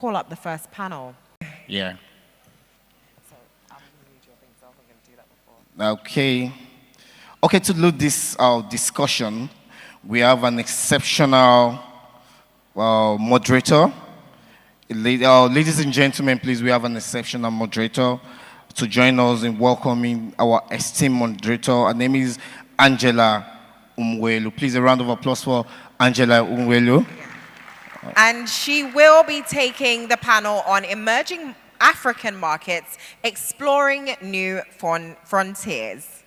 call up the first panel. Yeah. So I'm going to read your thing, so I'm going to do that before. Okay. Okay, to lead this discussion, we have an exceptional moderator. Ladies and gentlemen, please, we have an exceptional moderator to join us in welcoming our esteemed moderator. Her name is Angela Umwelu. Please, a round of applause for Angela Umwelu. And she will be taking the panel on emerging African markets, exploring new frontiers,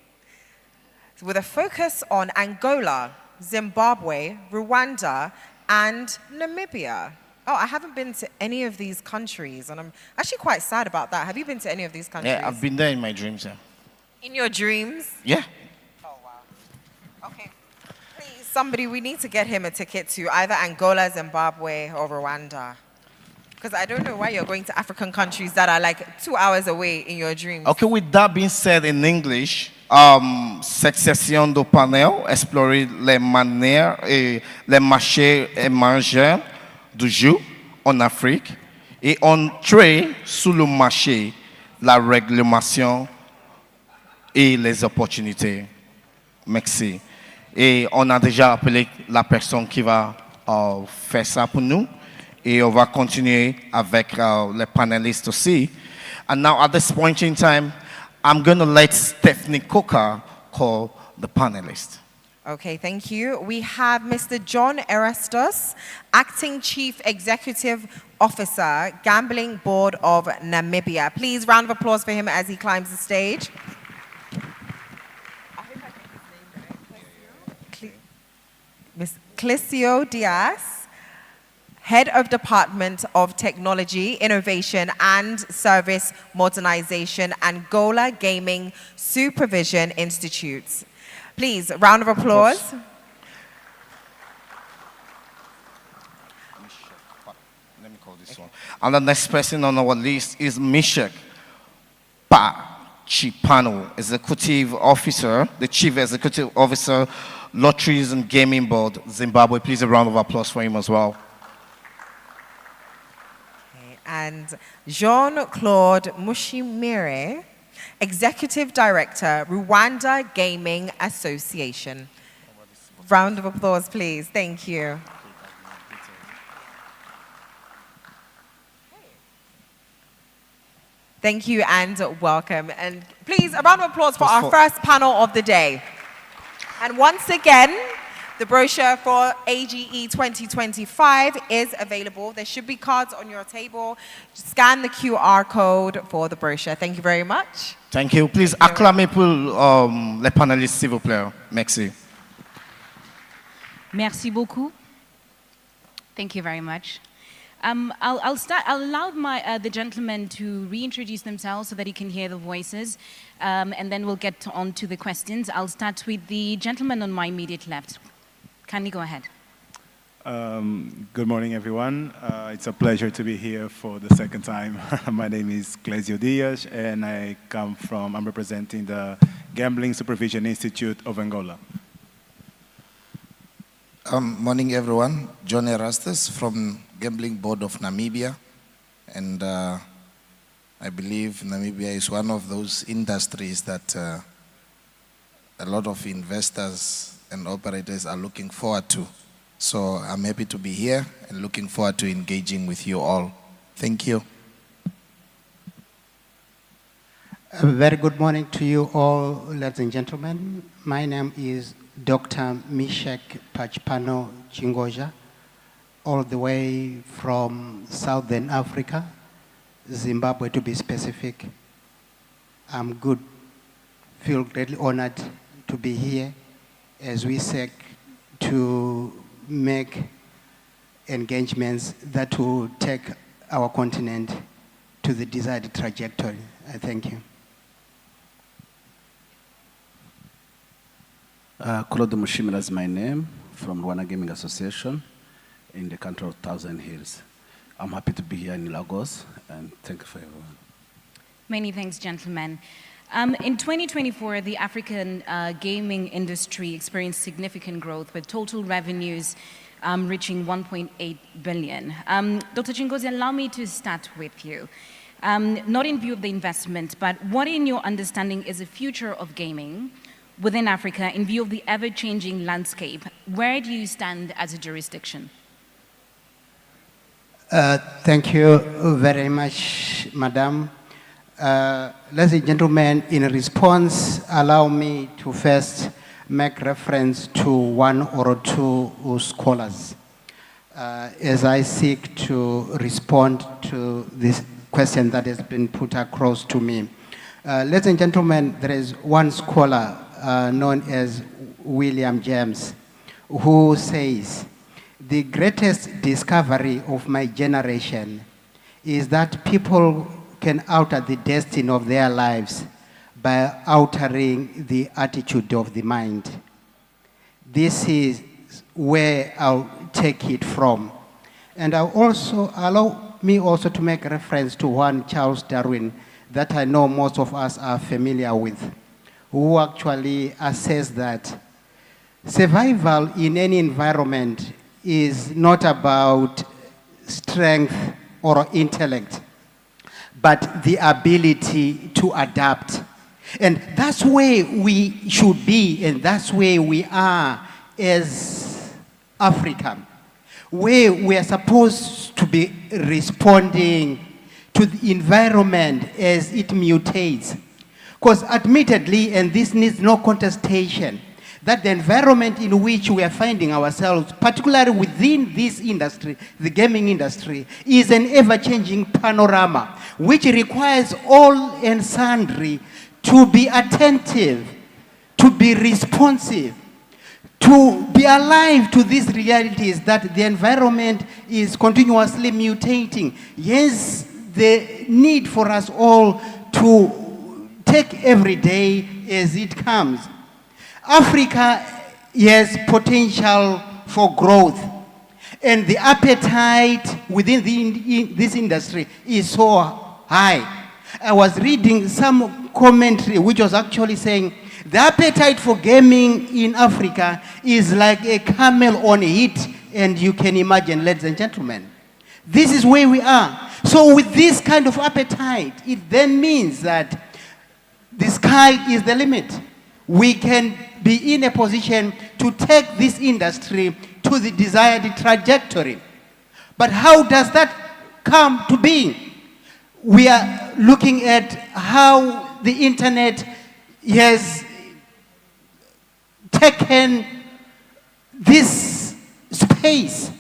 with a focus on Angola, Zimbabwe, Rwanda, and Namibia. Oh, I haven't been to any of these countries, and I'm actually quite sad about that. Have you been to any of these countries? Yeah, I've been there in my dreams. Yeah. In your dreams? Yeah. Oh, wow. Okay. Please, somebody, we need to get him a ticket to either Angola, Zimbabwe, or Rwanda. Because I don't know why you're going to African countries that are like 2 hours away in your dreams. Okay, with that being said in English, cette session de panel explorer les manières et les marchés émergents du jeu en Afrique et entrer sur le marché, la réglementation et les opportunités. Merci. Et on a déjà appelé la personne qui va faire ça pour nous. Et on va continuer avec les panélistes aussi. And now at this point in time, I'm going to let Stephanie Coker call the panelists. Okay, thank you. We have Mr. John Erastus, Acting Chief Executive Officer, Gambling Board of Namibia. Please, round of applause for him as he climbs the stage. Ms. Clisio Diaz, Head of Department of Technology, Innovation and Service Modernization, Angola Gaming Supervision Institute. Please, round of applause. Let me call this one. And the next person on our list is Mishek Pachipano, Executive Officer, the Chief Executive Officer, Lotteries and Gaming Board, Zimbabwe. Please, a round of applause for him as well. And Jean-Claude Mushimire, Executive Director, Rwanda Gaming Association. Round of applause, please. Thank you. Thank you and welcome. And please, a round of applause for our first panel of the day. And once again, the brochure for AGE 2025 is available. There should be cards on your table. Scan the QR code for the brochure. Thank you very much. Thank you. Please acclamez pour les panélistes, s'il vous plaît. Merci. Merci beaucoup. Thank you very much. I'll allow the gentlemen to reintroduce themselves so that he can hear the voices, and then we'll get on to the questions. I'll start with the gentleman on my immediate left. Kindly go ahead. Good morning, everyone. It's a pleasure to be here for the second time. My name is Clesio Diaz, and I'm representing the Gambling Supervision Institute of Angola. Morning, everyone. John Erastus from Gambling Board of Namibia. And I believe Namibia is one of those industries that a lot of investors and operators are looking forward to. So I'm happy to be here and looking forward to engaging with you all. Thank you. A very good morning to you all, ladies and gentlemen. My name is Dr. Mishek Pachipano Chingoja, all the way from Southern Africa, Zimbabwe to be specific. Feel greatly honored to be here as we seek to make engagements that will take our continent to the desired trajectory. I thank you. Claude Mushimira is my name, from Rwanda Gaming Association in the country of Thousand Hills. I'm happy to be here in Lagos, and thank you for everyone. Many thanks, gentlemen. In 2024, the African gaming industry experienced significant growth with total revenues reaching 1.8 billion. Dr. Chingozi, allow me to start with you. Not in view of the investment, but what in your understanding is the future of gaming within Africa in view of the ever-changing landscape? Where do you stand as a jurisdiction? Thank you very much, Madam. Ladies and gentlemen, in response, allow me to first make reference to one or two scholars as I seek to respond to this question that has been put across to me. Ladies and gentlemen, there is one scholar known as William James who says, the greatest discovery of my generation is that people can alter the destiny of their lives by altering the attitude of the mind. This is where I'll take it from. And allow me also to make reference to one Charles Darwin that I know most of us are familiar with, who actually assessed that survival in any environment is not about strength or intellect, but the ability to adapt. And that's where we should be, and that's where we are as Africa, where we are supposed to be responding to the environment as it mutates. Because admittedly, and this needs no contestation, that the environment in which we are finding ourselves, particularly within this industry, the gaming industry, is an ever-changing panorama, which requires all and sundry to be attentive, to be responsive, to be alive to these realities that the environment is continuously mutating. Yes, the need for us all to take every day as it comes. Africa has potential for growth, and the appetite within this industry is so high. I was reading some commentary which was actually saying the appetite for gaming in Africa is like a camel on heat, and you can imagine, ladies and gentlemen, this is where we are. So with this kind of appetite, it then means that the sky is the limit. We can be in a position to take this industry to the desired trajectory. But how does that come to being? We are looking at how the internet has taken this space,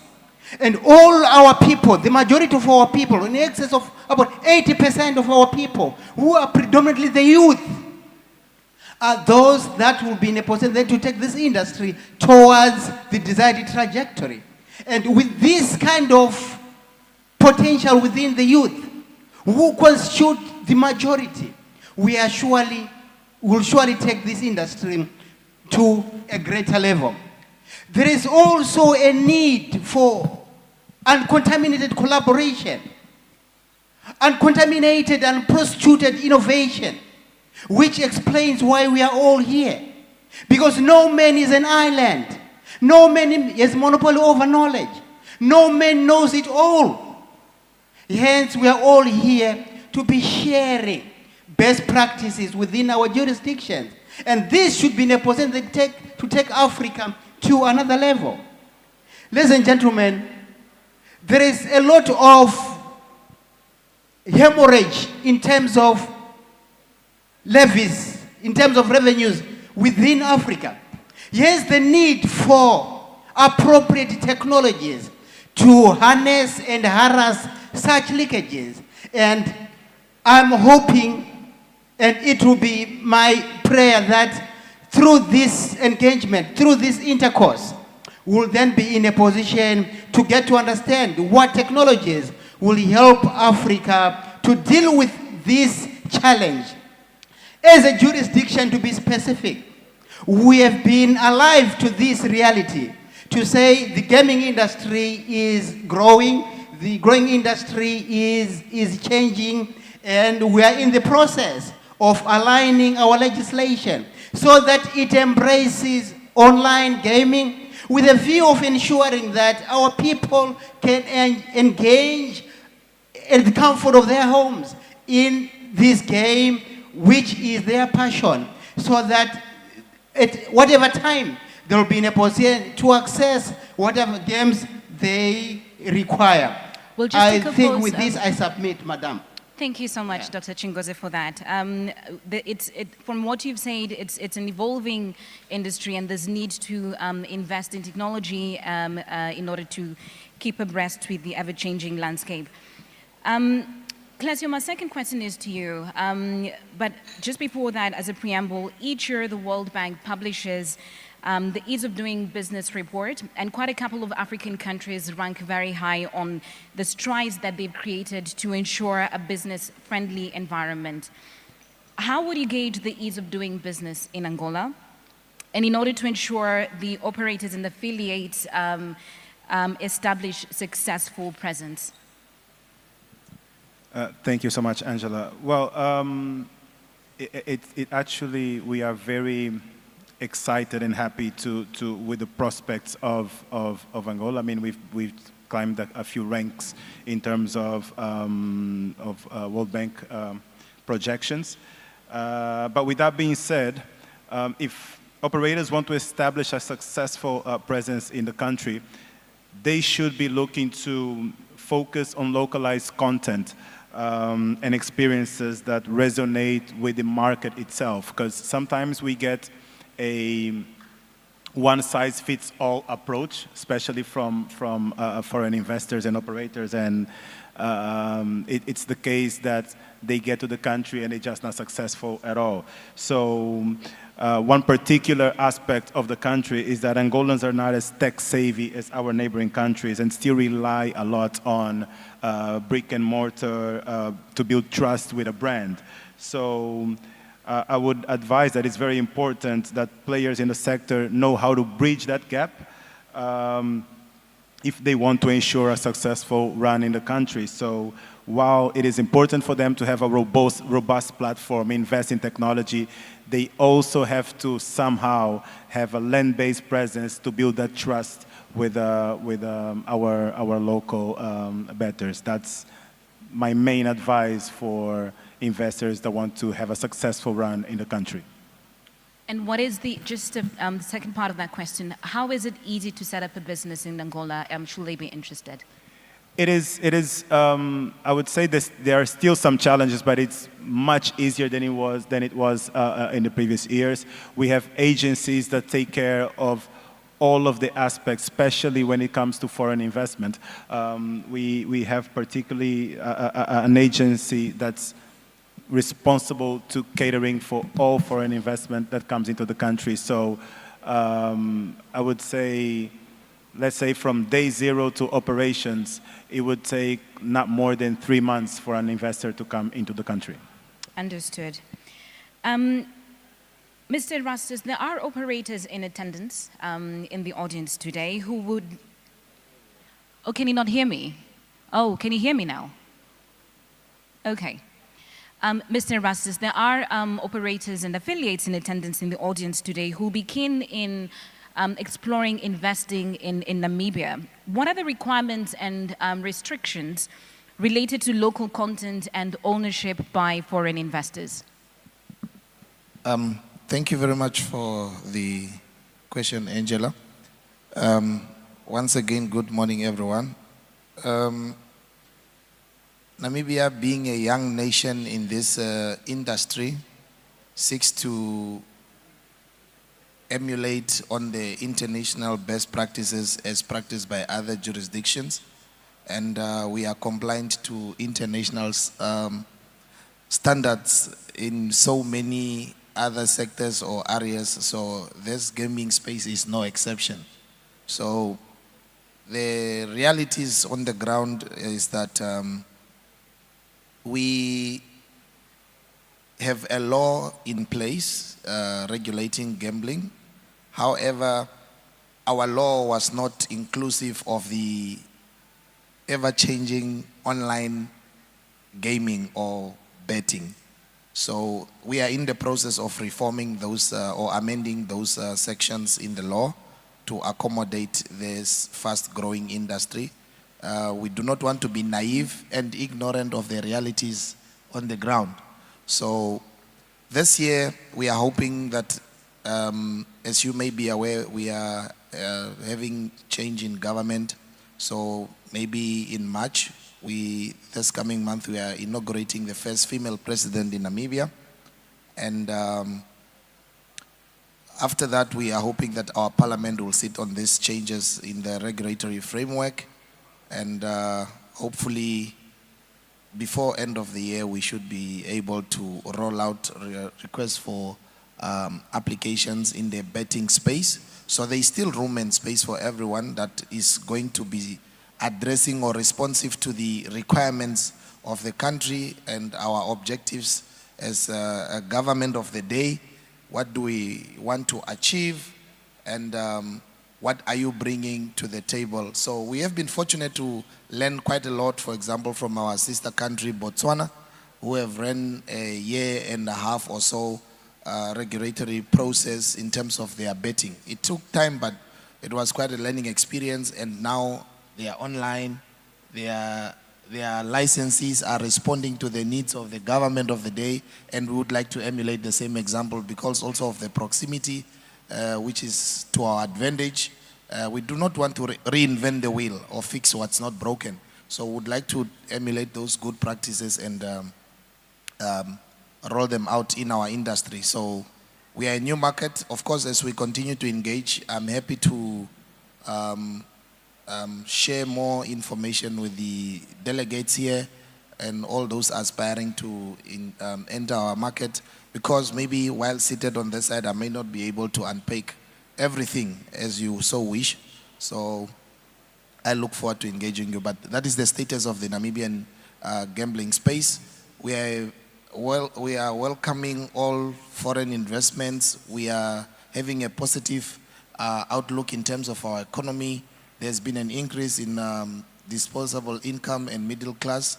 and all our people, the majority of our people, in excess of about 80% of our people, who are predominantly the youth, are those that will be in a position then to take this industry towards the desired trajectory. And with this kind of potential within the youth, who constitute the majority, we will surely take this industry to a greater level. There is also a need for uncontaminated collaboration, uncontaminated and prostituted innovation, which explains why we are all here. Because no man is an island. No man has monopoly over knowledge. No man knows it all. Hence, we are all here to be sharing best practices within our jurisdictions. And this should be in a position to take Africa to another level. Ladies and gentlemen, there is a lot of hemorrhage in terms of levies, in terms of revenues within Africa. Yes, the need for appropriate technologies to harness and harass such leakages. And I'm hoping, and it will be my prayer, that through this engagement, through this intercourse, we'll then be in a position to get to understand what technologies will help Africa to deal with this challenge. As a jurisdiction, to be specific, we have been alive to this reality, to say the gaming industry is growing, the growing industry is changing, and we are in the process of aligning our legislation so that it embraces online gaming, with a view of ensuring that our people can engage in the comfort of their homes in this game, which is their passion, so that at whatever time they'll be in a position to access whatever games they require. We'll just I take a think pause, with this I submit, Madam. Thank you so much, Dr. Chingoze, for that. From what you've said, it's an evolving industry, and there's need to invest in technology in order to keep abreast with the ever-changing landscape. Clesio, my second question is to you, but just before that, as a preamble, each year the World Bank publishes the Ease of Doing Business report, and quite a couple of African countries rank very high on the strides that they've created to ensure a business-friendly environment. How would you gauge the ease of doing business in Angola? And in order to ensure the operators and affiliates establish successful presence? Thank you so much, Angela. Well, it actually, we are very excited and happy with the prospects of Angola. I mean, we've climbed a few ranks in terms of World Bank projections. But with that being said, if operators want to establish a successful presence in the country, they should be looking to focus on localized content and experiences that resonate with the market itself. Because sometimes we get a one-size-fits-all approach, especially from foreign investors and operators, and it's the case that they get to the country and they're just not successful at all. So one particular aspect of the country is that Angolans are not as tech-savvy as our neighboring countries and still rely a lot on brick and mortar to build trust with a brand. So I would advise that it's very important that players in the sector know how to bridge that gap if they want to ensure a successful run in the country. So while it is important for them to have a robust platform, invest in technology, they also have to somehow have a land-based presence to build that trust with our local bettors. That's my main advice for investors that want to have a successful run in the country. And what is the second part of that question? How is it easy to set up a business in Angola? Should they be interested? It is. I would say there are still some challenges, but it's much easier than it was in the previous years. We have agencies that take care of all of the aspects, especially when it comes to foreign investment. We have particularly an agency that's responsible to catering for all foreign investment that comes into the country. So I would say, let's say from day zero to operations, it would take not more than 3 months for an investor to come into the country. Understood. Mr. Erastus, there are operators in attendance in the audience today who would... Oh, can you not hear me? Oh, can you hear me now? Okay. Mr. Erastus, there are operators and affiliates in attendance in the audience today who will be keen in exploring investing in Namibia. What are the requirements and restrictions related to local content and ownership by foreign investors? Thank you very much for the question, Angela. Once again, good morning, everyone. Namibia, being a young nation in this industry, seeks to emulate on the international best practices as practiced by other jurisdictions. And we are compliant to international standards in so many other sectors or areas. So this gaming space is no exception. So the realities on the ground is that we have a law in place regulating gambling. However, our law was not inclusive of the ever-changing online gaming or betting. So we are in the process of reforming those or amending those sections in the law to accommodate this fast-growing industry. We do not want to be naive and ignorant of the realities on the ground. So this year, we are hoping that, as you may be aware, we are having change in government. So maybe in March, this coming month, we are inaugurating the first female president in Namibia. And after that, we are hoping that our parliament will sit on these changes in the regulatory framework. And hopefully, before end of the year, we should be able to roll out requests for applications in the betting space. So there is still room and space for everyone that is going to be addressing or responsive to the requirements of the country and our objectives as a government of the day. What do we want to achieve, and what are you bringing to the table? So we have been fortunate to learn quite a lot, for example, from our sister country, Botswana, who have run a year and a half or so regulatory process in terms of their betting. It took time, but it was quite a learning experience, and now they are online. Their licensees are responding to the needs of the government of the day, and we would like to emulate the same example because also of the proximity, which is to our advantage. We do not want to reinvent the wheel or fix what's not broken. So we would like to emulate those good practices and roll them out in our industry. So we are a new market. Of course, as we continue to engage, I'm happy to share more information with the delegates here and all those aspiring to enter our market, because maybe while seated on this side, I may not be able to unpack everything as you so wish. So I look forward to engaging you. But that is the status of the Namibian gambling space. We are welcoming all foreign investments. We are having a positive outlook in terms of our economy. There's been an increase in disposable income and middle class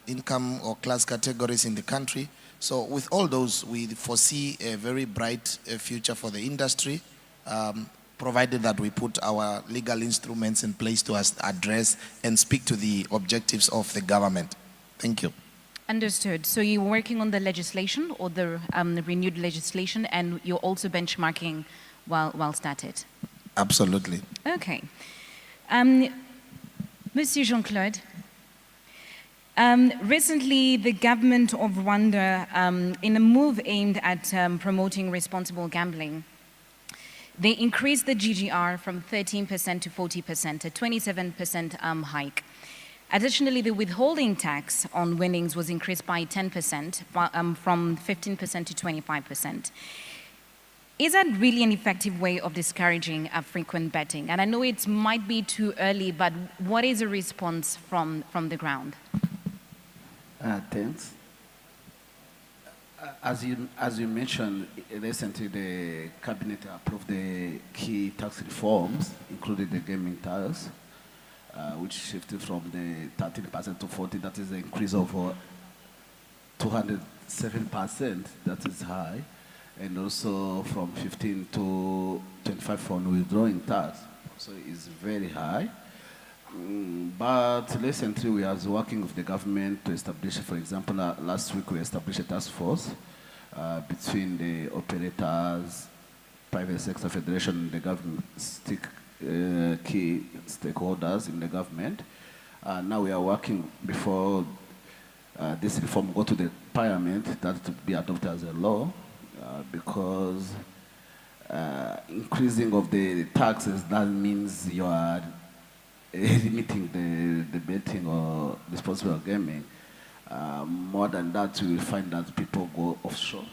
income or class categories in the country. So with all those, we foresee a very bright future for the industry, provided that we put our legal instruments in place to address and speak to the objectives of the government. Thank you. Understood. So you're working on the legislation or the renewed legislation, and you're also benchmarking whilst at it? Absolutely. Okay. Monsieur Jean-Claude, recently the government of Rwanda, in a move aimed at promoting responsible gambling, they increased the GGR from 13% to 40%, a 27% hike. Additionally, the withholding tax on winnings was increased by 10%, from 15% to 25%. Is that really an effective way of discouraging frequent betting? And I know it might be too early, but what is the response from the ground? Thanks. As you mentioned, recently the cabinet approved the key tax reforms, including the gaming tax, which shifted from the 13% to 40%. That is an increase of 207%. That is high. And also from 15 to 25 for withdrawing tax. So it's very high. But recently we are working with the government to establish, for example, last week we established a task force between the operators, private sector federation, and the government, key stakeholders in the government. Now we are working before this reform go to the parliament, that to be adopted as a law. Because increasing of the taxes, that means you are limiting the betting or responsible gaming. More than that, you will find that people go offshore.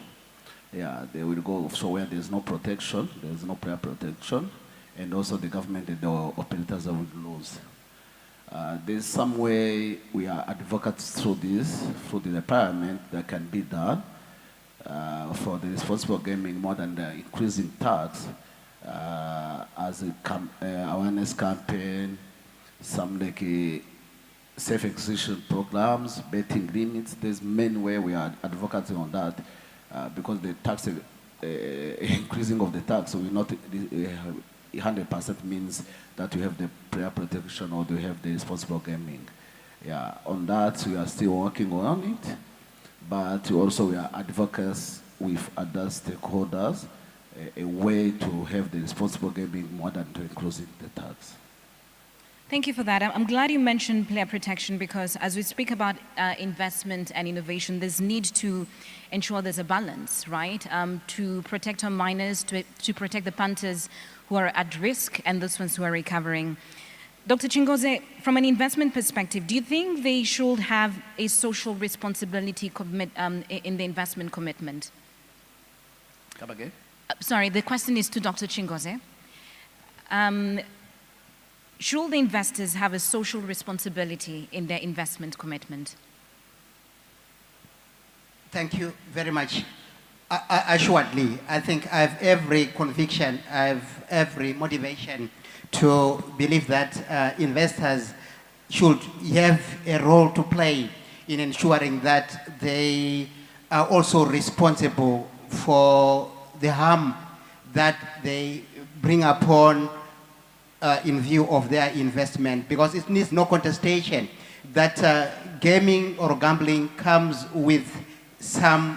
Yeah, they will go offshore where there's no protection, there's no prior protection, and also the government and the operators will lose. There's some way we are advocates through this, through the parliament, that can be done. For the responsible gaming, more than the increasing tax, as a awareness campaign, some like safe execution programs, betting limits. There's many ways we are advocating on that, because the tax increasing of the tax. So we're not 100% means that you have the player protection or you have the responsible gaming. Yeah, on that we are still working on it, but also we are advocates with other stakeholders, a way to have the responsible gaming more than to increase the tax. Thank you for that. I'm glad you mentioned player protection because as we speak about investment and innovation, there's need to ensure there's a balance, right? To protect our minors, to protect the punters who are at risk and those ones who are recovering. Dr. Chingoze, from an investment perspective, do you think they should have a social responsibility in the investment commitment? Come again? Sorry, the question is to Dr. Chingoze. Should the investors have a social responsibility in their investment commitment? Thank you very much. Assuredly, I think I have every conviction, I have every motivation to believe that investors should have a role to play in ensuring that they are also responsible for the harm that they bring upon in view of their investment, because it needs no contestation that gaming or gambling comes with some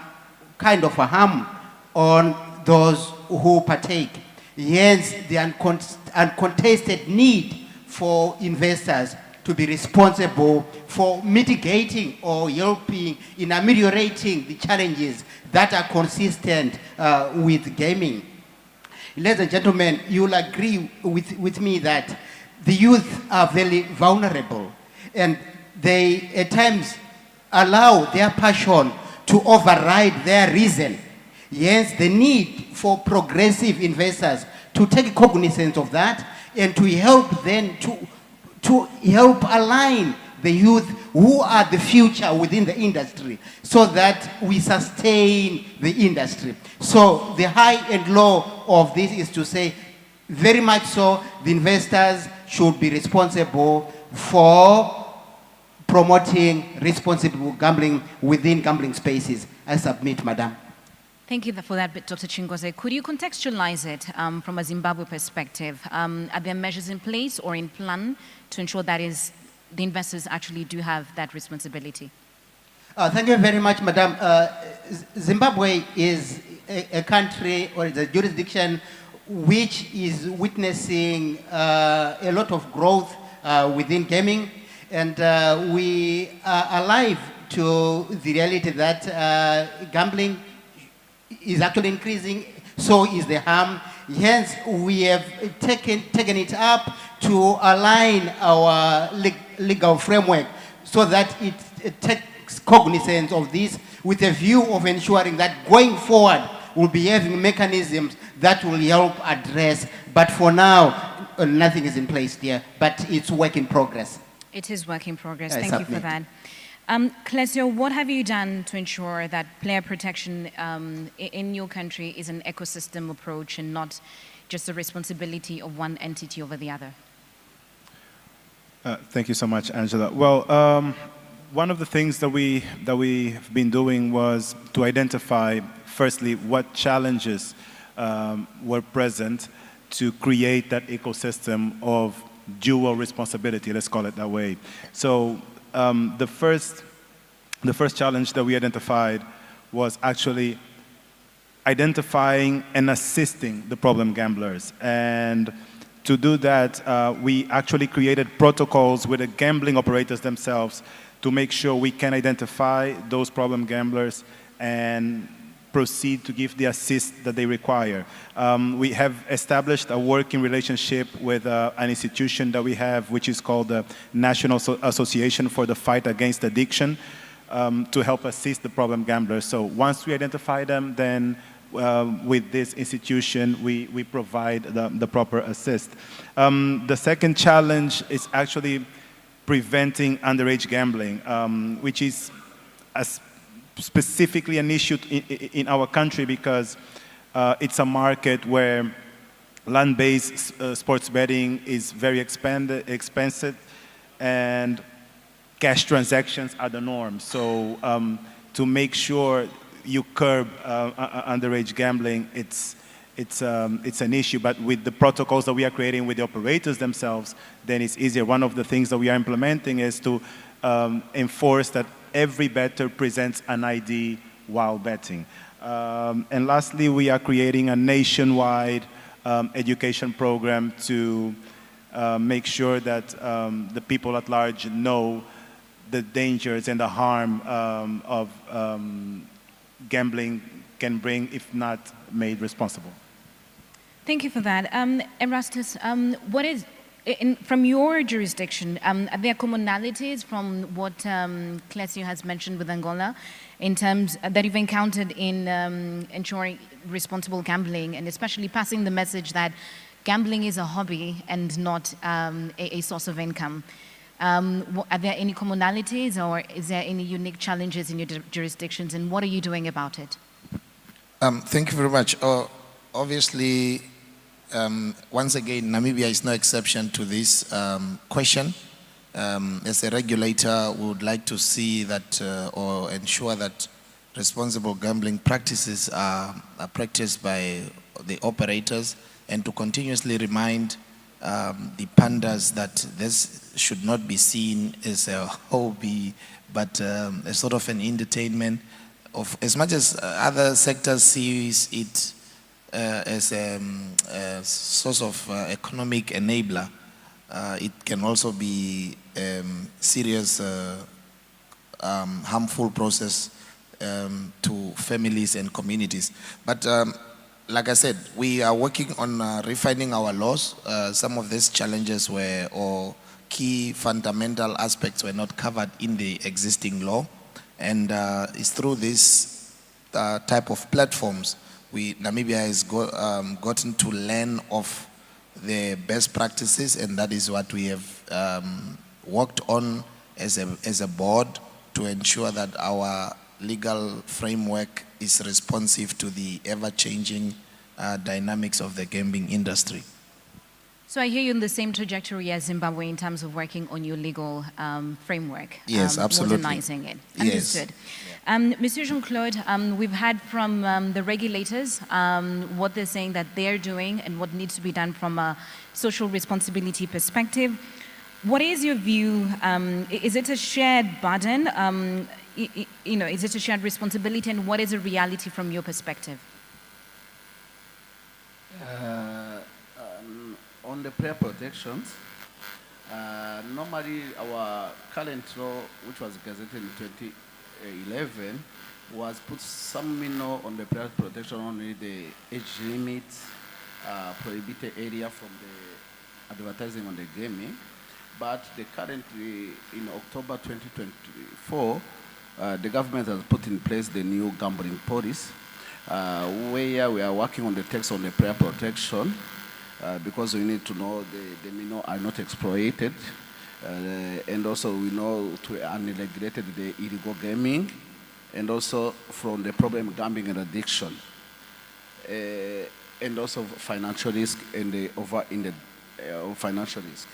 kind of a harm on those who partake. Hence, the uncontested need for investors to be responsible for mitigating or helping in ameliorating the challenges that are consistent with gaming. Ladies and gentlemen, you'll agree with me that the youth are very vulnerable and they at times allow their passion to override their reason. Hence, the need for progressive investors to take cognizance of that and to help them to help align the youth who are the future within the industry so that we sustain the industry. So the high and low of this is to say, very much so, the investors should be responsible for promoting responsible gambling within gambling spaces. I submit, Madam. Thank you for that bit, Dr. Chingoze. Could you contextualize it from a Zimbabwe perspective? Are there measures in place or in plan to ensure that the investors actually do have that responsibility? Thank you very much, Madam. Zimbabwe is a country or is a jurisdiction which is witnessing a lot of growth within gaming, and we are alive to the reality that gambling is actually increasing, so is the harm. Hence, we have taken it up to align our legal framework so that it takes cognizance of this with a view of ensuring that going forward we'll be having mechanisms that will help address. But for now, nothing is in place there, but it's work in progress. It is work in progress. I Thank you for submit. that. Klesio, what have you done to ensure that player protection in your country is an ecosystem approach and not just the responsibility of one entity over the other? Thank you so much, Angela. Well, one of the things that we have been doing was to identify, firstly, what challenges were present to create that ecosystem of dual responsibility, let's call it that way. So the first challenge that we identified was actually identifying and assisting the problem gamblers. And to do that, we actually created protocols with the gambling operators themselves to make sure we can identify those problem gamblers and proceed to give the assist that they require. We have established a working relationship with an institution that we have, which is called the National Association for the Fight Against Addiction, to help assist the problem gamblers. So once we identify them, then with this institution, we provide the proper assist. The second challenge is actually preventing underage gambling, which is specifically an issue in our country because it's a market where land-based sports betting is very expensive and cash transactions are the norm. So to make sure you curb underage gambling, it's an issue. But with the protocols that we are creating with the operators themselves, then it's easier. One of the things that we are implementing is to enforce that every bettor presents an ID while betting. And lastly, we are creating a nationwide education program to make sure that the people at large know the dangers and the harm of gambling can bring if not made responsible. Thank you for that. Erastus, what is, from your jurisdiction, are there commonalities from what Clécio has mentioned with Angola in terms that you've encountered in ensuring responsible gambling and especially passing the message that gambling is a hobby and not a source of income? Are there any commonalities or is there any unique challenges in your jurisdictions and what are you doing about it? Thank you very much. Obviously, once again, Namibia is no exception to this question. As a regulator, we would like to see that or ensure that responsible gambling practices are practiced by the operators and to continuously remind the pandas that this should not be seen as a hobby, but a sort of an entertainment. Of as much as other sectors sees it as a source of economic enabler, it can also be serious harmful process to families and communities. But like I said, we are working on refining our laws. Some of these challenges were, or key fundamental aspects were not covered in the existing law. And it's through this type of platforms, Namibia has gotten to learn of the best practices, and that is what we have worked on as a board to ensure that our legal framework is responsive to the ever-changing dynamics of the gambling industry. So I hear you in the same trajectory as Zimbabwe in terms of working on your legal framework. Yes, absolutely. Modernizing it. Yes. Understood. Monsieur Jean-Claude, we've had from the regulators what they're saying that they're doing and what needs to be done from a social responsibility perspective. What is your view? Is it a shared burden? Is it a shared responsibility, and what is a reality from your perspective? On the prayer protections, normally our current law, which was gazetted in 2011, was put some minnow on the prayer protection, only the age limit, prohibited area from the advertising on the gaming. But the currently, in October 2024, the government has put in place the new gambling policy, where we are working on the text on the prayer protection, because we need to know the minnow are not exploited, and also we know to unregulated the illegal gaming, and also from the problem gambling and addiction, and also financial risk and the financial risk.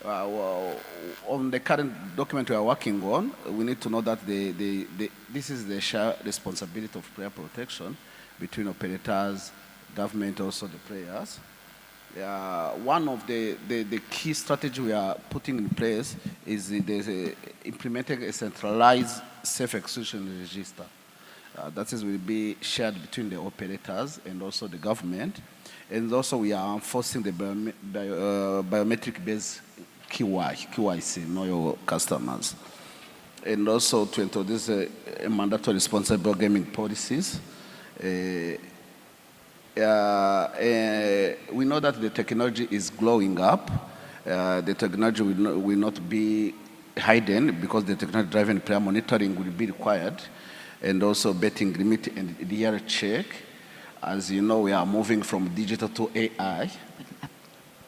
On the current document we are working on, we need to know that this is the shared responsibility of player protection between operators, government, also the players. One of the key strategy we are putting in place is implementing a centralized safe execution register. That is will be shared between the operators and also the government. And also we are enforcing the biometric-based QIC, know your customers. And also to introduce a mandatory responsible gaming policies. We know that the technology is growing up. The technology will not be hidden because the technology-driven player monitoring will be required, and also betting limit and real check. As you know, we are moving from digital to AI.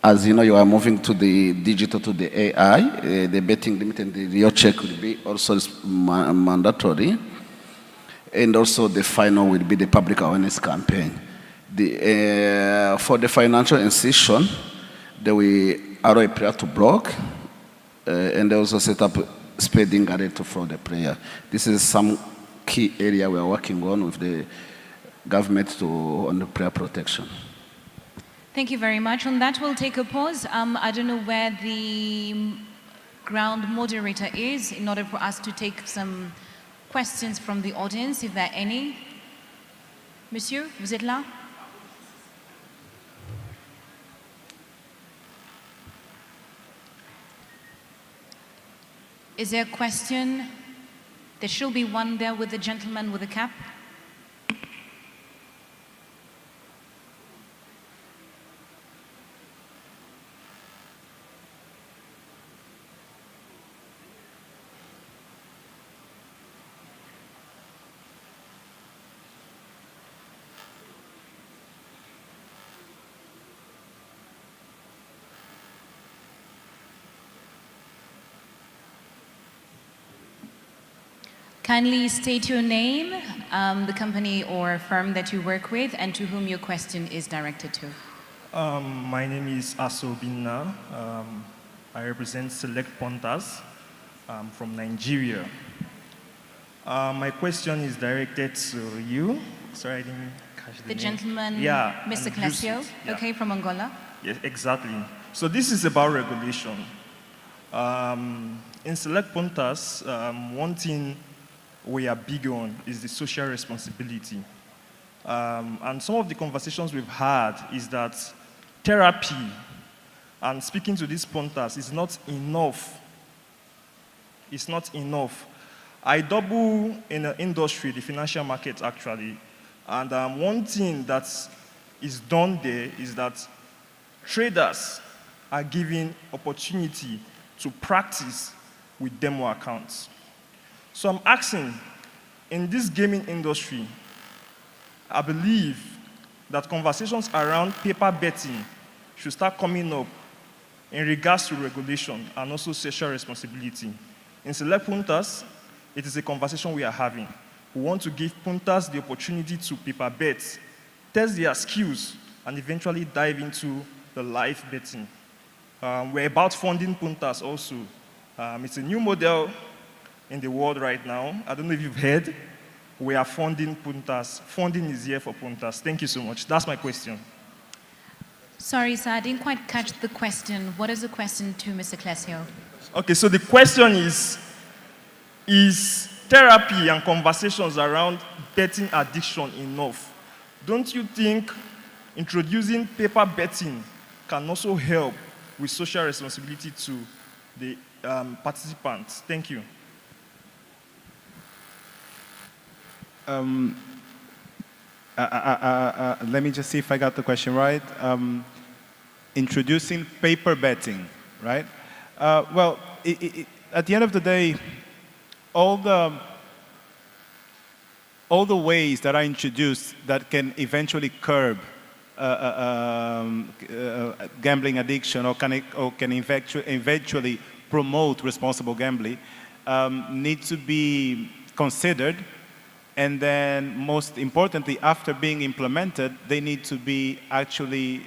As you know, you are moving to the digital to the AI. The betting limit and the real check will be also mandatory. And also the final will be the public awareness campaign. For the financial institution, they will allow a player to block, and they also set up spending guarantee for the player. This is some key area we are working on with the government on the prayer protection. Thank you very much. On that, we'll take a pause. I don't know where the ground moderator is in order for us to take some questions from the audience, if there are any. Monsieur, vous êtes là? Is there a question? There should be one there with the gentleman with the cap. Kindly state your name, the company or firm that you work with, and to whom your question is directed to. My name is Aso Binna. I represent Select Pontas from Nigeria. My question is directed to you. Sorry, I didn't catch the The name. gentleman, Yeah, Mr. and Clasio, yeah. okay, from Angola. Yes, exactly. So this is about regulation. In Select Pontas, one thing we are big on is the social responsibility. And some of the conversations we've had is that therapy, and speaking to these Pontas, is not enough. It's not enough. I double in the industry, the financial market actually, and one thing that is done there is that traders are given opportunity to practice with demo accounts. So I'm asking, in this gaming industry, I believe that conversations around paper betting should start coming up in regards to regulation and also social responsibility. In Select Puntas, it is a conversation we are having. We want to give Puntas the opportunity to paper bet, test their skills, and eventually dive into the live betting. We're about funding Puntas also. It's a new model in the world right now. I don't know if you've heard. We are funding Puntas. Funding is here for Puntas. Thank you so much. That's my question. Sorry, sir, I didn't quite catch the question. What is the question to Mr. Clasio? Okay, so the question is therapy and conversations around betting addiction enough? Don't you think introducing paper betting can also help with social responsibility to the participants? Thank you. Let me just see if I got the question right. Introducing paper betting, right? Well, at the end of the day, all the ways that are introduced that can eventually curb gambling addiction or can eventually promote responsible gambling need to be considered. And then, most importantly, after being implemented, they need to be actually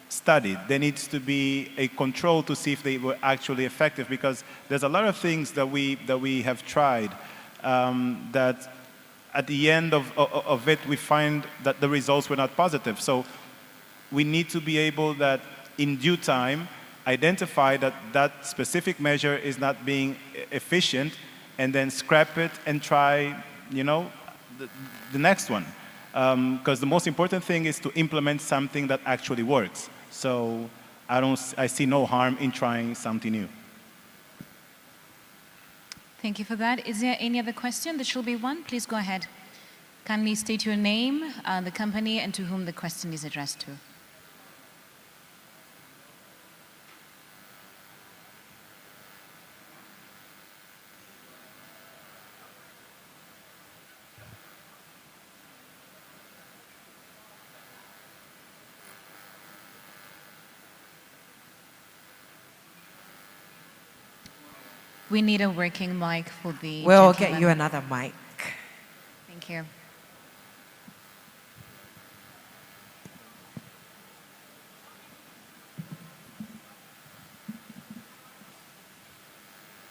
studied. There needs to be a control to see if they were actually effective, because there's a lot of things that we have tried that at the end of it, we find that the results were not positive. So we need to be able that in due time, identify that that specific measure is not being efficient, and then scrap it and try, the next one. Because the most important thing is to implement something that actually works. So I see no harm in trying something new. Thank you for that. Is there any other question? There should be one. Please go ahead. Kindly state your name, the company, and to whom the question is addressed to. We need a working mic for the We'll gentleman. get you another mic. Thank you.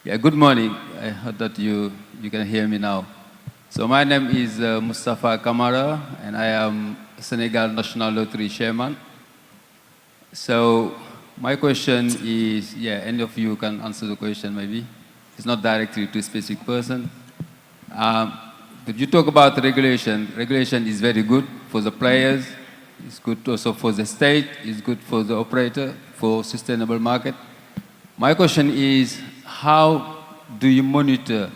Yeah, good morning. I heard that you can hear me now. So my name is Mustafa Kamara, and I am Senegal National Lottery Chairman. So my question is, any of you can answer the question maybe. It's not directly to a specific person. But you talk about regulation. Regulation is very good for the players. It's good also for the state. It's good for the operator, for sustainable market. My question is, how do you monitor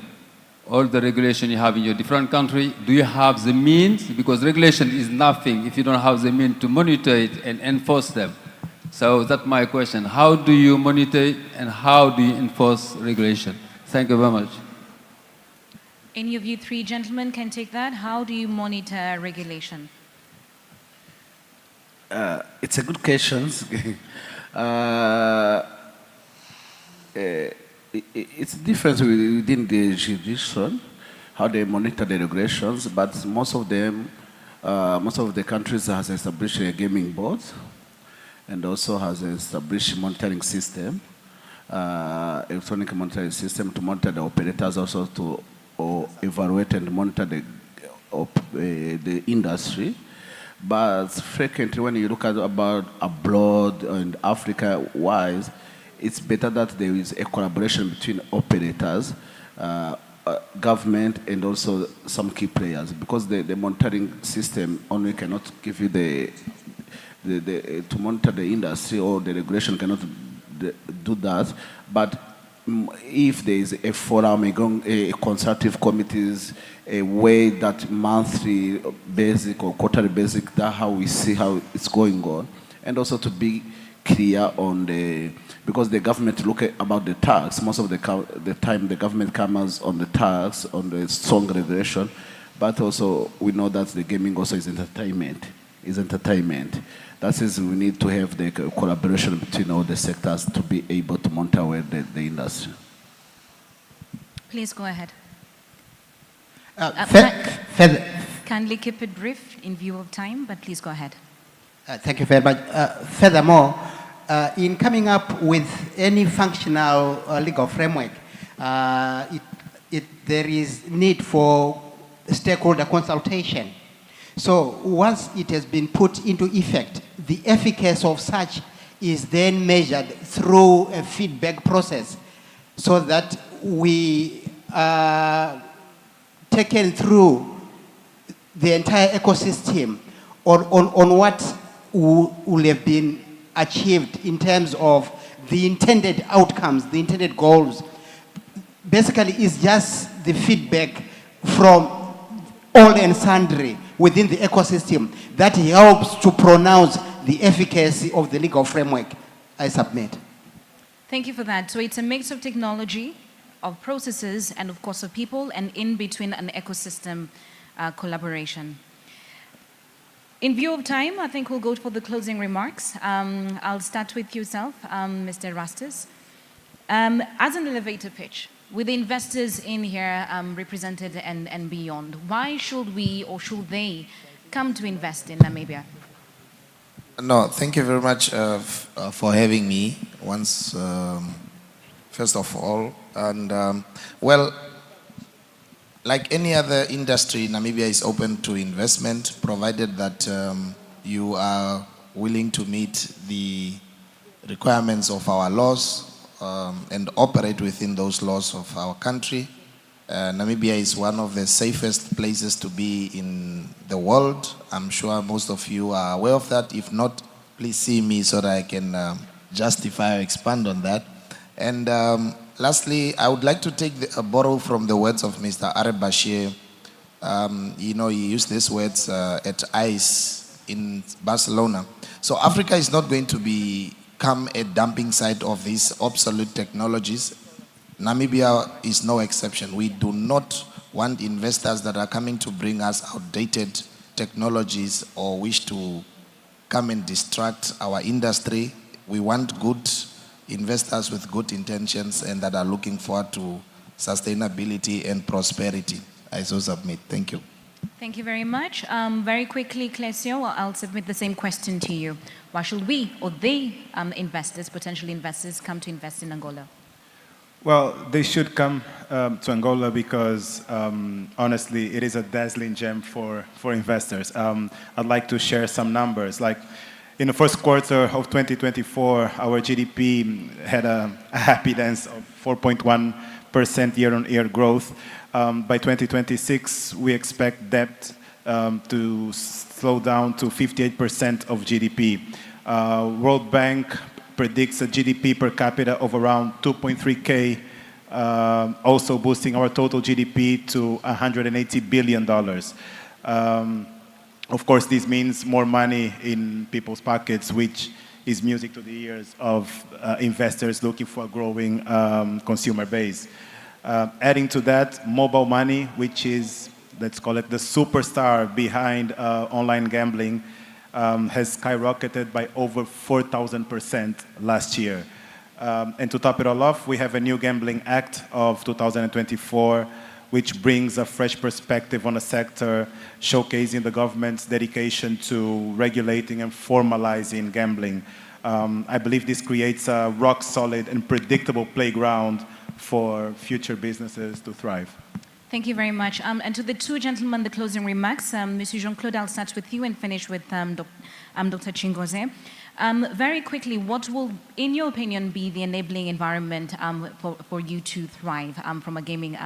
all the regulation you have in your different country? Do you have the means? Because regulation is nothing if you don't have the means to monitor it and enforce them. So that's my question. How do you monitor it and how do you enforce regulation? Thank you very much. Any of you three gentlemen can take that. How do you monitor regulation? It's a good question. It's different within the jurisdiction, how they monitor the regulations, but most of the countries has established a gaming board and also has established monitoring system, electronic monitoring system to monitor the operators, also to evaluate and monitor the industry. But frequently when you look at about abroad and Africa-wise, it's better that there is a collaboration between operators, government, and also some key players, because the monitoring system only cannot give you to monitor the industry, or the regulation cannot do that. But if there is a forum, a consultative committees, a way that monthly basic or quarterly basic, that's how we see how it's going on, and also to be clear on because the government look about the tax. Most of the time the government comes on the tax, on the strong regulation, but also we know that the gaming also is entertainment. That is, we need to have the collaboration between all the sectors to be able to monitor the industry. Please go ahead. Kindly keep it brief in view of time, but please go ahead. Thank you very much. Furthermore, in coming up with any functional legal framework, there is need for stakeholder consultation. So once it has been put into effect, the efficacy of such is then measured through a feedback process, so that we are taken through the entire ecosystem on what will have been achieved in terms of the intended outcomes, the intended goals. Basically, it's just the feedback from all and sundry within the ecosystem that helps to pronounce the efficacy of the legal framework. I submit. Thank you for that. So it's a mix of technology, of processes, and of course of people, and in between an ecosystem collaboration. In view of time, I think we'll go for the closing remarks. I'll start with yourself, Mr. Rastus. As an elevator pitch, with the investors in here represented and beyond, why should we or should they come to invest in Namibia? No, thank you very much for having me once, first of all. And well, like any other industry, Namibia is open to investment, provided that you are willing to meet the requirements of our laws and operate within those laws of our country. Namibia is one of the safest places to be in the world. I'm sure most of you are aware of that. If not, please see me so that I can justify or expand on that. And lastly, I would like to borrow from the words of Mr. Arep Bashir. You know, he used these words at ICE in Barcelona. So Africa is not going to become a dumping site of these obsolete technologies. Namibia is no exception. We do not want investors that are coming to bring us outdated technologies or wish to come and distract our industry. We want good investors with good intentions and that are looking forward to sustainability and prosperity. I so submit. Thank you. Thank you very much. Very quickly, Clesio, I'll submit the same question to you. Why should we or they, investors, potential investors, come to invest in Angola? Well, they should come to Angola because, honestly, it is a dazzling gem for investors. I'd like to share some numbers. Like, in the first quarter of 2024, our GDP had a happy dance of 4.1% year-on-year growth. By 2026, we expect debt to slow down to 58% of GDP. World Bank predicts a GDP per capita of around 2.3K, also boosting our total GDP to $180 billion. Of course, this means more money in people's pockets, which is music to the ears of investors looking for a growing consumer base. Adding to that, mobile money, which is, let's call it the superstar behind online gambling, has skyrocketed by over 4,000% last year. And to top it all off, we have a new Gambling Act of 2024, which brings a fresh perspective on a sector, showcasing the government's dedication to regulating and formalizing gambling. I believe this creates a rock-solid and predictable playground for future businesses to thrive. Thank you very much. And to the two gentlemen, the closing remarks. Monsieur Jean-Claude, I'll start with you and finish with Dr. Chingoze. Very quickly, what will, in your opinion, be the enabling environment for you to thrive from a gaming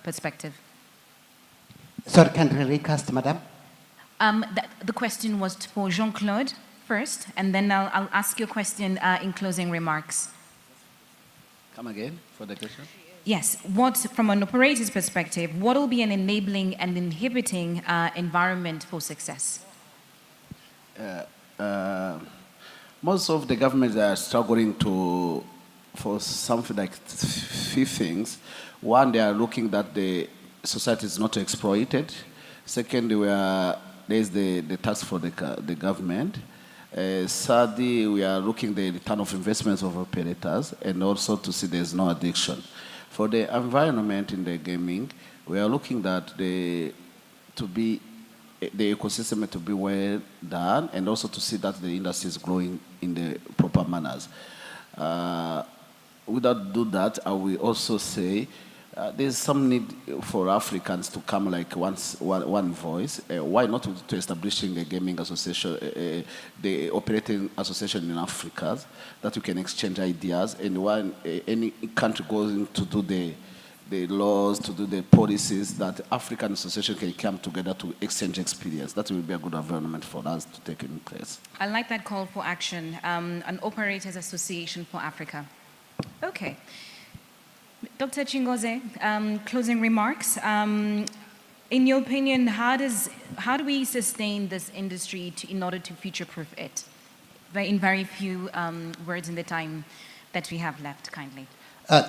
perspective? Sorry, can you recast, madam? The question was for Jean-Claude first, and then I'll ask you a question in closing remarks. Come again for the question? Yes, what, from an operator's perspective, what will be an enabling and inhibiting environment for success? Most of the governments are struggling for something like few things. One, they are looking that the society is not exploited. Second, there's the tax for the government. Thirdly, we are looking the return of investments of operators, and also to see there's no addiction. For the environment in the gaming, we are looking that the ecosystem to be well done, and also to see that the industry is growing in the proper manners. Without do that, I will also say there's some need for Africans to come like one voice. Why not to establishing a gaming association, the operating association in Africa, that we can exchange ideas, and when any country goes in to do the laws, to do the policies, that African association can come together to exchange experience. That will be a good environment for us to take in place. I like that call for action, an operators association for Africa. Okay. Dr. Chingoze, closing remarks. In your opinion, how do we sustain this industry in order to future-proof it? In very few words in the time that we have left, kindly.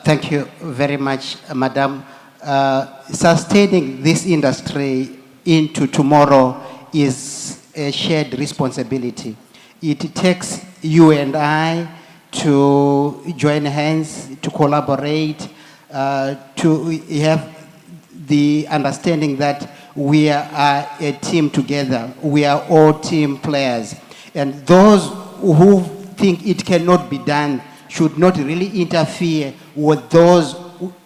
Thank you very much, Madam. Sustaining this industry into tomorrow is a shared responsibility. It takes you and I to join hands, to collaborate, to have the understanding that we are a team together. We are all team players. And those who think it cannot be done should not really interfere with those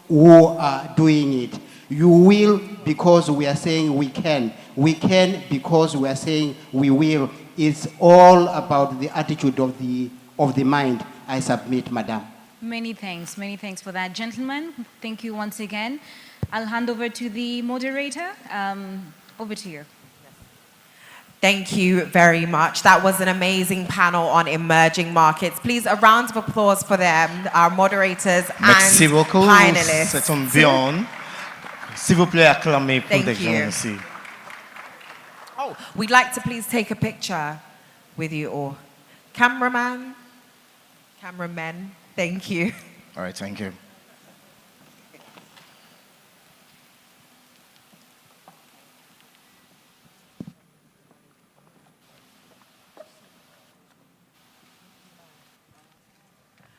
who are doing it. You will because we are saying we can. We can because we are saying we will. It's all about the attitude of the mind. I submit, Madam. Many thanks for that. Gentlemen, thank you once again. I'll hand over to the moderator. Over to you. Thank you very much. That was an amazing panel on emerging markets. Please, a round of applause for them, our moderators Merci and beaucoup. panelists. C'est un bien. S'il vous plaît, acclamez pour des gens ici. Oh, we'd like to please take a picture with you all. Cameramen, thank you. All right, thank you.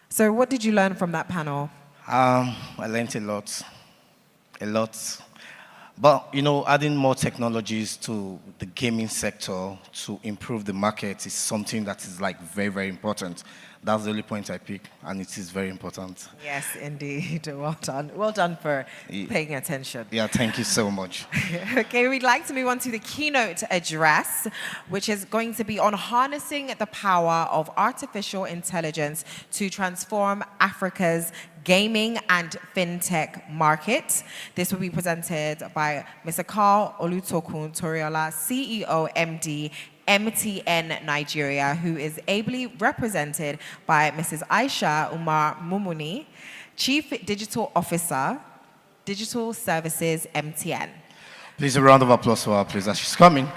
So what did you learn from that panel? I learned a lot. But, you know, adding more technologies to the gaming sector to improve the market is something that is like very, very important. That's the only point I pick, and it is very important. Yes, indeed. Well done. Well done for paying attention. Yeah, thank you so much. Okay, we'd like to move on to the keynote address, which is going to be on harnessing the power of artificial intelligence to transform Africa's gaming and fintech market. This will be presented by Mr. Carl Olutokun Toriola, CEO, MD, MTN Nigeria, who is ably represented by Mrs. Aisha Umar Mumuni, Chief Digital Officer, Digital Services, MTN. Please, a round of applause for her, please, as she's coming.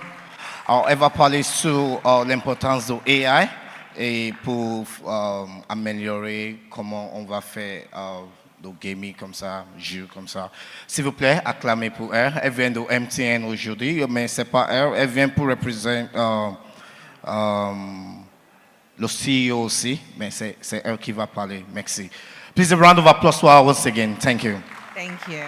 On va parler sur l'importance de AI et pour améliorer comment on va faire de gaming comme ça, jeux comme ça. S'il vous plaît, acclamez pour elle. Elle vient de MTN aujourd'hui, mais c'est pas elle. Elle vient pour représenter le CEO aussi, mais c'est elle qui va parler. Merci. Please, a round of applause for her once again. Thank you. Thank you.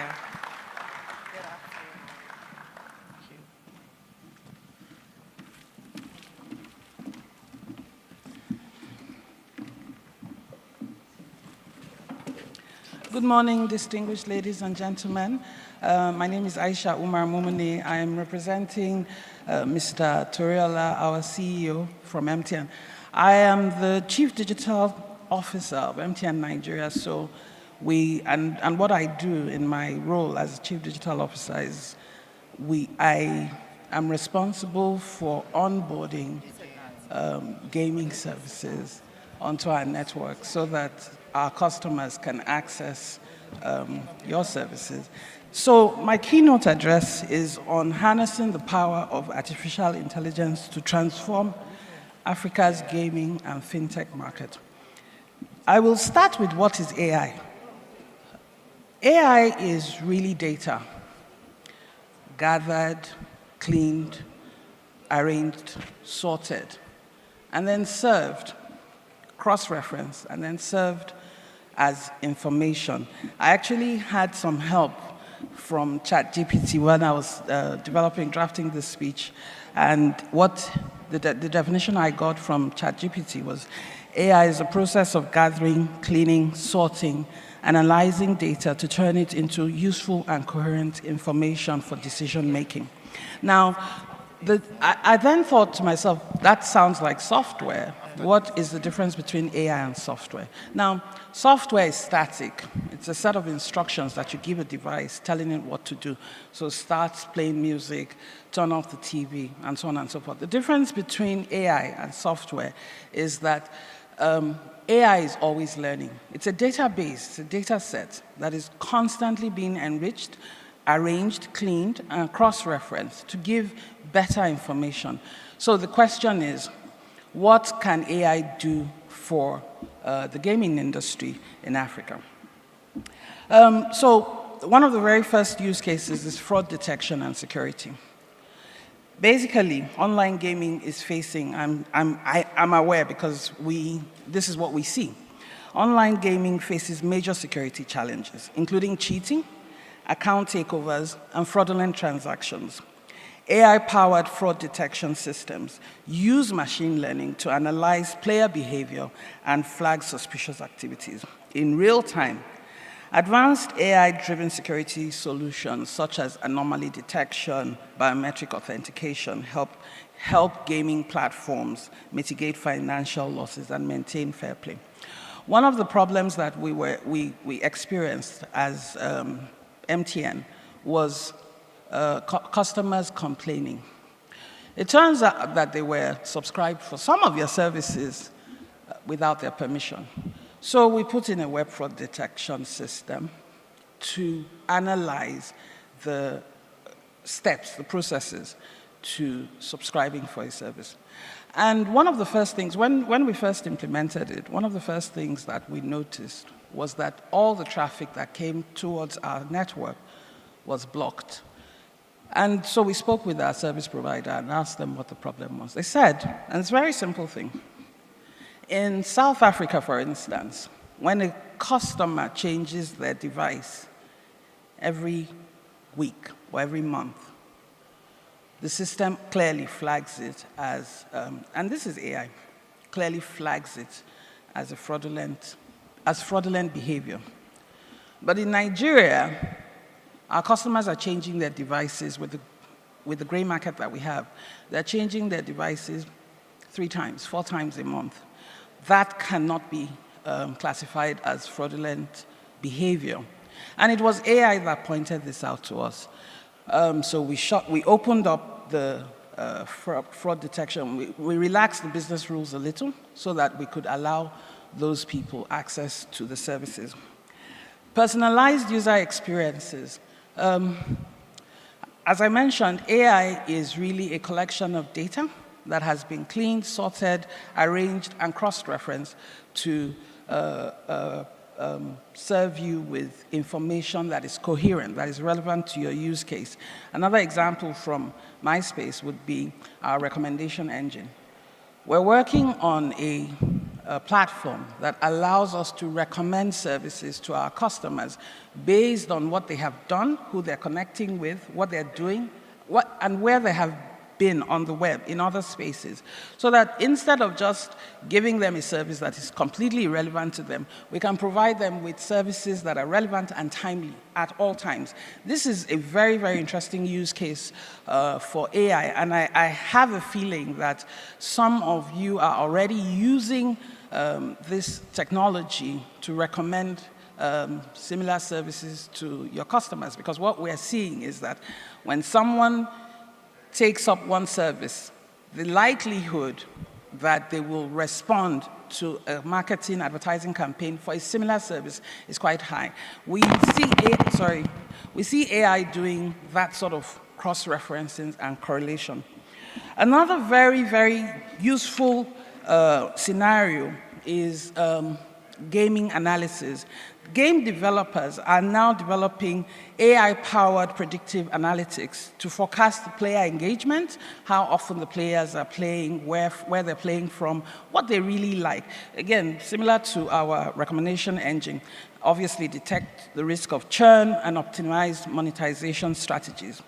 Good morning, distinguished ladies and gentlemen. My name is Aisha Umar Mumuni. I am representing Mr. Toriola, our CEO from MTN. I am the Chief Digital Officer of MTN Nigeria, so and what I do in my role as Chief Digital Officer is I am responsible for onboarding gaming services onto our network so that our customers can access your services. So my keynote address is on harnessing the power of artificial intelligence to transform Africa's gaming and fintech market. I will start with what is AI. AI is really data, gathered, cleaned, arranged, sorted, and then served, cross-referenced, and then served as information. I actually had some help from ChatGPT when I was drafting this speech, and what the definition I got from ChatGPT was AI is a process of gathering, cleaning, sorting, analyzing data to turn it into useful and coherent information for decision making. Now, I then thought to myself, that sounds like software. What is the difference between AI and software? Now, software is static. It's a set of instructions that you give a device telling it what to do. So start playing music, turn off the TV, and so on and so forth. The difference between AI and software is that AI is always learning. It's a database, it's a data set that is constantly being enriched, arranged, cleaned, and cross-referenced to give better information. So the question is, what can AI do for the gaming industry in Africa? So one of the very first use cases is fraud detection and security. Basically, online gaming is facing, I'm aware because this is what we see. Online gaming faces major security challenges, including cheating, account takeovers, and fraudulent transactions. AI-powered fraud detection systems use machine learning to analyze player behavior and flag suspicious activities in real time. Advanced AI-driven security solutions such as anomaly detection, biometric authentication help gaming platforms mitigate financial losses and maintain fair play. One of the problems that we experienced as MTN was customers complaining. It turns out that they were subscribed for some of your services without their permission. So we put in a web fraud detection system to analyze the steps, the processes to subscribing for a service. And one of the first things, when we first implemented it, one of the first things that we noticed was that all the traffic that came towards our network was blocked. And so we spoke with our service provider and asked them what the problem was. They said, and it's a very simple thing, in South Africa, for instance, when a customer changes their device every week or every month, the system clearly flags it as, and this is AI, clearly flags it as fraudulent behavior. But in Nigeria, our customers are changing their devices with the gray market that we have. They're changing their devices 3 times, 4 times a month. That cannot be classified as fraudulent behavior. And it was AI that pointed this out to us. So we opened up the fraud detection. We relaxed the business rules a little so that we could allow those people access to the services. Personalized user experiences. As I mentioned, AI is really a collection of data that has been cleaned, sorted, arranged, and cross-referenced to serve you with information that is coherent, that is relevant to your use case. Another example from MySpace would be our recommendation engine. We're working on a platform that allows us to recommend services to our customers based on what they have done, who they're connecting with, what they're doing, and where they have been on the web, in other spaces, so that instead of just giving them a service that is completely irrelevant to them, we can provide them with services that are relevant and timely at all times. This is a very, very interesting use case for AI, and I have a feeling that some of you are already using this technology to recommend similar services to your customers, because what we're seeing is that when someone takes up one service, the likelihood that they will respond to a marketing advertising campaign for a similar service is quite high. We see AI doing that sort of cross-referencing and correlation. Another very, very useful scenario is gaming analysis. Game developers are now developing AI-powered predictive analytics to forecast the player engagement, how often the players are playing, where they're playing from, what they really like. Again, similar to our recommendation engine, obviously detect the risk of churn and optimize monetization strategies.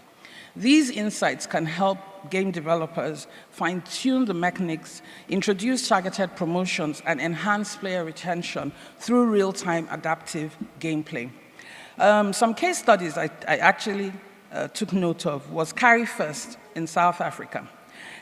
These insights can help game developers fine-tune the mechanics, introduce targeted promotions, and enhance player retention through real-time adaptive gameplay. Some case studies I actually took note of was CarryFirst in South Africa.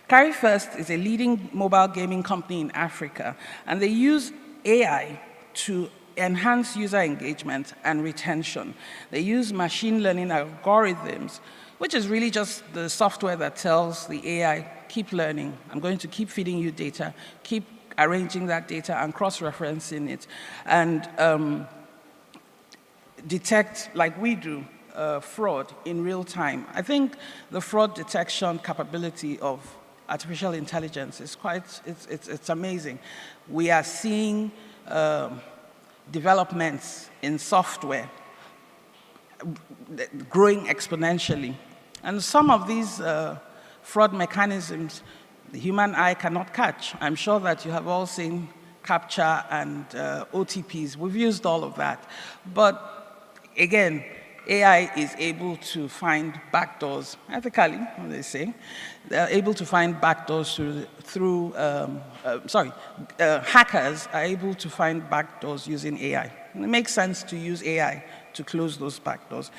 CarryFirst is a leading mobile gaming company in Africa, and they use AI to enhance user engagement and retention. They use machine learning algorithms, which is really just the software that tells the AI, keep learning. I'm going to keep feeding you data, keep arranging that data and cross-referencing it, and detect, like we do, fraud in real time. I think the fraud detection capability of artificial intelligence is it's amazing. We are seeing developments in software growing exponentially. And some of these fraud mechanisms, the human eye cannot catch. I'm sure that you have all seen CAPTCHA and OTPs. We've used all of that. But again, AI is able to find backdoors, ethically, they say. They're able to find backdoors hackers are able to find backdoors using AI. And it makes sense to use AI to close those backdoors.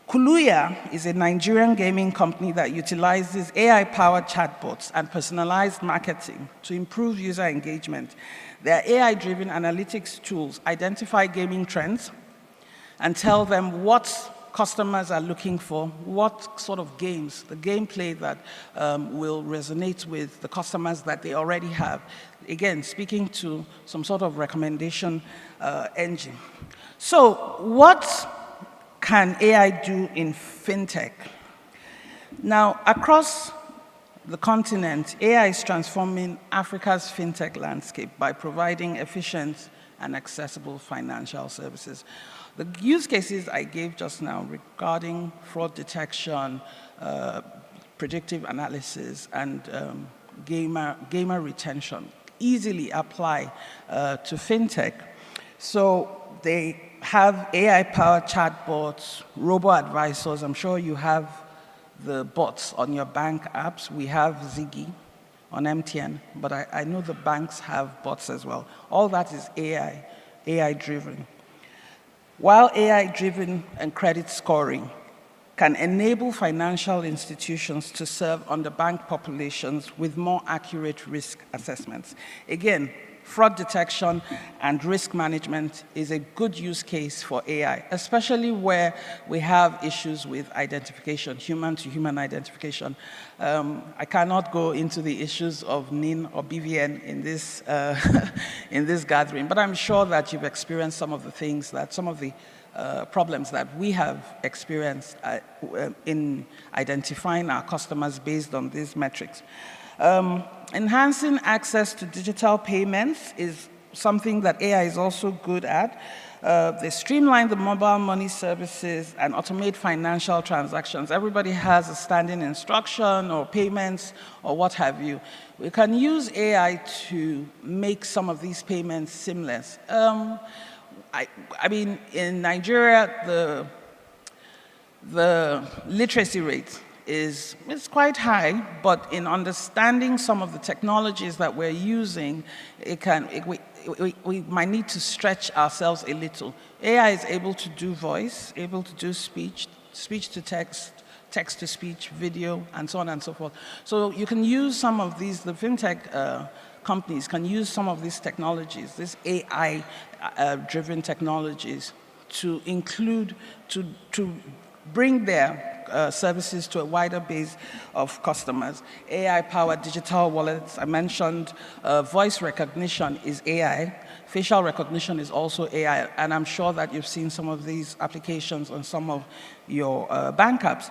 Kuluya is a Nigerian gaming company that utilizes AI-powered chatbots and personalized marketing to improve user engagement. Their AI-driven analytics tools identify gaming trends and tell them what customers are looking for, what sort of games, the gameplay that will resonate with the customers that they already have. Again, speaking to some sort of recommendation engine. So what can AI do in fintech? Now, across the continent, AI is transforming Africa's fintech landscape by providing efficient and accessible financial services. The use cases I gave just now regarding fraud detection, predictive analysis, and gamer retention easily apply to fintech. So they have AI-powered chatbots, robo-advisors. I'm sure you have the bots on your bank apps. We have Ziggy. on MTN, but I know the banks have bots as well. All that is AI-driven. While AI-driven and credit scoring can enable financial institutions to serve underbanked populations with more accurate risk assessments. Again, fraud detection and risk management is a good use case for AI, especially where we have issues with identification, human-to-human identification. I cannot go into the issues of NIN or BVN in this, in this gathering, but I'm sure that you've experienced some of the things that, some of the problems that we have experienced in identifying our customers based on these metrics. Enhancing access to digital payments is something that AI is also good at. They streamline the mobile money services and automate financial transactions. Everybody has a standing instruction or payments or what have you. We can use AI to make some of these payments seamless. I mean, in Nigeria, the literacy rate is quite high, but in understanding some of the technologies that we're using, we might need to stretch ourselves a little. AI is able to do voice, able to do speech, speech to text, text to speech, video, and so on and so forth. So you can use some of these, the fintech companies can use some of these technologies, these AI-driven technologies, to include, to bring their services to a wider base of customers. AI-powered digital wallets, I mentioned voice recognition is AI, facial recognition is also AI, and I'm sure that you've seen some of these applications on some of your bank apps.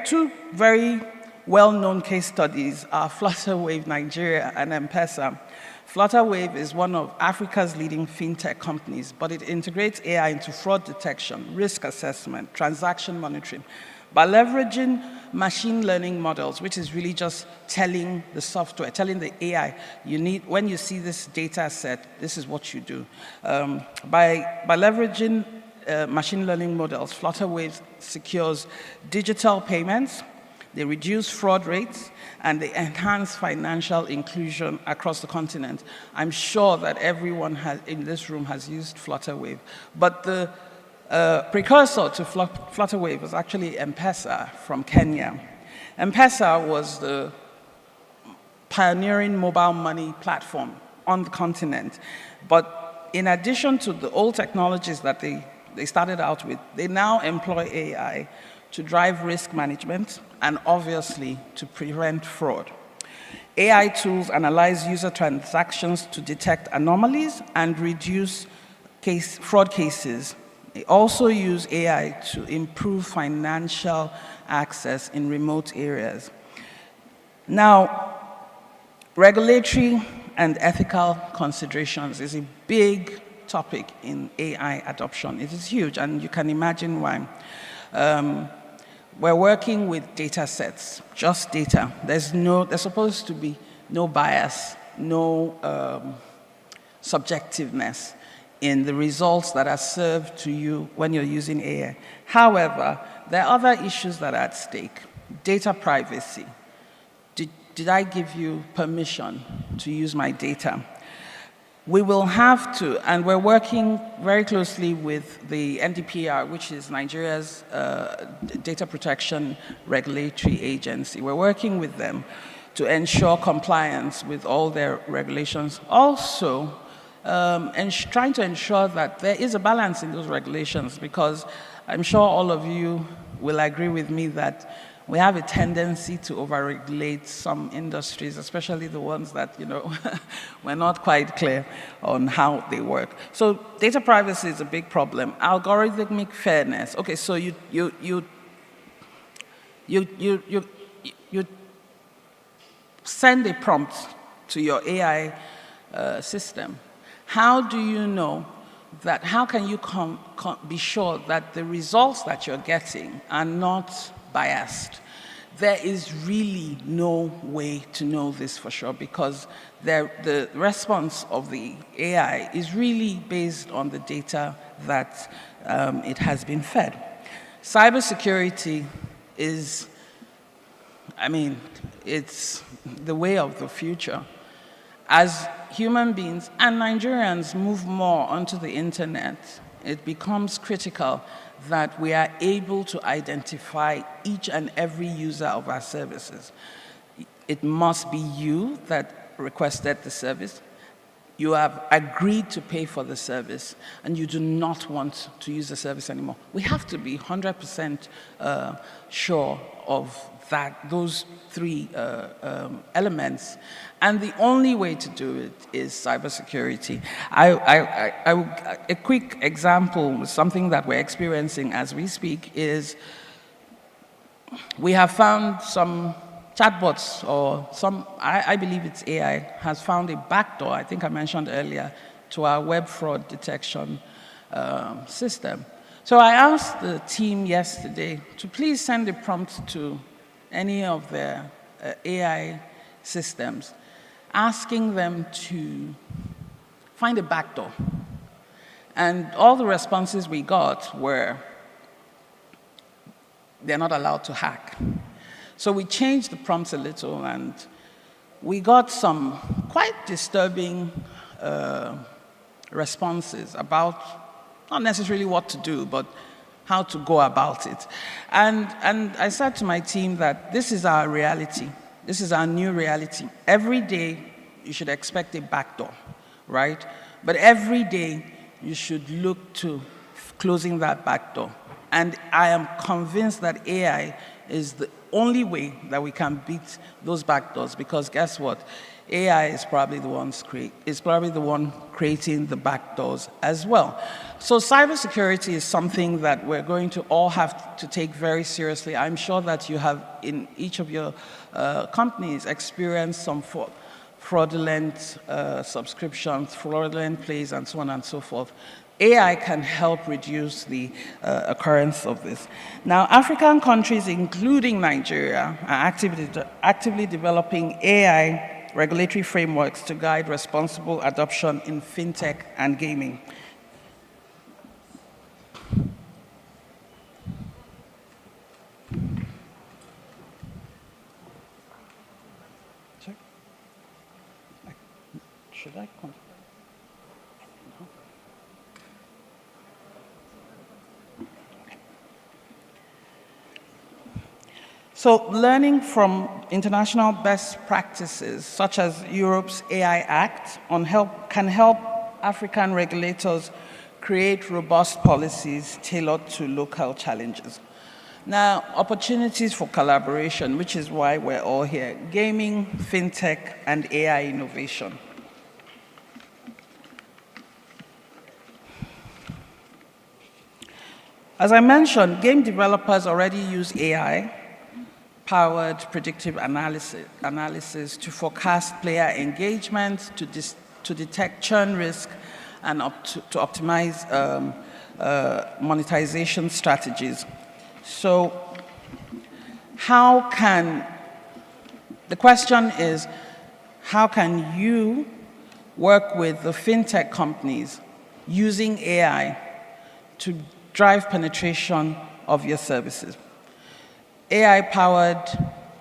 Two very well-known case studies are Flutterwave Nigeria and M-Pesa. Flutterwave is one of Africa's leading fintech companies, but it integrates AI into fraud detection, risk assessment, transaction monitoring, by leveraging machine learning models, which is really just telling the software, telling the AI, you need, when you see this data set, this is what you do. By leveraging machine learning models, Flutterwave secures digital payments, they reduce fraud rates, and they enhance financial inclusion across the continent. I'm sure that everyone in this room has used Flutterwave, but the precursor to Flutterwave was actually M-Pesa from Kenya. M-Pesa was the pioneering mobile money platform on the continent, but in addition to the old technologies that they started out with, they now employ AI to drive risk management and obviously to prevent fraud. AI tools analyze user transactions to detect anomalies and reduce fraud cases. They also use AI to improve financial access in remote areas. Now, regulatory and ethical considerations is a big topic in AI adoption. It is huge, and you can imagine why. We're working with data sets, just data. There's supposed to be no bias, no subjectiveness in the results that are served to you when you're using AI. However, there are other issues that are at stake. Data privacy. Did I give you permission to use my data? We will have to, and we're working very closely with the NDPR, which is Nigeria's data protection regulatory agency. We're working with them to ensure compliance with all their regulations. Also, trying to ensure that there is a balance in those regulations, because I'm sure all of you will agree with me that we have a tendency to overregulate some industries, especially the ones that, we're not quite clear on how they work. So data privacy is a big problem. Algorithmic fairness. Okay, so you send a prompt to your AI system. How do you know that, how can you be sure that the results that you're getting are not biased? There is really no way to know this for sure, because the response of the AI is really based on the data that it has been fed. Cybersecurity is, I mean, it's the way of the future. As human beings and Nigerians move more onto the internet, it becomes critical that we are able to identify each and every user of our services. It must be you that requested the service. You have agreed to pay for the service, and you do not want to use the service anymore. We have to be 100% sure of that, those three elements. And the only way to do it is cybersecurity. A quick example, something that we're experiencing as we speak, is we have found some chatbots, or some, I believe it's AI, has found a backdoor, I think I mentioned earlier, to our web fraud detection system. So I asked the team yesterday to please send a prompt to any of their AI systems, asking them to find a backdoor. And all the responses we got were, they're not allowed to hack. So we changed the prompts a little, and we got some quite disturbing responses about not necessarily what to do, but how to go about it. And I said to my team that this is our reality. This is our new reality. Every day, you should expect a backdoor, right? But every day, you should look to closing that backdoor. And I am convinced that AI is the only way that we can beat those backdoors, because guess what? AI is probably the one creating the backdoors as well. So cybersecurity is something that we're going to all have to take very seriously. I'm sure that you have, in each of your companies, experienced some fraudulent subscriptions, fraudulent plays, and so on and so forth. AI can help reduce the occurrence of this. Now, African countries, including Nigeria, are actively developing AI regulatory frameworks to guide responsible adoption in fintech and gaming. Should I come? So learning from international best practices, such as Europe's AI Act, can help African regulators create robust policies tailored to local challenges. Now, opportunities for collaboration, which is why we're all here: gaming, fintech, and AI innovation. As I mentioned, game developers already use AI-powered predictive analysis to forecast player engagement, to detect churn risk, and to optimize monetization strategies. So the question is, how can you work with the fintech companies using AI to drive penetration of your services? AI-powered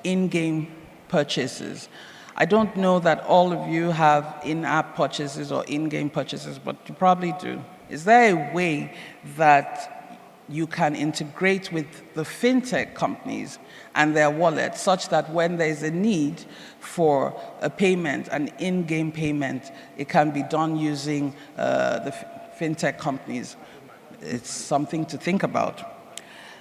in-game purchases. I don't know that all of you have in-app purchases or in-game purchases, but you probably do. Is there a way that you can integrate with the fintech companies and their wallets, such that when there's a need for a payment, an in-game payment, it can be done using the fintech companies? It's something to think about.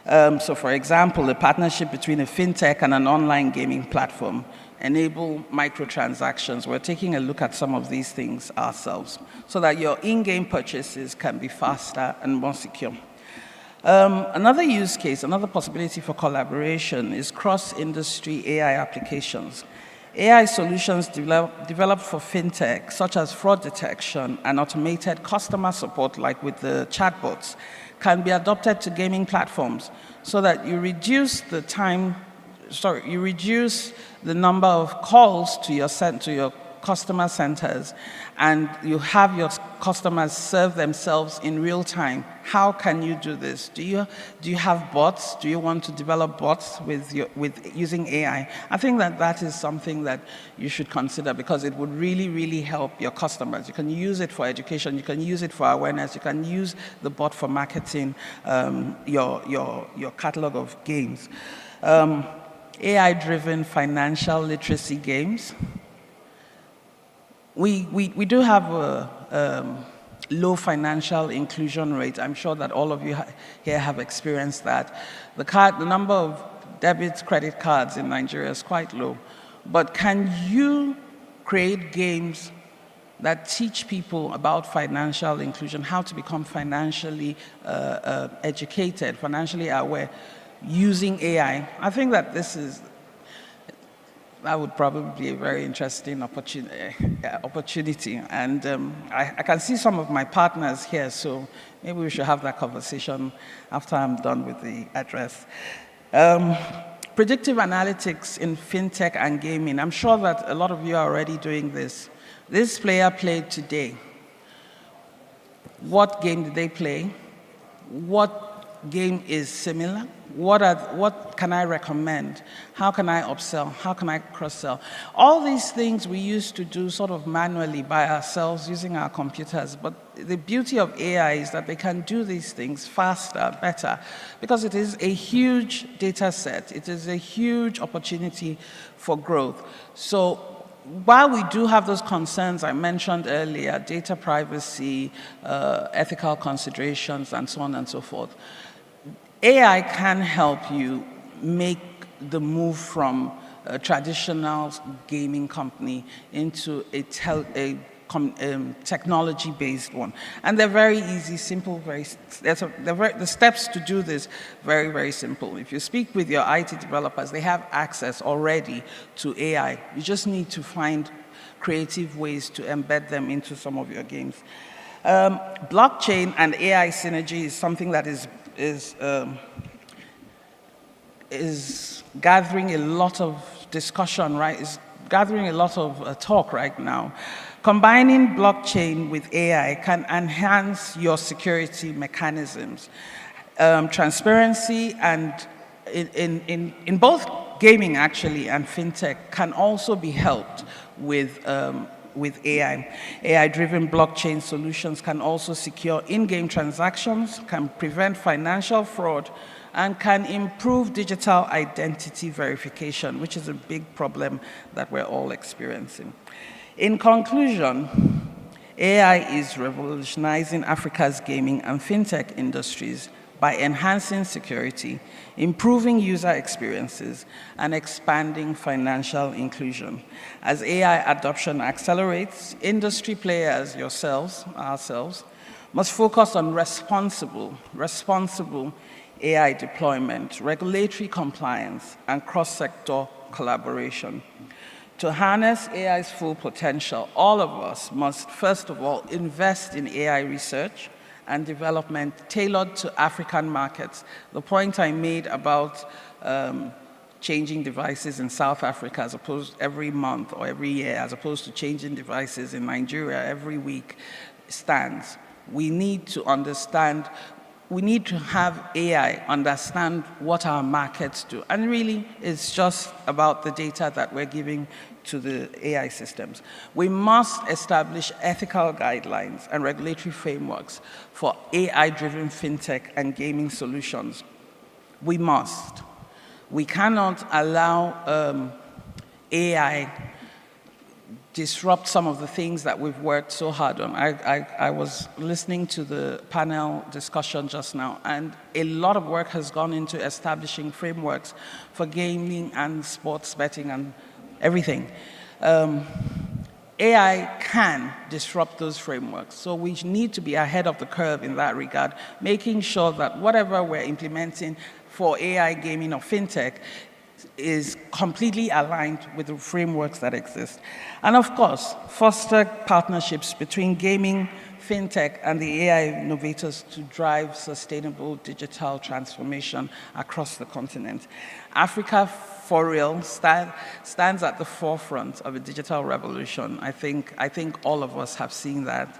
So for example, a partnership between a fintech and an online gaming platform enable microtransactions. We're taking a look at some of these things ourselves so that your in-game purchases can be faster and more secure. Another use case, another possibility for collaboration is cross-industry AI applications. AI solutions developed for fintech, such as fraud detection and automated customer support, like with the chatbots, can be adopted to gaming platforms so that you reduce the number of calls to your customer centers and you have your customers serve themselves in real time, how can you do this? Do you have bots? Do you want to develop bots with using AI? I think that is something that you should consider because it would really, really help your customers. You can use it for education, you can use it for awareness, you can use the bot for marketing your catalog of games. AI-driven financial literacy games. We do have a low financial inclusion rate. I'm sure that all of you here have experienced that. The number of debit credit cards in Nigeria is quite low. But can you create games that teach people about financial inclusion, how to become financially educated, financially aware, using AI? I think that that would probably be a very interesting opportunity. And I can see some of my partners here, so maybe we should have that conversation after I'm done with the address. Predictive analytics in fintech and gaming. I'm sure that a lot of you are already doing this. This player played today. What game did they play? What game is similar? What can I recommend? How can I upsell? How can I cross-sell? All these things we used to do sort of manually by ourselves using our computers, but the beauty of AI is that they can do these things faster, better, because it is a huge data set. It is a huge opportunity for growth. So while we do have those concerns I mentioned earlier, data privacy, ethical considerations, and so on and so forth, AI can help you make the move from a traditional gaming company into a technology-based one. And they're very easy, simple, the steps to do this, very, very simple. If you speak with your IT developers, they have access already to AI. You just need to find creative ways to embed them into some of your games. Blockchain and AI synergy is something that is gathering a lot of discussion, right? Is gathering a lot of talk right now. Combining blockchain with AI can enhance your security mechanisms. Transparency and in both gaming actually and fintech can also be helped with AI. AI-driven blockchain solutions can also secure in-game transactions, can prevent financial fraud, and can improve digital identity verification, which is a big problem that we're all experiencing. In conclusion, AI is revolutionizing Africa's gaming and fintech industries by enhancing security, improving user experiences, and expanding financial inclusion. As AI adoption accelerates, industry players, ourselves, must focus on responsible AI deployment, regulatory compliance, and cross-sector collaboration. To harness AI's full potential, all of us must, first of all, invest in AI research and development tailored to African markets. The point I made about changing devices in South Africa as opposed every month or every year, as opposed to changing devices in Nigeria every week stands. We need to understand, we need to have AI understand what our markets do. And really, it's just about the data that we're giving to the AI systems. We must establish ethical guidelines and regulatory frameworks for AI-driven fintech and gaming solutions. We must. We cannot allow AI disrupt some of the things that we've worked so hard on. I was listening to the panel discussion just now, and a lot of work has gone into establishing frameworks for gaming and sports betting and everything. AI can disrupt those frameworks, so we need to be ahead of the curve in that regard, making sure that whatever we're implementing for AI gaming or fintech is completely aligned with the frameworks that exist. And of course, foster partnerships between gaming, fintech, and the AI innovators to drive sustainable digital transformation across the continent. Africa, for real, stands at the forefront of a digital revolution. I think all of us have seen that.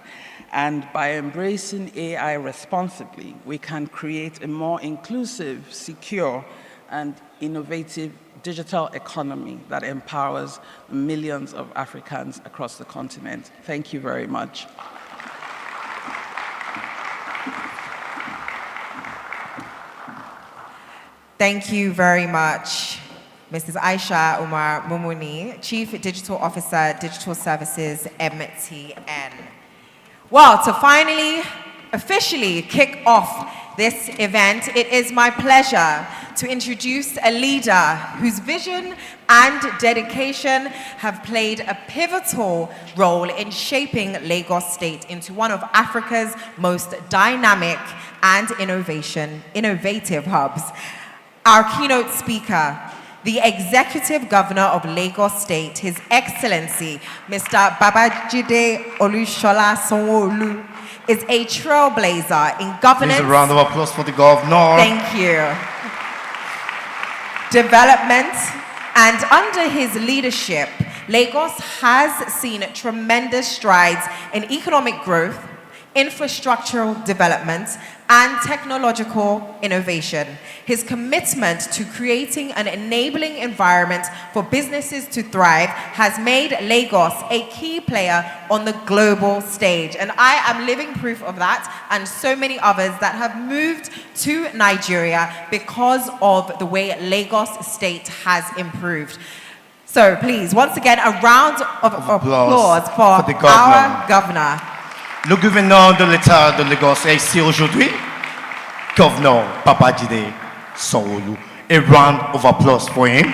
And by embracing AI responsibly, we can create a more inclusive, secure, and innovative digital economy that empowers millions of Africans across the continent. Thank you very much. Thank you very much, Mrs. Aisha Umar Mumuni, Chief Digital Officer, Digital Services, MTN. Well, to finally, officially kick off this event, it is my pleasure to introduce a leader whose vision and dedication have played a pivotal role in shaping Lagos State into one of Africa's most dynamic and innovative hubs. Our keynote speaker, the Executive Governor of Lagos State, His Excellency, Mr. Babajide Olushola Sanwo-Olu, is a trailblazer in governance. Please a round of applause for the governor. Thank you. Development, and under his leadership, Lagos has seen tremendous strides in economic growth, infrastructural development, and technological innovation. His commitment to creating an enabling environment for businesses to thrive has made Lagos a key player on the global stage. And I am living proof of that, and so many others that have moved to Nigeria because of the way Lagos State has improved. So please, once again, a round of applause for the governor. Our governor. Le gouverneur de l'État de Lagos est ici aujourd'hui, Governor Babajide Sanwo-Olu. A round of applause for him.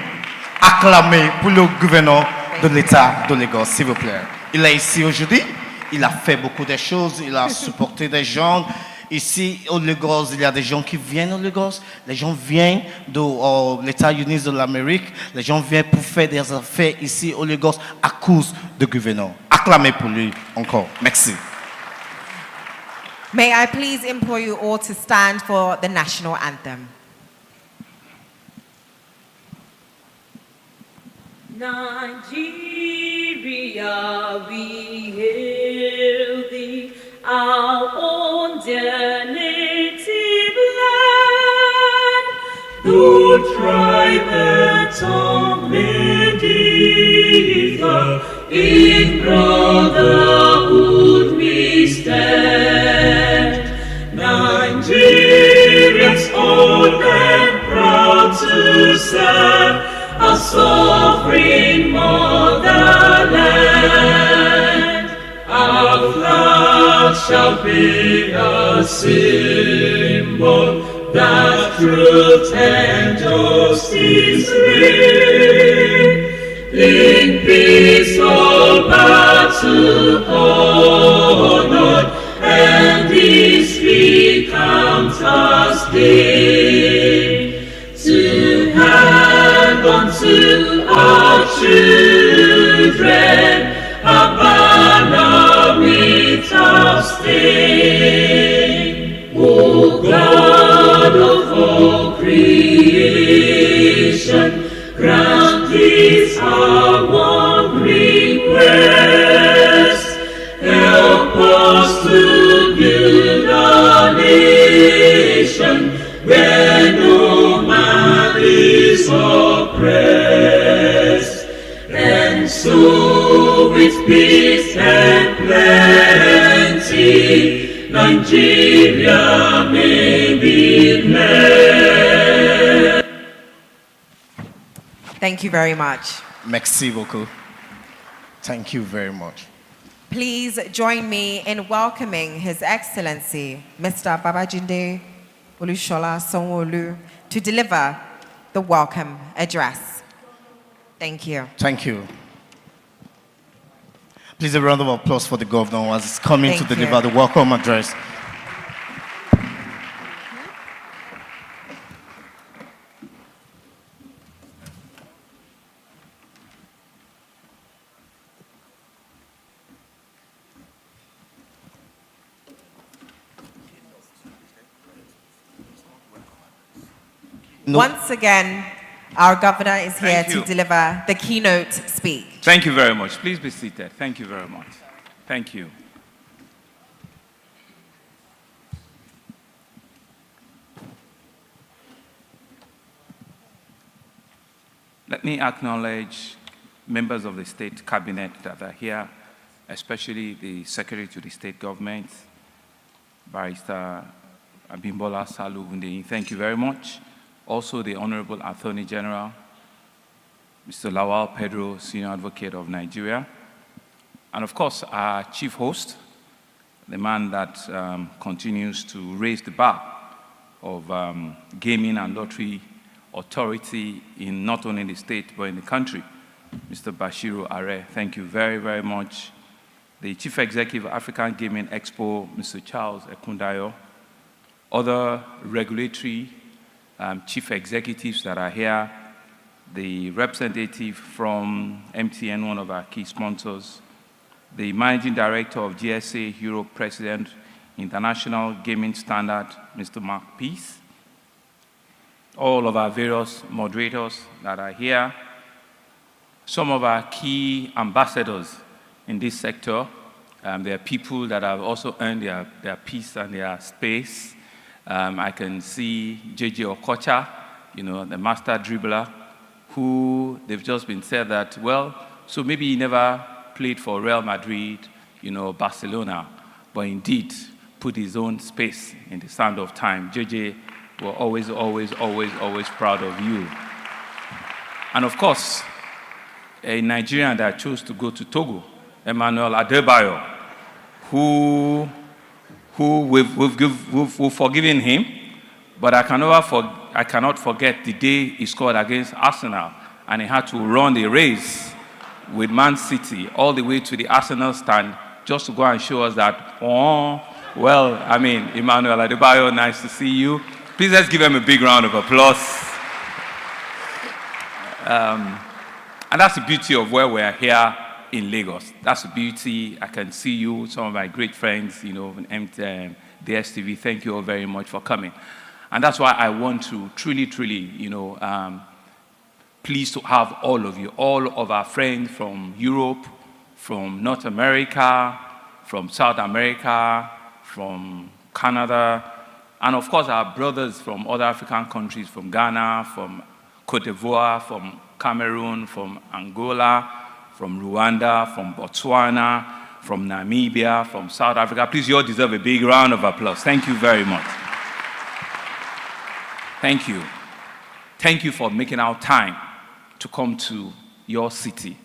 Acclamez pour le gouverneur de l'État de Lagos, s'il vous plaît. Il est ici aujourd'hui, il a fait beaucoup de choses, il a supporté des gens. Ici, au Lagos, il y a des gens qui viennent au Lagos. Les gens viennent de l'État-Unis de l'Amérique. Les gens viennent pour faire des affaires ici au Lagos à cause du gouverneur. Acclamez pour lui encore. Merci. May I please implore you all to stand for the national anthem. Nigeria, we hail thee, our own dear native land. No tribe and tongue may differ, in brotherhood we stand. Nigerians old and proud to serve a sovereign motherland. Our flag shall be a symbol that truth and justice reign. In peaceful battle honored, and history counts us gain. To hand unto our children a banner without stain. O God of all creation, grant this our one request. Help us to build a nation where no man is oppressed, and so with peace and plenty, Nigeria may be blessed. Thank you very much. Merci beaucoup. Thank you very much. Please join me in welcoming His Excellency, Mr. Babajide Olushola Sanwo-Olu, to deliver the welcome address. Thank you. Thank you. Please a round of applause for the governor as he's coming to deliver the welcome address. Once again, our governor is here Thank to you. deliver the keynote speech. Thank you very much. Please be seated. Thank you very much. Thank you. Let me acknowledge members of the state cabinet that are here, especially the Secretary to the State Government, Barrister Abimbola Salu Hundeyin. Thank you very much. Also the Honorable Attorney General, Mr. Lawal Pedro, Senior Advocate of Nigeria. And of course, our chief host, the man that continues to raise the bar of gaming and lottery authority in not only the state, but in the country, Mr. Bashiru Are. Thank you very, very much. The Chief Executive of African Gaming Expo, Mr. Charles Ekundayo. Other regulatory chief executives that are here, the representative from MTN, one of our key sponsors, the Managing Director of GSA Europe President, International Gaming Standard, Mr. Mark Peace, all of our various moderators that are here, some of our key ambassadors in this sector. There are people that have also earned their peace and their space. I can see JJ Okocha, the master dribbler, who they've just been said that, well, so maybe he never played for Real Madrid, Barcelona, but indeed put his own space in the sand of time. JJ, we're always, always, always, always proud of you. And of course, a Nigerian that chose to go to Togo, Emmanuel Adebayo, who we've forgiven him, but I cannot forget the day he scored against Arsenal, and he had to run the race with Man City all the way to the Arsenal stand just to go and show us that, Emmanuel Adebayo, nice to see you. Please let's give him a big round of applause. And that's the beauty of where we're here in Lagos. That's the beauty. I can see you, some of my great friends, DSTV. Thank you all very much for coming. And that's why I want to truly, pleased to have all of you, all of our friends from Europe, from North America, from South America, from Canada, and of course our brothers from other African countries, from Ghana, from Cote d'Ivoire, from Cameroon, from Angola, from Rwanda, from Botswana, from Namibia, from South Africa. Please, you all deserve a big round of applause. Thank you very much. Thank you. Thank you for making our time to come to your city,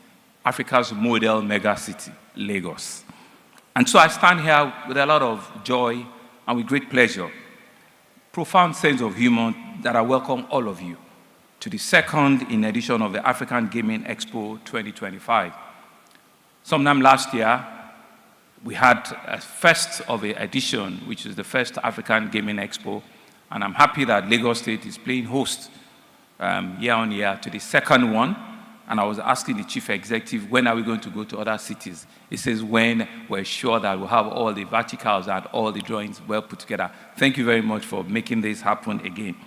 Africa's model mega city, Lagos. And so I stand here with a lot of joy and with great pleasure, profound sense of humor that I welcome all of you to the second in edition of the African Gaming Expo 2025. Sometime last year, we had a first of the edition, which is the first African Gaming Expo, and I'm happy that Lagos State is playing host year on year to the second one. And I was asking the chief executive, when are we going to go to other cities? He says, when we're sure that we'll have all the verticals and all the drawings well put together. Thank you very much for making this happen again.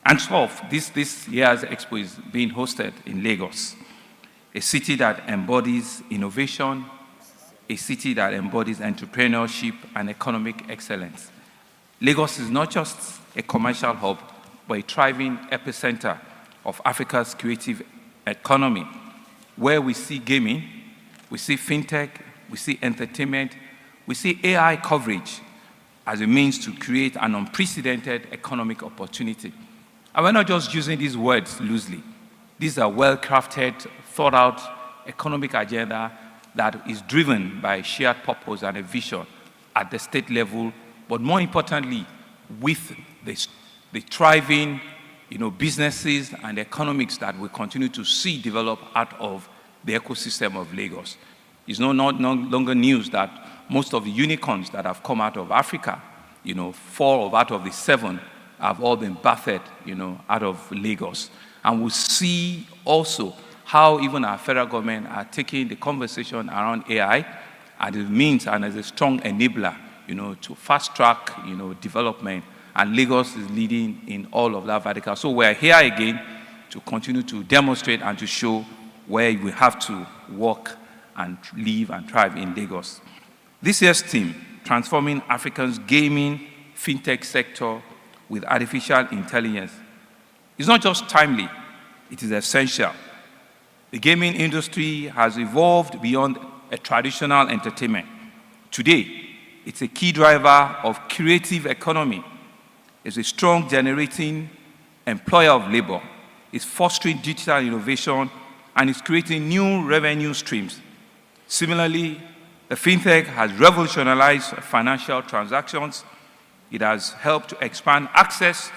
And so this year's expo is being hosted in Lagos, a city that embodies innovation, a city that embodies entrepreneurship and economic excellence. Lagos is not just a commercial hub, but a thriving epicenter of Africa's creative economy, where we see gaming, we see fintech, we see entertainment, we see AI coverage as a means to create an unprecedented economic opportunity. And we're not just using these words loosely. These are well-crafted, thought-out economic agenda that is driven by a shared purpose and a vision at the state level, but more importantly, with the thriving businesses and economics that we continue to see develop out of the ecosystem of Lagos. It's no longer news that most of the unicorns that have come out of Africa, 4 out of the 7 have all been birthed, out of Lagos. And we'll see also how even our federal government are taking the conversation around AI as a means and as a strong enabler, to fast track, development and Lagos is leading in all of that vertical. So we're here again to continue to demonstrate and to show where we have to work and live and thrive in Lagos. This year's theme, Transforming Africa's Gaming Fintech Sector with Artificial Intelligence, is not just timely, it is essential. The gaming industry has evolved beyond a traditional entertainment. Today, it's a key driver of creative economy. It's a strong generating employer of labor. It's fostering digital innovation and it's creating new revenue streams. Similarly, the fintech has revolutionized financial transactions. It has helped to expand access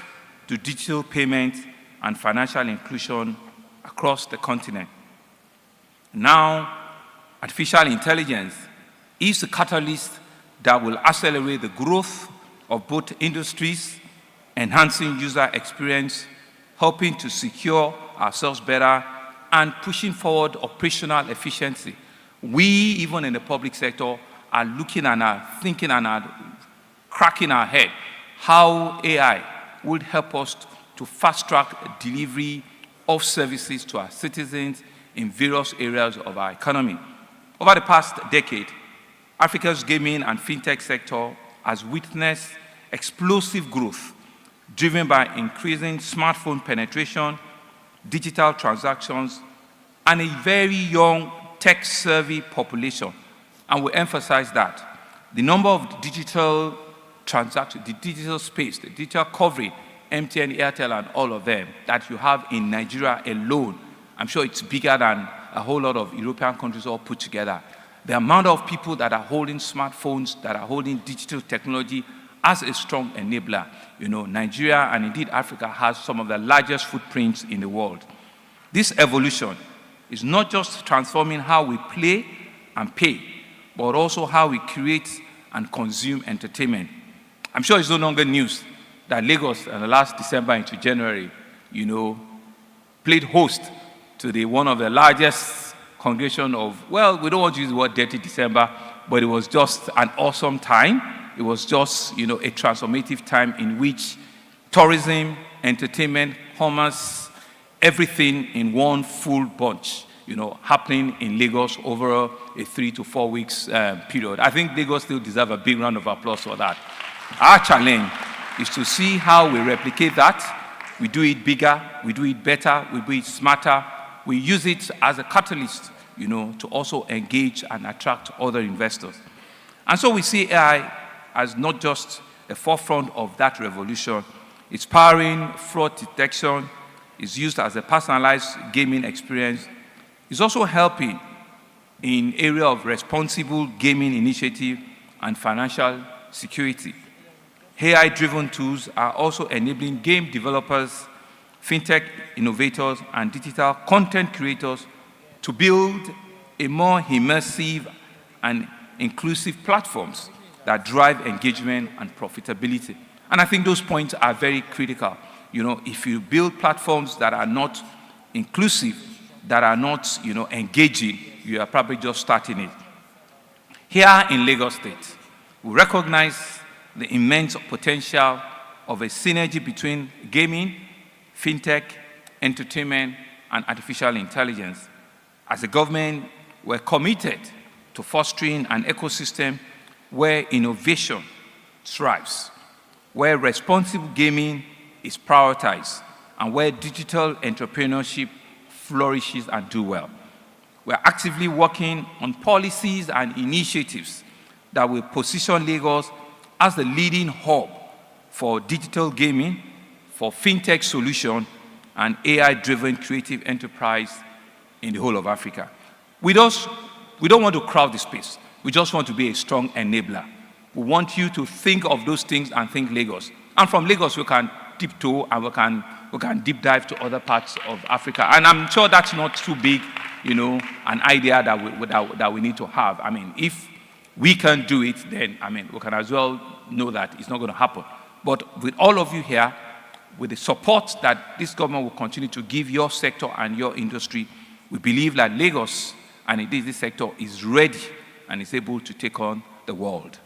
to digital payments and financial inclusion across the continent. Now, artificial intelligence is the catalyst that will accelerate the growth of both industries, enhancing user experience, helping to secure ourselves better, and pushing forward operational efficiency. We, even in the public sector, are looking and are thinking and are cracking our head how AI would help us to fast-track delivery of services to our citizens in various areas of our economy. Over the past decade, Africa's gaming and fintech sector has witnessed explosive growth driven by increasing smartphone penetration, digital transactions, and a very young tech-savvy population. And we emphasize that. The number of digital transactions, the digital space, the digital coverage, MTN, Airtel, and all of them that you have in Nigeria alone, I'm sure it's bigger than a whole lot of European countries all put together. The amount of people that are holding smartphones, that are holding digital technology as a strong enabler. You know, Nigeria and indeed Africa has some of the largest footprints in the world. This evolution is not just transforming how we play and pay, but also how we create and consume entertainment. I'm sure it's no longer news that Lagos, in the last December into January, you know, played host to one of the largest congregation of, well, we don't want to use the word dirty December, but it was just an awesome time. It was just, you know, a transformative time in which tourism, entertainment, commerce, everything in one full bunch, you know, happening in Lagos over a 3 to 4 weeks period. I think Lagos still deserves a big round of applause for that. Our challenge is to see how we replicate that. We do it bigger, we do it better, we do it smarter. We use it as a catalyst, you know, to also engage and attract other investors. And so we see AI as not just the forefront of that revolution. It's powering fraud detection. It's used as a personalized gaming experience. It's also helping in area of responsible gaming initiative and financial security. AI-driven tools are also enabling game developers, fintech innovators, and digital content creators to build a more immersive and inclusive platforms that drive engagement and profitability. And I think those points are very critical. You know, if you build platforms that are not inclusive, that are not, you know, engaging, you are probably just starting it. Here in Lagos State, we recognize the immense potential of a synergy between gaming, fintech, entertainment, and artificial intelligence. As a government, we're committed to fostering an ecosystem where innovation thrives, where responsible gaming is prioritized, and where digital entrepreneurship flourishes and do well. We're actively working on policies and initiatives that will position Lagos as the leading hub for digital gaming, for fintech solution, and AI-driven creative enterprise in the whole of Africa. We don't want to crowd the space. We just want to be a strong enabler. We want you to think of those things and think Lagos. And from Lagos, we can tiptoe and we can deep dive to other parts of Africa. And I'm sure that's not too big, you know, an idea that we need to have. I mean, if we can do it, then, I mean, we can as well know that it's not going to happen. But with all of you here, with the support that this government will continue to give your sector and your industry, we believe that Lagos and indeed this sector is ready and is able to take on the world.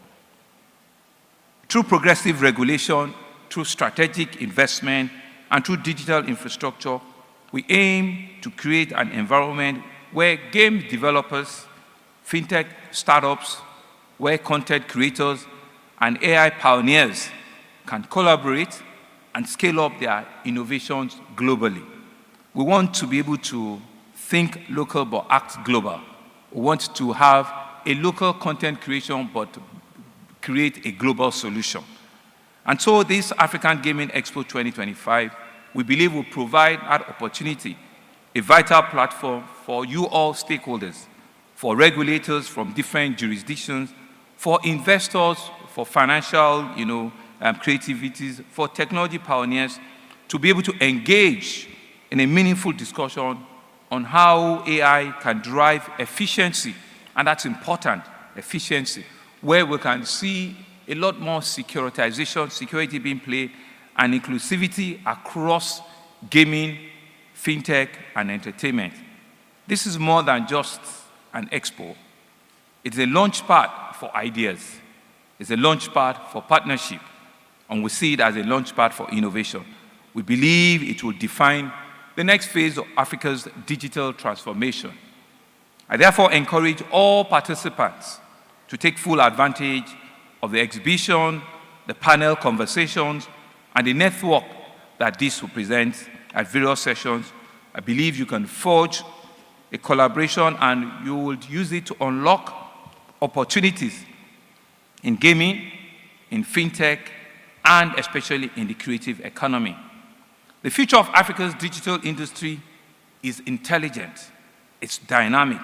Through progressive regulation, through strategic investment, and through digital infrastructure, we aim to create an environment where game developers, fintech startups, where content creators and AI pioneers can collaborate and scale up their innovations globally. We want to be able to think local but act global. We want to have a local content creation but create a global solution. And so this African Gaming Expo 2025, we believe will provide that opportunity, a vital platform for you all stakeholders, for regulators from different jurisdictions, for investors, for financial, creativities, for technology pioneers, to be able to engage in a meaningful discussion on how AI can drive efficiency, and that's important, efficiency, where we can see a lot more securitization, security being played, and inclusivity across gaming, fintech, and entertainment. This is more than just an expo. It's a launch pad for ideas. It's a launch pad for partnership, and we see it as a launch pad for innovation. We believe it will define the next phase of Africa's digital transformation. I therefore encourage all participants to take full advantage of the exhibition, the panel conversations, and the network that this will present at various sessions. I believe you can forge a collaboration and you will use it to unlock opportunities in gaming, in fintech, and especially in the creative economy. The future of Africa's digital industry is intelligent, it's dynamic,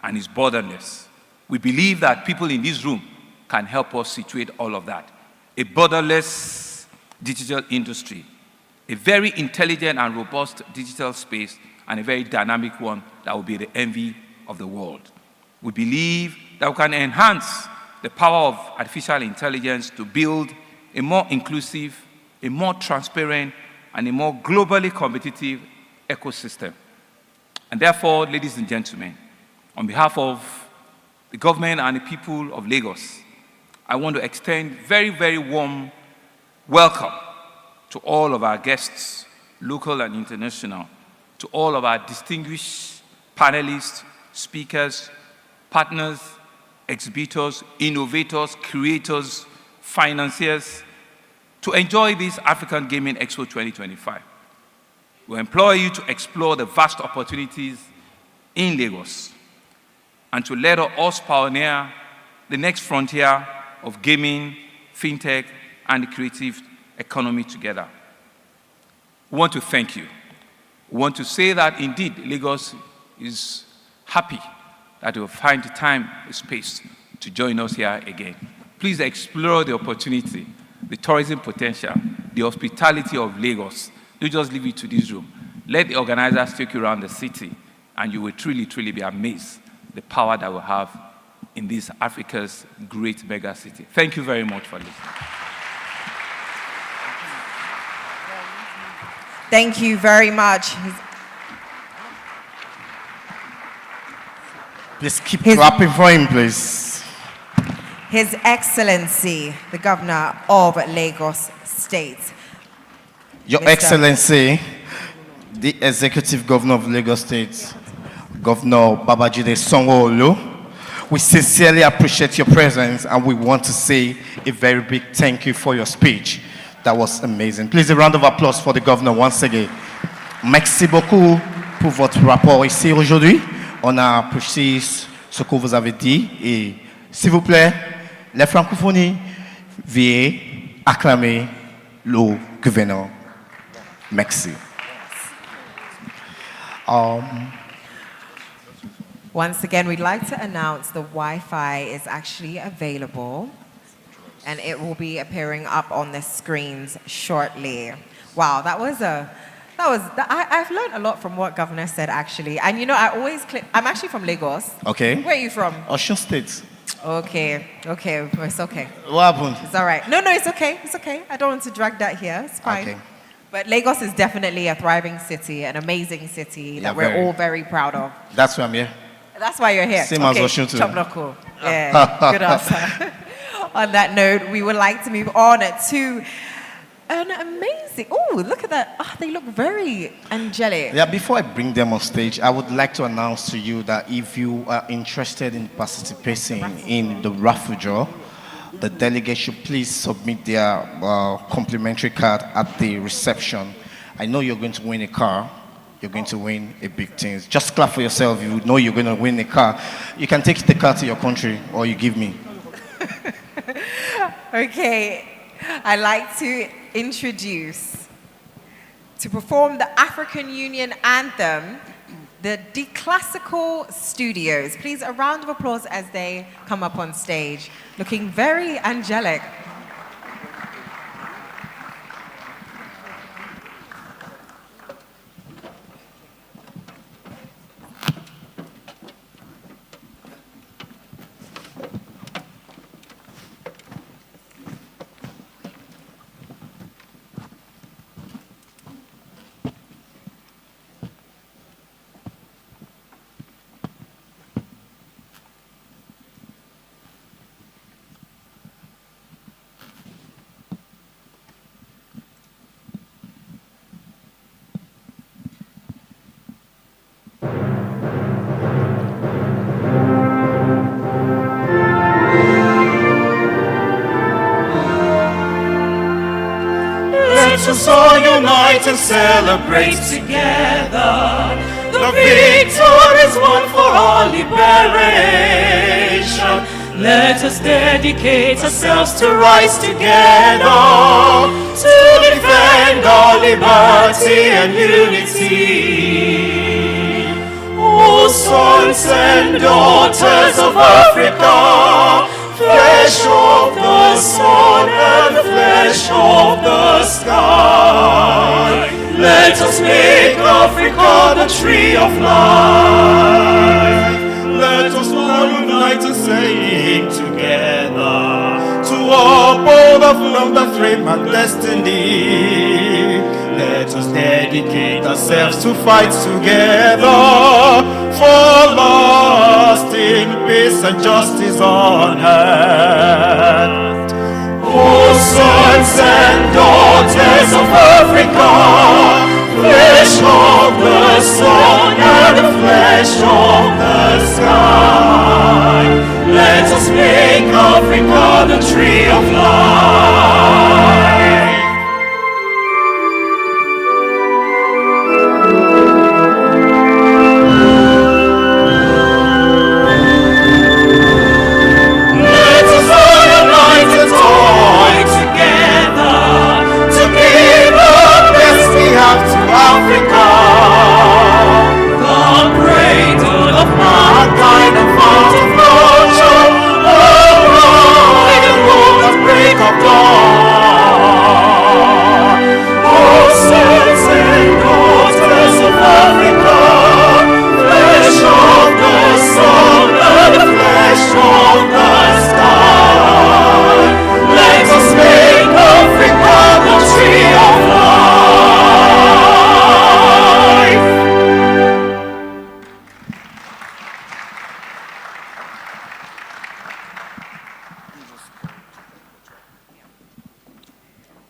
and it's borderless. We believe that people in this room can help us situate all of that. A borderless digital industry, a very intelligent and robust digital space, and a very dynamic one that will be the envy of the world. We believe that we can enhance the power of artificial intelligence to build a more inclusive, a more transparent, and a more globally competitive ecosystem. And therefore, ladies and gentlemen, on behalf of the government and the people of Lagos, I want to extend very, very warm welcome to all of our guests, local and international, to all of our distinguished panelists, speakers, partners, exhibitors, innovators, creators, financiers, to enjoy this African Gaming Expo 2025. We implore you to explore the vast opportunities in Lagos and to let us pioneer the next frontier of gaming, fintech, and the creative economy together. We want to thank you. We want to say that indeed Lagos is happy that you will find the time, the space to join us here again. Please explore the opportunity, the tourism potential, the hospitality of Lagos. Don't just leave it to this room. Let the organizers take you around the city, and you will truly, truly be amazed the power that we have in this Africa's great mega city. Thank you very much for listening. Thank you very much. Please keep clapping for him, please. His Excellency, the Governor of Lagos State. Your Excellency, the Executive Governor of Lagos State, Governor Babajide Sanwo-Olu, we sincerely appreciate your presence and we want to say a very big thank you for your speech. That was amazing. Please, a round of applause for the Governor once again. Merci beaucoup pour votre rapport ici aujourd'hui. On a apprécié ce que vous avez dit et s'il vous plaît, les francophonies, veuillez acclamer le gouverneur. Merci. Once again, we'd like to announce the Wi-Fi is actually available and it will be appearing up on the screens shortly. Wow, I've learned a lot from what Governor said actually. And you know, I'm actually from Lagos. Okay. Where are you from? Osun State. Okay, it's okay. What happened? It's all right. No, it's okay. I don't want to drag that here. It's fine. Okay. But Lagos is definitely a thriving city, an amazing city that we're all very proud of. That's why I'm here. That's why you're here. Same as Osun too. Cool. Yeah, good answer. On that note, we would like to move on to an amazing. Oh, look at that. Oh, they look very angelic. Yeah, before I bring them on stage, I would like to announce to you that if you are interested in participating in the raffle draw, the delegate should please submit their complimentary card at the reception. I know you're going to win a car. You're going to win a big thing. Just clap for yourself. You know you're going to win a car. You can take the car to your country or you give me. Okay, I'd like to introduce, to perform the African Union Anthem, the Declassical Studios. Please, a round of applause as they come up on stage, looking very angelic. Let us all unite and celebrate together. The victory is won for our liberation. Let us dedicate ourselves to rise together to defend our liberty and unity. O sons and daughters of Africa, flesh of the sun and flesh of the sky, let us make Africa the tree of life. Let us all unite and sing together to uphold of love that frame and destiny. Let us dedicate ourselves to fight together for lasting peace and justice on earth. O sons and daughters of Africa, flesh of the sun and the flesh of the sky, let us make Africa the tree of life.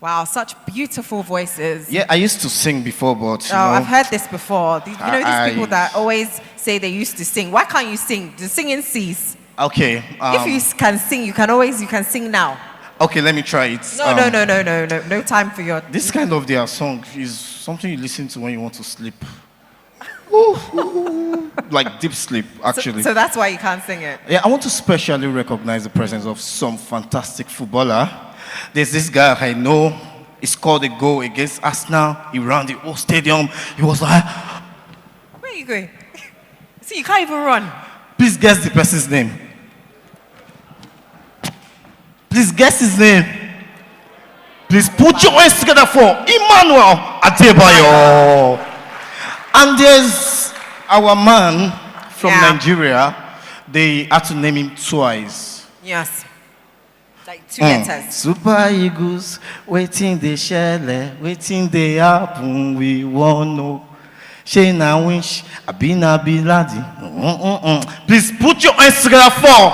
Wow, such beautiful voices. Yeah, I used to sing before, but you know, I've heard this before. These I- people that always say they used to sing. Why can't you sing? The singing cease. Okay. If you can sing, you can sing now. Okay, let me try it. No time for your. This kind of their song is something you listen to when you want to sleep. Like deep sleep, actually. So that's why you can't sing it. Yeah, I want to specially recognize the presence of some fantastic footballer. There's this guy I know. He scored a goal against Arsenal. He ran the whole stadium. He was like, Where are you going? See, you can't even run. please guess the person's name. Please guess his name. Please put your hands together for Emmanuel Adebayo. And there's our man from Nigeria. They had to name him twice. Yes. Like 2 letters. Super Eagles, waiting they share, waiting they happen, we won't know. Shayna Winch, Abina Biladi. Please put your hands together for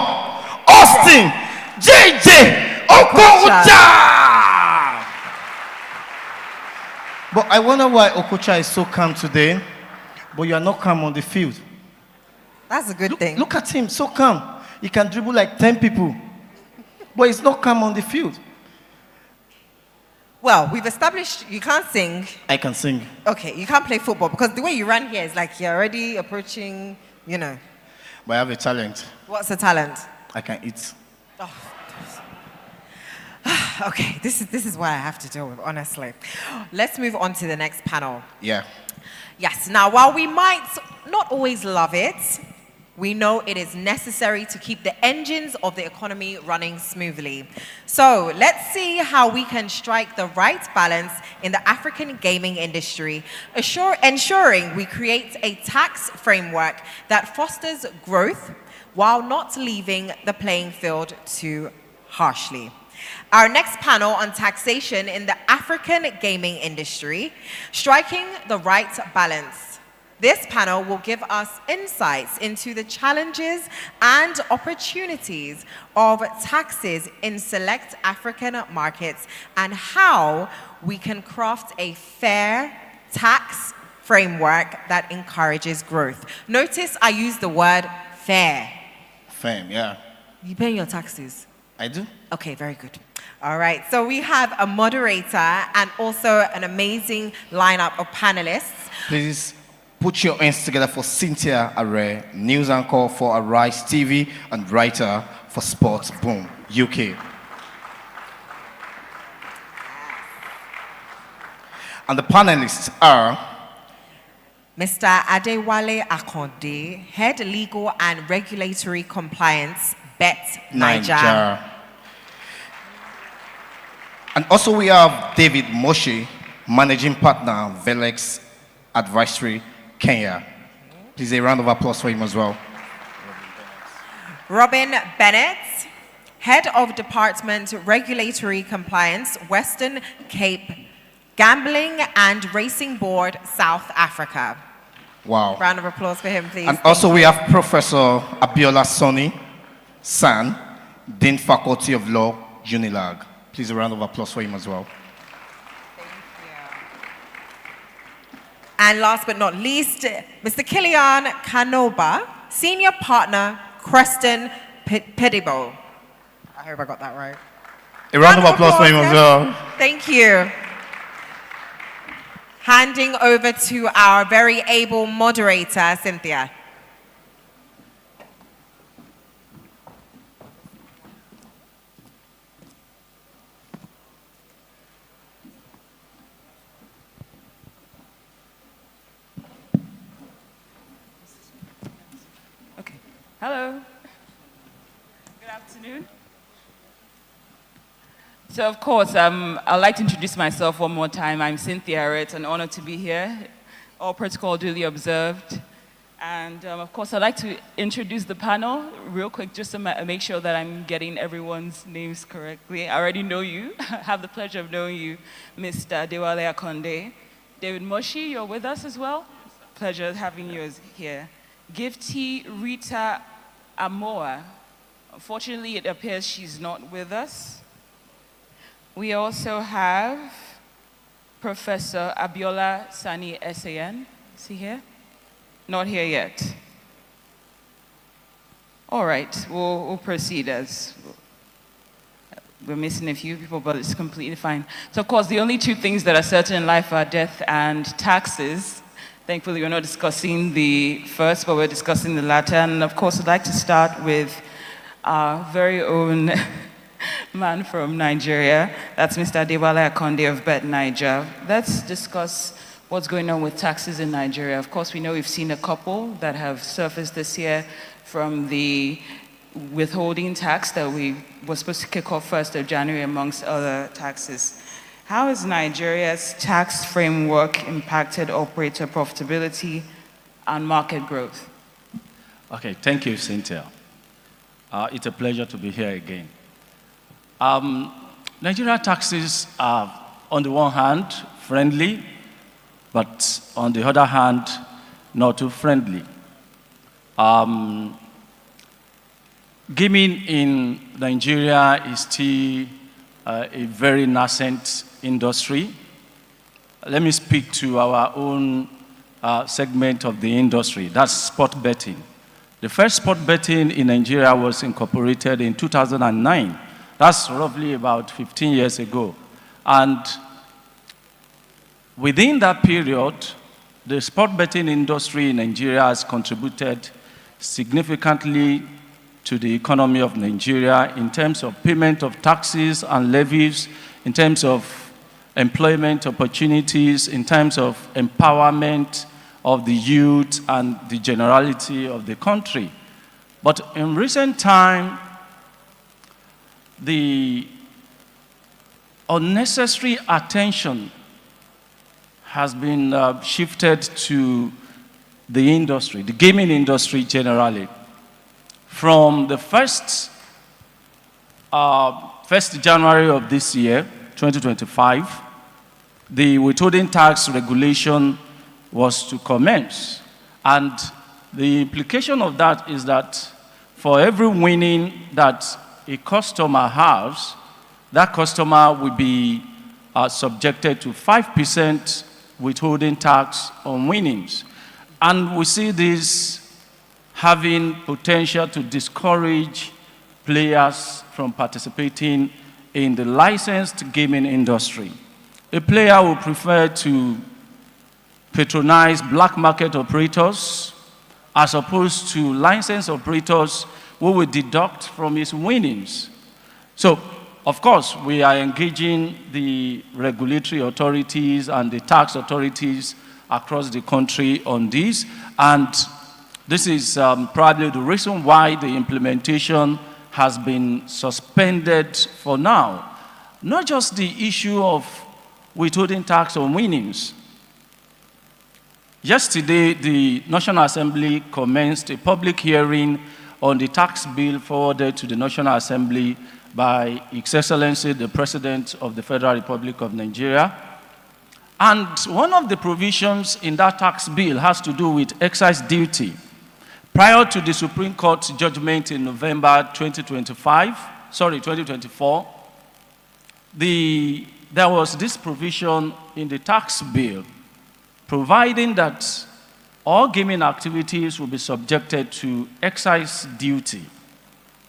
Austin JJ Okocha. But I wonder why Okocha is so calm today, but you are not calm on the field. That's a good thing. Look at him, so calm. He can dribble like 10 people, but he's not calm on the field. Well, we've established you can't sing. I can sing. Okay, you can't play football because the way you run here is like you're already approaching, But I have a talent. What's the talent? I can eat. Okay, this is what I have to deal with, honestly. Let's move on to the next panel. Yeah. Yes, now while we might not always love it, we know it is necessary to keep the engines of the economy running smoothly. So let's see how we can strike the right balance in the African gaming industry, ensuring we create a tax framework that fosters growth while not leaving the playing field too harshly. Our next panel on taxation in the African gaming industry, striking the right balance. This panel will give us insights into the challenges and opportunities of taxes in select African markets and how we can craft a fair tax framework that encourages growth. Notice I use the word fair. Fair, yeah. You pay your taxes? I do. Okay, very good. All right, so we have a moderator and also an amazing lineup of panelists. Please put your hands together for Cynthia Array, news anchor for Arise TV and writer for Sports Boom UK. And the panelists are Mr. Adewale Akonde, Head Legal and Regulatory Compliance, Bet Niger. And also we have David Moshe, Managing Partner, Velex Advisory, Kenya. Please a round of applause for him as well. Robin Bennett, Head of Department Regulatory Compliance, Western Cape Gambling and Racing Board, South Africa. Wow. Round of applause for him, please. And also we have Professor Abiola Sonny San, Dean Faculty of Law, Unilag. Please a round of applause for him as well. And last but not least, Mr. Kilian Kanoba, Senior Partner, Creston Pedibo. I hope I got that right. A round of applause for him as well. Thank you. Handing over to our very able moderator, Cynthia. Hello. Good afternoon. So, of course, I'd like to introduce myself one more time. I'm Cynthia Array. It's an honor to be here. All protocol duly observed. And, of course, I'd like to introduce the panel real quick just to make sure that I'm getting everyone's names correctly. I already know you. I have the pleasure of knowing you, Mr. Adewale Akonde. David Moshi, you're with us as well. Pleasure having you here. Gifty Rita Amoa. Unfortunately, it appears she's not with us. We also have Professor Abiola Sani SAN. Is he here? Not here yet. All right, we'll proceed as we're missing a few people, but it's completely fine. So, of course, the only two things that are certain in life are death and taxes. Thankfully, we're not discussing the first, but we're discussing the latter. And of course, I'd like to start with our very own man from Nigeria. That's Mr. Adewale Akonde of Bet Niger. Let's discuss what's going on with taxes in Nigeria. Of course, we know we've seen a couple that have surfaced this year from the withholding tax that we were supposed to kick off 1st of January, amongst other taxes. How has Nigeria's tax framework impacted operator profitability and market growth? Okay, thank you, Cynthia. It's a pleasure to be here again. Nigeria taxes are, on the one hand, friendly, but on the other hand, not too friendly. Gaming in Nigeria is still a very nascent industry. let me speak to our own segment of the industry. That's sport betting. The first sport betting in Nigeria was incorporated in 2009. That's roughly about 15 years ago. And within that period, the sport betting industry in Nigeria has contributed significantly to the economy of Nigeria in terms of payment of taxes and levies, in terms of employment opportunities, in terms of empowerment of the youth and the generality of the country. But in recent time, the unnecessary attention has been shifted to the industry, the gaming industry generally. From the 1st January of this year, 2025, the withholding tax regulation was to commence. And the implication of that is that for every winning that a customer has, that customer will be subjected to 5% withholding tax on winnings. And we see this having potential to discourage players from participating in the licensed gaming industry. A player will prefer to patronize black market operators as opposed to licensed operators who will deduct from his winnings. So, of course, we are engaging the regulatory authorities and the tax authorities across the country on this, and this is probably the reason why the implementation has been suspended for now. Not just the issue of withholding tax on winnings. Yesterday, the National Assembly commenced a public hearing on the tax bill forwarded to the National Assembly by His Excellency, the President of the Federal Republic of Nigeria. And one of the provisions in that tax bill has to do with excise duty. Prior to the Supreme Court judgment in November 2024, there was this provision in the tax bill providing that all gaming activities will be subjected to excise duty.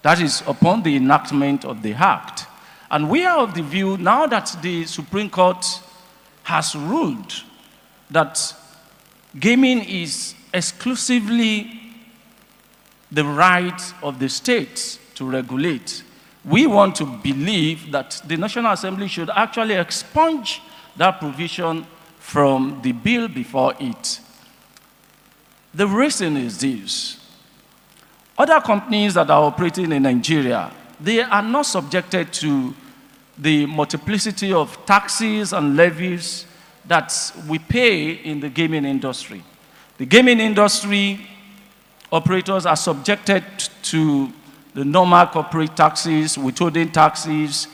That is upon the enactment of the Act. And we are of the view, now that the Supreme Court has ruled that gaming is exclusively the right of the states to regulate, we want to believe that the National Assembly should actually expunge that provision from the bill before it. The reason is this. Other companies that are operating in Nigeria, they are not subjected to the multiplicity of taxes and levies that we pay in the gaming industry. The gaming industry operators are subjected to the normal corporate taxes, withholding taxes,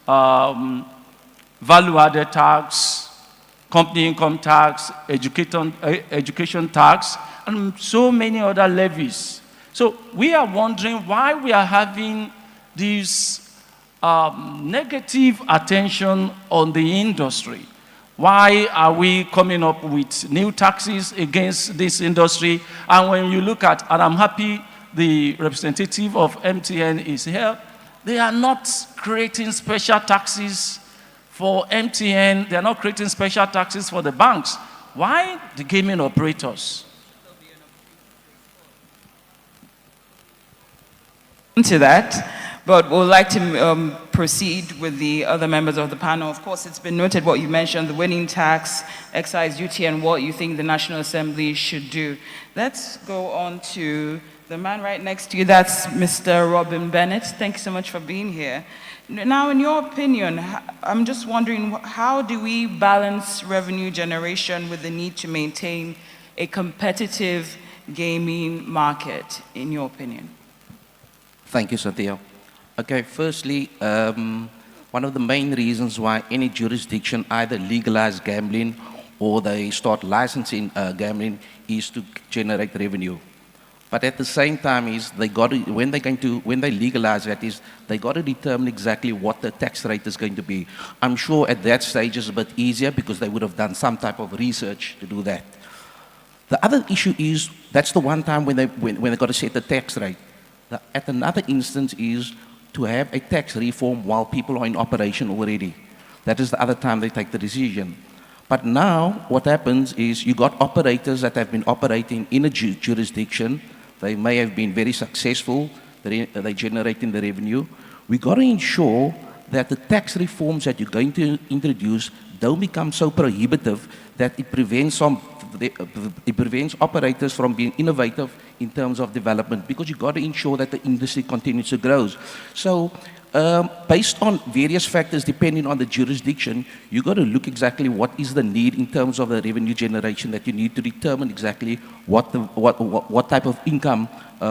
value-added tax, company income tax, education tax, and so many other levies. So we are wondering why we are having this negative attention on the industry. Why are we coming up with new taxes against this industry? And when you look at, and I'm happy the representative of MTN is here, they are not creating special taxes for MTN. They are not creating special taxes for the banks. Why the gaming operators? To that, but we'd like to proceed with the other members of the panel. Of course, it's been noted what you mentioned, the winning tax, excise duty, and what you think the National Assembly should do. Let's go on to the man right next to you. That's Mr. Robin Bennett. Thank you so much for being here. Now, in your opinion, I'm just wondering, how do we balance revenue generation with the need to maintain a competitive gaming market, in your opinion? Thank you, Satya. Okay, firstly, one of the main reasons why any jurisdiction either legalize gambling or they start licensing gambling is to generate revenue. But at the same time is they got to, when they legalize that is they got to determine exactly what the tax rate is going to be. I'm sure at that stage it's a bit easier because they would have done some type of research to do that. The other issue is that's the one time when they got to set the tax rate. At another instance is to have a tax reform while people are in operation already. That is the other time they take the decision. But now what happens is you got operators that have been operating in a jurisdiction. They may have been very successful, they're generating the revenue. We got to ensure that the tax reforms that you're going to introduce don't become so prohibitive that it prevents operators from being innovative in terms of development, because you've got to ensure that the industry continues to grow. So based on various factors depending on the jurisdiction, you've got to look exactly what is the need in terms of the revenue generation that you need to determine exactly what type of income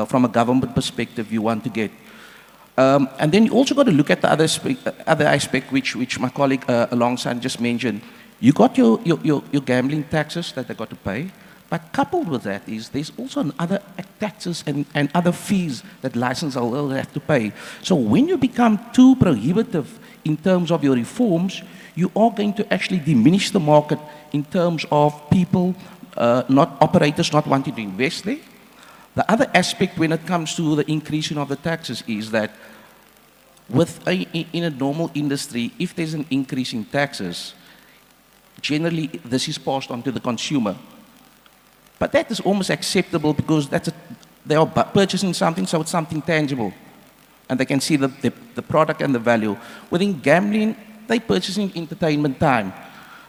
from a government perspective you want to get. And then you also got to look at the other aspect which my colleague alongside just mentioned. You got your gambling taxes that they got to pay, but coupled with that is there's also other taxes and other fees that license will have to pay. So when you become too prohibitive in terms of your reforms, you are going to actually diminish the market in terms of people, operators not wanting to invest there. The other aspect when it comes to the increasing of the taxes is that in a normal industry, if there's an increase in taxes, generally this is passed on to the consumer. But that is almost acceptable because they are purchasing something, so it's something tangible. And they can see the product and the value. Within gambling, they're purchasing entertainment time.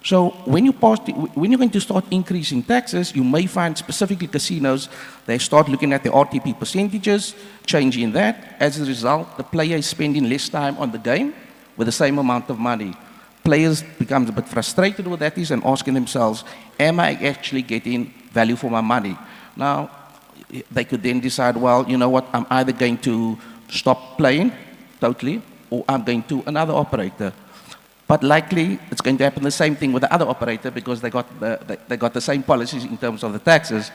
So when you're going to start increasing taxes, you may find specifically casinos, they start looking at the RTP percentages, changing that. As a result, the player is spending less time on the game with the same amount of money. Players become a bit frustrated with that and asking themselves, am I actually getting value for my money? Now, they could then decide, well, you know what, I'm either going to stop playing totally or I'm going to another operator. But likely, it's going to happen the same thing with the other operator because they got the same policies in terms of the taxes.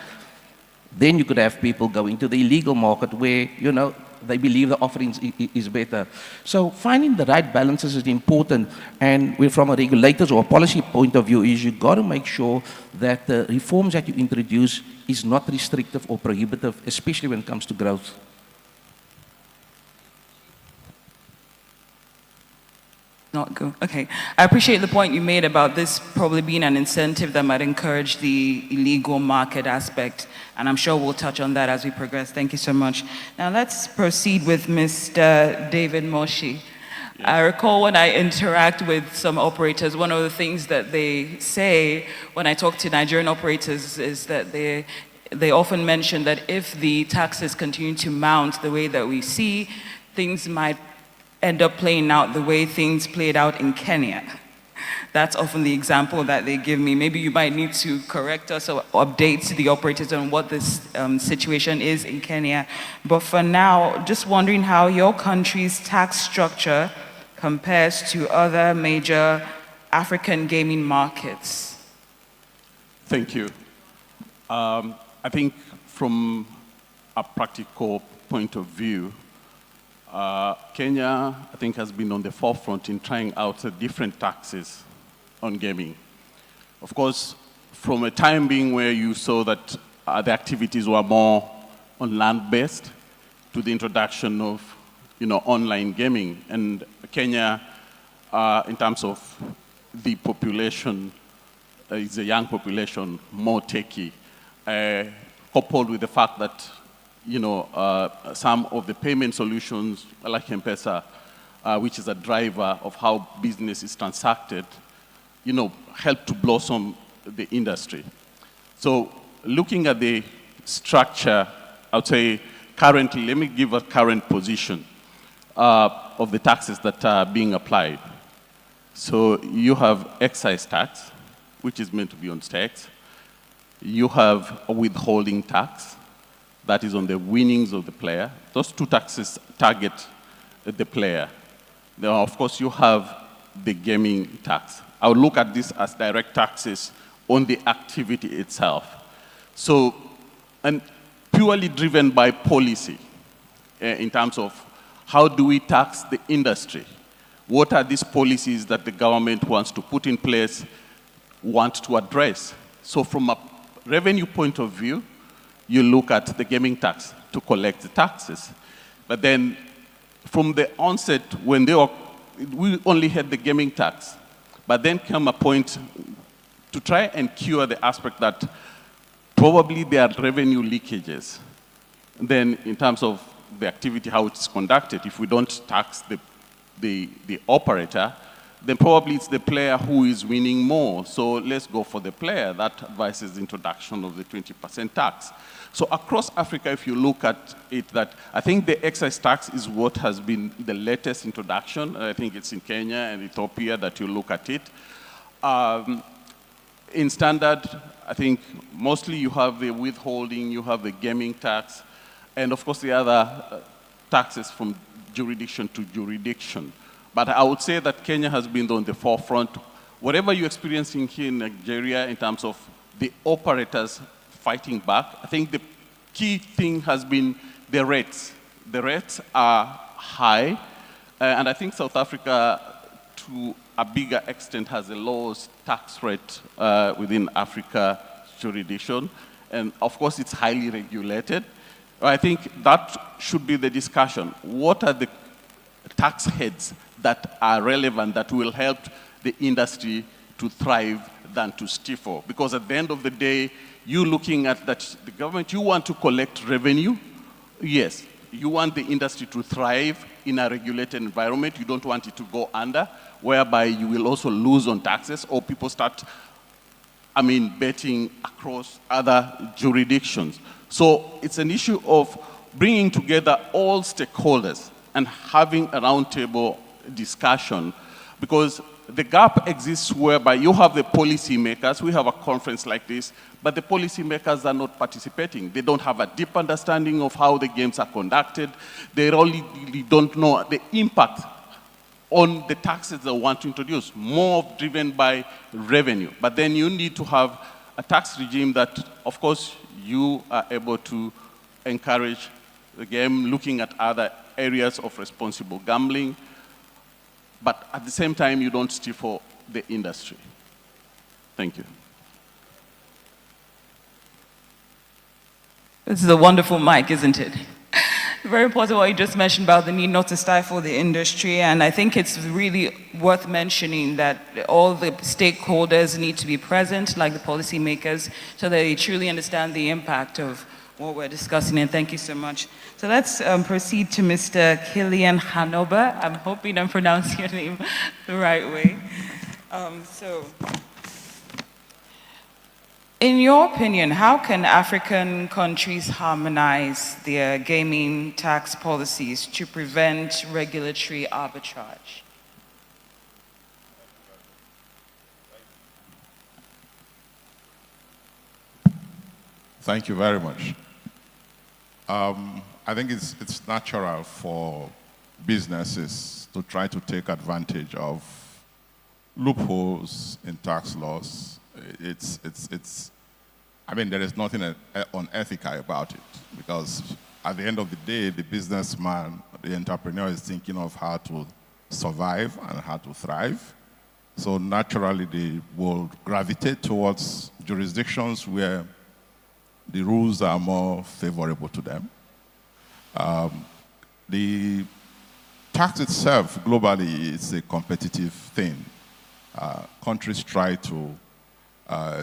Then you could have people go into the illegal market where, you know, they believe the offering is better. So finding the right balances is important. And from a regulator's or a policy point of view is you've got to make sure that the reforms that you introduce is not restrictive or prohibitive, especially when it comes to growth. Not go. Okay. I appreciate the point you made about this probably being an incentive that might encourage the illegal market aspect. And I'm sure we'll touch on that as we progress. Thank you so much. Now let's proceed with Mr. David Moshi. Yes. I recall when I interact with some operators, one of the things that they say when I talk to Nigerian operators is that they often mention that if the taxes continue to mount the way that we see, things might end up playing out the way things played out in Kenya. That's often the example that they give me. Maybe you might need to correct us or update the operators on what this situation is in Kenya. But for now, just wondering how your country's tax structure compares to other major African gaming markets. Thank you. I think from a practical point of view, Kenya, I think, has been on the forefront in trying out different taxes on gaming. Of course, from a time being where you saw that the activities were more on land-based to the introduction of, online gaming. And Kenya, in terms of the population, is a young population, more techie, coupled with the fact that some of the payment solutions like M-Pesa, which is a driver of how business is transacted, help to blossom the industry. So looking at the structure, I would say currently, let me give a current position of the taxes that are being applied. So you have excise tax, which is meant to be on stakes. You have a withholding tax, that is on the winnings of the player. Those two taxes target the player. Then, of course, you have the gaming tax. I would look at this as direct taxes on the activity itself. So, and purely driven by policy in terms of how do we tax the industry? What are these policies that the government wants to put in place, want to address? So from a revenue point of view, you look at the gaming tax to collect the taxes. But then from the onset, when we only had the gaming tax, but then came a point to try and cure the aspect that probably there are revenue leakages. Then in terms of the activity, how it's conducted, if we don't tax the operator, then probably it's the player who is winning more. So let's go for the player. That advises the introduction of the 20% tax. So across Africa, if you look at it, that I think the excise tax is what has been the latest introduction. I think it's in Kenya and Ethiopia that you look at it. In standard, I think mostly you have the withholding, you have the gaming tax, and of course the other taxes from jurisdiction to jurisdiction. But I would say that Kenya has been on the forefront. Whatever you're experiencing here in Nigeria in terms of the operators fighting back, I think the key thing has been the rates. The rates are high, and I think South Africa, to a bigger extent, has the lowest tax rate within Africa jurisdiction. And of course, it's highly regulated. I think that should be the discussion. What are the tax heads that are relevant that will help the industry to thrive than to stifle? Because at the end of the day, you looking at that, the government, you want to collect revenue. Yes, you want the industry to thrive in a regulated environment. You don't want it to go under, whereby you will also lose on taxes or people start, betting across other jurisdictions. So it's an issue of bringing together all stakeholders and having a roundtable discussion, because the gap exists whereby you have the policy makers, we have a conference like this, but the policy makers are not participating. They don't have a deep understanding of how the games are conducted. They really don't know the impact on the taxes they want to introduce, more driven by revenue. But then you need to have a tax regime that, of course, you are able to encourage the game, looking at other areas of responsible gambling, but at the same time, you don't stifle the industry. Thank you. This is a wonderful mic, isn't it? Very important what you just mentioned about the need not to stifle the industry, and I think it's really worth mentioning that all the stakeholders need to be present, like the policymakers, so that they truly understand the impact of what we're discussing, and thank you so much. So let's proceed to Mr. Kilian Hanoba. I'm hoping I'm pronouncing your name the right way. In your opinion, how can African countries harmonize their gaming tax policies to prevent regulatory arbitrage? Thank you very much. I think it's natural for businesses to try to take advantage of loopholes in tax laws. There is nothing unethical about it, because at the end of the day, the businessman, the entrepreneur is thinking of how to survive and how to thrive. So naturally, they will gravitate towards jurisdictions where the rules are more favorable to them. The tax itself, globally, is a competitive thing. Countries try to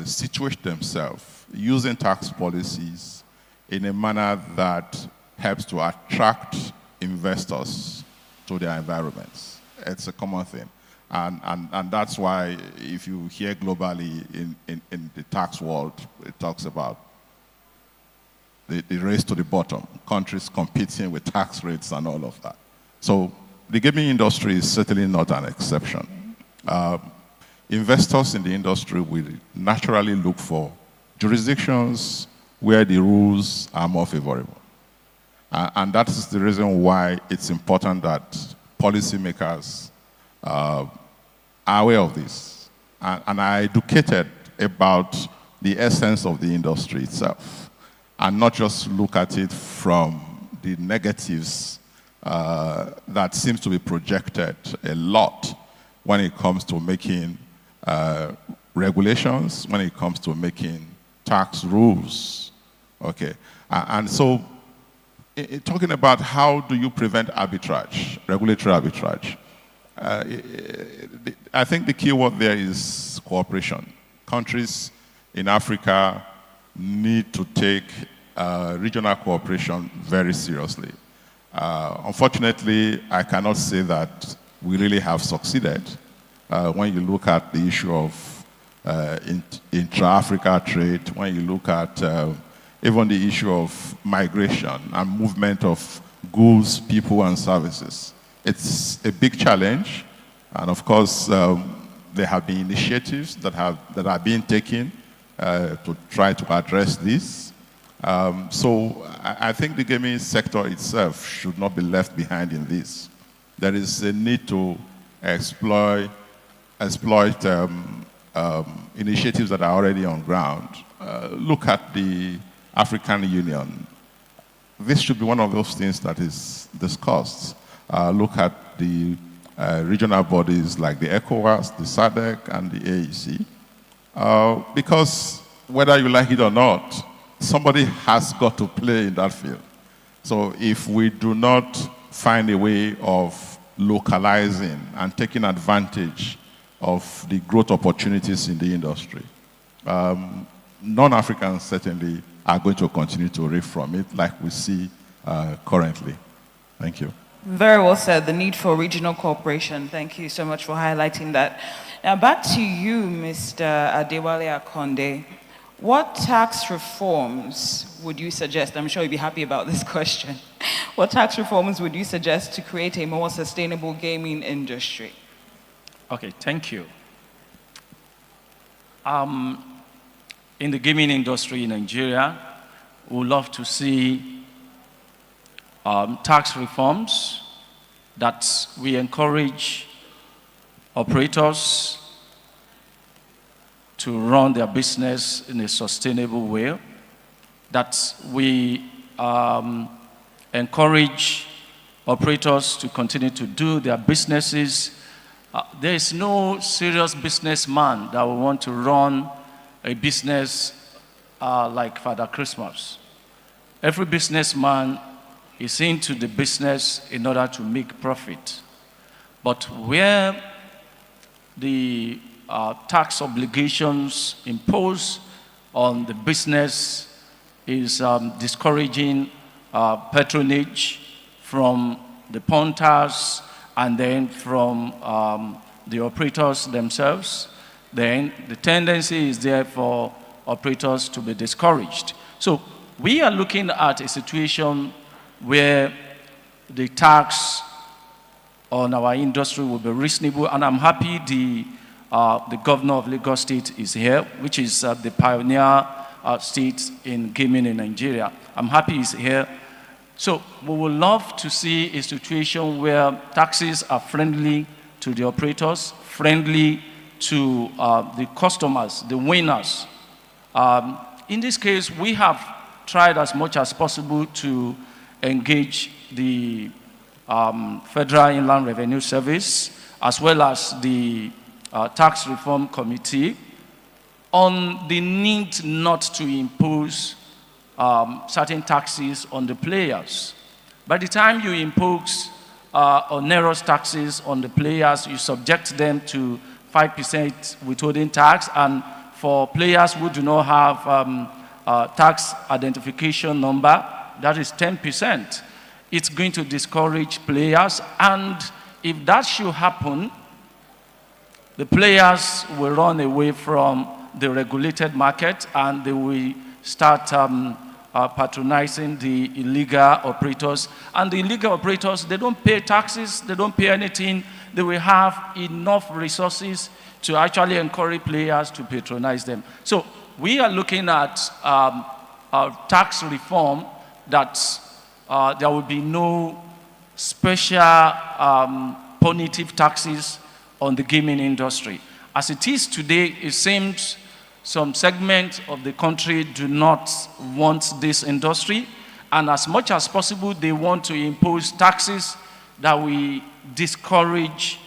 situate themselves using tax policies in a manner that helps to attract investors to their environments. It's a common thing. And that's why if you hear globally in the tax world, it talks about the race to the bottom, countries competing with tax rates and all of that. So the gaming industry is certainly not an exception. Investors in the industry will naturally look for jurisdictions where the rules are more favorable. And that is the reason why it's important that policymakers are aware of this and are educated about the essence of the industry itself. and not just look at it from the negatives that seems to be projected a lot when it comes to making regulations, when it comes to making tax rules. Okay, and so talking about how do you prevent arbitrage, regulatory arbitrage, I think the key word there is cooperation. Countries in Africa need to take regional cooperation very seriously. Unfortunately, I cannot say that we really have succeeded when you look at the issue of intra-Africa trade, when you look at even the issue of migration and movement of goods, people, and services. It's a big challenge, and of course, there have been initiatives that are being taken to try to address this. So I think the gaming sector itself should not be left behind in this. There is a need to exploit initiatives that are already on ground. Look at the African Union. This should be one of those things that is discussed. Look at the regional bodies like the ECOWAS, the SADC, and the AEC. Because whether you like it or not, somebody has got to play in that field. So if we do not find a way of localizing and taking advantage of the growth opportunities in the industry, non-Africans certainly are going to continue to reap from it like we see currently. Thank you. Very well said, the need for regional cooperation. Thank you so much for highlighting that. Now back to you, Mr. Adewale Akonde. What tax reforms would you suggest? I'm sure you'd be happy about this question. What tax reforms would you suggest to create a more sustainable gaming industry? Okay, thank you. In the gaming industry in Nigeria, we would love to see tax reforms that we encourage operators to run their business in a sustainable way, that we encourage operators to continue to do their businesses. There is no serious businessman that will want to run a business like Father Christmas. Every businessman is into the business in order to make profit. But where the tax obligations imposed on the business is discouraging patronage from the punters and then from the operators themselves, then the tendency is there for operators to be discouraged. So we are looking at a situation where the tax on our industry will be reasonable, and I'm happy the governor of Lagos State is here, which is the pioneer state in gaming in Nigeria. I'm happy he's here. So we would love to see a situation where taxes are friendly to the operators, friendly to the customers, the winners. In this case, we have tried as much as possible to engage the Federal Inland Revenue Service as well as the Tax Reform Committee on the need not to impose certain taxes on the players. By the time you impose onerous taxes on the players, you subject them to 5% withholding tax, and for players who do not have tax identification number, that is 10%. It's going to discourage players, and if that should happen, the players will run away from the regulated market and they will start patronizing the illegal operators. And the illegal operators, they don't pay taxes, they don't pay anything. They will have enough resources to actually encourage players to patronize them. So we are looking at tax reform that there will be no special punitive taxes on the gaming industry. As it is today, it seems Some segments of the country do not want this industry, and as much as possible, they want to impose taxes that will discourage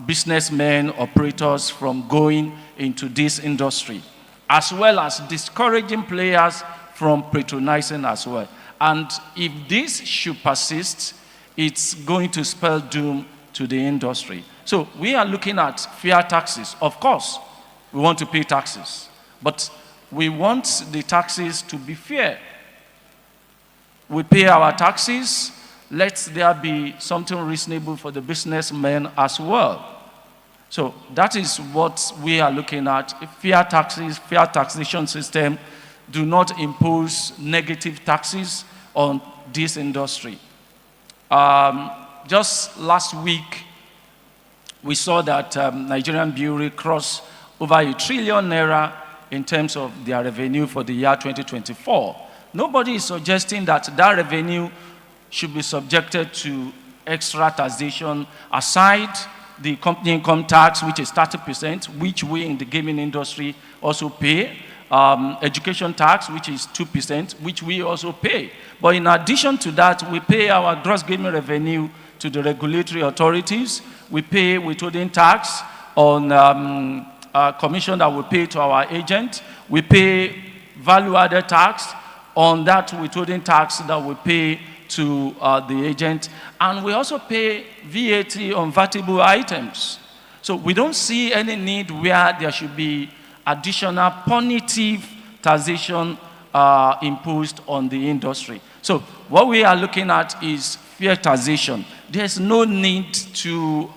businessmen, operators from going into this industry, as well as discouraging players from patronizing as well. And if this should persist, it's going to spell doom to the industry. So we are looking at fair taxes. Of course, we want to pay taxes, but we want the taxes to be fair. We pay our taxes, let there be something reasonable for the businessmen as well. So that is what we are looking at. Fair taxes, fair taxation system, do not impose negative taxes on this industry. Just last week, we saw that Nigerian Brewery crossed over ₦1 trillion in terms of their revenue for the year 2024. Nobody is suggesting that that revenue should be subjected to extra taxation aside the company income tax, which is 30%, which we in the gaming industry also pay, education tax, which is 2%, which we also pay. But in addition to that, we pay our gross gaming revenue to the regulatory authorities. We pay withholding tax on commission that we pay to our agent. We pay value-added tax on that withholding tax that we pay to the agent. And we also pay VAT on vatable items. So we don't see any need where there should be additional punitive taxation imposed on the industry. So what we are looking at is fair taxation. There's no need to,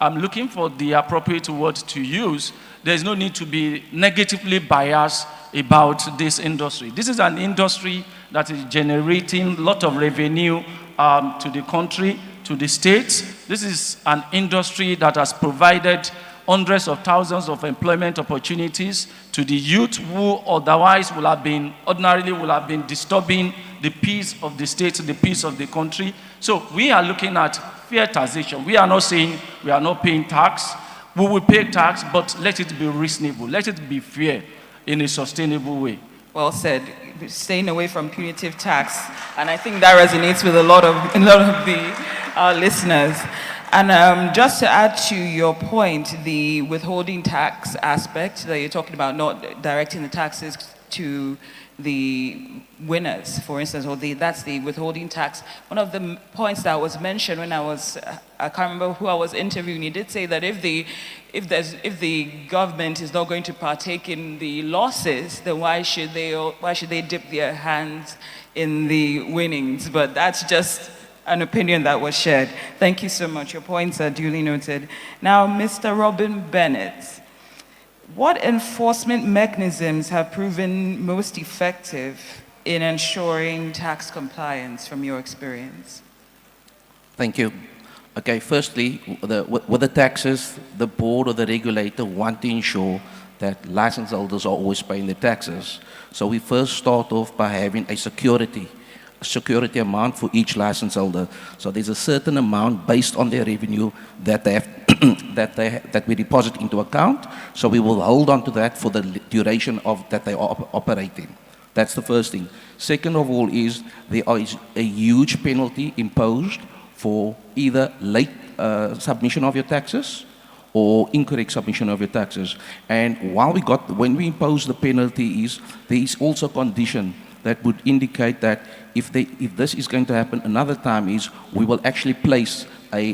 I'm looking for the appropriate word to use. There's no need to be negatively biased about this industry. This is an industry that is generating a lot of revenue to the country, to the states. This is an industry that has provided hundreds of thousands of employment opportunities to the youth who otherwise ordinarily would have been disturbing the peace of the state, the peace of the country. So we are looking at fair taxation. We are not saying we are not paying tax. We will pay tax, but let it be reasonable. Let it be fair in a sustainable way. Well said. Staying away from punitive tax, and I think that resonates with a lot of the listeners. And just to add to your point, the withholding tax aspect that you're talking about, not directing the taxes to the winners, for instance, or that's the withholding tax. One of the points that was mentioned when I can't remember who I was interviewing, he did say that if the government is not going to partake in the losses, then why should they dip their hands in the winnings? But that's just an opinion that was shared. Thank you so much. Your points are duly noted. Now, Mr. Robin Bennett, what enforcement mechanisms have proven most effective in ensuring tax compliance from your experience? Thank you. Okay, firstly, with the taxes, the board or the regulator want to ensure that license holders are always paying their taxes. So we first start off by having a security amount for each license holder. So there's a certain amount based on their revenue that they have that we deposit into account. So we will hold on to that for the duration of that they are operating. That's the first thing. Second of all is there is a huge penalty imposed for either late submission of your taxes or incorrect submission of your taxes. And when we impose the penalty there is also a condition that would indicate that if this is going to happen another time we will actually place a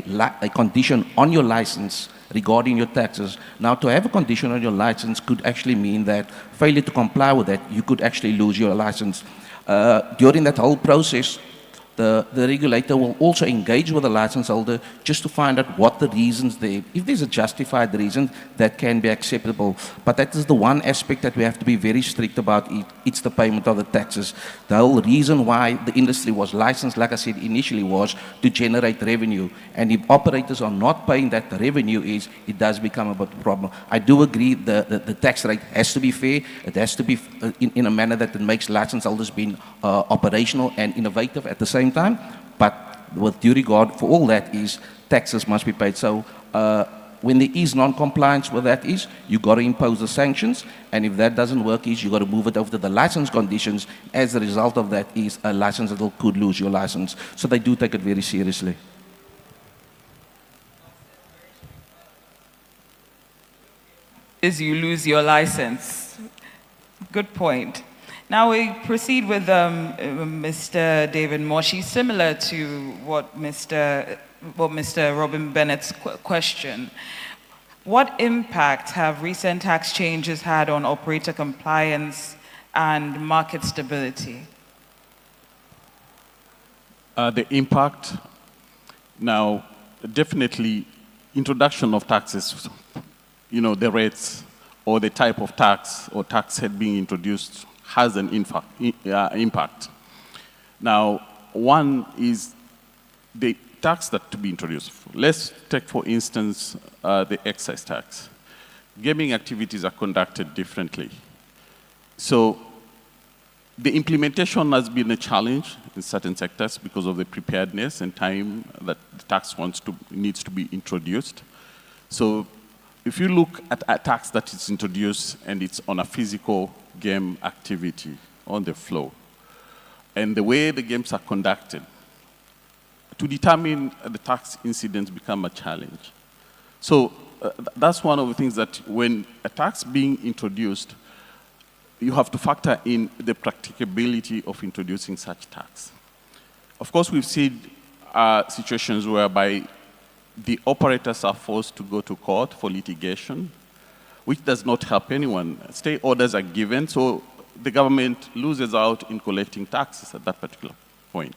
condition on your license regarding your taxes. Now, to have a condition on your license could actually mean that failure to comply with that, you could actually lose your license. During that whole process, the regulator will also engage with the license holder just to find out what the reasons there. If there's a justified reason, that can be acceptable. But that is the one aspect that we have to be very strict about. It's the payment of the taxes. The whole reason why the industry was licensed, like I said initially, was to generate revenue. And if operators are not paying that revenue, it does become a problem. I do agree the tax rate has to be fair. It has to be in a manner that it makes license holders being operational and innovative at the same time, but with due regard for all that taxes must be paid. So when there is non-compliance with that is, you got to impose the sanctions, and if that doesn't work is, you got to move it over to the license conditions. As a result of that is a license that could lose your license. So they do take it very seriously. Is you lose your license. Good point. Now we proceed with Mr. David Moshi, similar to what Mr. Robin Bennett's question. What impact have recent tax changes had on operator compliance and market stability? The impact, now definitely introduction of taxes, you know, the rates or the type of tax or tax head being introduced has an impact. Now, one is the tax that to be introduced. Let's take, for instance, the excise tax. Gaming activities are conducted differently. So the implementation has been a challenge in certain sectors because of the preparedness and time that the tax needs to be introduced. So if you look at a tax that is introduced and it's on a physical game activity on the floor, and the way the games are conducted, to determine the tax incidents become a challenge. So that's one of the things that when a tax being introduced, you have to factor in the practicability of introducing such tax. Of course, we've seen situations whereby the operators are forced to go to court for litigation, which does not help anyone. Stay orders are given, so the government loses out in collecting taxes at that particular point.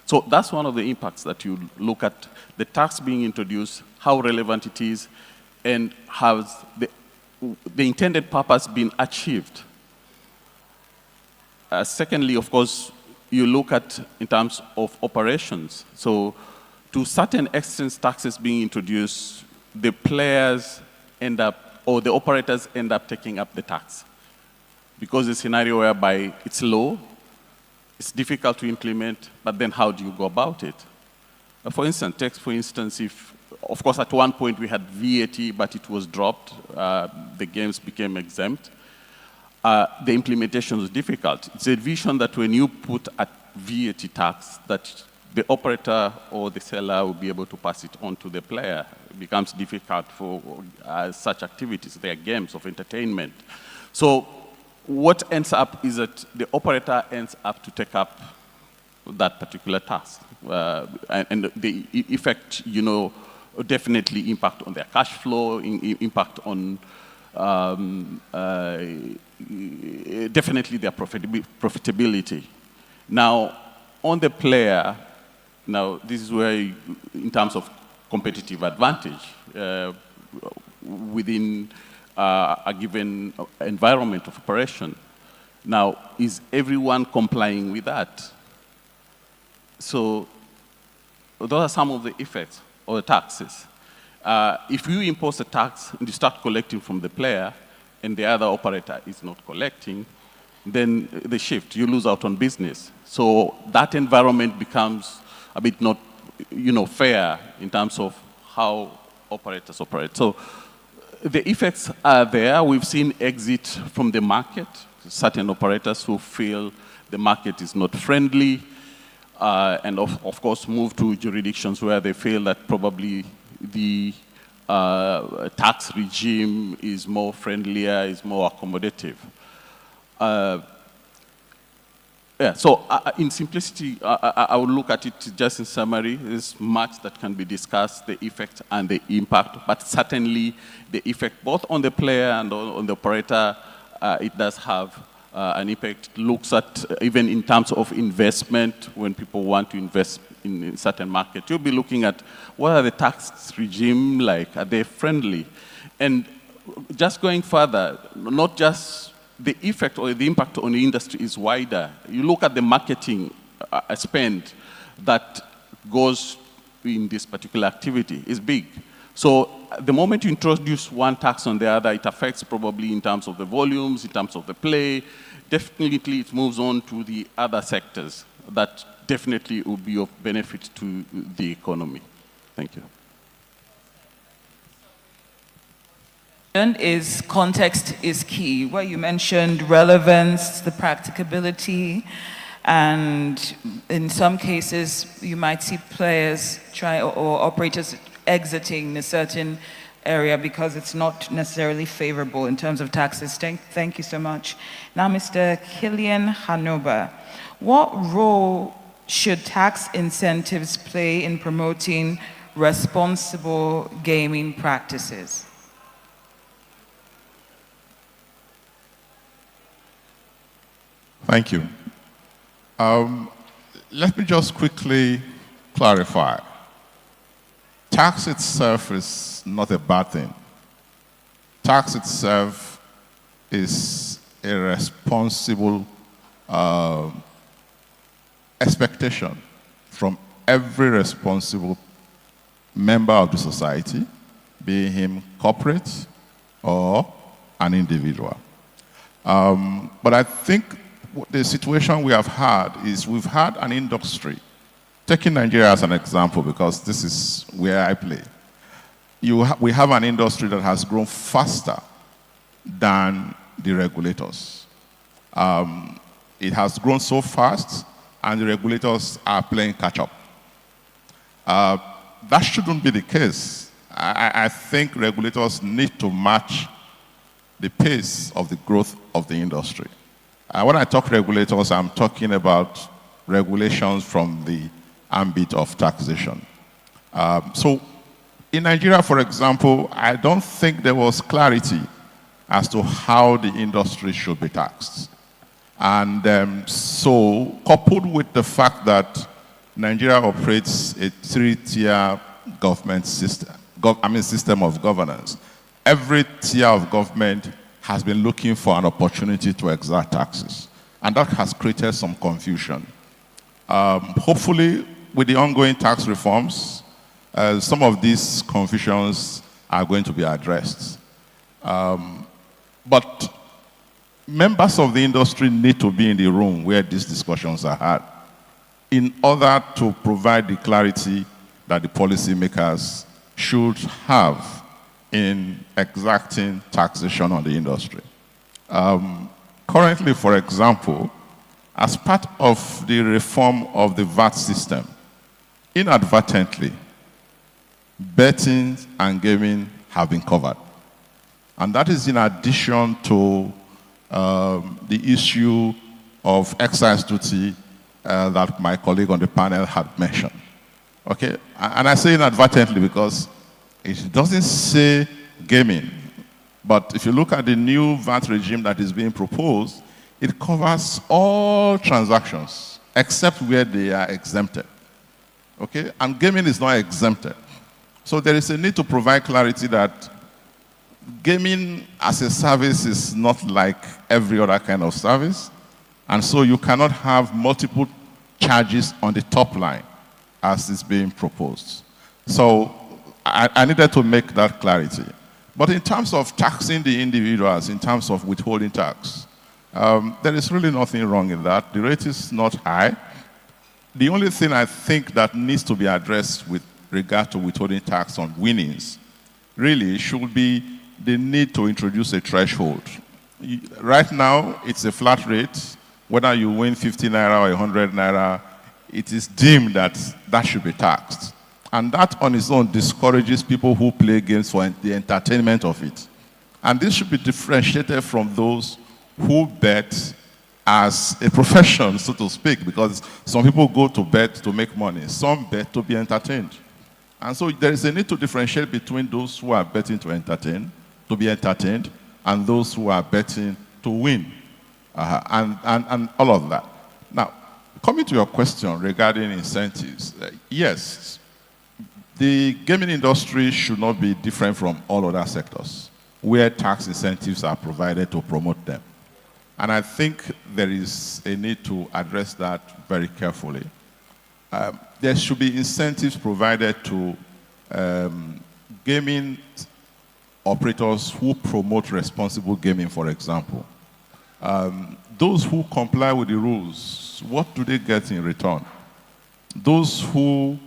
So that's one of the impacts that you look at the tax being introduced, how relevant it is, and has the intended purpose been achieved. Secondly, of course, you look at in terms of operations. So to certain extent, taxes being introduced, the players end up, or the operators end up taking up the tax. Because the scenario whereby it's low, it's difficult to implement, but then how do you go about it? For instance, if, of course, at one point we had VAT, but it was dropped, the games became exempt. The implementation was difficult. It's a vision that when you put a VAT tax, that the operator or the seller will be able to pass it on to the player. It becomes difficult for such activities. They are games of entertainment. So what ends up is that the operator ends up to take up that particular task. And the effect, you know, definitely impact on their cash flow, impact on definitely their profitability. Now, on the player, now this is where, in terms of competitive advantage within a given environment of operation. Now, is everyone complying with that? So those are some of the effects of the taxes. If you impose a tax and you start collecting from the player and the other operator is not collecting, then the shift, you lose out on business. So that environment becomes a bit not, you know, fair in terms of how operators operate. So the effects are there. We've seen exit from the market, certain operators who feel the market is not friendly, and of course move to jurisdictions where they feel that probably the tax regime is more friendlier, is more accommodative. Yeah, so in simplicity, I would look at it just in summary. There's much that can be discussed, the effect and the impact, but certainly the effect both on the player and on the operator, it does have an impact. It looks at, even in terms of investment, when people want to invest in certain market, you'll be looking at what are the tax regime like, are they friendly? And just going further, not just the effect or the impact on the industry is wider. You look at the marketing spend that goes in this particular activity is big. So the moment you introduce one tax on the other, it affects probably in terms of the volumes, in terms of the play. Definitely it moves on to the other sectors that definitely will be of benefit to the economy. Thank you. is context is key, where you mentioned relevance, the practicability, and in some cases you might see players or operators exiting a certain area because it's not necessarily favorable in terms of taxes. Thank you so much. Now, Mr. Killian Hanover, what role should tax incentives play in promoting responsible gaming practices? Thank you. Let me just quickly clarify. Tax itself is not a bad thing. Tax itself is a responsible expectation from every responsible member of the society, be him corporate or an individual. But I think the situation we have had is we've had an industry, taking Nigeria as an example because this is where I play. We have an industry that has grown faster than the regulators. It has grown so fast and the regulators are playing catch up. That shouldn't be the case. I think regulators need to match the pace of the growth of the industry. When I talk regulators, I'm talking about regulations from the ambit of taxation. So in Nigeria, for example, I don't think there was clarity as to how the industry should be taxed. And so coupled with the fact that Nigeria operates a three-tier government system, system of governance, every tier of government has been looking for an opportunity to exert taxes. And that has created some confusion. Hopefully, with the ongoing tax reforms, some of these confusions are going to be addressed. But members of the industry need to be in the room where these discussions are had in order to provide the clarity that the policymakers should have in exacting taxation on the industry. Currently, for example, as part of the reform of the VAT system, inadvertently, betting and gaming have been covered. And that is in addition to the issue of excise duty that my colleague on the panel had mentioned. Okay, and I say inadvertently because it doesn't say gaming, but if you look at the new VAT regime that is being proposed, it covers all transactions except where they are exempted. Okay, and gaming is not exempted. So there is a need to provide clarity that gaming as a service is not like every other kind of service, and so you cannot have multiple charges on the top line as is being proposed. So I needed to make that clarity. But in terms of taxing the individuals, in terms of withholding tax, there is really nothing wrong in that. The rate is not high. The only thing I think that needs to be addressed with regard to withholding tax on winnings really should be the need to introduce a threshold. Right now, it's a flat rate. Whether you win 50 naira or 100 naira, it is deemed that that should be taxed. And that on its own discourages people who play games for the entertainment of it. And this should be differentiated from those who bet as a profession, so to speak, because some people go to bet to make money, some bet to be entertained. And so there is a need to differentiate between those who are betting to entertain, to be entertained, and those who are betting to win, and all of that. Now, coming to your question regarding incentives, yes, the gaming industry should not be different from all other sectors where tax incentives are provided to promote them. And I think there is a need to address that very carefully. There should be incentives provided to gaming operators who promote responsible gaming, for example. Those who comply with the rules, what do they get in return? Those who,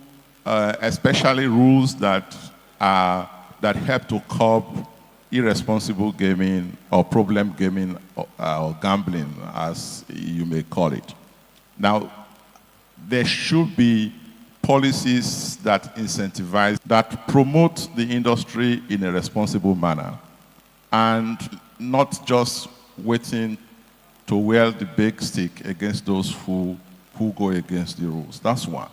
especially rules that help to curb irresponsible gaming or problem gaming or gambling, as you may call it. Now, there should be policies that incentivize, that promote the industry in a responsible manner, and not just waiting to wield the big stick against those who go against the rules. That's one.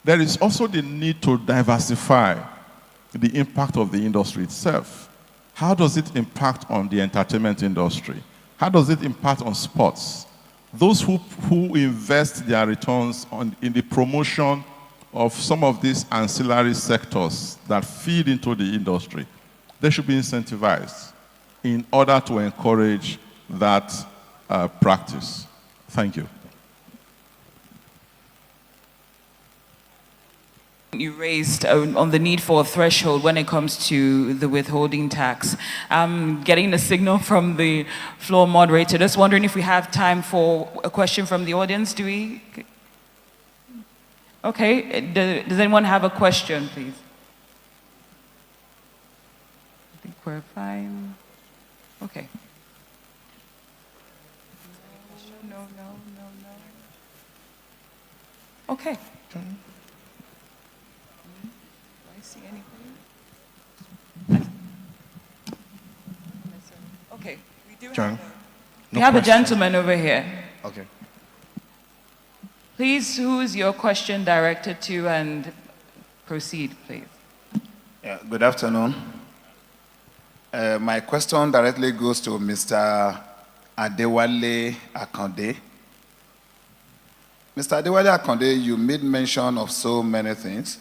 There is also the need to diversify the impact of the industry itself. How does it impact on the entertainment industry? How does it impact on sports? Those who invest their returns in the promotion of some of these ancillary sectors that feed into the industry, they should be incentivized in order to encourage that practice. Thank you. You raised on the need for a threshold when it comes to the withholding tax. I'm getting a signal from the floor moderator. Just wondering if we have time for a question from the audience. Do we? Okay. Does anyone have a question, please? I think we're fine. Okay. No. Okay. Okay, we have a gentleman over here. Okay. Please, who is your question directed to, and proceed, please. Yeah, good afternoon. My question directly goes to Mr. Adewale Akande. Mr. Adewale Akande, you made mention of so many things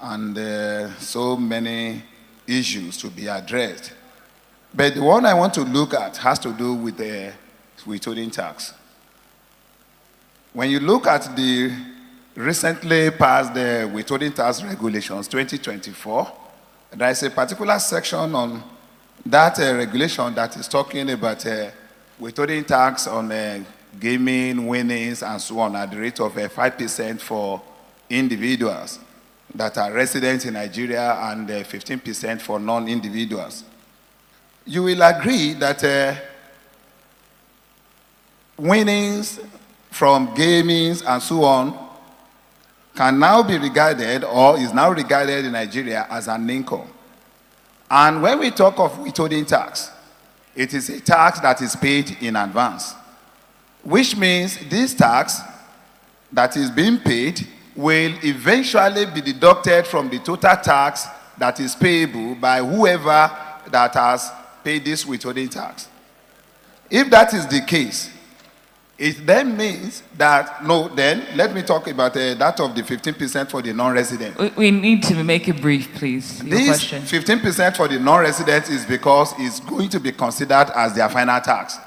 and so many issues to be addressed. But the one I want to look at has to do with the withholding tax. When you look at the recently passed withholding tax regulations 2024, there is a particular section on that regulation that is talking about withholding tax on gaming, winnings, and so on at the rate of 5% for individuals that are residents in Nigeria and 15% for non-individuals. You will agree that winnings from gamings and so on can now be regarded, or is now regarded in Nigeria, as an income. And when we talk of withholding tax, it is a tax that is paid in advance, which means this tax that is being paid will eventually be deducted from the total tax that is payable by whoever that has paid this withholding tax. If that is the case, it then means that, then let me talk about that of the 15% for the non-resident. We need to make it brief, please. Your This question. 15% for the non-resident is because it's going to be considered as their final tax.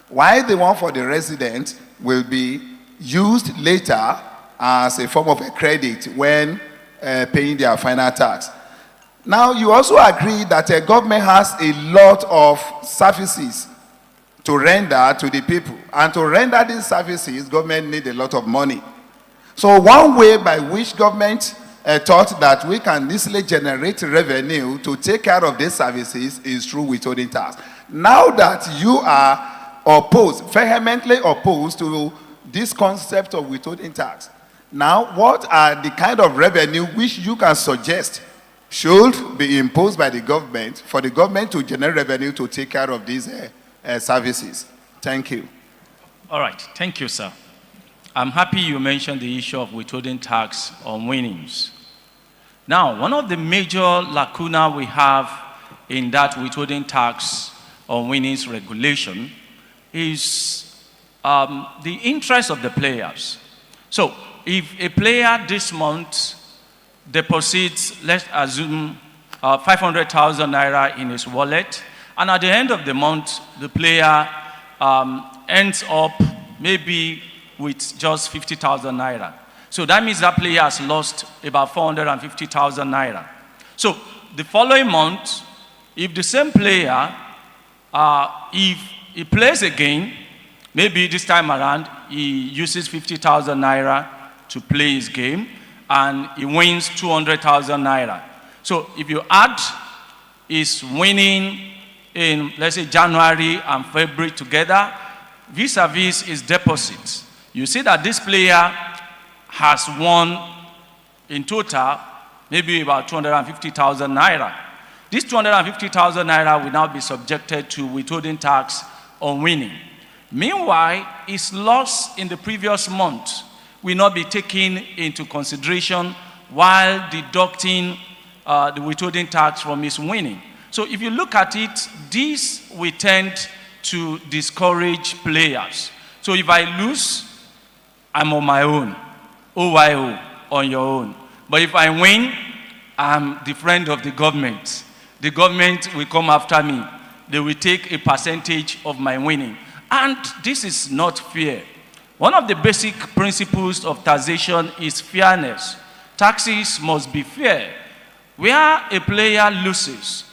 While the one for the resident will be used later as a form of a credit when paying their final tax. Now, you also agree that a government has a lot of services to render to the people. And to render these services, government needs a lot of money. So one way by which government thought that we can easily generate revenue to take care of these services is through withholding tax. Now that you are opposed, vehemently opposed to this concept of withholding tax, now what are the kind of revenue which you can suggest should be imposed by the government for the government to generate revenue to take care of these services? Thank you. All right, thank you, sir. I'm happy you mentioned the issue of withholding tax on winnings. Now, one of the major lacuna we have in that withholding tax on winnings regulation is the interest of the players. So, if a player this month deposits, let's assume, 500,000 naira in his wallet, and at the end of the month, the player ends up maybe with just 50,000 naira. So that means that player has lost about 450,000 naira. So the following month, if the same player, if he plays again, maybe this time around, he uses 50,000 naira to play his game, and he wins 200,000 naira. So if you add his winning in, let's say, January and February together, vis-a-vis his deposits, you see that this player has won in total maybe about 250,000 naira. This 250,000 naira will now be subjected to withholding tax on winning. Meanwhile, his loss in the previous month will not be taken into consideration while deducting the withholding tax from his winning. So if you look at it, this will tend to discourage players. So if I lose, I'm on my own. OYO, on your own. But if I win, I'm the friend of the government. The government will come after me. They will take a percentage of my winning. And this is not fair. One of the basic principles of taxation is fairness. Taxes must be fair. Where a player loses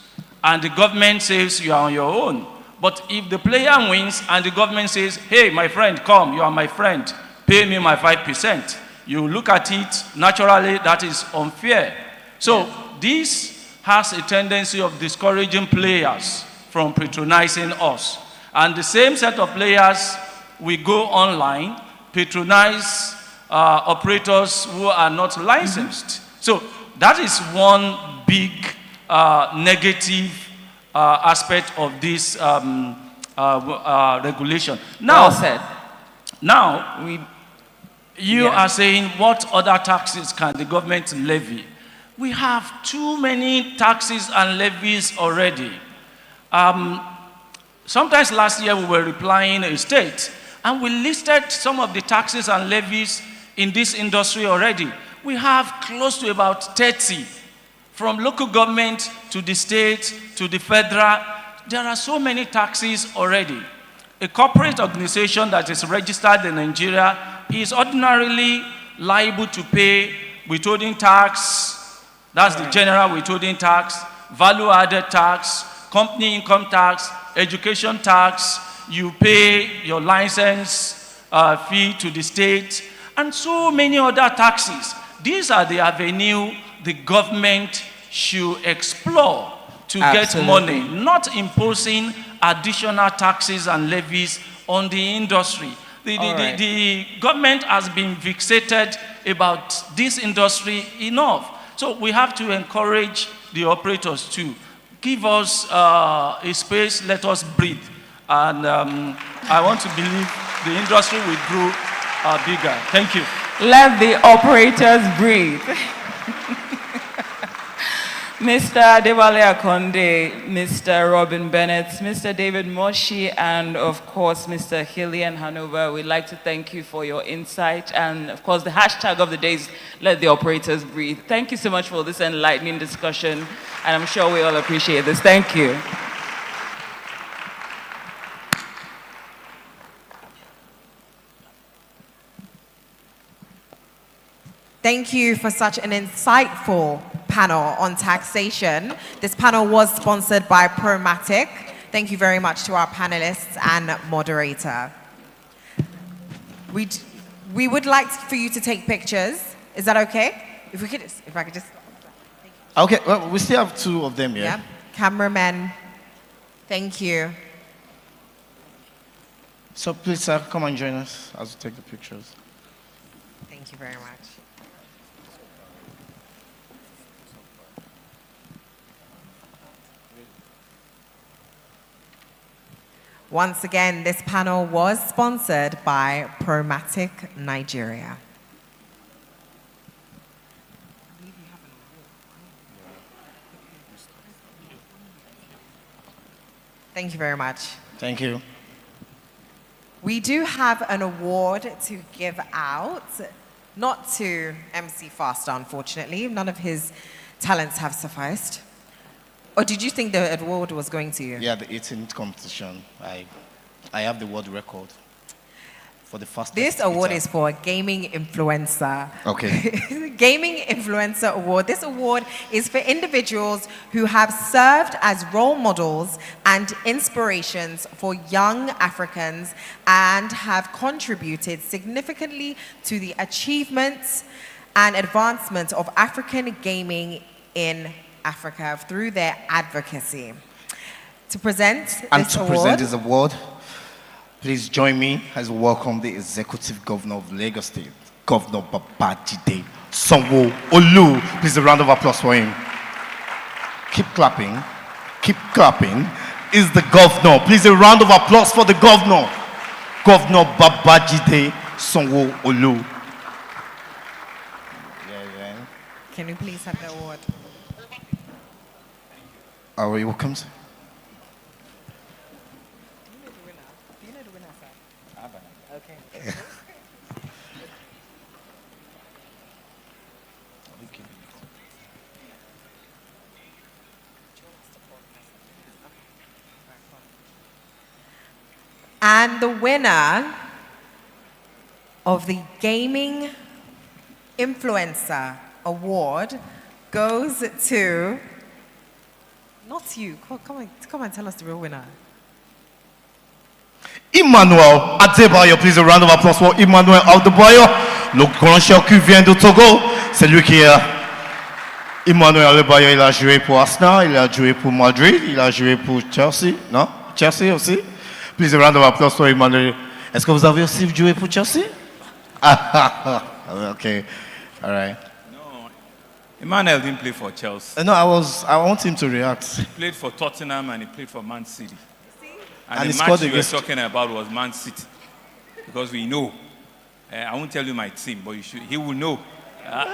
and the government says you are on your own, but if the player wins and the government says, hey, my friend, come, you are my friend, pay me my 5%, you look at it, naturally that is unfair. So this has a tendency of discouraging players from patronizing us. And the same set of players will go online, patronize operators who are not licensed. So that is one big negative aspect of this regulation. Now, Well said. Now, you are saying what other taxes can the government levy? We have too many taxes and levies already. Sometimes last year we were replying a state and we listed some of the taxes and levies in this industry already. We have close to about 30, from local government to the state to the federal. There are so many taxes already. A corporate organization that is registered in Nigeria is ordinarily liable to pay withholding tax, that's the general withholding tax, value-added tax, company income tax, education tax, you pay your license fee to the state, and so many other taxes. These are the avenue the government should explore to get money, not imposing additional taxes and levies on the industry. The government has been fixated about this industry enough. So we have to encourage the operators to give us a space, let us breathe. And I want to believe the industry will grow bigger. Thank you. Let the operators breathe. Mr. Adewale Akonde, Mr. Robin Bennett, Mr. David Moshi, and of course, Mr. Hillian Hanover, we'd like to thank you for your insight. And of course, the hashtag of the day is let the operators breathe. Thank you so much for this enlightening discussion. And I'm sure we all appreciate this. Thank you. Thank you for such an insightful panel on taxation. This panel was sponsored by Promatic. Thank you very much to our panelists and moderator. We would like for you to take pictures. Is that okay? If I could just. Okay, well, we still have two of them here. Yeah. Cameramen, thank you. So please, sir, come and join us as we take the pictures. Thank you very much. Once again, this panel was sponsored by Promatic Nigeria. Thank you very much. Thank you. We do have an award to give out, not to MC Faster, unfortunately. None of his talents have sufficed. Or did you think the award was going to you? Yeah, the 18th competition. I have the world record for the fastest. This award is for a gaming influencer. Okay. Gaming Influencer Award. This award is for individuals who have served as role models and inspirations for young Africans and have contributed significantly to the achievements and advancement of African gaming in Africa through their advocacy. to present And this to award. present this award, please join me as we welcome the Executive Governor of Lagos State, Governor Babajide Sanwo-Olu. Please a round of applause for him. Keep clapping. Keep clapping. Is the governor. Please a round of applause for the governor. Governor Babajide Sanwo-Olu. Can you please have the award? Are you welcome? Okay. And the winner of the Gaming Influencer Award goes to, not you, come and tell us the real winner. Emmanuel Adebayo, please a round of applause for Emmanuel Adebayo, le grand cher qui vient de Togo. C'est lui qui est. Emmanuel Adebayo, il a joué pour Arsenal, il a joué pour Madrid, il a joué pour Chelsea, non? Chelsea aussi. Please a round of applause for Emmanuel. Est-ce que vous avez aussi joué pour Chelsea? Okay, all right. Emmanuel didn't play for Chelsea. No, I want him to react. He played for Tottenham and he played for Man City. And And he the scored match you were against- talking about was Man City. Because we know. I won't tell you my team, but he will know.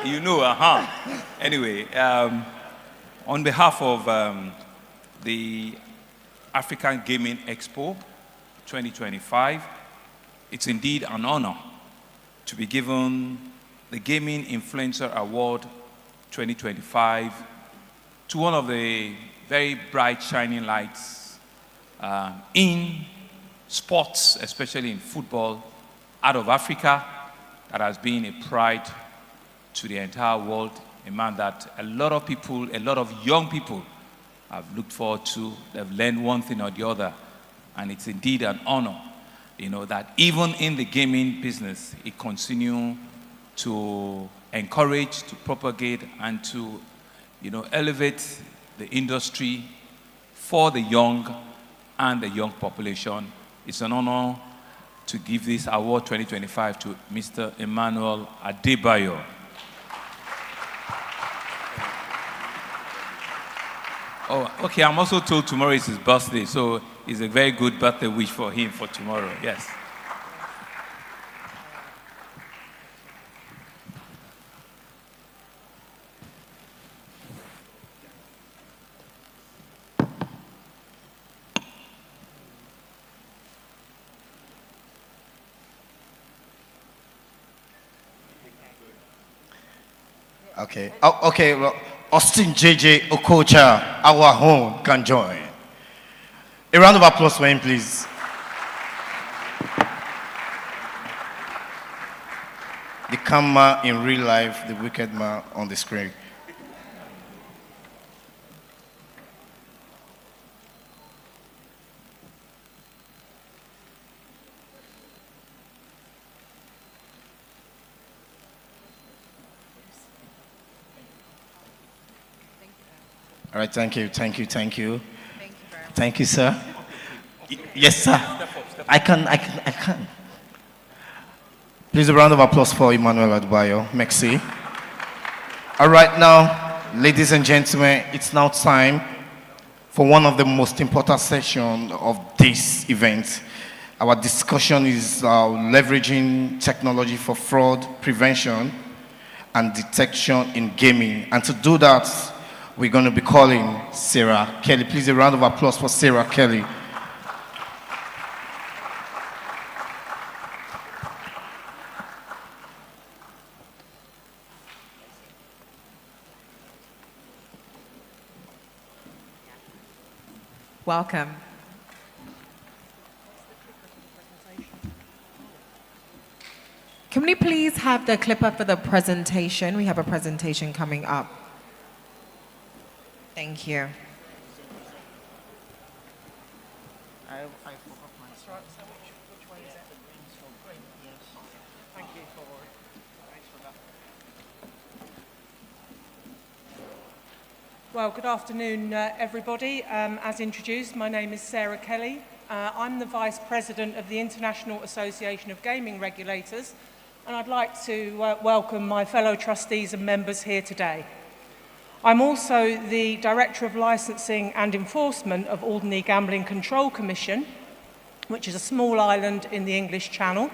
You know, Anyway, on behalf of the African Gaming Expo 2025, it's indeed an honor to be given the Gaming Influencer Award 2025 to one of the very bright, shining lights in sports, especially in football, out of Africa, that has been a pride to the entire world, a man that a lot of people, a lot of young people have looked forward to. They've learned one thing or the other, and it's indeed an honor, that even in the gaming business, it continues to encourage, to propagate, and to, elevate the industry for the young and the young population. It's an honor to give this award 2025 to Mr. Emmanuel Adebayo. Oh, okay, I'm also told tomorrow is his birthday, so it's a very good birthday wish for him for tomorrow, yes. Okay. Okay. Well, Austin JJ Okocha, our own, can join. A round of applause for him, please. The camera in real life, the wicked man on the screen. All right, thank you. Thank you, sir. Yes, sir. I can. Please a round of applause for Emmanuel Adebayo. Merci. All right, now, ladies and gentlemen, it's now time for one of the most important sessions of this event. Our discussion is leveraging technology for fraud prevention and detection in gaming. And to do that, we're going to be calling Sarah Kelly. Please a round of applause for Sarah Kelly. Welcome. Can we please have the clip up for the presentation? We have a presentation coming up. Thank you. Well, good afternoon, everybody. As introduced, my name is Sarah Kelly. I'm the Vice President of the International Association of Gaming Regulators, and I'd like to welcome my fellow trustees and members here today. I'm also the Director of Licensing and Enforcement of Alderney Gambling Control Commission, which is a small island in the English Channel.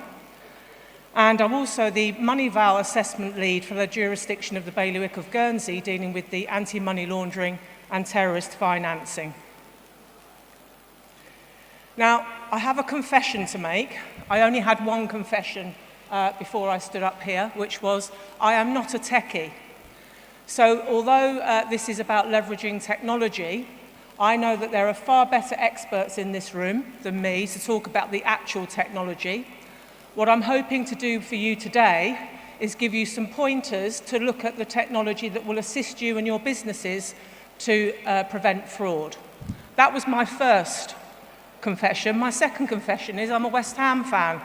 And I'm also the Money Val Assessment Lead for the jurisdiction of the Bailiwick of Guernsey, dealing with the anti-money laundering and terrorist financing. Now, I have a confession to make. I only had one confession before I stood up here, which was, I am not a techie. So although this is about leveraging technology, I know that there are far better experts in this room than me to talk about the actual technology. What I'm hoping to do for you today is give you some pointers to look at the technology that will assist you and your businesses to prevent fraud. That was my first confession. My second confession is I'm a West Ham fan,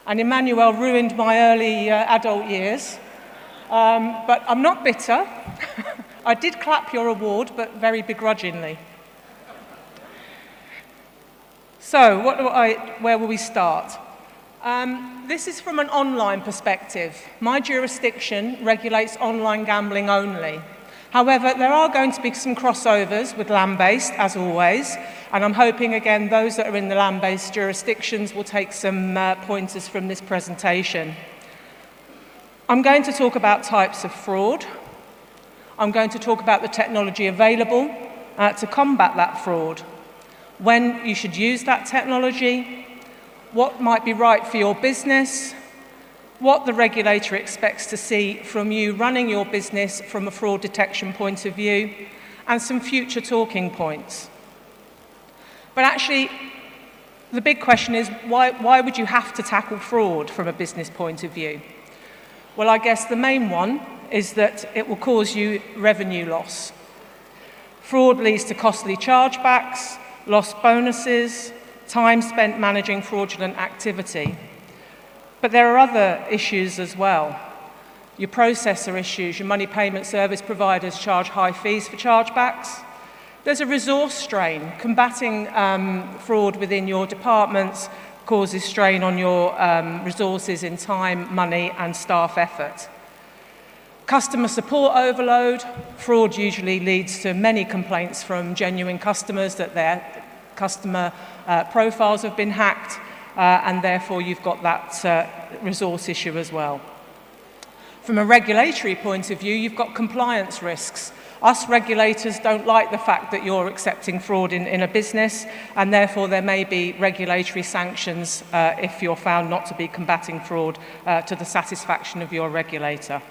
and Emmanuel ruined my early adult years. But I'm not bitter. I did clap your award, but very begrudgingly. So, where will we start? This is from an online perspective. My jurisdiction regulates online gambling only. However, there are going to be some crossovers with land-based, as always, and I'm hoping, again, those that are in the land-based jurisdictions will take some pointers from this presentation. I'm going to talk about types of fraud. I'm going to talk about the technology available to combat that fraud, when you should use that technology, what might be right for your business, what the regulator expects to see from you running your business from a fraud detection point of view, and some future talking points. But actually, the big question is, why would you have to tackle fraud from a business point of view? Well, I guess the main one is that it will cause you revenue loss. Fraud leads to costly chargebacks, lost bonuses, time spent managing fraudulent activity. But there are other issues as well. Your processor issues, your money payment service providers charge high fees for chargebacks. There's a resource strain. Combating fraud within your departments causes strain on your resources in time, money, and staff effort. Customer support overload. Fraud usually leads to many complaints from genuine customers that their customer profiles have been hacked, and therefore you've got that resource issue as well. From a regulatory point of view, you've got compliance risks. Us regulators don't like the fact that you're accepting fraud in a business, and therefore there may be regulatory sanctions if you're found not to be combating fraud to the satisfaction of your regulator.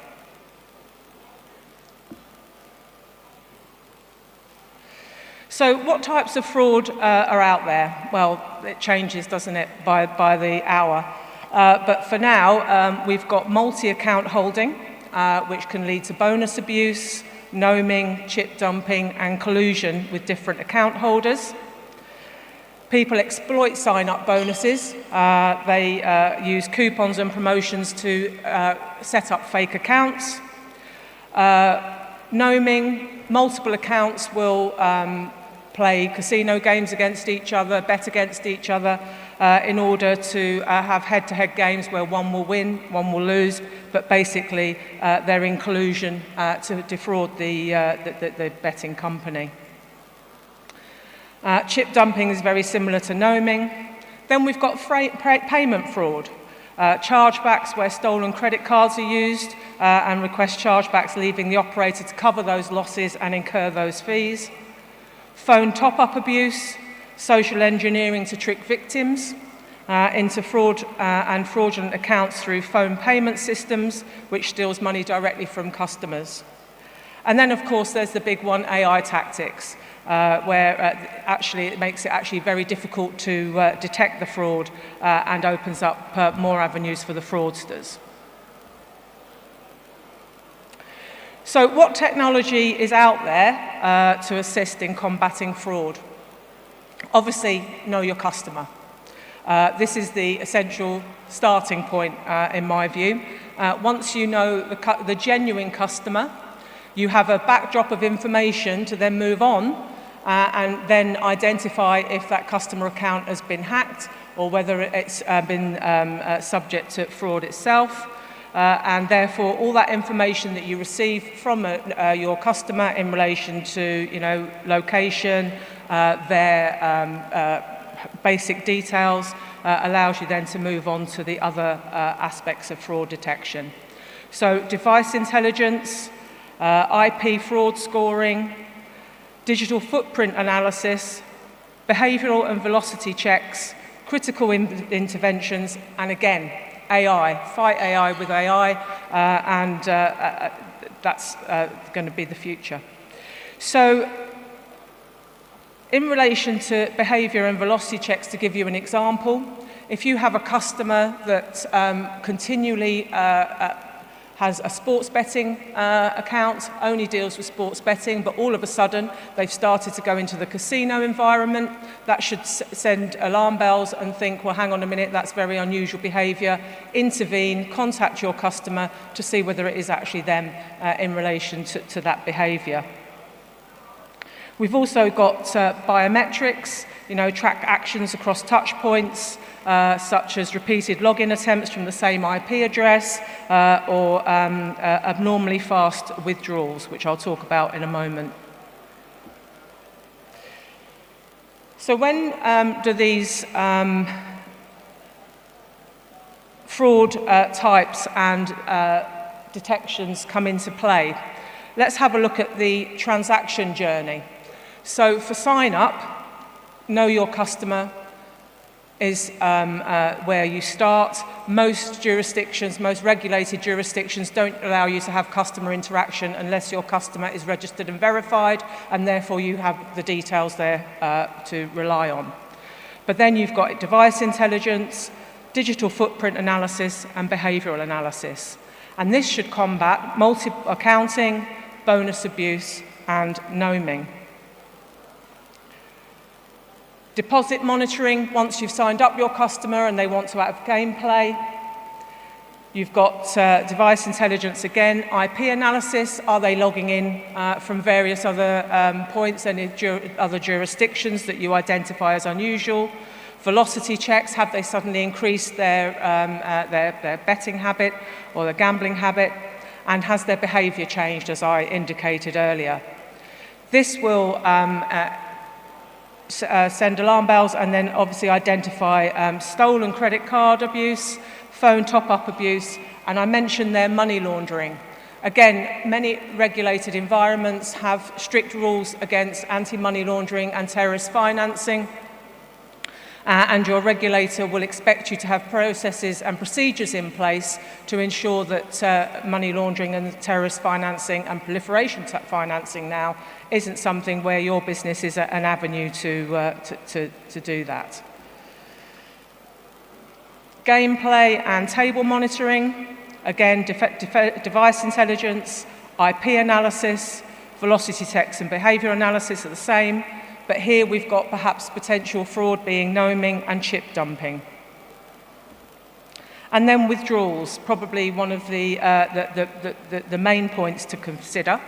So what types of fraud are out there? Well, it changes, doesn't it, by the hour. But for now, we've got multi-account holding, which can lead to bonus abuse, gnoming, chip dumping, and collusion with different account holders. People exploit sign-up bonuses. They use coupons and promotions to set up fake accounts. Gnoming, multiple accounts will play casino games against each other, bet against each other, in order to have head-to-head games where one will win, one will lose, but basically they're in collusion to defraud the betting company. Chip dumping is very similar to gnoming. Then we've got payment fraud. Chargebacks where stolen credit cards are used and request chargebacks, leaving the operator to cover those losses and incur those fees. Phone top-up abuse, social engineering to trick victims into fraud and fraudulent accounts through phone payment systems, which steals money directly from customers. And then, of course, there's the big one, AI tactics, where actually it makes it very difficult to detect the fraud and opens up more avenues for the fraudsters. So what technology is out there to assist in combating fraud? Obviously, know your customer. This is the essential starting point, in my view. Once you know the genuine customer, You have a backdrop of information to then move on and then identify if that customer account has been hacked or whether it's been subject to fraud itself. And therefore, all that information that you receive from your customer in relation to, location, their basic details, allows you then to move on to the other aspects of fraud detection. So device intelligence, IP fraud scoring, digital footprint analysis, behavioral and velocity checks, critical interventions, and again, AI, fight AI with AI, and that's going to be the future. So in relation to behavior and velocity checks, to give you an example, if you have a customer that continually has a sports betting account, only deals with sports betting, but all of a sudden they've started to go into the casino environment, that should send alarm bells and think, well, hang on a minute, that's very unusual behavior. Intervene, contact your customer to see whether it is actually them in relation to that behavior. We've also got biometrics, track actions across touch points, such as repeated login attempts from the same IP address or abnormally fast withdrawals, which I'll talk about in a moment. So when do these fraud types and detections come into play? Let's have a look at the transaction journey. So for sign up, know your customer is where you start. Most jurisdictions, most regulated jurisdictions don't allow you to have customer interaction unless your customer is registered and verified, and therefore you have the details there to rely on. But then you've got device intelligence, digital footprint analysis, and behavioral analysis. And this should combat multi-accounting, bonus abuse, and gnoming. Deposit monitoring, once you've signed up your customer and they want to have gameplay. You've got device intelligence again, IP analysis, are they logging in from various other points and other jurisdictions that you identify as unusual. Velocity checks, have they suddenly increased their betting habit or their gambling habit, and has their behavior changed, as I indicated earlier. This will send alarm bells and then obviously identify stolen credit card abuse, phone top-up abuse, and I mentioned there money laundering. Again, many regulated environments have strict rules against anti-money laundering and terrorist financing, and your regulator will expect you to have processes and procedures in place to ensure that money laundering and terrorist financing and proliferation financing now isn't something where your business is an avenue to do that. Gameplay and table monitoring, again, device intelligence, IP analysis, velocity checks and behavior analysis are the same, but here we've got perhaps potential fraud being gnoming and chip dumping. And then withdrawals, probably one of the main points to consider.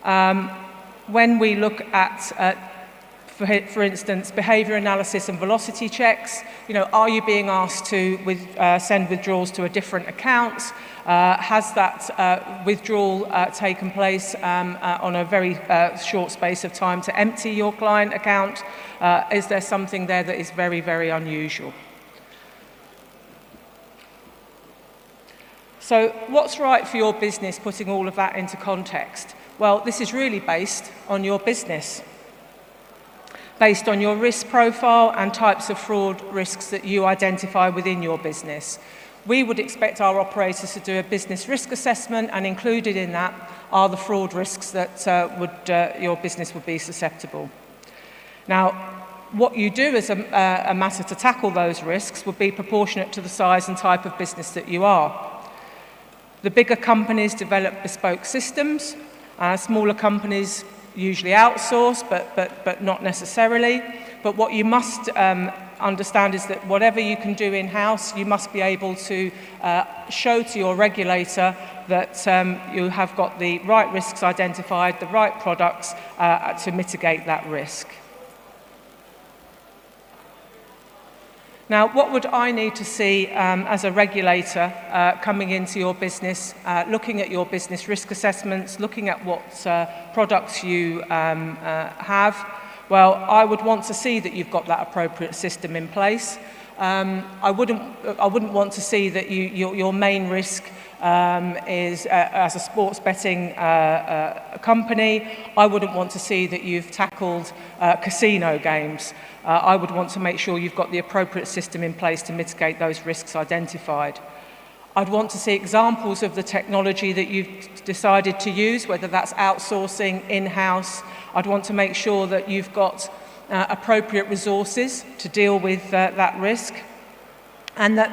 When we look at, for instance, behavior analysis and velocity checks, are you being asked to send withdrawals to a different account? Has that withdrawal taken place on a very short space of time to empty your client account? Is there something there that is very, very unusual? So what's right for your business, putting all of that into context? Well, this is really based on your business, based on your risk profile and types of fraud risks that you identify within your business. We would expect our operators to do a business risk assessment, and included in that are the fraud risks that your business would be susceptible. Now, what you do as a matter to tackle those risks would be proportionate to the size and type of business that you are. The bigger companies develop bespoke systems. Smaller companies usually outsource, but not necessarily. But what you must understand is that whatever you can do in-house, you must be able to show to your regulator that you have got the right risks identified, the right products to mitigate that risk. Now, what would I need to see as a regulator coming into your business, looking at your business risk assessments, looking at what products you have? Well, I would want to see that you've got that appropriate system in place. I wouldn't want to see that your main risk is, as a sports betting company, I wouldn't want to see that you've tackled casino games. I would want to make sure you've got the appropriate system in place to mitigate those risks identified. I'd want to see examples of the technology that you've decided to use, whether that's outsourcing, in-house. I'd want to make sure that you've got appropriate resources to deal with that risk, and that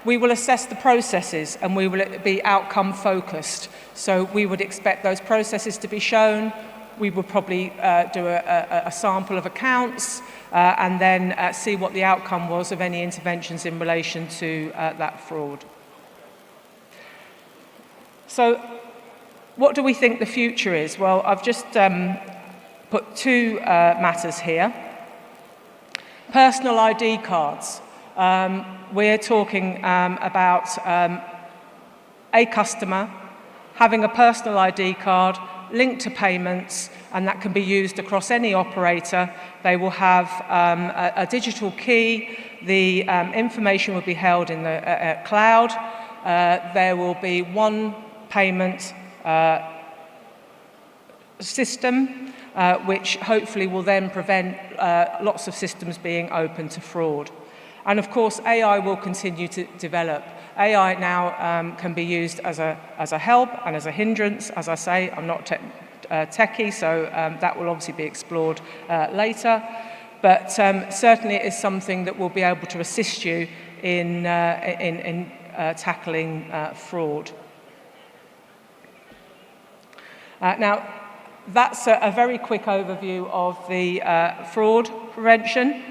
we will assess the processes and we will be outcome focused. So we would expect those processes to be shown. We would probably do a sample of accounts and then see what the outcome was of any interventions in relation to that fraud. So what do we think the future is? Well, I've just put two matters here. Personal ID cards. We're talking about a customer having a personal ID card linked to payments, and that can be used across any operator. They will have a digital key. The information will be held in the cloud. There will be one payment system, which hopefully will then prevent lots of systems being open to fraud. And of course, AI will continue to develop. AI now can be used as a help and as a hindrance. As I say, I'm not techie, so that will obviously be explored later. But certainly it is something that will be able to assist you in tackling fraud. Now, that's a very quick overview of the fraud prevention.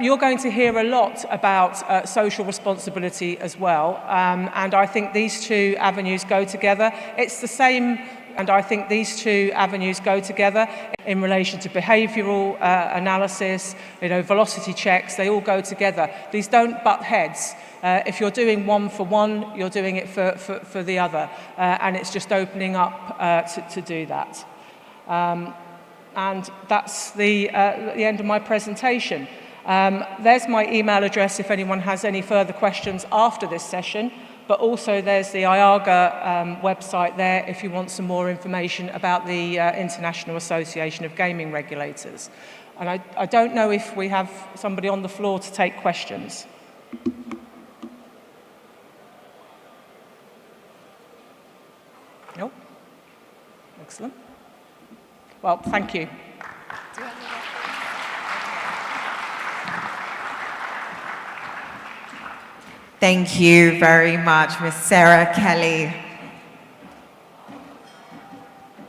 You're going to hear a lot about social responsibility as well, and I think these two avenues go together. It's the same, and I think these two avenues go together in relation to behavioural analysis, velocity checks. They all go together. These don't butt heads. If you're doing one for one, you're doing it for the other, and it's just opening up to do that. And that's the end of my presentation. There's my email address if anyone has any further questions after this session, but also there's the IAGA website there if you want some more information about the International Association of Gaming Regulators. And I don't know if we have somebody on the floor to take questions. No? Excellent. Well, thank you. Thank you very much, Ms. Sarah Kelly.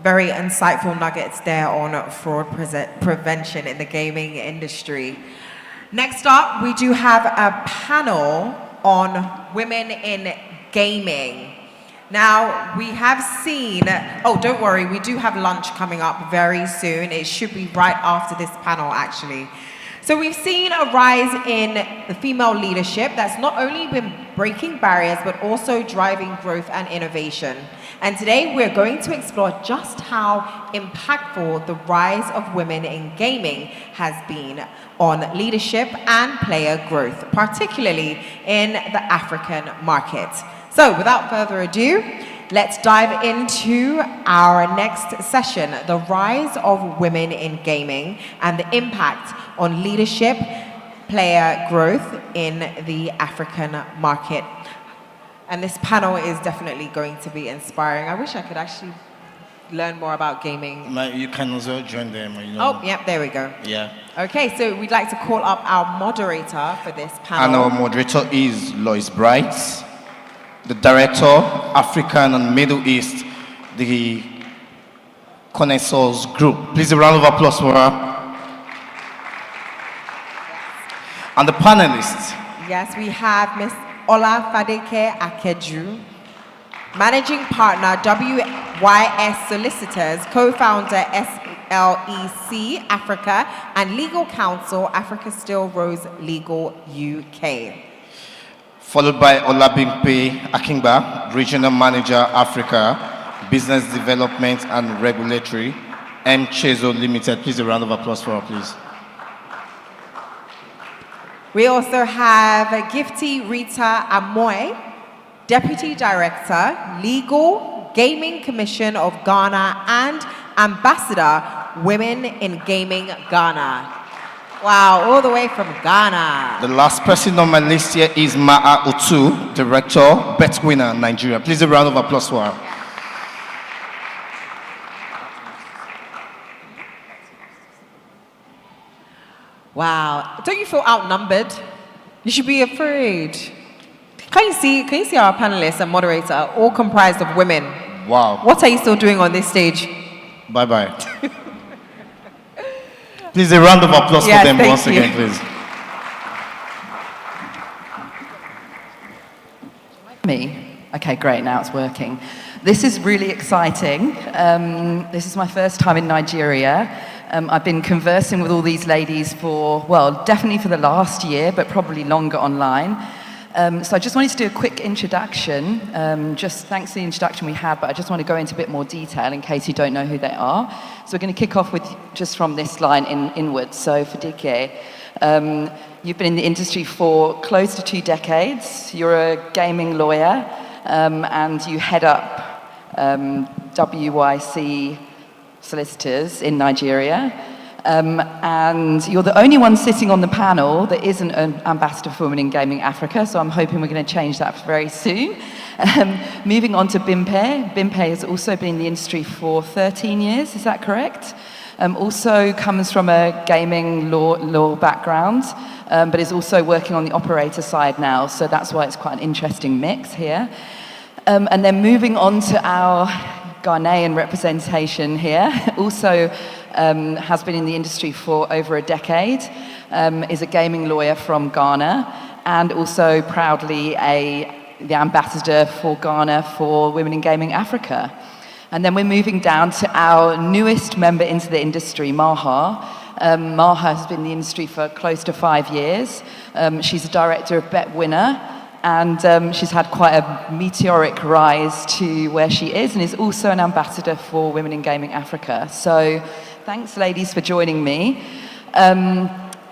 Very insightful nuggets there on fraud prevention in the gaming industry. Next up, we do have a panel on women in gaming. Now, we have seen, oh, don't worry, we do have lunch coming up very soon. It should be right after this panel, actually. So we've seen a rise in the female leadership that's not only been breaking barriers, but also driving growth and innovation. And today we're going to explore just how impactful the rise of women in gaming has been on leadership and player growth, particularly in the African market. So without further ado, let's dive into our next session, the rise of women in gaming and the impact on leadership, player growth in the African market. And this panel is definitely going to be inspiring. I wish I could actually learn more about gaming. You can also join them, you know. Oh, yep, there we go. Yeah. Okay, so we'd like to call up our moderator for this panel. And our moderator is Lois Bright, the Director, African and Middle East, the Connoisseurs Group. Please a round of applause for her. And the panelists. Yes, we have Ms. Ola Fadeke Akeju, Managing Partner, WYS Solicitors, Co-Founder, SLEC Africa, and Legal Counsel, Africa Still Rose Legal UK. Followed by Olabimpe Akingba, Regional Manager, Africa, Business Development and Regulatory, M. Chezo Limited. Please, a round of applause for her, please. We also have Gifty Rita Amoy, Deputy Director, Legal, Gaming Commission of Ghana, and Ambassador, Women in Gaming Ghana. Wow, all the way from Ghana. The last person on my list here is Ma'a Otu, Director, Betwinner, Nigeria. Please, a round of applause for her. Wow, don't you feel outnumbered? You should be afraid. Can you see our panelists and moderator are all comprised of women? Wow. What are you still doing on this stage? Bye-bye. Please, a round of applause for them once again, please. Me? Okay, great, now it's working. This is really exciting. This is my first time in Nigeria. I've been conversing with all these ladies for, well, definitely for the last year, but probably longer online. So I just wanted to do a quick introduction, just thanks to the introduction we had, but I just want to go into a bit more detail in case you don't know who they are. So we're going to kick off with just from this line inwards. So Fadike, you've been in the industry for close to 2 decades. You're a gaming lawyer, and you head up WYC Solicitors in Nigeria. And you're the only one sitting on the panel that isn't an ambassador for Women in Gaming Africa, so I'm hoping we're going to change that very soon. Moving on to Bimpe. Bimpe has also been in the industry for 13 years, is that correct? Also comes from a gaming law background, but is also working on the operator side now, so that's why it's quite an interesting mix here. And then moving on to our Ghanaian representation here, also has been in the industry for over a decade, is a gaming lawyer from Ghana, and also proudly the ambassador for Ghana for Women in Gaming Africa. And then we're moving down to our newest member into the industry, Maha. Maha has been in the industry for close to 5 years. She's a director of Betwinner, and she's had quite a meteoric rise to where she is, and is also an ambassador for Women in Gaming Africa. So thanks, ladies, for joining me.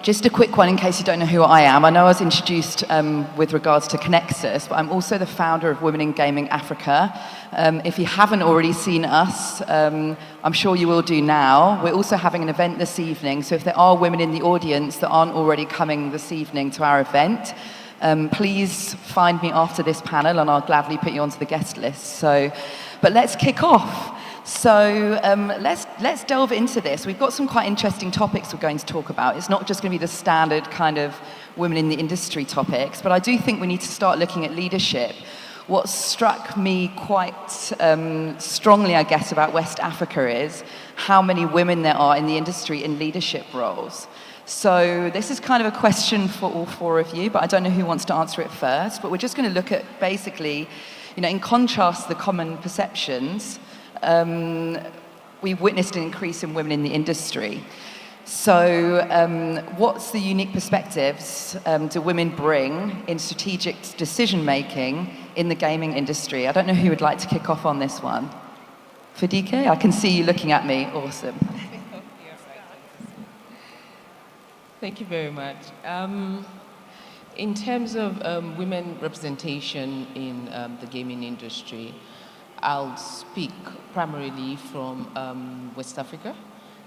Just a quick one in case you don't know who I am. I know I was introduced with regards to Connexus, but I'm also the founder of Women in Gaming Africa. If you haven't already seen us, I'm sure you will do now. We're also having an event this evening, so if there are women in the audience that aren't already coming this evening to our event, please find me after this panel and I'll gladly put you onto the guest list. But let's kick off. So let's delve into this. We've got some quite interesting topics we're going to talk about. It's not just going to be the standard kind of women in the industry topics, but I do think we need to start looking at leadership. What struck me quite strongly, I guess, about West Africa is how many women there are in the industry in leadership roles. So this is kind of a question for all 4 of you, but I don't know who wants to answer it first. But we're just going to look at basically, in contrast to the common perceptions, we've witnessed an increase in women in the industry. So what's the unique perspectives do women bring in strategic decision-making in the gaming industry? I don't know who would like to kick off on this one. Fadike, I can see you looking at me. Awesome. Thank you very much. In terms of women representation in the gaming industry, I'll speak primarily from West Africa,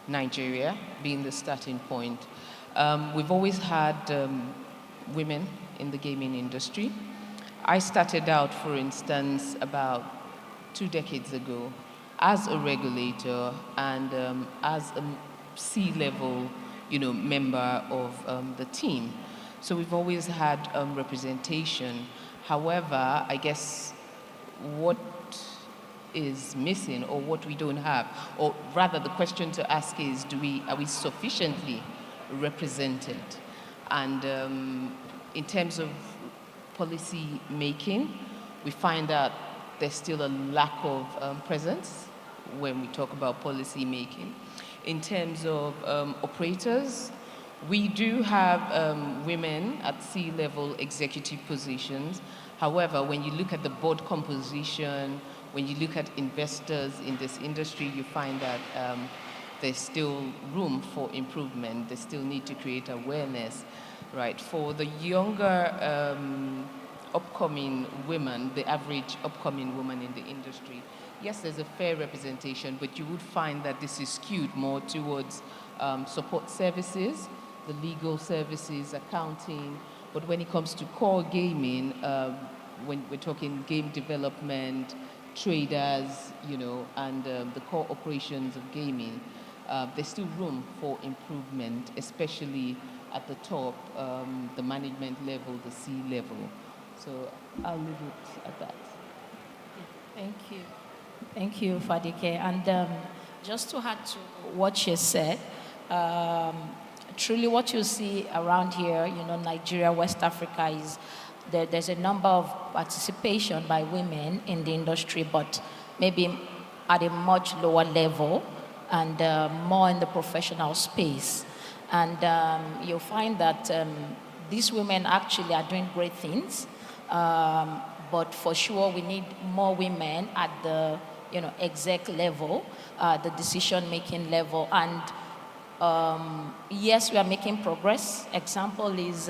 Nigeria being the starting point. We've always had women in the gaming industry. I started out, for instance, about 2 decades ago as a regulator and as a C-level member of the team. So we've always had representation. However, I guess what is missing or what we don't have, or rather the question to ask is, are we sufficiently represented? And in terms of policy making, we find that there's still a lack of presence when we talk about policy making. In terms of operators, we do have women at C-level executive positions. However, when you look at the board composition, when you look at investors in this industry, you find that there's still room for improvement. They still need to create awareness, right? For the younger upcoming women, the average upcoming woman in the industry, yes, there's a fair representation, but you would find that this is skewed more towards support services, the legal services, accounting. But when it comes to core gaming, when we're talking game development, traders, you know, and the core operations of gaming, there's still room for improvement, especially at the top, the management level, the C level. So I'll leave it at that. Thank you. Thank you, Fadike. And just to add to what she said, truly what you see around here, you know, Nigeria, West Africa, is there's a number of participation by women in the industry, but maybe at a much lower level and more in the professional space. And you'll find that these women actually are doing great things, but for sure we need more women at the exec level, the decision-making level. And yes, we are making progress. Example is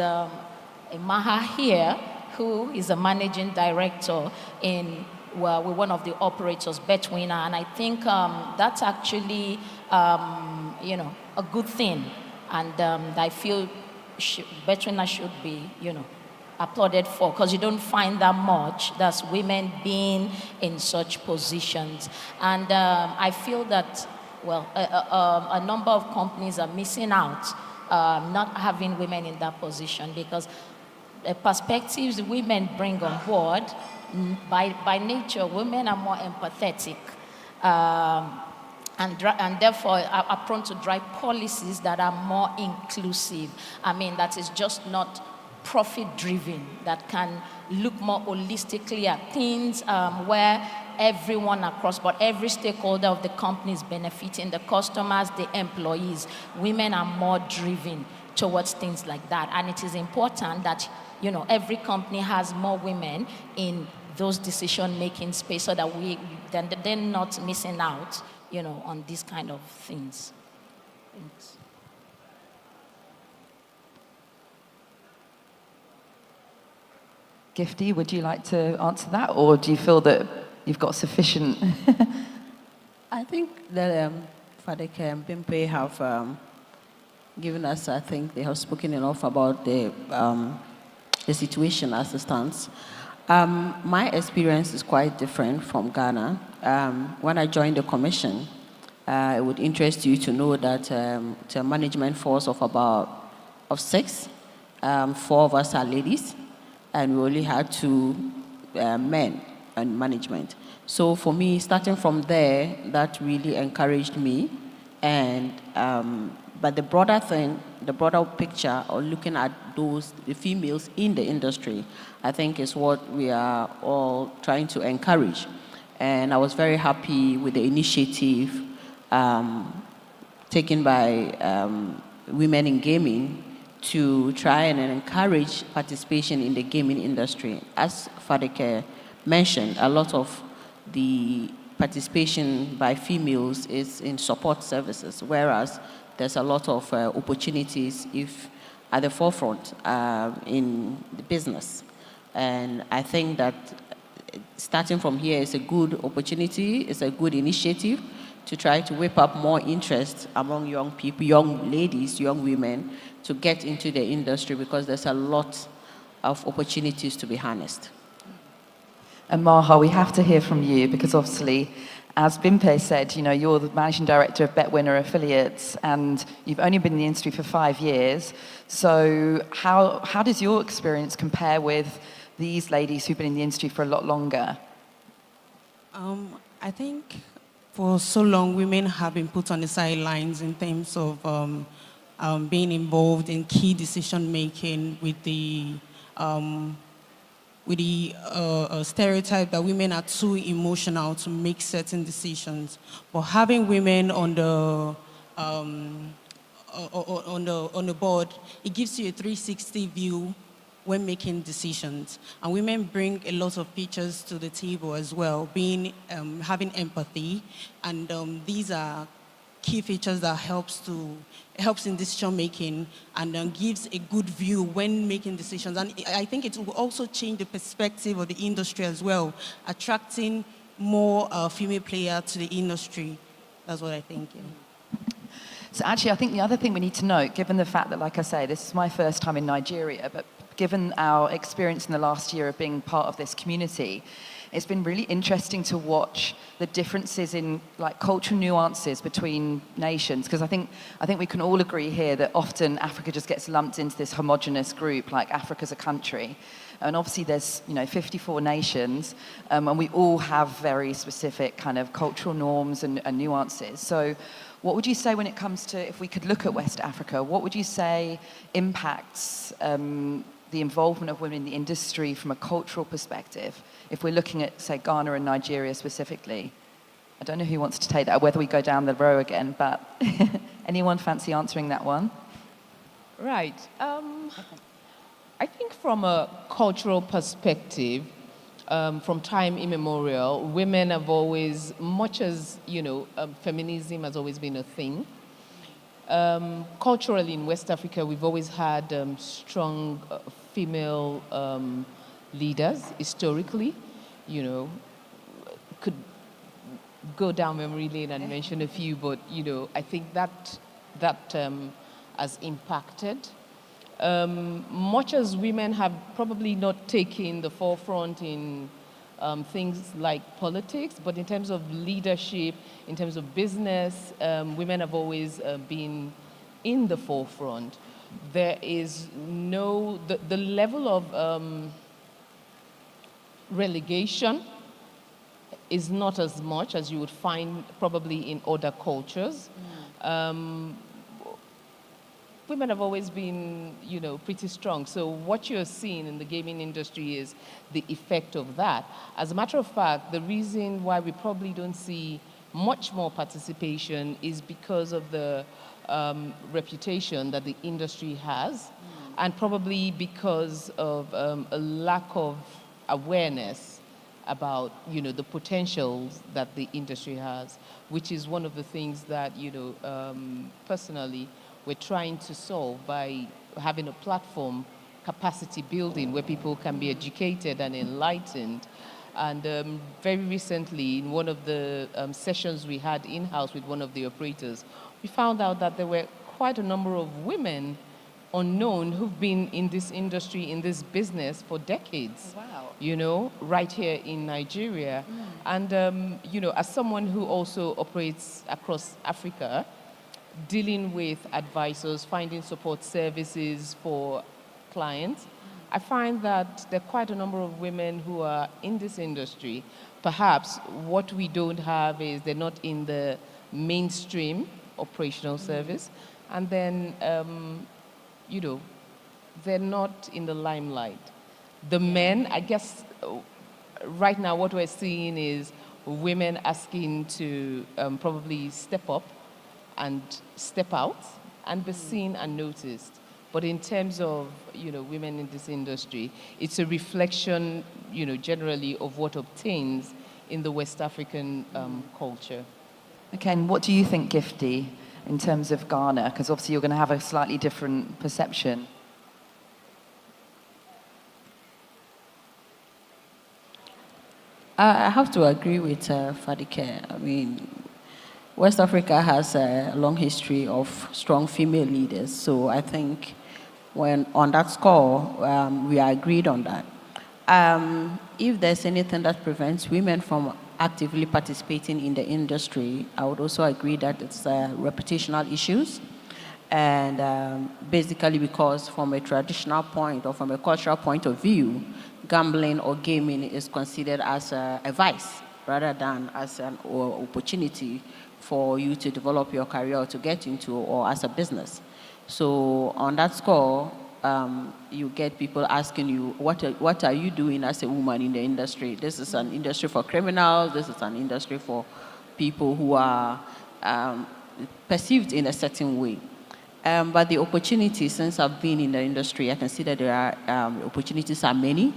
Maha here, who is a managing director with one of the operators, Betwinner, and I think that's actually a good thing. And I feel Betwinner should be applauded for, because you don't find that much. That's women being in such positions. And I feel that, well, a number of companies are missing out not having women in that position, because the perspectives women bring on board, by nature, women are more empathetic. And therefore are prone to drive policies that are more inclusive. I mean, that is just not profit-driven, that can look more holistically at things where everyone across, but every stakeholder of the company is benefiting, the customers, the employees. Women are more driven towards things like that. And it is important that, every company has more women in those decision-making space, so that they're not missing out, on these kind of things. Thanks. Gifty, would you like to answer that, or do you feel that you've got sufficient? I think that Fadike and Bimpe have given us, I think they have spoken enough about the situation as it stands. My experience is quite different from Ghana. When I joined the commission, it would interest you to know that it's a management force of 6. 4 of us are ladies, and we only had 2 men in management. So for me, starting from there, that really encouraged me. And but the broader thing, the broader picture, or looking at the females in the industry, I think is what we are all trying to encourage. And I was very happy with the initiative taken by Women in Gaming to try and encourage participation in the gaming industry. As Fadike mentioned, a lot of the participation by females is in support services, whereas there's a lot of opportunities at the forefront in the business. And I think that starting from here is a good opportunity, it's a good initiative to try to whip up more interest among young people, young ladies, young women, to get into the industry, because there's a lot of opportunities to be harnessed. And Maha, we have to hear from you, because obviously, as Bimpe said, you're the managing director of Betwinner Affiliates, and you've only been in the industry for 5 years. So how does your experience compare with these ladies who've been in the industry for a lot longer? I think for so long, women have been put on the sidelines in terms of being involved in key decision making with with the stereotype that women are too emotional to make certain decisions. But having women on the board, it gives you a 360 view when making decisions. And women bring a lot of features to the table as well, having empathy, and these are key features that helps in decision making and gives a good view when making decisions. And I think it will also change the perspective of the industry as well, attracting more female players to the industry. That's what I think. Yeah. So actually, I think the other thing we need to note, given the fact that, like I say, this is my first time in Nigeria, but given our experience in the last year of being part of this community, it's been really interesting to watch the differences in cultural nuances between nations, because I think we can all agree here that often Africa just gets lumped into this homogenous group, like Africa's a country. And obviously there's 54 nations, and we all have very specific kind of cultural norms and nuances. So what would you say when it comes to, if we could look at West Africa, what would you say impacts the involvement of women in the industry from a cultural perspective, if we're looking at, say, Ghana and Nigeria specifically? I don't know who wants to take that, or whether we go down the row again, but anyone fancy answering that one? Right. I think from a cultural perspective, from time immemorial, women have always, much as, feminism has always been a thing, culturally in West Africa, we've always had strong female leaders historically. Could go down memory lane and mention a few, but I think that has impacted. Much as women have probably not taken the forefront in things like politics, but in terms of leadership, in terms of business, women have always been in the forefront. There is the level of relegation is not as much as you would find probably in other cultures. Women have always been, pretty strong. So what you're seeing in the gaming industry is the effect of that. As a matter of fact, the reason why we probably don't see much more participation is because of the reputation that the industry has, and probably because of a lack of awareness about, the potentials that the industry has, which is one of the things that, personally, we're trying to solve by having a platform, capacity building, where people can be educated and enlightened. And very recently, in one of the sessions we had in-house with one of the operators, we found out that there were quite a number of women unknown who've been in this industry, in this business for decades. Wow. Right here in Nigeria. And, as someone who also operates across Africa, dealing with advisors, finding support services for clients, I find that there are quite a number of women who are in this industry. Perhaps what we don't have is they're not in the mainstream operational service, and then, they're not in the limelight. The men, I guess, right now what we're seeing is women asking to probably step up and step out and be seen and noticed. But in terms of, women in this industry, it's a reflection, generally of what obtains in the West African culture. Okay, and what do you think, Gifty, in terms of Ghana? Because obviously you're going to have a slightly different perception. I have to agree with Fadike. I mean, West Africa has a long history of strong female leaders, so I think when on that score, we are agreed on that. If there's anything that prevents women from actively participating in the industry, I would also agree that it's reputational issues. And basically because from a traditional point or from a cultural point of view, gambling or gaming is considered as a vice rather than as an opportunity for you to develop your career or to get into or as a business. So on that score, you get people asking you, what are you doing as a woman in the industry? This is an industry for criminals. This is an industry for people who are perceived in a certain way. But the opportunities, since I've been in the industry, I can see that there are opportunities are many.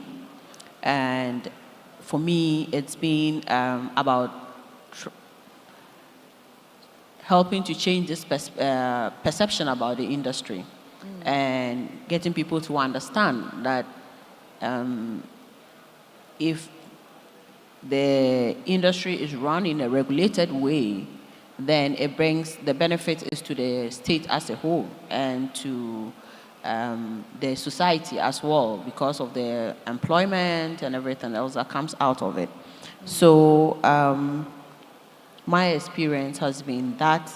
And for me, it's been about helping to change this perception about the industry and getting people to understand that if the industry is run in a regulated way, then it brings the benefit is to the state as a whole and to the society as well because of the employment and everything else that comes out of it. So my experience has been that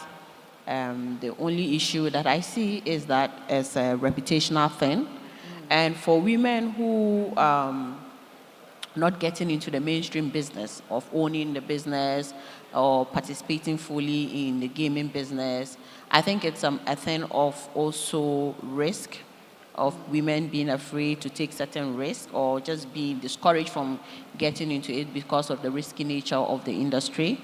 the only issue that I see is that it's a reputational thing. And for women who not getting into the mainstream business of owning the business or participating fully in the gaming business, I think it's a thing of also risk, of women being afraid to take certain risks or just being discouraged from getting into it because of the risky nature of the industry.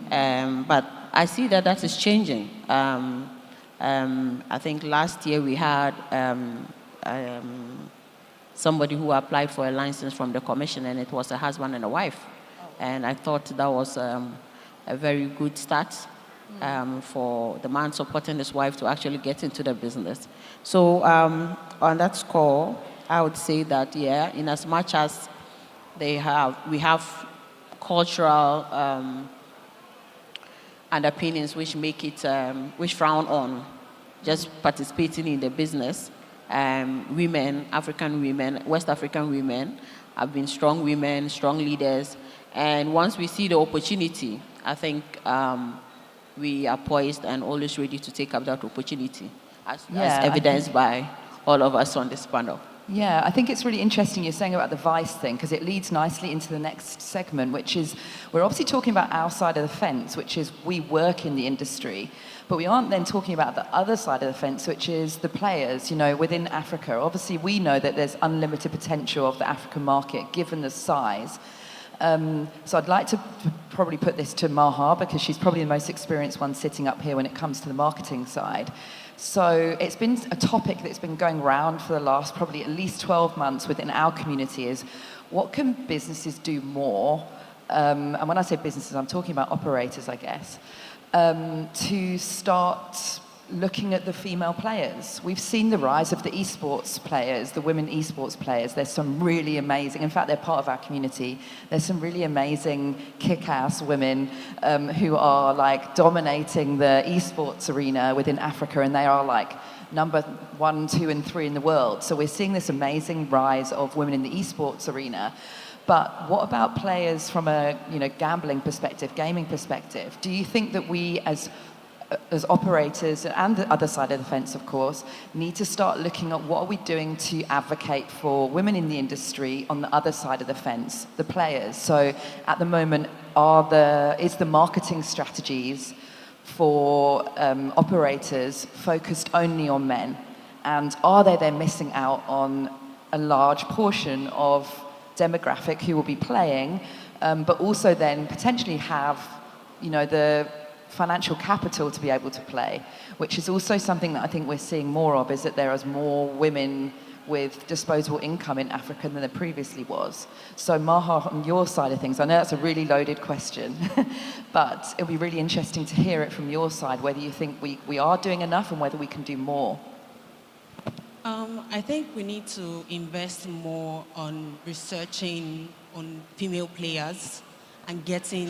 But I see that that is changing. I think last year we had somebody who applied for a license from the commission, and it was a husband and a wife. And I thought that was a very good start for the man supporting his wife to actually get into the business. So on that score, I would say that, yeah, in as much as we have cultural underpinnings which make it, which frown on just participating in the business, women, African women, West African women have been strong women, strong leaders. And once we see the opportunity, I think we are poised and always ready to take up that opportunity, as evidenced by all of us on this panel. Yeah, I think it's really interesting you're saying about the vice thing, because it leads nicely into the next segment, which is we're obviously talking about our side of the fence, which is we work in the industry, but we aren't then talking about the other side of the fence, which is the players, you know, within Africa. Obviously, we know that there's unlimited potential of the African market, given the size. So I'd like to probably put this to Maha, because she's probably the most experienced one sitting up here when it comes to the marketing side. So it's been a topic that's been going around for the last probably at least 12 months within our community is what can businesses do more? And when I say businesses, I'm talking about operators, I guess, to start looking at the female players. We've seen the rise of the esports players, the women esports players. There's some really amazing, in fact, they're part of our community. There's some really amazing kick-ass women who are like dominating the esports arena within Africa, and they are like number 1, 2, and 3 in the world. So we're seeing this amazing rise of women in the esports arena. But what about players from a gambling perspective, gaming perspective? Do you think that we as operators and the other side of the fence, of course, need to start looking at what are we doing to advocate for women in the industry on the other side of the fence, the players? So at the moment, is the marketing strategies for operators focused only on men? And are they then missing out on a large portion of demographic who will be playing, but also then potentially have, the financial capital to be able to play, which is also something that I think we're seeing more of, is that there is more women with disposable income in Africa than there previously was. So Maha, on your side of things, I know that's a really loaded question, but it'll be really interesting to hear it from your side, whether you think we are doing enough and whether we can do more. I think we need to invest more on researching on female players and getting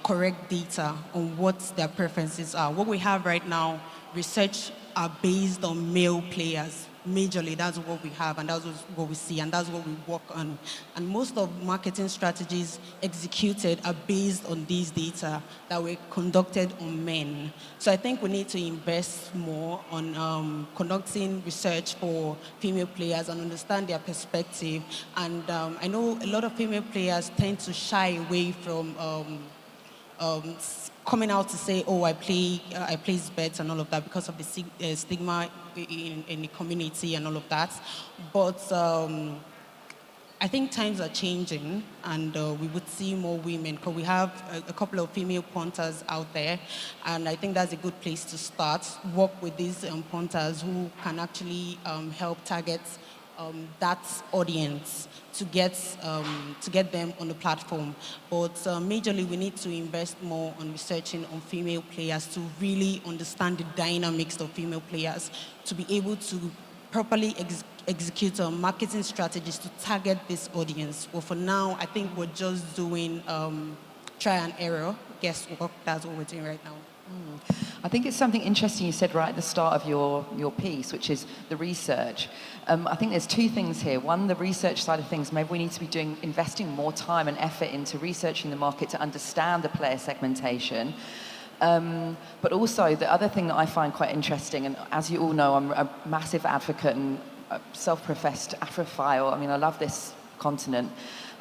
correct data on what their preferences are. What we have right now, research are based on male players. Majorly, that's what we have, and that's what we see, and that's what we work on. And most of marketing strategies executed are based on these data that were conducted on men. So I think we need to invest more on conducting research for female players and understand their perspective. And I know a lot of female players tend to shy away from coming out to say, oh, I place bets and all of that because of the stigma in the community and all of that. But I think times are changing, and we would see more women, because we have a couple of female punters out there, and I think that's a good place to start. Work with these punters who can actually help target that audience to get them on the platform. But majorly, we need to invest more on researching on female players to really understand the dynamics of female players, to be able to properly execute marketing strategies to target this audience. Well, for now, I think we're just doing try and error, guesswork. That's what we're doing right now. I think it's something interesting you said right at the start of your piece, which is the research. I think there's two things here. One, the research side of things, maybe we need to be investing more time and effort into researching the market to understand the player segmentation. But also, the other thing that I find quite interesting, and as you all know, I'm a massive advocate and a self-professed Afrophile. I mean, I love this continent.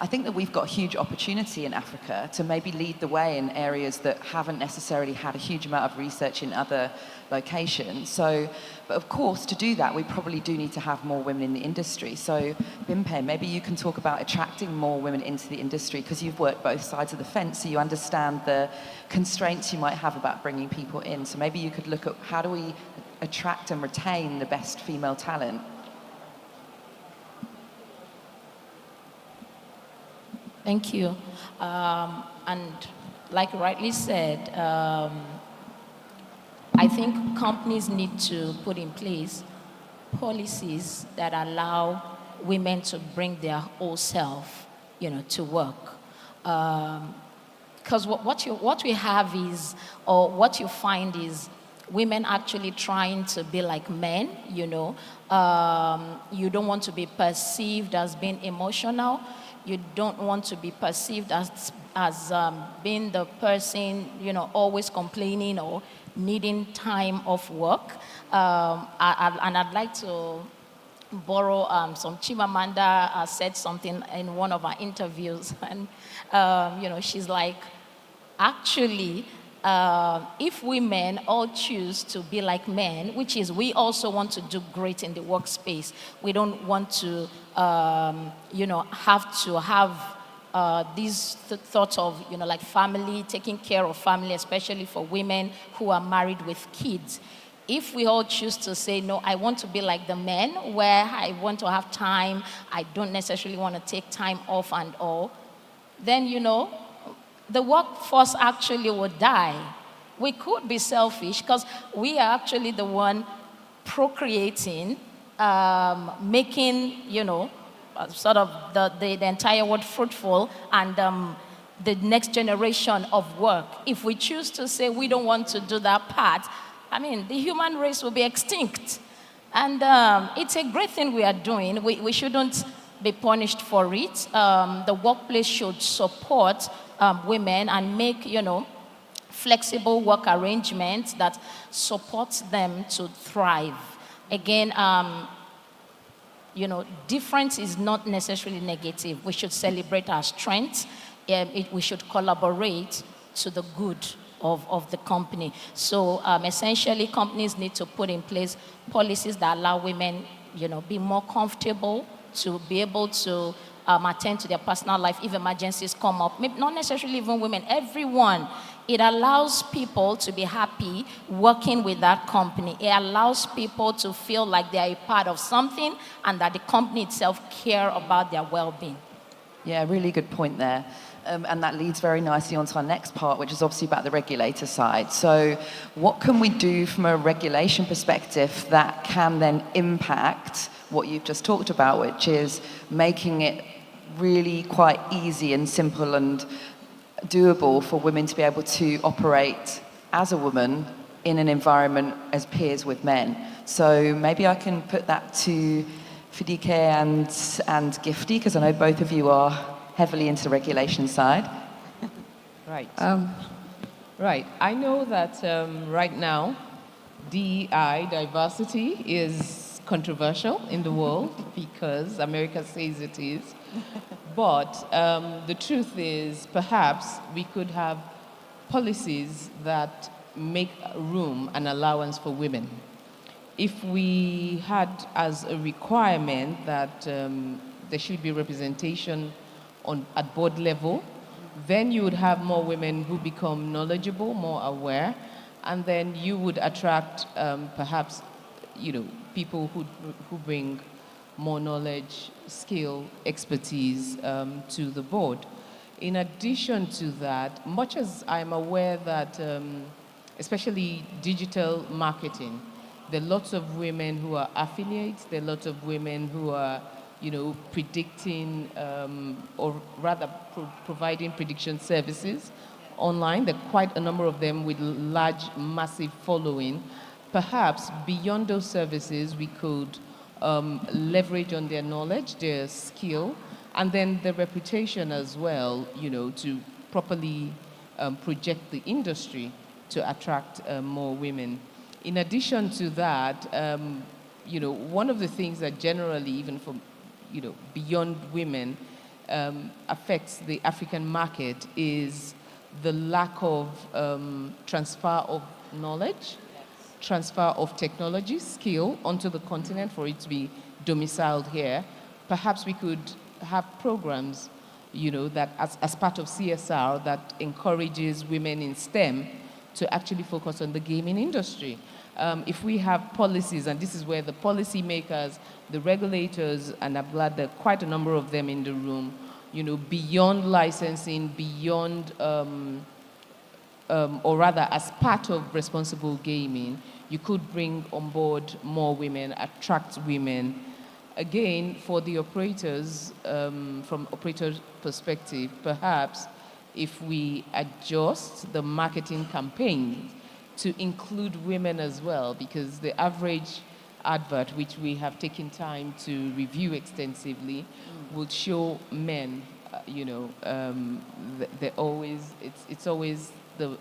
I think that we've got a huge opportunity in Africa to maybe lead the way in areas that haven't necessarily had a huge amount of research in other locations. So, but of course, to do that, we probably do need to have more women in the industry. So, Bimpe, maybe you can talk about attracting more women into the industry, because you've worked both sides of the fence, so you understand the constraints you might have about bringing people in. So maybe you could look at how do we attract and retain the best female talent. Thank you. And like you rightly said, I think companies need to put in place policies that allow women to bring their whole self, to work. Because what we have is, or what you find is, women actually trying to be like men, You don't want to be perceived as being emotional. You don't want to be perceived as being the person, always complaining or needing time off work. And I'd like to borrow some. Chimamanda said something in one of our interviews, and she's like, actually, if women all choose to be like men, which is we also want to do great in the workspace, we don't want to, have to have these thoughts of, like family, taking care of family, especially for women who are married with kids. If we all choose to say, no, I want to be like the men, where I want to have time, I don't necessarily want to take time off and all, then, the workforce actually would die. We could be selfish because we are actually the one procreating, making, sort of the entire world fruitful, and the next generation of work. If we choose to say we don't want to do that part, the human race will be extinct. And it's a great thing we are doing. We shouldn't be punished for it. The workplace should support women and make, flexible work arrangements that support them to thrive. Again, difference is not necessarily negative. We should celebrate our strengths. We should collaborate to the good of the company. So essentially, companies need to put in place policies that allow women, be more comfortable to be able to attend to their personal life if emergencies come up. Maybe not necessarily even women, everyone. It allows people to be happy working with that company. It allows people to feel like they are a part of something and that the company itself care about their well-being. Yeah, really good point there. And that leads very nicely onto our next part, which is obviously about the regulator side. So what can we do from a regulation perspective that can then impact what you've just talked about, which is making it really quite easy and simple and doable for women to be able to operate as a woman in an environment as peers with men. So maybe I can put that to Fidike and Gifty, because I know both of you are heavily into the regulation side. Right. Right. I know that right now, DEI, diversity, is controversial in the world because America says it is. But the truth is, perhaps we could have policies that make room and allowance for women. If we had as a requirement that there should be representation at board level, then you would have more women who become knowledgeable, more aware, and then you would attract perhaps, people who bring more knowledge, skill, expertise to the board. In addition to that, much as I'm aware that, especially digital marketing, there are lots of women who are affiliates, there are lots of women who are, predicting, or rather providing prediction services online. There are quite a number of them with large, massive following. Perhaps beyond those services, we could leverage on their knowledge, their skill, and then their reputation as well, to properly project the industry to attract more women. In addition to that, one of the things that generally, even for, beyond women, affects the African market is the lack of transfer of knowledge, transfer of technology, skill onto the continent for it to be domiciled here. Perhaps we could have programs, that as part of CSR that encourages women in STEM to actually focus on the gaming industry. If we have policies, and this is where the policymakers, the regulators, and I'm glad there are quite a number of them in the room, beyond licensing, beyond, or rather as part of responsible gaming, you could bring on board more women, attract women. Again, for the operators, from operator perspective, perhaps if we adjust the marketing campaign to include women as well, because the average advert, which we have taken time to review extensively, would show men, they're always, it's always the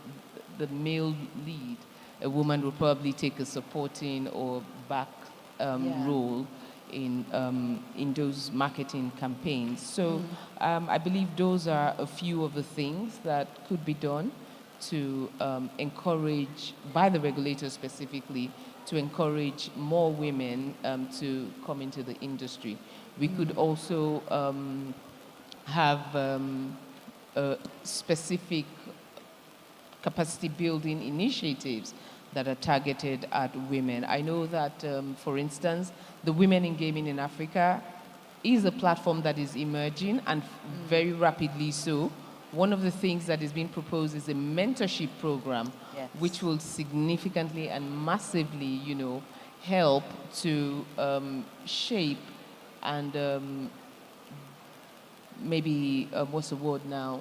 male lead. A woman will probably take a supporting or back role in those marketing campaigns. So I believe those are a few of the things that could be done to encourage, by the regulators specifically, to encourage more women to come into the industry. We could also have specific capacity building initiatives that are targeted at women. I know that, for instance, the Women in Gaming in Africa is a platform that is emerging, and very rapidly so. One of the things that is being proposed is a mentorship program, which will significantly and massively, help to shape and maybe, what's the word now,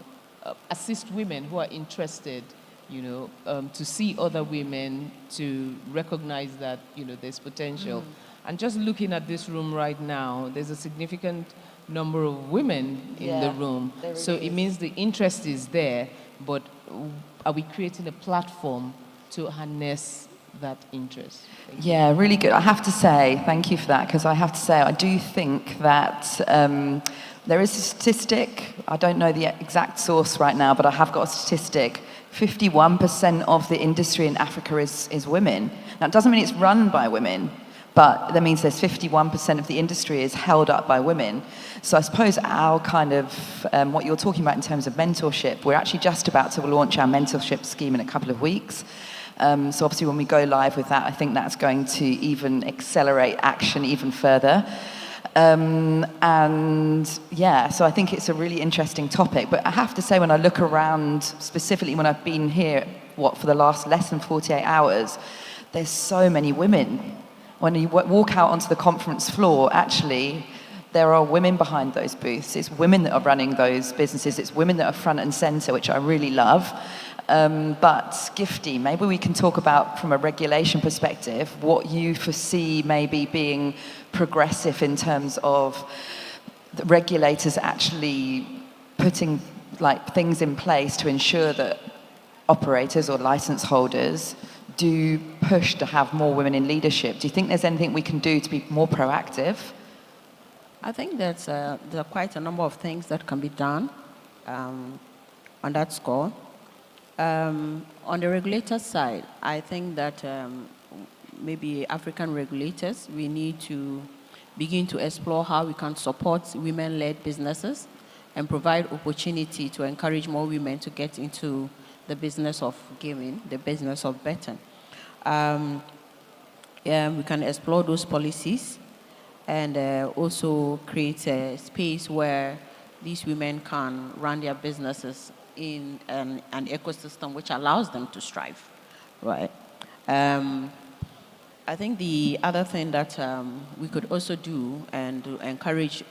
assist women who are interested, to see other women, to recognize that, there's potential. And just looking at this room right now, there's a significant number of women in the room. So it means the interest is there, but are we creating a platform to harness that interest? Yeah, really good. I have to say, thank you for that, because I have to say, I do think that there is a statistic, I don't know the exact source right now, but I have got a statistic. 51% of the industry in Africa is women. Now, it doesn't mean it's run by women, but that means there's 51% of the industry is held up by women. So I suppose our kind of, what you're talking about in terms of mentorship, we're actually just about to launch our mentorship scheme in a couple of weeks. So obviously when we go live with that, I think that's going to even accelerate action even further. And yeah, so I think it's a really interesting topic. But I have to say, when I look around, specifically when I've been here, for the last less than 48 hours, there's so many women. When you walk out onto the conference floor, actually, there are women behind those booths. It's women that are running those businesses. It's women that are front and center, which I really love. But Gifty, maybe we can talk about, from a regulation perspective, what you foresee maybe being progressive in terms of the regulators actually putting things in place to ensure that operators or license holders do push to have more women in leadership. Do you think there's anything we can do to be more proactive? I think there are quite a number of things that can be done on that score. On the regulator side, I think that maybe African regulators, we need to begin to explore how we can support women-led businesses and provide opportunity to encourage more women to get into the business of gaming, the business of betting. We can explore those policies and also create a space where these women can run their businesses in an ecosystem which allows them to strive, right? I think the other thing that we could also do and to encourage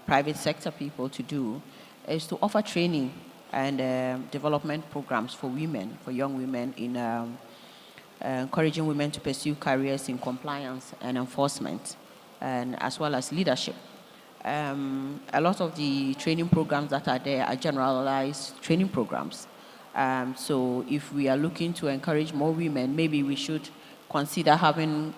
private sector people to do is to offer training and development programs for women, for young women in encouraging women to pursue careers in compliance and enforcement, and as well as leadership. A lot of the training programs that are there are generalized training programs. So if we are looking to encourage more women, maybe we should consider having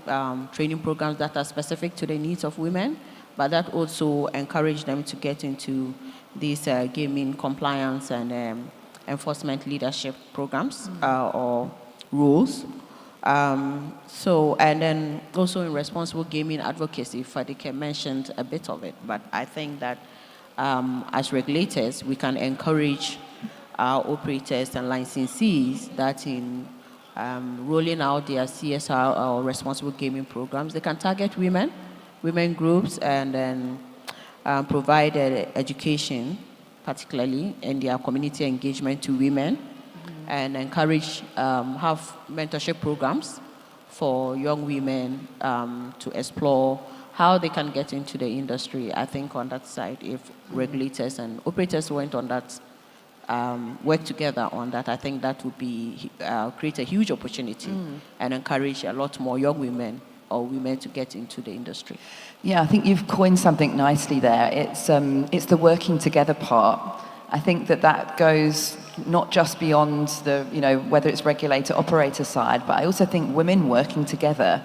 training programs that are specific to the needs of women, but that also encourage them to get into these gaming compliance and enforcement leadership programs or rules. And then also in responsible gaming advocacy, Fadike mentioned a bit of it, but I think that as regulators, we can encourage our operators and licensees that in rolling out their CSR or responsible gaming programs, they can target women groups, and then provide education, particularly in their community engagement to women, and encourage, have mentorship programs for young women to explore how they can get into the industry. I think on that side, if regulators and operators went on that, work together on that, I think that would be create a huge opportunity and encourage a lot more young women or women to get into the industry. Yeah, I think you've coined something nicely there. It's the working together part. I think that goes not just beyond the, whether it's regulator, operator side, but I also think women working together.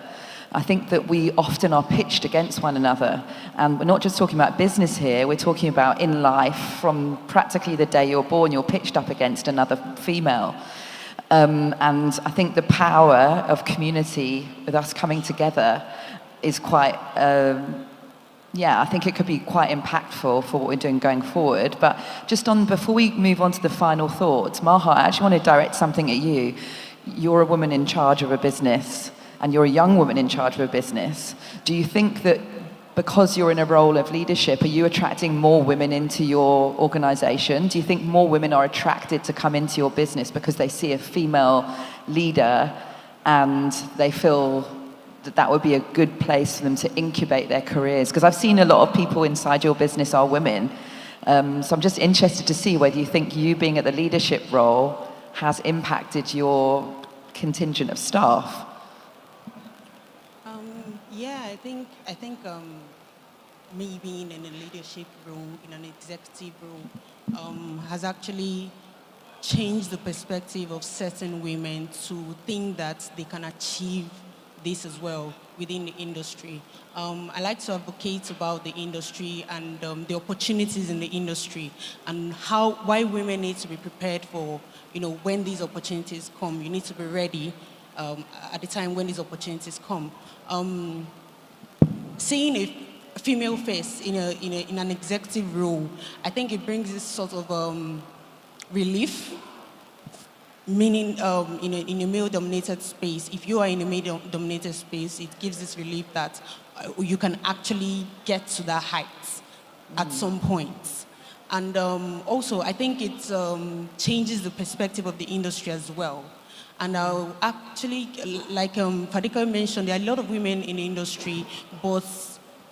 I think that we often are pitched against one another. And we're not just talking about business here, we're talking about in life, from practically the day you're born, you're pitched up against another female. And I think the power of community, with us coming together, is quite, I think it could be quite impactful for what we're doing going forward. But just before we move on to the final thoughts, Maha, I actually want to direct something at you. You're a woman in charge of a business, and you're a young woman in charge of a business. Do you think that because you're in a role of leadership, are you attracting more women into your organization? Do you think more women are attracted to come into your business because they see a female leader and they feel that would be a good place for them to incubate their careers? Because I've seen a lot of people inside your business are women. So I'm just interested to see whether you think you being at the leadership role has impacted your contingent of staff. I think me being in a leadership role, in an executive role, has actually changed the perspective of certain women to think that they can achieve this as well within the industry. I like to advocate about the industry and the opportunities in the industry, and why women need to be prepared for, when these opportunities come. You need to be ready at the time when these opportunities come. Seeing a female face in an executive role, I think it brings this sort of relief. Meaning, in a male-dominated space, if you are in a male-dominated space, it gives this relief that you can actually get to that height at some point. And also, I think it changes the perspective of the industry as well. And actually, like Fadika mentioned, there are a lot of women in the industry, but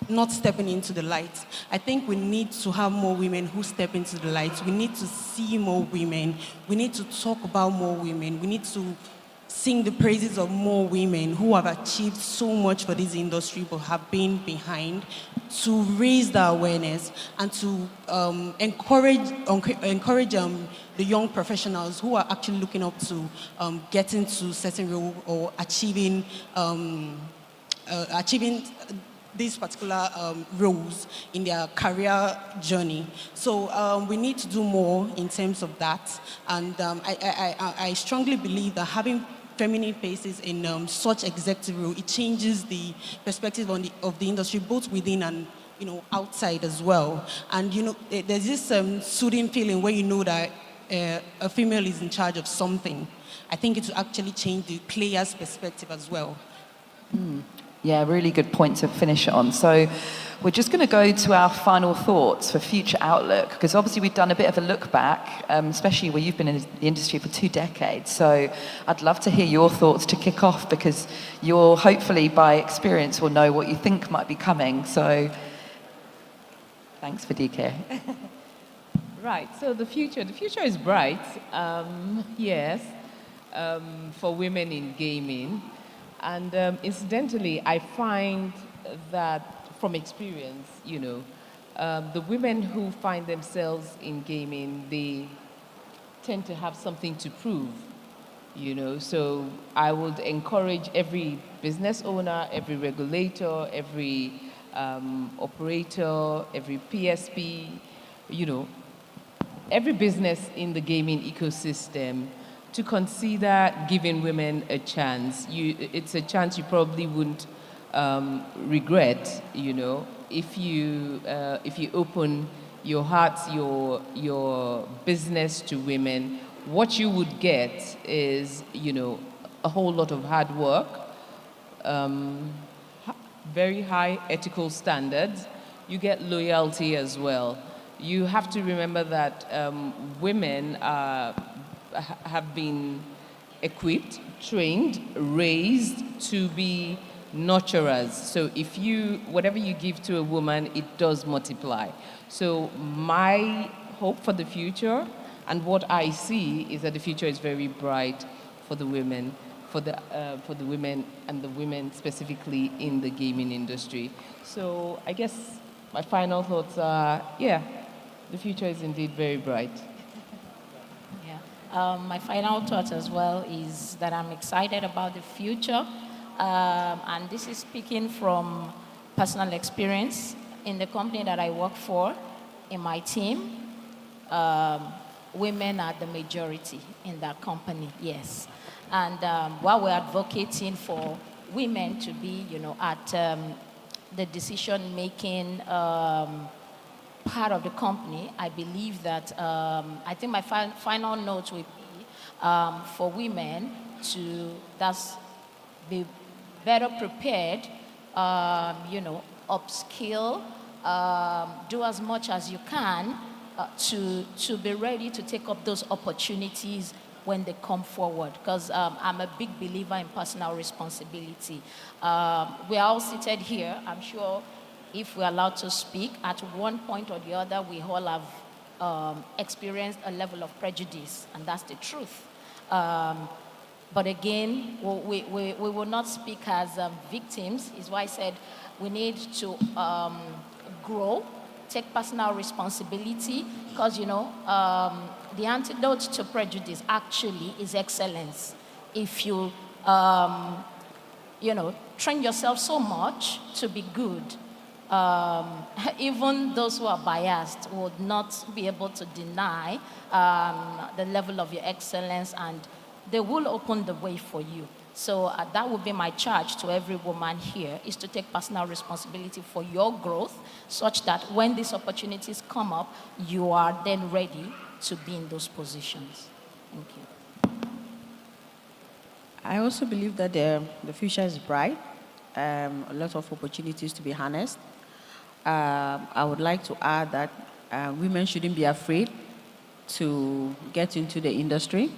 not stepping into the light. I think we need to have more women who step into the light. We need to see more women. We need to talk about more women. We need to sing the praises of more women who have achieved so much for this industry but have been behind, to raise the awareness and to encourage the young professionals who are actually looking up to getting to certain role or achieving these particular roles in their career journey. So we need to do more in terms of that. And I strongly believe that having feminine faces in such executive role, it changes the perspective of the industry, both within and outside as well. And there's this soothing feeling where you know that a female is in charge of something. I think it will actually change the player's perspective as well. Yeah, really good point to finish it on. So we're just going to go to our final thoughts for future outlook, because obviously we've done a bit of a look back, especially where you've been in the industry for 2 decades. So I'd love to hear your thoughts to kick off, because you'll hopefully by experience will know what you think might be coming. So thanks for DK. Right, so the future is bright, yes, for women in gaming. And incidentally, I find that from experience, the women who find themselves in gaming, they tend to have something to prove, So I would encourage every business owner, every regulator, every operator, every PSP, every business in the gaming ecosystem to consider giving women a chance. It's a chance you probably wouldn't regret, if you open your hearts, your business to women. What you would get is, a whole lot of hard work, very high ethical standards. You get loyalty as well. You have to remember that women have been equipped, trained, raised to be nurturers. So whatever you give to a woman, it does multiply. So my hope for the future and what I see is that the future is very bright for the women, for the women and the women specifically in the gaming industry. So I guess my final thoughts are, the future is indeed very bright. My final thought as well is that I'm excited about the future. And this is speaking from personal experience in the company that I work for, in my team. Women are the majority in that company, yes. And while we're advocating for women to be, at the decision-making part of the company, I believe that, I think my final note will be for women to be better prepared, upskill, do as much as you can to be ready to take up those opportunities when they come forward, because I'm a big believer in personal responsibility. We are all seated here, I'm sure. If we're allowed to speak, at one point or the other, we all have experienced a level of prejudice, and that's the truth. But again, we will not speak as victims. Is why I said we need to grow, take personal responsibility, because, the antidote to prejudice actually is excellence. If you, train yourself so much to be good, even those who are biased would not be able to deny the level of your excellence, and they will open the way for you. So that would be my charge to every woman here, is to take personal responsibility for your growth, such that when these opportunities come up, you are then ready to be in those positions. Thank you. I also believe that the future is bright, a lot of opportunities to be harnessed. I would like to add that women shouldn't be afraid to get into the industry,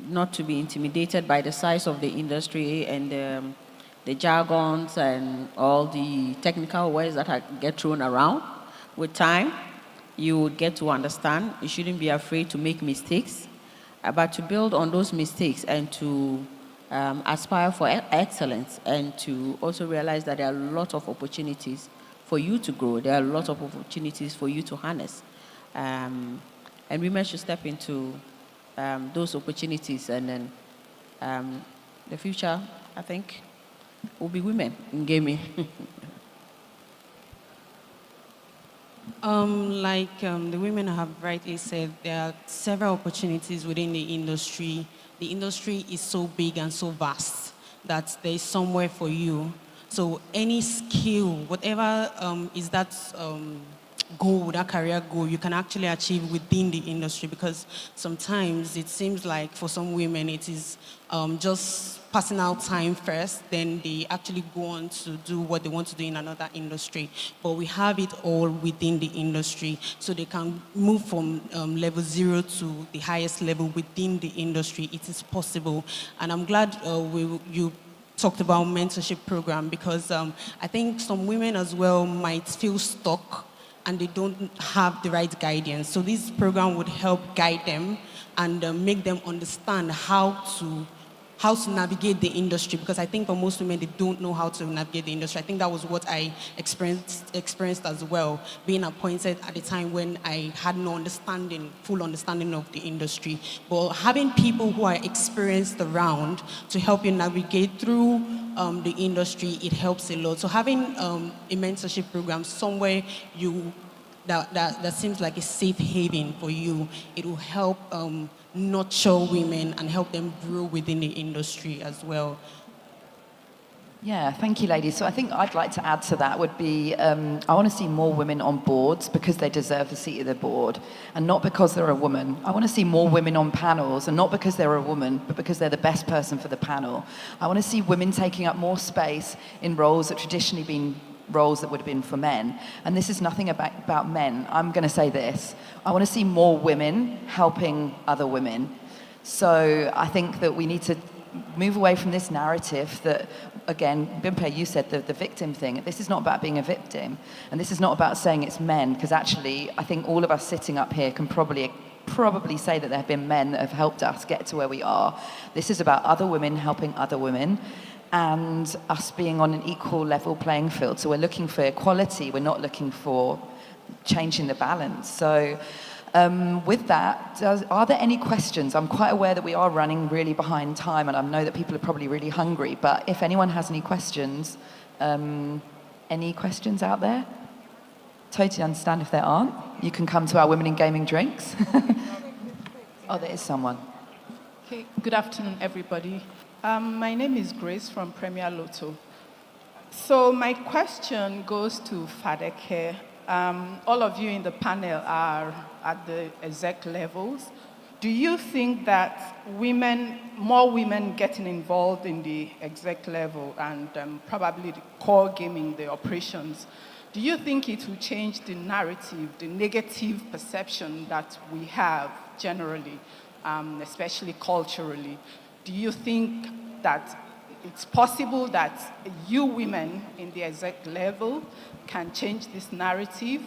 not to be intimidated by the size of the industry and the jargons and all the technical words that get thrown around. With time, you would get to understand. You shouldn't be afraid to make mistakes, but to build on those mistakes and to aspire for excellence, and to also realize that there are a lot of opportunities for you to grow. There are a lot of opportunities for you to harness. And women should step into those opportunities, and then the future, I think, will be women in gaming. The women have rightly said, there are several opportunities within the industry. The industry is so big and so vast that there is somewhere for you. So any skill, whatever is that goal, that career goal, you can actually achieve within the industry, because sometimes it seems like for some women it is just passing out time first, then they actually go on to do what they want to do in another industry. But we have it all within the industry, so they can move from level 0 to the highest level within the industry. It is possible, and I'm glad you talked about mentorship program, because I think some women as well might feel stuck and they don't have the right guidance. So this program would help guide them and make them understand how to navigate the industry, because I think for most women, they don't know how to navigate the industry. I think that was what I experienced as well, being appointed at a time when I had no full understanding of the industry. But having people who are experienced around to help you navigate through the industry, it helps a lot. So having a mentorship program somewhere that seems like a safe haven for you, it will help nurture women and help them grow within the industry as well. Yeah, thank you, ladies. So I think I'd like to add to that would be, I want to see more women on boards because they deserve the seat of the board, and not because they're a woman. I want to see more women on panels, and not because they're a woman, but because they're the best person for the panel. I want to see women taking up more space in roles that traditionally been roles that would have been for men. And this is nothing about men. I'm going to say this. I want to see more women helping other women. So I think that we need to move away from this narrative that, again, Bimpe, you said the victim thing. This is not about being a victim. And this is not about saying it's men, because actually I think all of us sitting up here can probably say that there have been men that have helped us get to where we are. This is about other women helping other women, and us being on an equal level playing field. So we're looking for equality, we're not looking for changing the balance. So with that, are there any questions? I'm quite aware that we are running really behind time, and I know that people are probably really hungry, but if anyone has any questions out there? Totally understand if there aren't. You can come to our Women in Gaming drinks. Oh, there is someone. Okay, good afternoon, everybody. My name is Grace from Premier Lotto. So my question goes to Fadeke. All of you in the panel are at the exec levels. Do you think that more women getting involved in the exec level and probably the core gaming, the operations, do you think it will change the narrative, the negative perception that we have generally, especially culturally? Do you think that it's possible that you women in the exec level can change this narrative?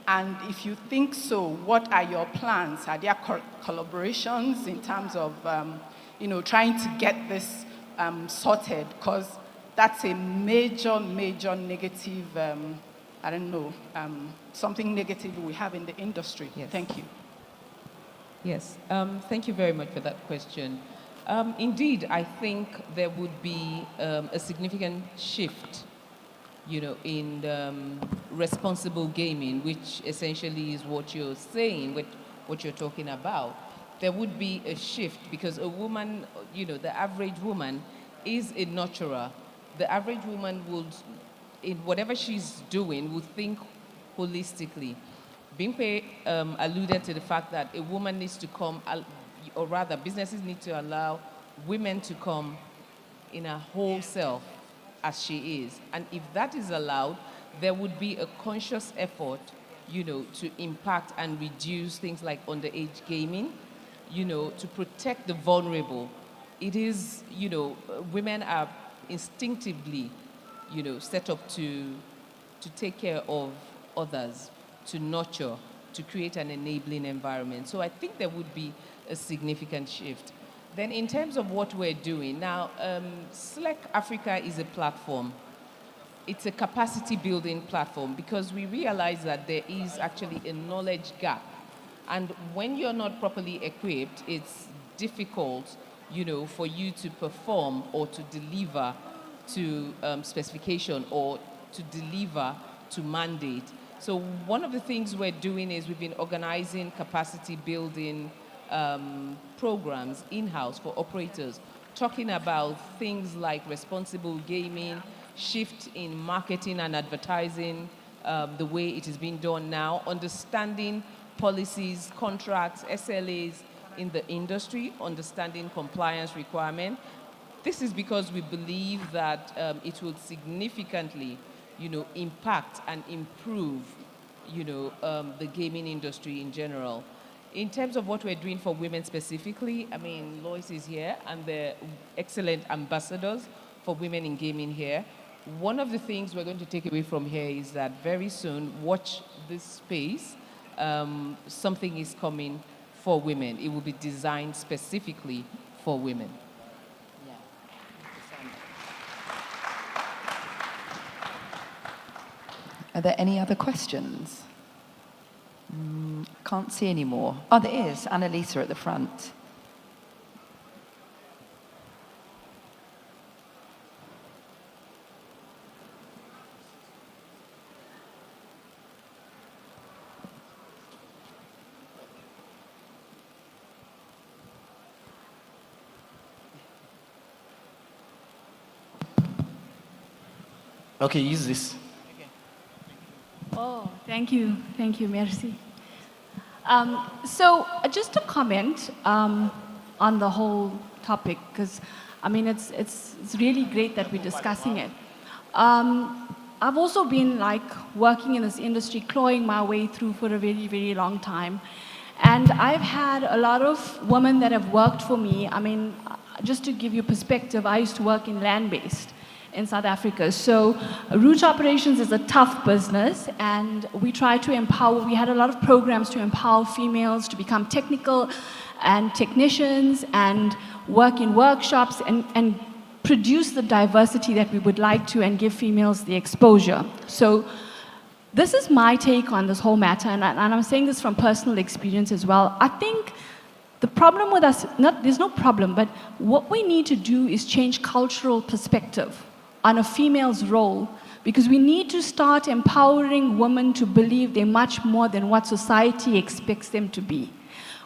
And if you think so, what are your plans? Are there collaborations in terms of trying to get this sorted? Because that's a major negative, something negative we have in the industry. Yes. Thank you. Yes, thank you very much for that question. Indeed, I think there would be a significant shift, in responsible gaming, which essentially is what you're saying, what you're talking about. There would be a shift because a woman, the average woman is a nurturer. The average woman would, in whatever she's doing, would think holistically. Bimpe alluded to the fact that a woman needs to come, or rather businesses need to allow women to come in her whole self as she is. And if that is allowed, there would be a conscious effort, to impact and reduce things like underage gaming, to protect the vulnerable. It is, women are instinctively, set up to take care of others, to nurture, to create an enabling environment. So I think there would be a significant shift. Then in terms of what we're doing, now SLEC Africa is a platform. It's a capacity building platform because we realize that there is actually a knowledge gap. And when you're not properly equipped, it's difficult, for you to perform or to deliver to specification or to deliver to mandate. So one of the things we're doing is we've been organizing capacity building programs in-house for operators, talking about things like responsible gaming, shift in marketing and advertising, the way it is being done now, understanding policies, contracts, SLAs in the industry, understanding compliance requirement. This is because we believe that it will significantly, impact and improve, the gaming industry in general. In terms of what we're doing for women specifically, I mean, Lois is here, and they're excellent ambassadors for women in gaming here. One of the things we're going to take away from here is that very soon, watch this space. Something is coming for women. It will be designed specifically for women. Are there any other questions? Can't see any more. Oh, there is. Annalisa at the front. Okay, use this. Oh, thank you, merci. Just a comment on the whole topic, because I mean it's really great that we're discussing it. I've also been working in this industry, clawing my way through for a very, very long time, and I've had a lot of women that have worked for me. I mean, just to give you perspective, I used to work in land-based in South Africa. So route operations is a tough business, and we try to empower, we had a lot of programs to empower females to become technical and technicians and work in workshops and produce the diversity that we would like to and give females the exposure. So this is my take on this whole matter, and I'm saying this from personal experience as well. I think the problem with us, there's no problem, but what we need to do is change cultural perspective on a female's role, because we need to start empowering women to believe they're much more than what society expects them to be.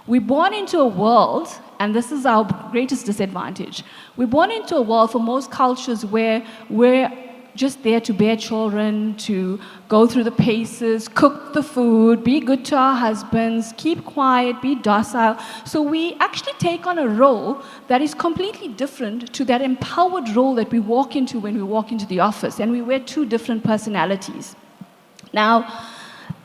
We're born into a world, and this is our greatest disadvantage, we're born into a world for most cultures where we're just there to bear children, to go through the paces, cook the food, be good to our husbands, keep quiet, be docile. So we actually take on a role that is completely different to that empowered role that we walk into when we walk into the office, and we wear two different personalities. Now,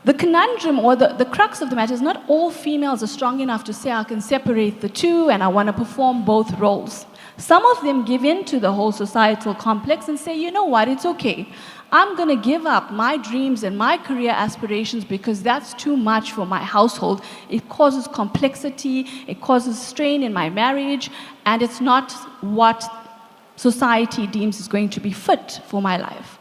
the conundrum or the crux of the matter is not all females are strong enough to say, I can separate the two and I want to perform both roles. Some of them give in to the whole societal complex and say, you know what, it's okay. I'm going to give up my dreams and my career aspirations because that's too much for my household. It causes complexity, it causes strain in my marriage, and it's not what society deems is going to be fit for my life.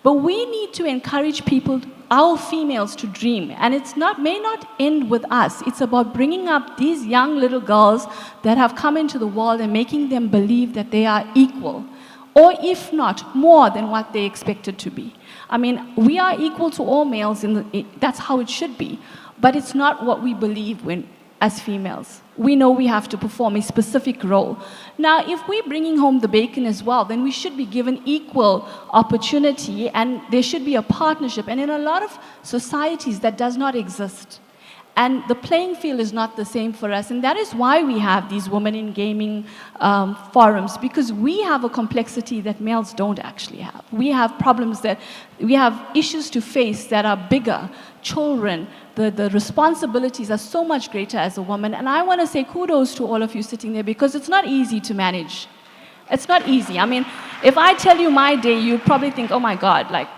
But we need to encourage people, our females, to dream. And it's may not end with us. It's about bringing up these young little girls that have come into the world and making them believe that they are equal, or if not, more than what they expected to be. I mean, we are equal to all males, that's how it should be. But it's not what we believe as females. We know we have to perform a specific role. Now, if we're bringing home the bacon as well, then we should be given equal opportunity, and there should be a partnership. And in a lot of societies, that does not exist. And the playing field is not the same for us. And that is why we have these women in gaming forums, because we have a complexity that males don't actually have. We have problems we have issues to face that are bigger. Children, the responsibilities are so much greater as a woman. And I want to say kudos to all of you sitting there, because it's not easy to manage. It's not easy. I mean, if I tell you my day, you'd probably think, oh my God,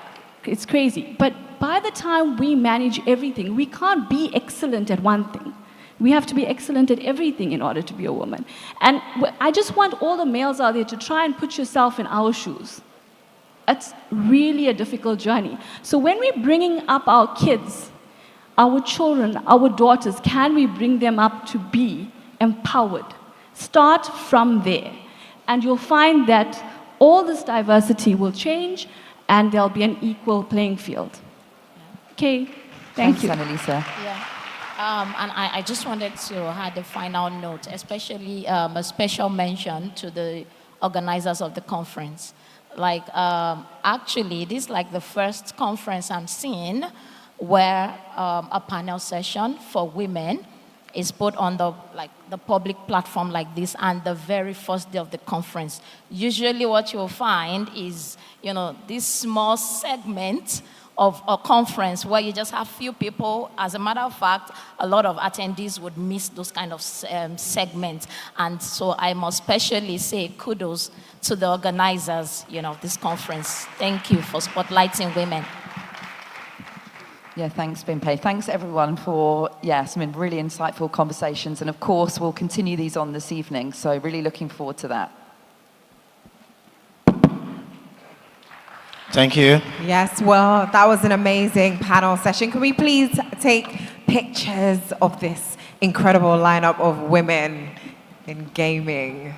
it's crazy. But by the time we manage everything, we can't be excellent at one thing. We have to be excellent at everything in order to be a woman. And I just want all the males out there to try and put yourself in our shoes. It's really a difficult journey. So when we're bringing up our kids, our children, our daughters, can we bring them up to be empowered? Start from there. And you'll find that all this diversity will change, and there'll be an equal playing field. Okay, Thanks, thank you. Annalisa. Yeah. And I just wanted to add a final note, especially a special mention to the organizers of the conference. Like, actually, this is like the first conference I'm seeing where a panel session for women is put on the public platform like this, and the very first day of the conference. Usually what you'll find is, this small segment of a conference where you just have few people. As a matter of fact, a lot of attendees would miss those kind of segments. And so I must especially say kudos to the organizers, this conference. Thank you for spotlighting women. Yeah, thanks, Bimpe. Thanks, everyone, for, some really insightful conversations. And of course, we'll continue these on this evening. So really looking forward to that. Thank you. Yes, well, that was an amazing panel session. Can we please take pictures of this incredible lineup of women in gaming?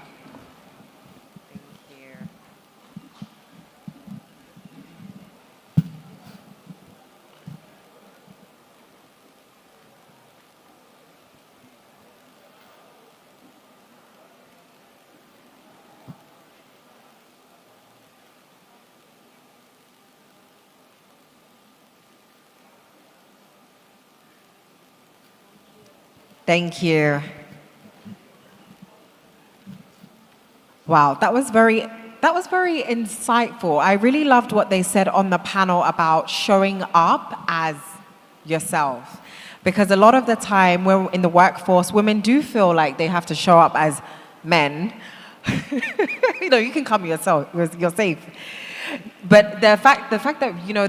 Thank you. Wow, that was very insightful. I really loved what they said on the panel about showing up as yourself. Because a lot of the time when in the workforce, women do feel like they have to show up as men. You can come yourself, you're safe. But the fact that,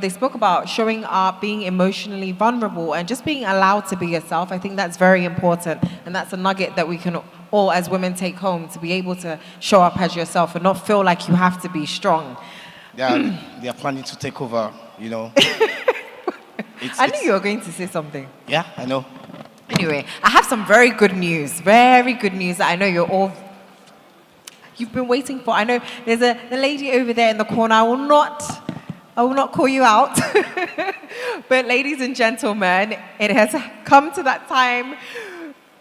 they spoke about showing up, being emotionally vulnerable, and just being allowed to be yourself, I think that's very important. And that's a nugget that we can all, as women, take home, to be able to show up as yourself and not feel like you have to be strong. They are planning to take over, I knew you were going to say something. Yeah, I know. Anyway, I have some very good news that I know you've been waiting for. I know there's the lady over there in the corner. I will not call you out. But ladies and gentlemen, it has come to that time.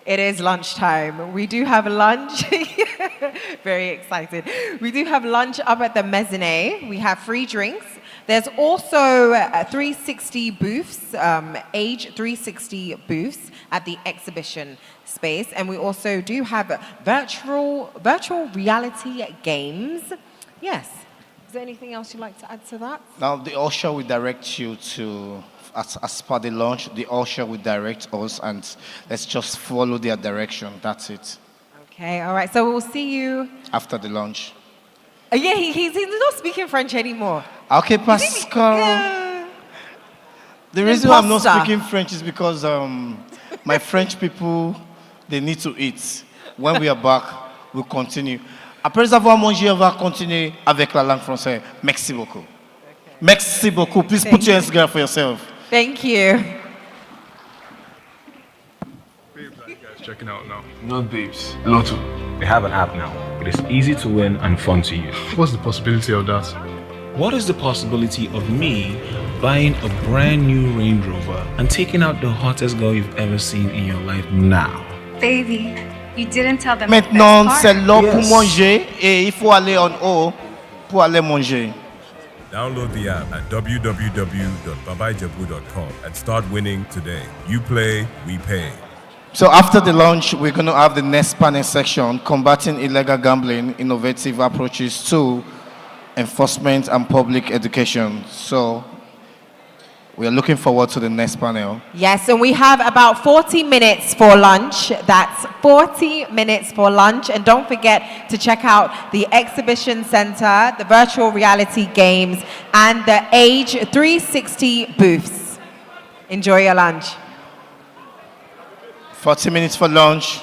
It is lunchtime. We do have lunch. Very excited. We do have lunch up at the mezzanine. We have free drinks. There's also 360 booths, age 360 booths at the exhibition space. And we also do have virtual reality games. Yes. Is there anything else you'd like to add to that? Now, the usher will direct you to, as per the launch, the usher will direct us, and let's just follow their direction. That's it. Okay, all right. So we'll see you after the launch. Yeah, he's not speaking French anymore. Okay, Pascal. The reason why I'm not speaking French is because my French people, they need to eat. When we are back, we'll continue. Après avoir mangé, on va continuer avec la langue française. Merci beaucoup. Okay. Merci beaucoup. Please put your hands together for yourself. Thank you. Checking out now. Not babes. Lotto. They have an app now. It is easy to win and fun to use. What's the possibility of that? What is the possibility of me buying a brand new Range Rover and taking out the hottest girl you've ever seen in your life now? Baby, you didn't tell them Maintenant, the best c'est part. l'heure pour manger et il faut aller en haut pour aller manger. Download the app at www.babaijabu.com and start winning today. You play, we pay. So after the launch, we're going to have the next panel section, Combating Illegal Gambling, Innovative Approaches to Enforcement and Public Education. So we are looking forward to the next panel. Yes, and we have about 40 minutes for lunch. That's 40 minutes for lunch. And don't forget to check out the exhibition center, the virtual reality games, and the Age 360 booths. Enjoy your lunch. 40 minutes for lunch.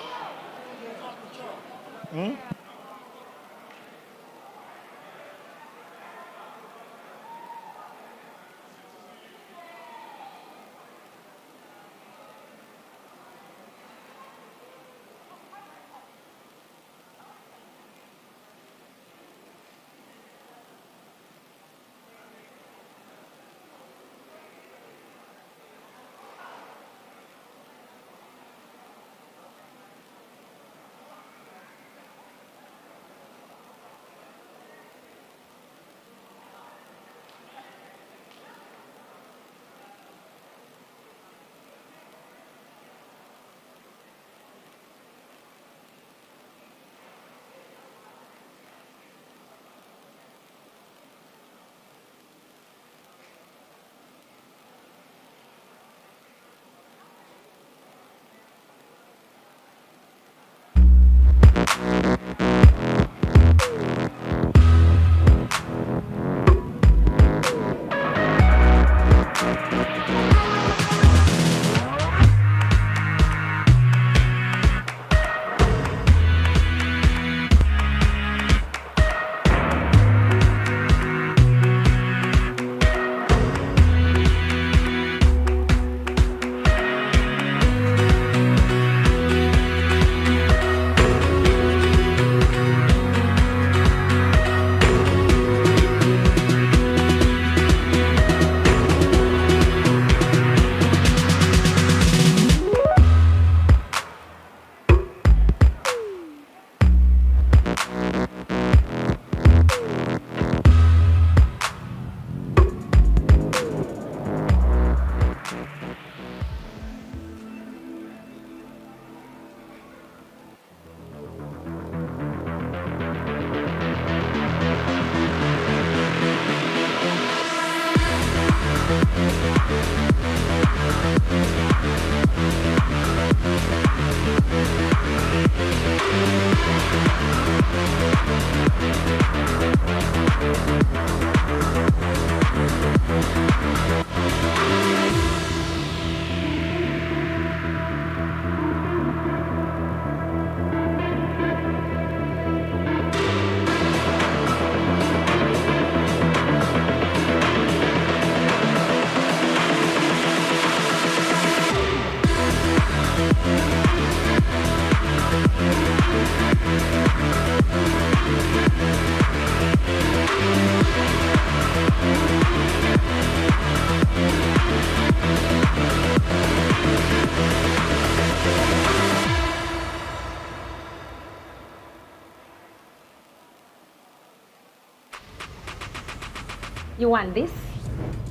You want this?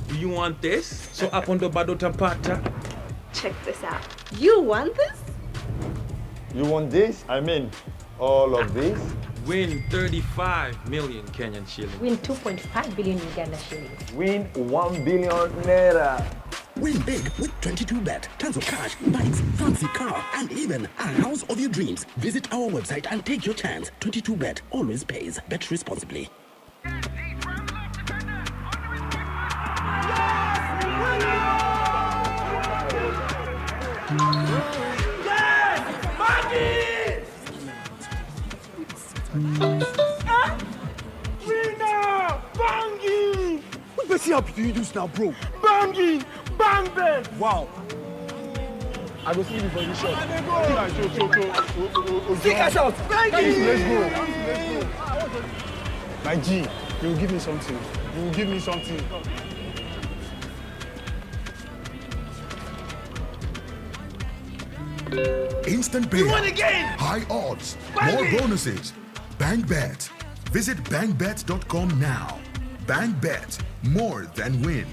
Do you want this? So up on the Badotapata. Check this out. You want this? You want this? I mean, all of this? Win 35 million Kenyan shillings. Win 2.5 billion Uganda shillings. Win 1 billion naira. Win big with 22Bet. Tons of cash, bikes, fancy car, and even a house of your dreams. Visit our website and take your chance. 22Bet always pays. Bet responsibly. Winner! Bangi! What does he have to use now, bro? Bangi! Bang bang! Wow. I will see you for this shot. Take us out! Bangi! Let's go. My G, you will give me something. You will give me something. Instant pay. High odds. More bonuses. BankBet. Visit bankbet.com now. BankBet. More than win.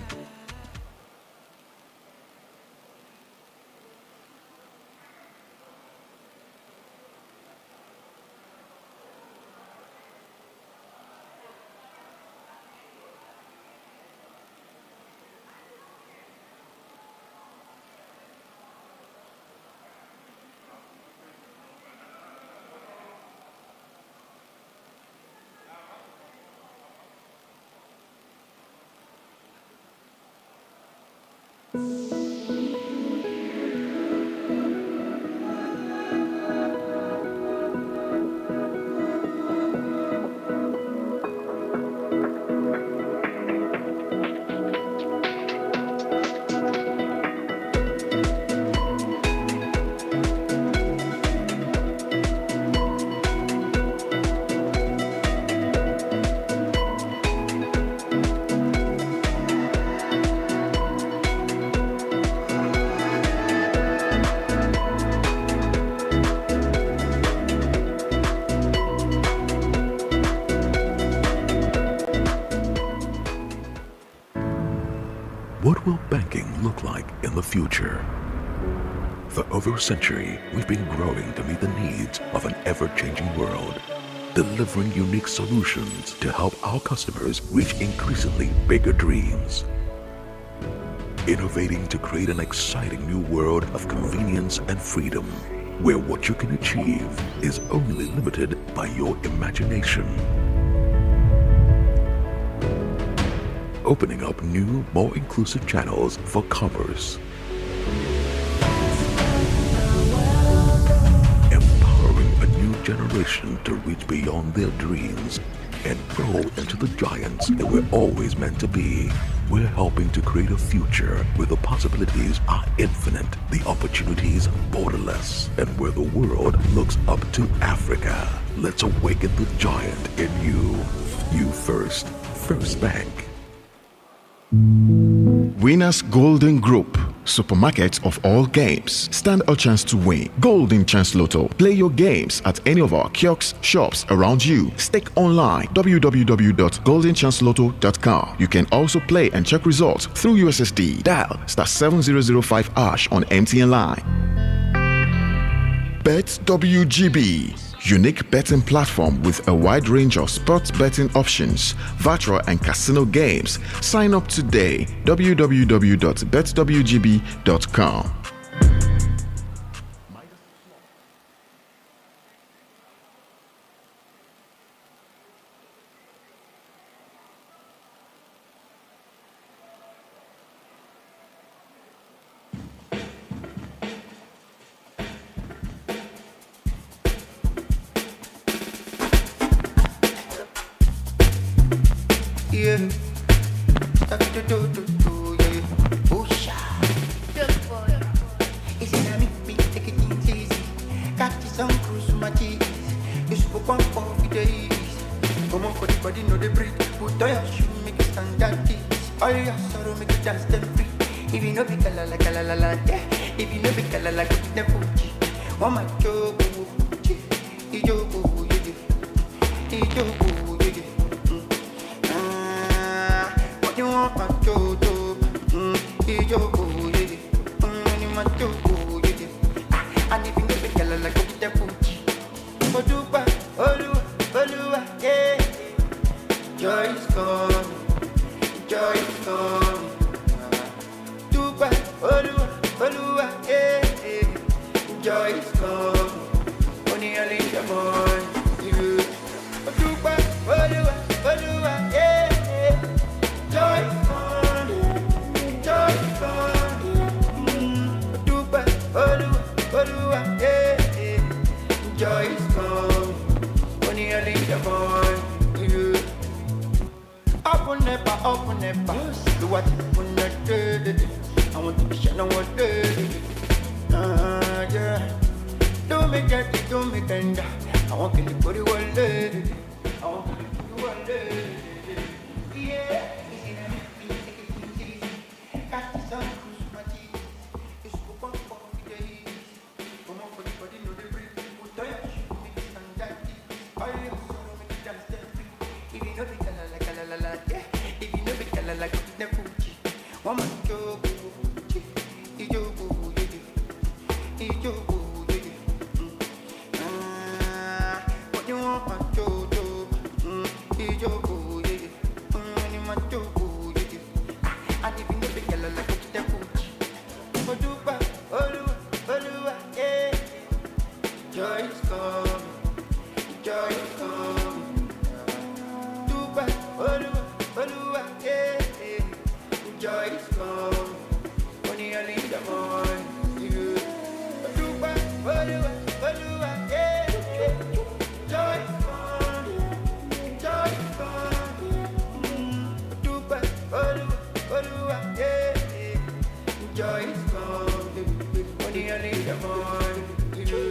What will banking look like in the future? For over a century, we've been growing to meet the needs of an ever-changing world, delivering unique solutions to help our customers reach increasingly bigger dreams. Innovating to create an exciting new world of convenience and freedom, where what you can achieve is only limited by your imagination. Opening up new, more inclusive channels for commerce. Empowering a new generation to reach beyond their dreams and grow into the giants they were always meant to be. We're helping to create a future where the possibilities are infinite, the opportunities borderless, and where the world looks up to Africa. Let's awaken the giant in you. You first. First Bank. Winners Golden Group, supermarket of all games. Stand a chance to win Golden Chance Lotto. Play your games at any of our kiosks, shops around you. Stake online, www.goldenchancelotto.com. You can also play and check results through USSD. Dial *7005# on MTN line. Bet WGB. Unique betting platform with a wide range of sports betting options, virtual and casino games. Sign up today. www.betwgb.com. Yeah. Stop to do, yeah. Oh, good boy. It's in a me, take it easy. Got this on cruise to my cheese. You spoke one for days. Come on for the body, know the breathe. Put on your shoe, make it stand that this. All your sorrow, make it dance them free. If you know be kalala, yeah. If you know be kalala, go to the Fuji. One my job, you job, you job. want my jojo, ijogo, yeah. My jogo, yeah. And if you know the girl like the Fuji, Odupa, Olua, yeah. Joy is coming, joy is coming. Dupa, Olua, yeah. Joy is coming. Only a little more, you. Dupa, Olua, yeah. Joy is coming, joy is coming. Dupa, Olua, yeah. Joy is coming. Only a little more, you. Up on never. Do what you wanna do. I want to be shining one day. Yeah. Do me dirty, do me tender. I want to live for the one day. I want to live for the one day. Yeah. Got this on cruise, my teeth. It's go pop for the heat. Come on for the body, no they breathe. Put on your shoes, make it stand that deep. I am so make it dance that free. If you know the la, yeah. If you know the like the Fuji. One man joke, ijogo, what you want, my jojo, ijogo, my jogo, and if you know the girl like the Fuji, Odupa, Olua, yeah. Joy is coming, joy is coming. Dupa, Olua, yeah. Joy is coming, only a little more. You, Dupa, Olua, yeah. Joy is coming, joy is coming. Dupa, Olua, yeah. Joy is coming, only a little more. You.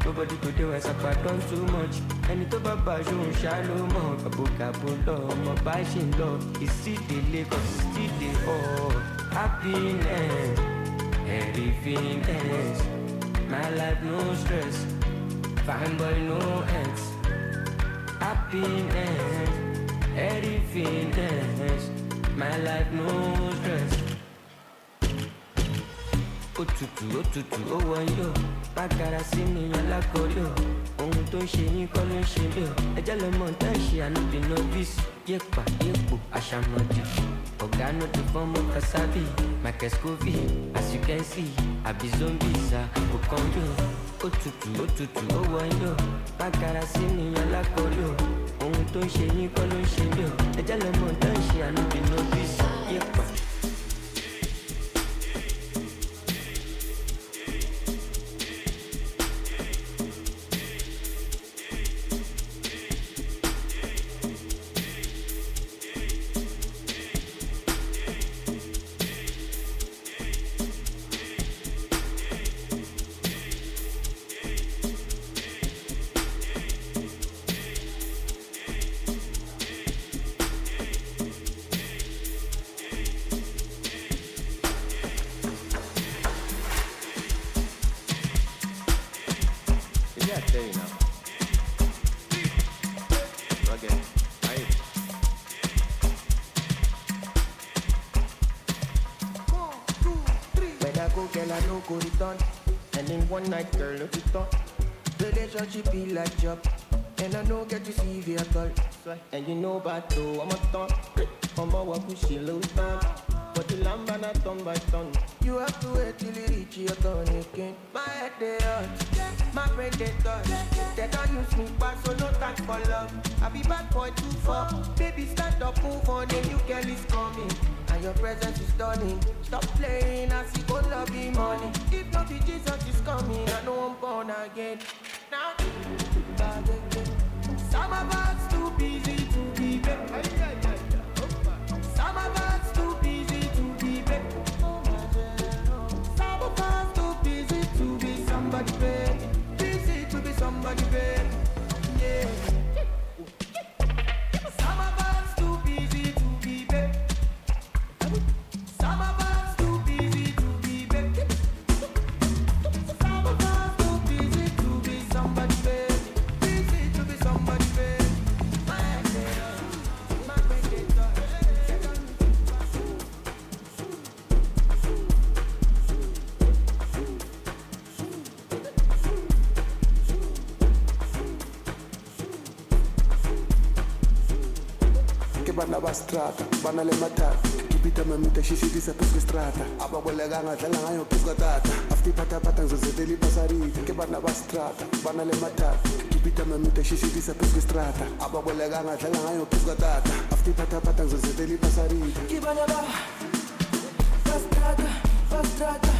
Nobody could do as I done too much. And it's about you, shallow more. Kabukabulo, my passion love. It's still the cause it's still the all. Happiness, everything else. My life no stress. Fine boy no ends. Happiness, everything else. My life no stress. Otutu, oh one yo. Bagara sí mi alákọ̀ọ́rí o. Ohun tó ń ṣe yín kọ́ ló ń ṣe mí o. Ẹjẹ́ lọ mọ̀ tá ṣe ànúbì novice. Yépa, yépo, àṣàmọ̀dì. Ọ̀gá no dey form of Kasabi. Michael Scoville, as you can see. Àbí zombies kò kàn mí o. Otutu, ó wọ yín o. Bagara sí mi alákọ̀ọ́rí o. Ohun tó ń ṣe yín kọ́ ló ń ṣe mí o. Ẹjẹ́ lọ mọ̀ tá ṣe ànúbì novice. Yépa. Relationship be like job, and I don't get to see you at all. And you know about though, I'm a thought. I'm a walk with she low down. But the lamb and I turn by turn. You have to wait till you reach your turn again. My head they hurt, my brain they touch. They don't use me back, so no time for love. I be bad boy too far. Baby stand up, move on, a new girl is coming. And your presence is stunning. Stop playing, I see go love me money. If not be Jesus is coming, I know I'm born again. Now, some of us too busy to be back. Some of us too busy to be back. Some of us too busy to be somebody back. Busy to be somebody back. Yeah. Some of us too busy to be back. Some of us too busy to be back. Some of us too busy to be somebody back. Busy to be somebody back. My brain bana ba strata bana le matata kipita mamita shishidisa phezu strata ababolekanga dlala ngayo phezu kwatata after iphathaphatha ngizozetela ipasarita ke bana ba strata bana le matata kipita mamita shishidisa phezu strata ababolekanga dlala ngayo phezu kwatata after iphathaphatha ngizozetela ipasarita ke bana ba strata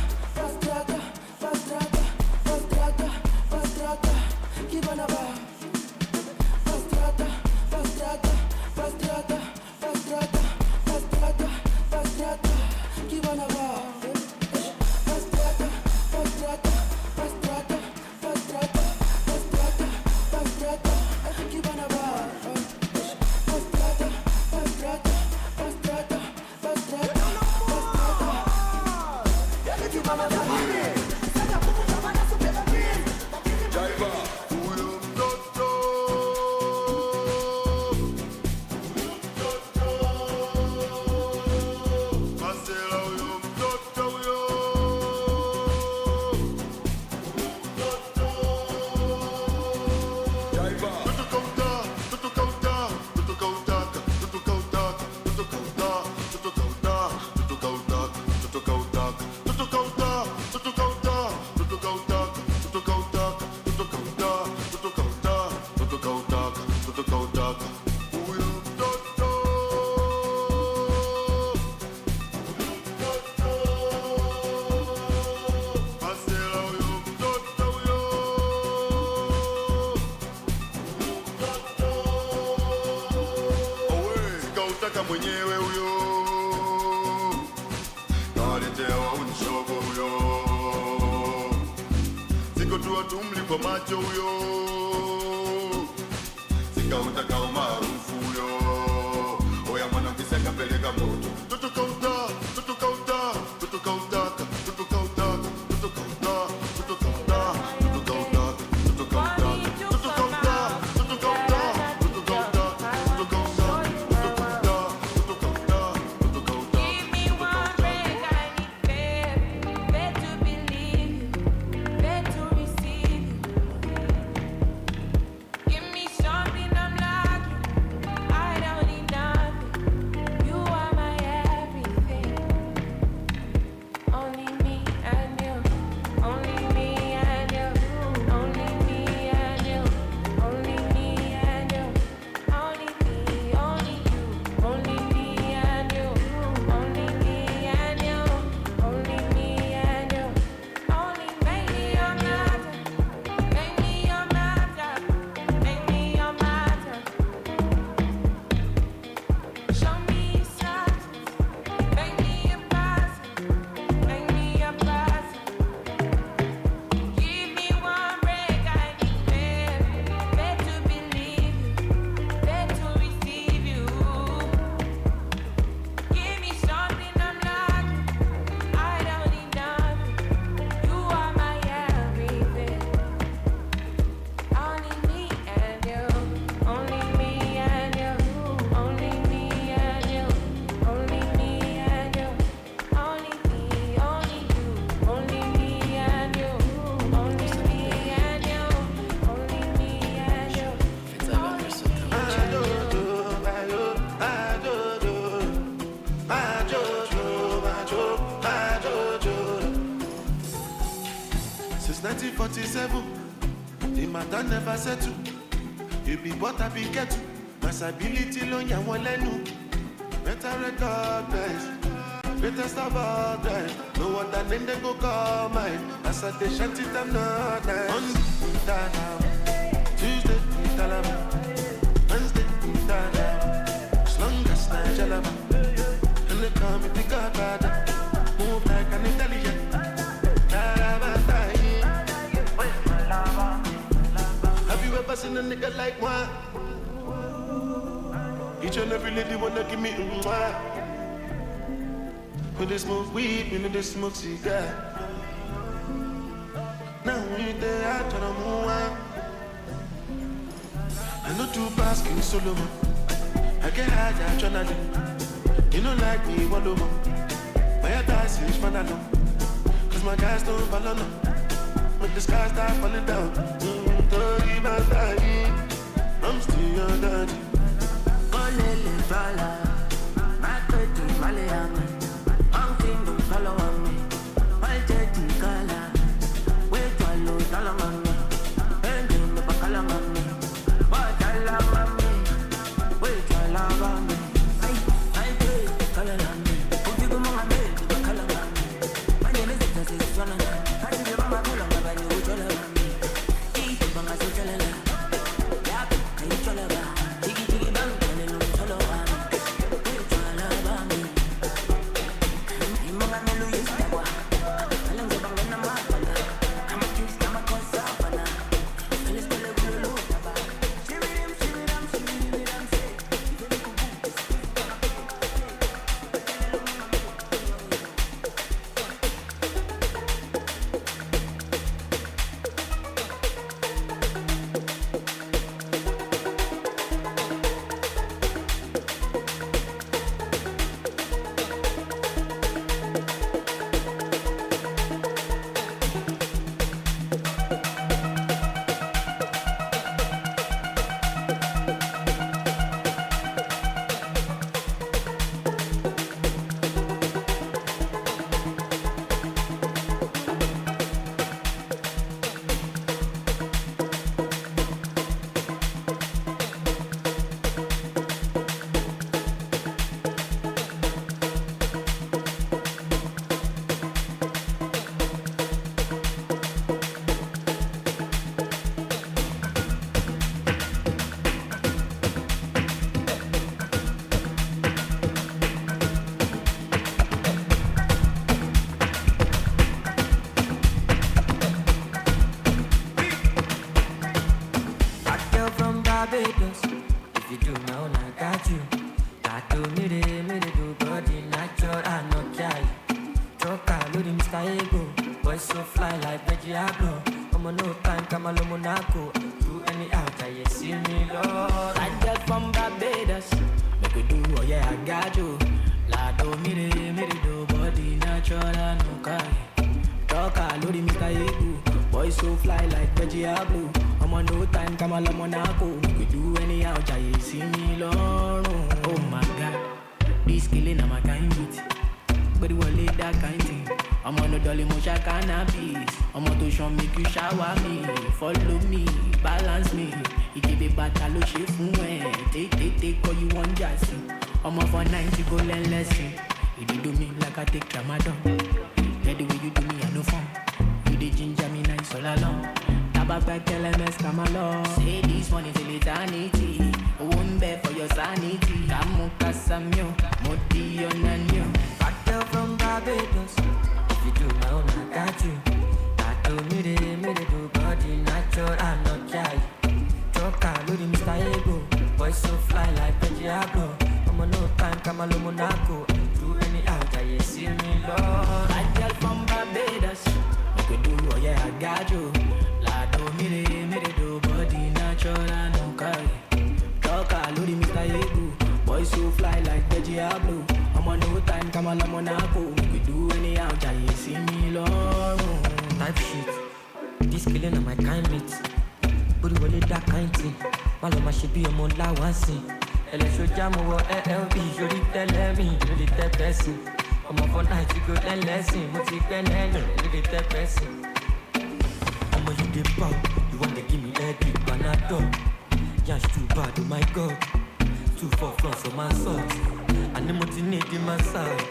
mwenyewe huyo, nawaletea unishogo huyo, siko tu watumli kwa macho huyo, sikautaka umaarufu huyo, oya mwana kiseka peleka moto, tutukauta, tutukauta, tutukautaka, tutukautaka, tutukauta, tutukauta, tutukauta, tutukauta, tutukauta, tutukauta, Since 1947, the matter never settled. You be what I be get. Masability loan ya walenu. Better recognize. Greatest of all time. No other name they go call mine. As I they shanty them not nice. Monday, down. Tuesday, down. Wednesday, down. As long as I jalaba. And they call me the Godfather. Move like an Italian. Have you ever seen a nigga like one? Each and every lady wanna give me mwah. When they smoke weed, when they smoke cigar. Now we there, I try to move on. I know two basking Solomon. I get high, I try to live. You don't like me, one over. My ass is fun alone. Cause my guys don't follow no. When the sky start falling down, I'm still your daddy. Olele fala, my pretty Malayaman. I'm king don't follow on me. My dirty color, wait for no dollar on me. And you never call on me. What I love on me, wait I love on me. I pray color on me. Put you go my bed, color on me. My name is Italy, I did your mama color on me. You tell her on me. Eat the banga so tell her. got you. Got to me do body natural and no carry. Joker, load Mr. Ego. Boy so fly like Veggiablo. I'm no time, come along Monaco. Do any out, I see me, Lord. I get from Barbados. Make we do, oh yeah, I got you. La do me do body natural and no carry. Joker, load Mr. Ego. Boy so fly like Veggiablo. I'm on no time, come along Monaco. Make we do any out, I see me, Lord. Oh my God, this killing I'm a kind of but it will lead that kind thing. I'm on a dolly mocha cannabis. I'm on to show make you shower me. Follow me, balance me. You give a battle shape from where. Take all you want just see. I'm off for 90 go learn lesson. You do me like I take tramadol. Get the way you do me, I no fun. You the ginger me nice all along. Tabak back LMS come along. Say this money till eternity. I won't bear for your sanity. Kamuka Samyo, Modi Onanyo. From Barbados, if you do my own, I got you. Got to me do body natural and not shy. Joker, load Mr. Ego. Boy so fly like Veggiablo. I'm on no time, come along Monaco. Do any out, I see me, Lord. I tell from Barbados, you could do, oh yeah, I got you. La do me do body natural and not carry. Joker, load Mr. Ego. Boy so fly like Veggiablo. I'm on no time, come along Monaco. We do any out, I see me, Lord. Type shit, this killing on my kind mates. But it really that kind thing. While my shit be a monla once in. Electro jam over LLB, you tell me, you tell person. I'm up for night, you go and lesson. What's it going on, you tell person. I'm a you dip out, you want to give me that big banana. Yash too bad, oh my God. 2 4 floors on my socks. And the motivate in my side.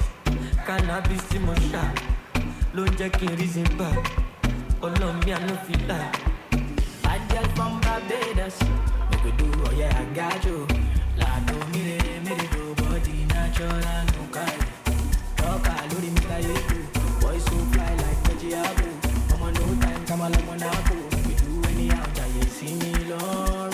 Cannabis in my shop. Low jacking reason back. Colombia no feel like. I just from Barbados. We could do, oh yeah, I got you. La do me do body natural and no carry. Talk a load me like you. Boy so fly like Veggiablo. I'm on no time, come along Monaco. We do any out, I see me, Lord.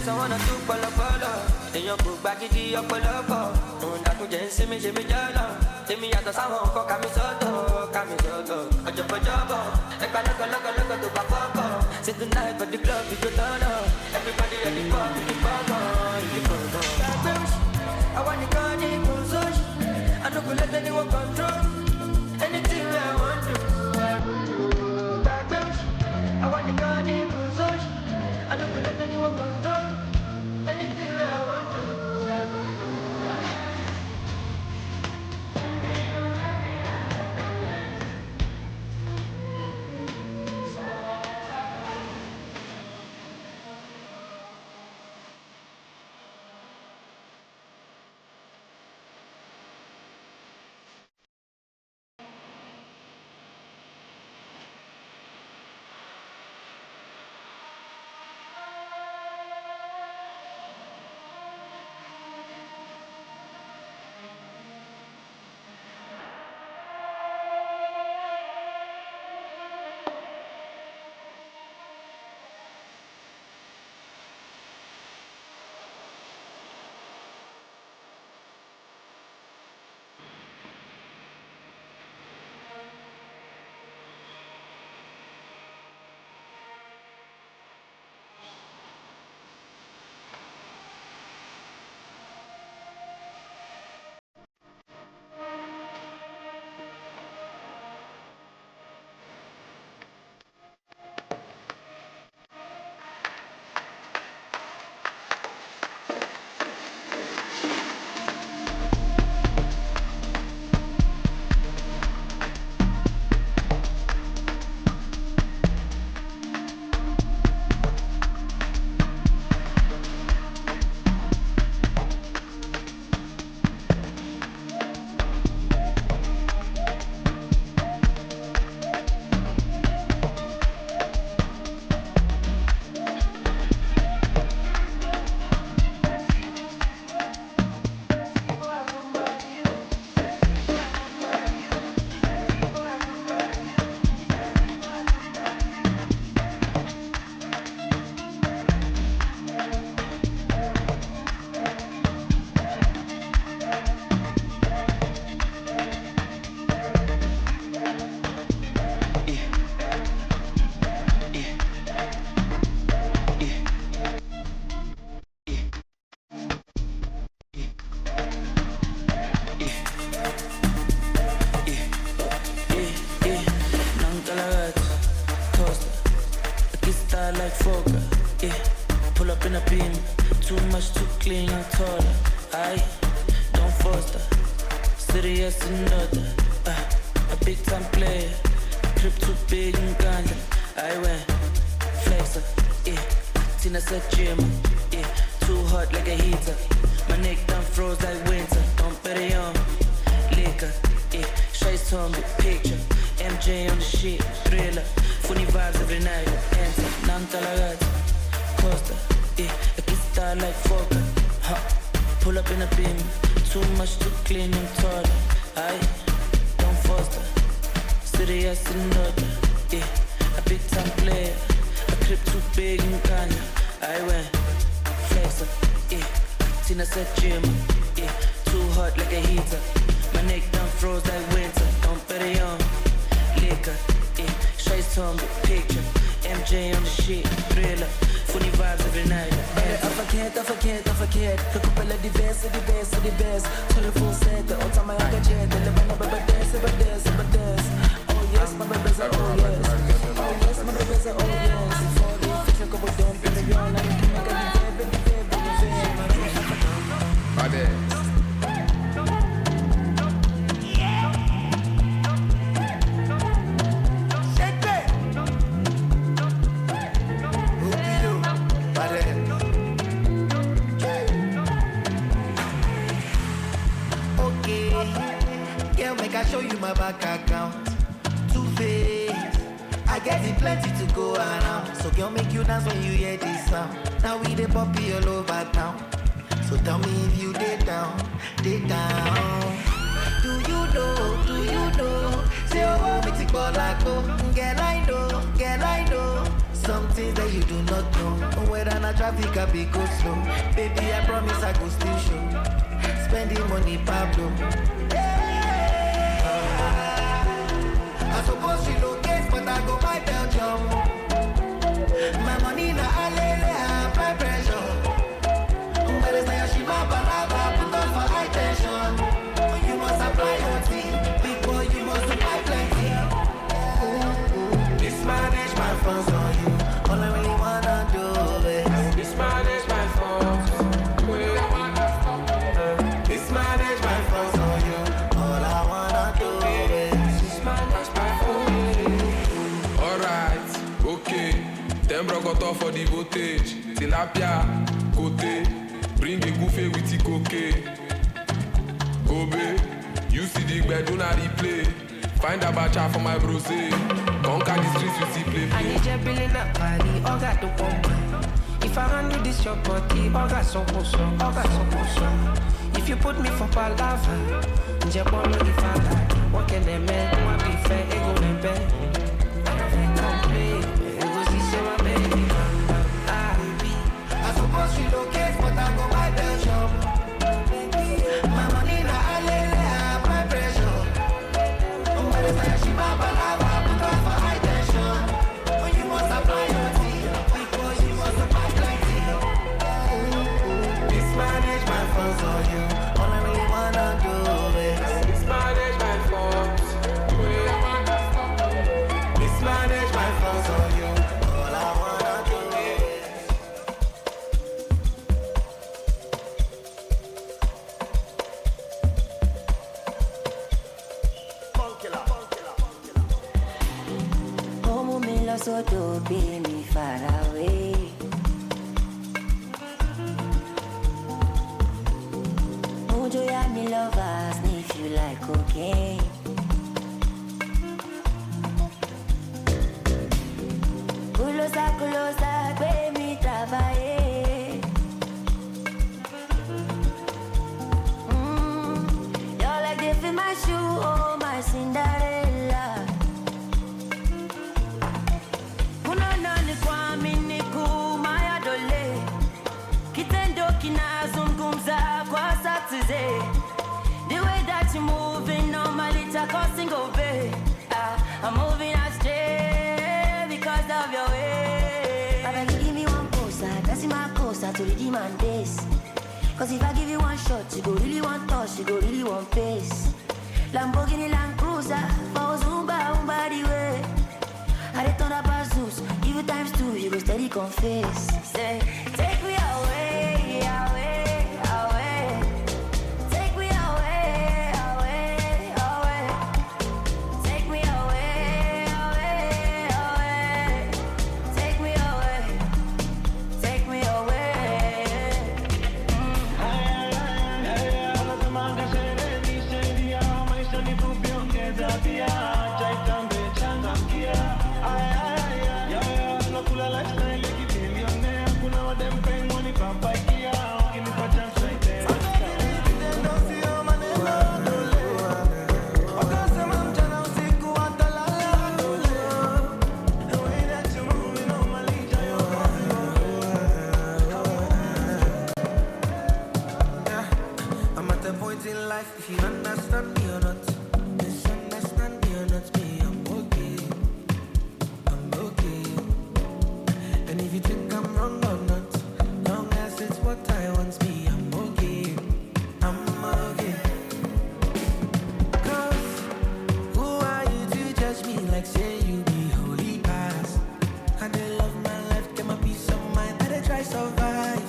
someone to follow. In your book, back it your follow. That would just see me, jala. Take me out of someone for Camisoto. I jump a job. If I look to Papa. Sit the night for the club, you go down. Everybody at the bar, I want to go in consult. I don't let anyone control. Anything I want to, I will do. I want to go in consult. I don't let anyone control. Anything I want to, I will do. Like Fokker, yeah. Pull up in a beam, too much, too clean, young taller. I don't foster, serious another. A big time player, crib too big and ganja. I went flexer, yeah. Tina said gym, yeah. Too hot like a heater. My neck done froze like winter. Don't bet it on liquor, yeah. Shades on me, picture. MJ on the shit, thriller. Funny vibes every night. Enter, Nantalagata, Costa, yeah. A kiss star like Fokker, pull up in a beam, too much, too clean and taller. I don't foster, serious another, yeah. A big time player, a crib too big and ganja. I went flexer, yeah. Tina said gym, yeah. Too hot like a heater. My neck done froze like winter. Don't bet it on liquor, yeah. Shades on the picture. MJ on the shit, thriller. Funny vibes every night. I forget. Recupera the best. 24/7, all time I got jet. Oh yes, my baby's a oh yes. Oh yes, my baby's a oh yes. For the future, go don't be the young. I got the I show you my bank account. 2 Face, I get it plenty to go around. So girl, make you dance when you hear this sound. Now we the puppy all over town. So tell me if you did down. Do you know? Say oh, make it ball like oh. Girl I know. Some things that you do not know. Whether na traffic I be go slow. Baby, I promise I go still show. Spending money, Pablo. I suppose she locate, but I go buy Belgium. My money na alele, high pressure. But it's like she my balaba, put on for high tension. You must apply your tea, big boy, you must apply plenty. Mismanage my funds on you, all I really wanna do is mismanage my funds. Mismanage my funds on you, all I wanna do is mismanage my funds. Alright, okay, them bro got off for the voltage. Tilapia, côté, bring a goofy with the cocaine. Gobe, you see the bed, do not replay. Find a bacha for my bros. Conquer the streets with the play. I need you billing up body, all got the woman. If I handle this your body, all got so. If you put me for palava, just want to give a lot. What can they make? Want be fair, ego them bad. Ego see say my baby. I suppose she locate, but I go buy Belgium. My money na alele, high pressure. But it's like she my balava, put on for high tension. You must apply your tea, because you must apply plenty. Mismanage my funds on you, all I really wanna do is mismanage my funds. Mismanage my funds on you, all I wanna do is. Como me lo soto, be me far away. Mojo ya me lovers, if you like cocaine. Culosa, que me trabaje. You're like they fit my shoe, oh my Cinderella. Kunonani kwami niku mayadole. Kitendo kinazungumza kwa satize. The way that you moving normally causing over. I'm moving astray because of your way. I beg you give me one poster, that's in my coaster to the demand this. Cause if I give you one shot, you go really want touch, you go really want pace. Lamborghini Land Cruiser, for Zumba, the way. I dey turn up a Zeus, give you times 2, you go steady confess. Say, take me away, away, away. Take me away, away, away. Take me away, away, away. Take me away, take me away. I'm at a point in life, if you understand me or not, misunderstand me or not, me, I'm okay. And if you think I'm wrong or not, long as it's what I want, me, I'm okay. Cause who are you to judge me like say you be holy past? I dey love my life, get my peace of mind, I dey try survive.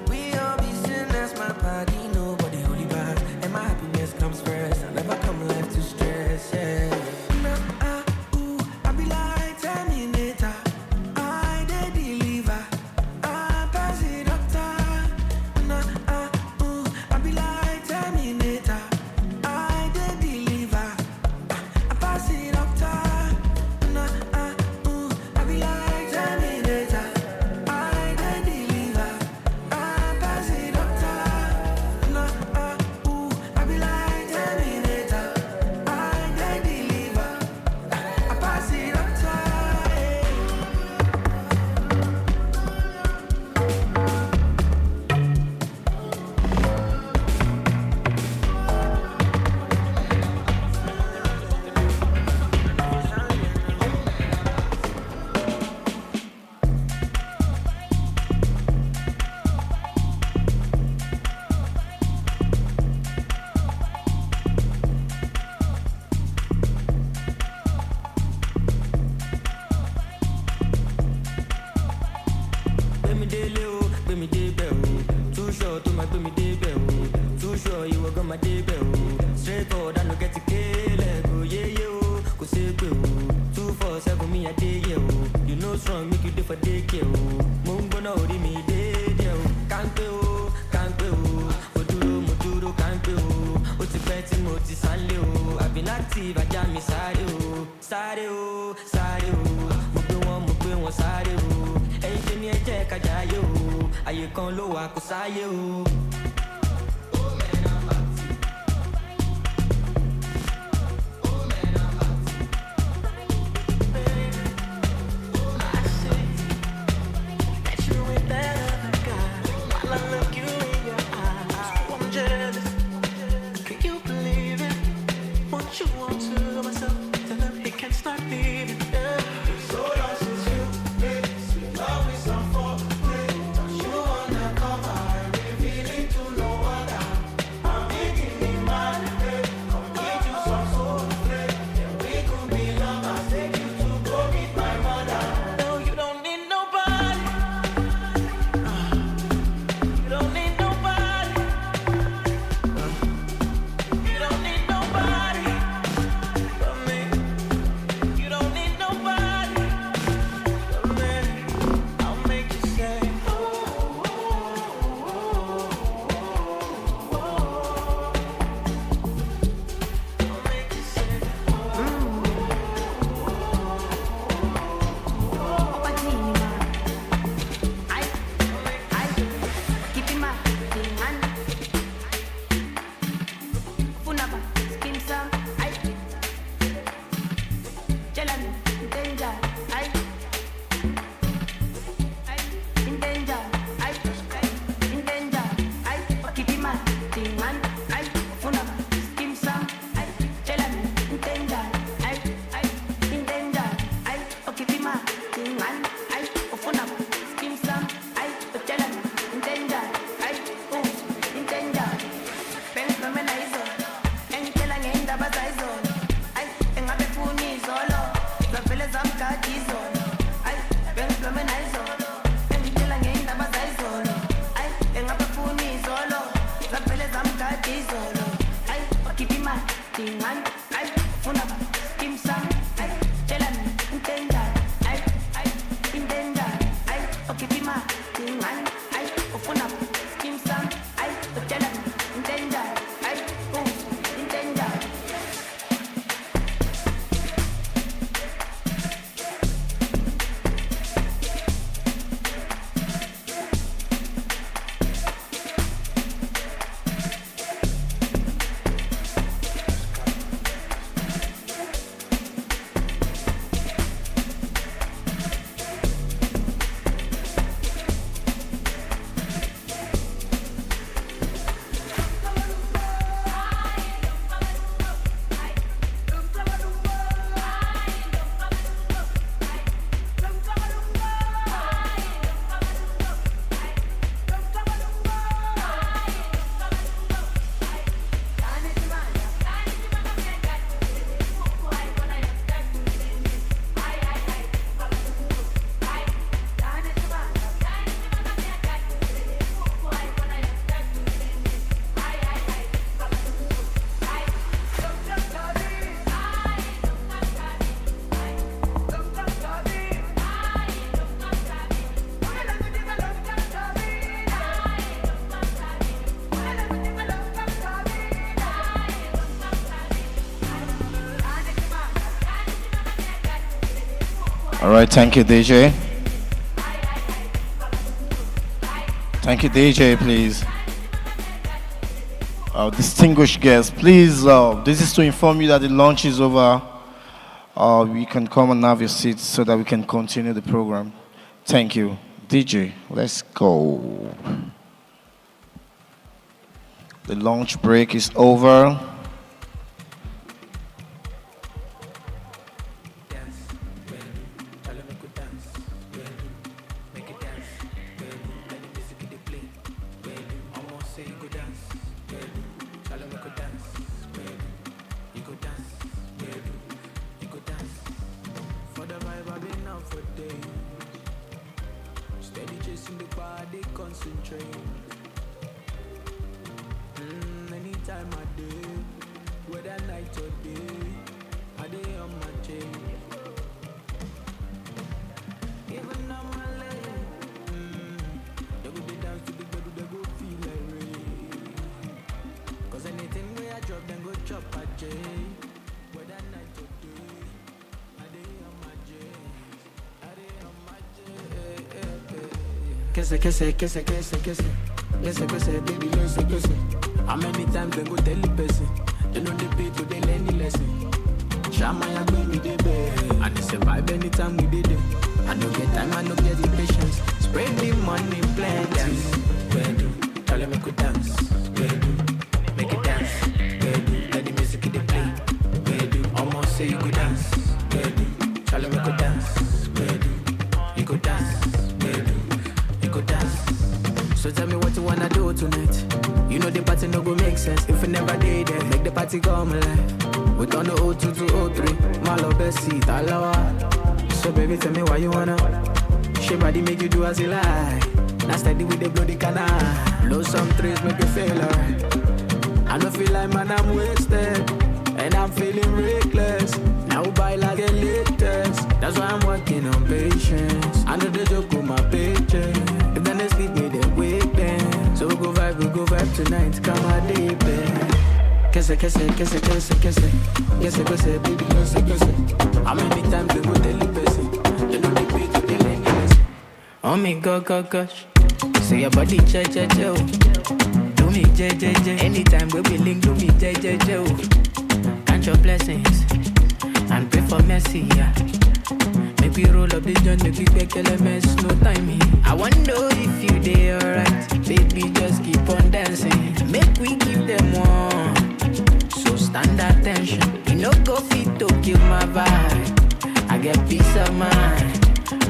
We all be sinners, my body, nobody holy bad. And my happiness comes first, I never come left to stress, yeah. I be like Terminator, I dey deliver, I pass it doctor. I be like Terminator, I dey deliver, I pass it doctor. I be like Terminator, I dey deliver, me dele o, gbé mi débẹ̀ o. Too short to my gbé mi débẹ̀ o. Too sure you were gonna débẹ̀ o. Straight forward, I no get to kill it, go yeah yeah o, kò ṣe gbé o. 247 me a day yeah o. You know strong, make you dey for day care o. Mo ń gbóná orí mi dédé o. Kánpé o, kánpé o. Mo dúró kánpé o. Ó ti pẹ́ tí mo ti sálé o. I've been active, ajá mi sáré o. Sáré o, sáré o. Mo gbé wọn sáré o. Ẹ̀yin tèmi ẹ jẹ́ ká jayé o. Àyè kan ló wà kò sáyé o. All right, thank you, DJ. Thank you, DJ, please. Distinguished guests, please, this is to inform you that the lunch is over. You can come and have your seats so that we can continue the program. Thank you. DJ, let's go. The lunch break is over. Steady chasing the body, concentrate. Anytime I do, whether night or day, I day on my chain. Even on my leg, they go dey dance to the bed, they go feel like rain. Cause anything where I drop, then go chop a J. Whether night or day, I day on my J. I day on my J. Kese, kese, kese, kese, kese. Kese, kese, baby, kese, kese. How many times they go tell the person? They know the people, they learn the lesson. Shama ya baby, they beg. And they survive anytime we did it. I don't get time, I don't get the patience. Spread the money, plenty. Where do? Tell them make it dance. Where do? Make it dance. Where do? Let the music they play. Where do? Almost say you go dance. Where do? Tell them make it dance. Where do? You go dance. Where do? You go dance. So tell me what you wanna do tonight. You know the party no go make sense if we never did it. Make the party come alive. We turn the 02 to 03. My love best seat, alawa. So baby, tell me why you wanna. She body make you do as you like. Now steady with the bloody canal. Blow some trees, make you feel alright. I don't feel like man, I'm wasted. And I'm feeling reckless. Now buy like a latest. That's why I'm working on patience. I know the joke with my paycheck. If then they sleep me, they wake them. So we go vibe tonight. Come on, deep there. Kese, kese, kese, kese, kese. Kese, kese, baby, kese, kese. How many times they go tell the person? They know the beat, they learn the lesson. Oh me go, gosh. Say your body, che, che, che. Do me, je, je, je. Anytime we be link, do me, je, je, je. Count your blessings and pray for mercy, yeah. Make we roll up the joint, make we make elements, no timing. I wonder if you dey alright, baby, just keep on dancing. Make we give them one, so stand attention. You no go fit to kill my vibe. I get peace of mind,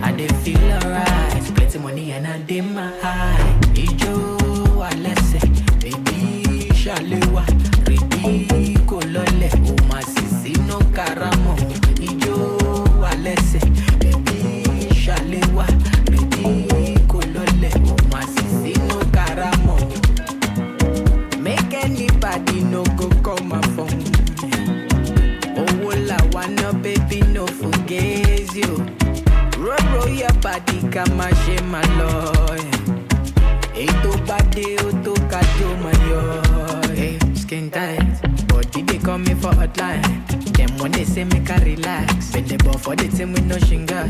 I dey feel alright. Plenty money and I dey my high. Ijo alese, baby shalewa, ready kolole, o ma sisi no karamo. Ijo alese, baby shalewa, ready kolole, o ma sisi no karamo. Make anybody no go call my phone. Oh, la wanna baby no forget you. Roll your body, come and share my love. Eto body, oto kato my yo. Hey, skin tight, body they call me for hotline. Them when they say make I relax, bend the ball for the team with no shingle.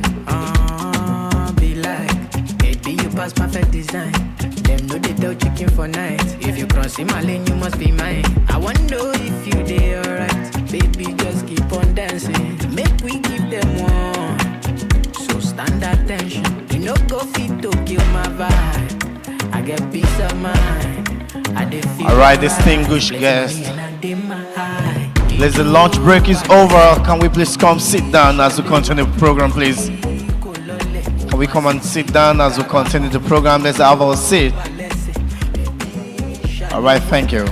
Be like, baby you pass perfect design. Them know they tell chicken for night. If you cross in my lane, you must be mine. I wonder if you dey alright, baby just keep on dancing. Make we give them one. Stand attention, you no go fit to kill my vibe. I get peace of mind. All right, distinguished guests. Please, the lunch break is over. Can we please come sit down as we continue the program, please? Can we come and sit down as we continue the program? Let's have our seat. All right, thank you.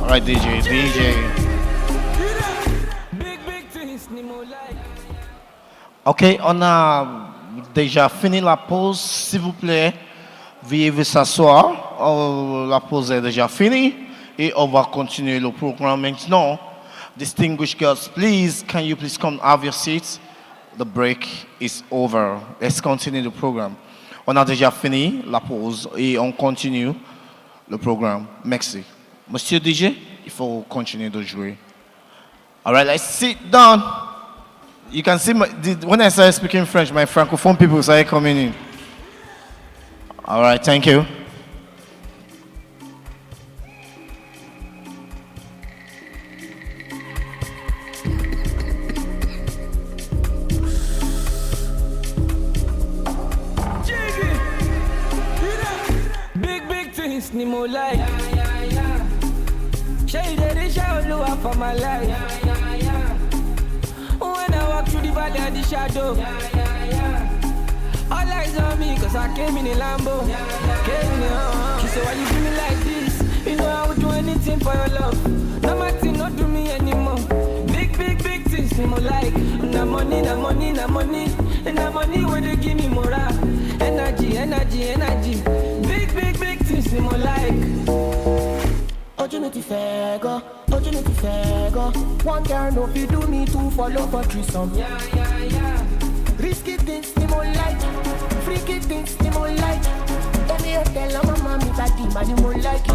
Right, DJ. Ok, on a déjà fini la pause, s'il vous plaît. Veuillez s'asseoir. La pause est déjà finie et on va continuer le programme maintenant. Distinguished guests, please, can you please come have your seats? The break is over. Let's continue the program. On a déjà fini la pause et on continue le programme. Merci. Monsieur DJ, il faut continuer de jouer. All right, let's sit down. You can see when I started speaking French, my francophone people started coming in. All right, thank you. Big things, Nemo like. Shade the show for my life. under the shadow. All eyes on me, cause I came in a Lambo. Came in a She said, why you do me like this? You know I would do anything for your love. No matter, not do me anymore. Big things, me more like. Na money, na money, na money. And na money when they give me more energy. Big things, me more like. Opportunity fair go. One girl no fi do me two follow for threesome. Risky things, me more like. Freaky things, me more like. Only a tell my mommy daddy, man, you more like.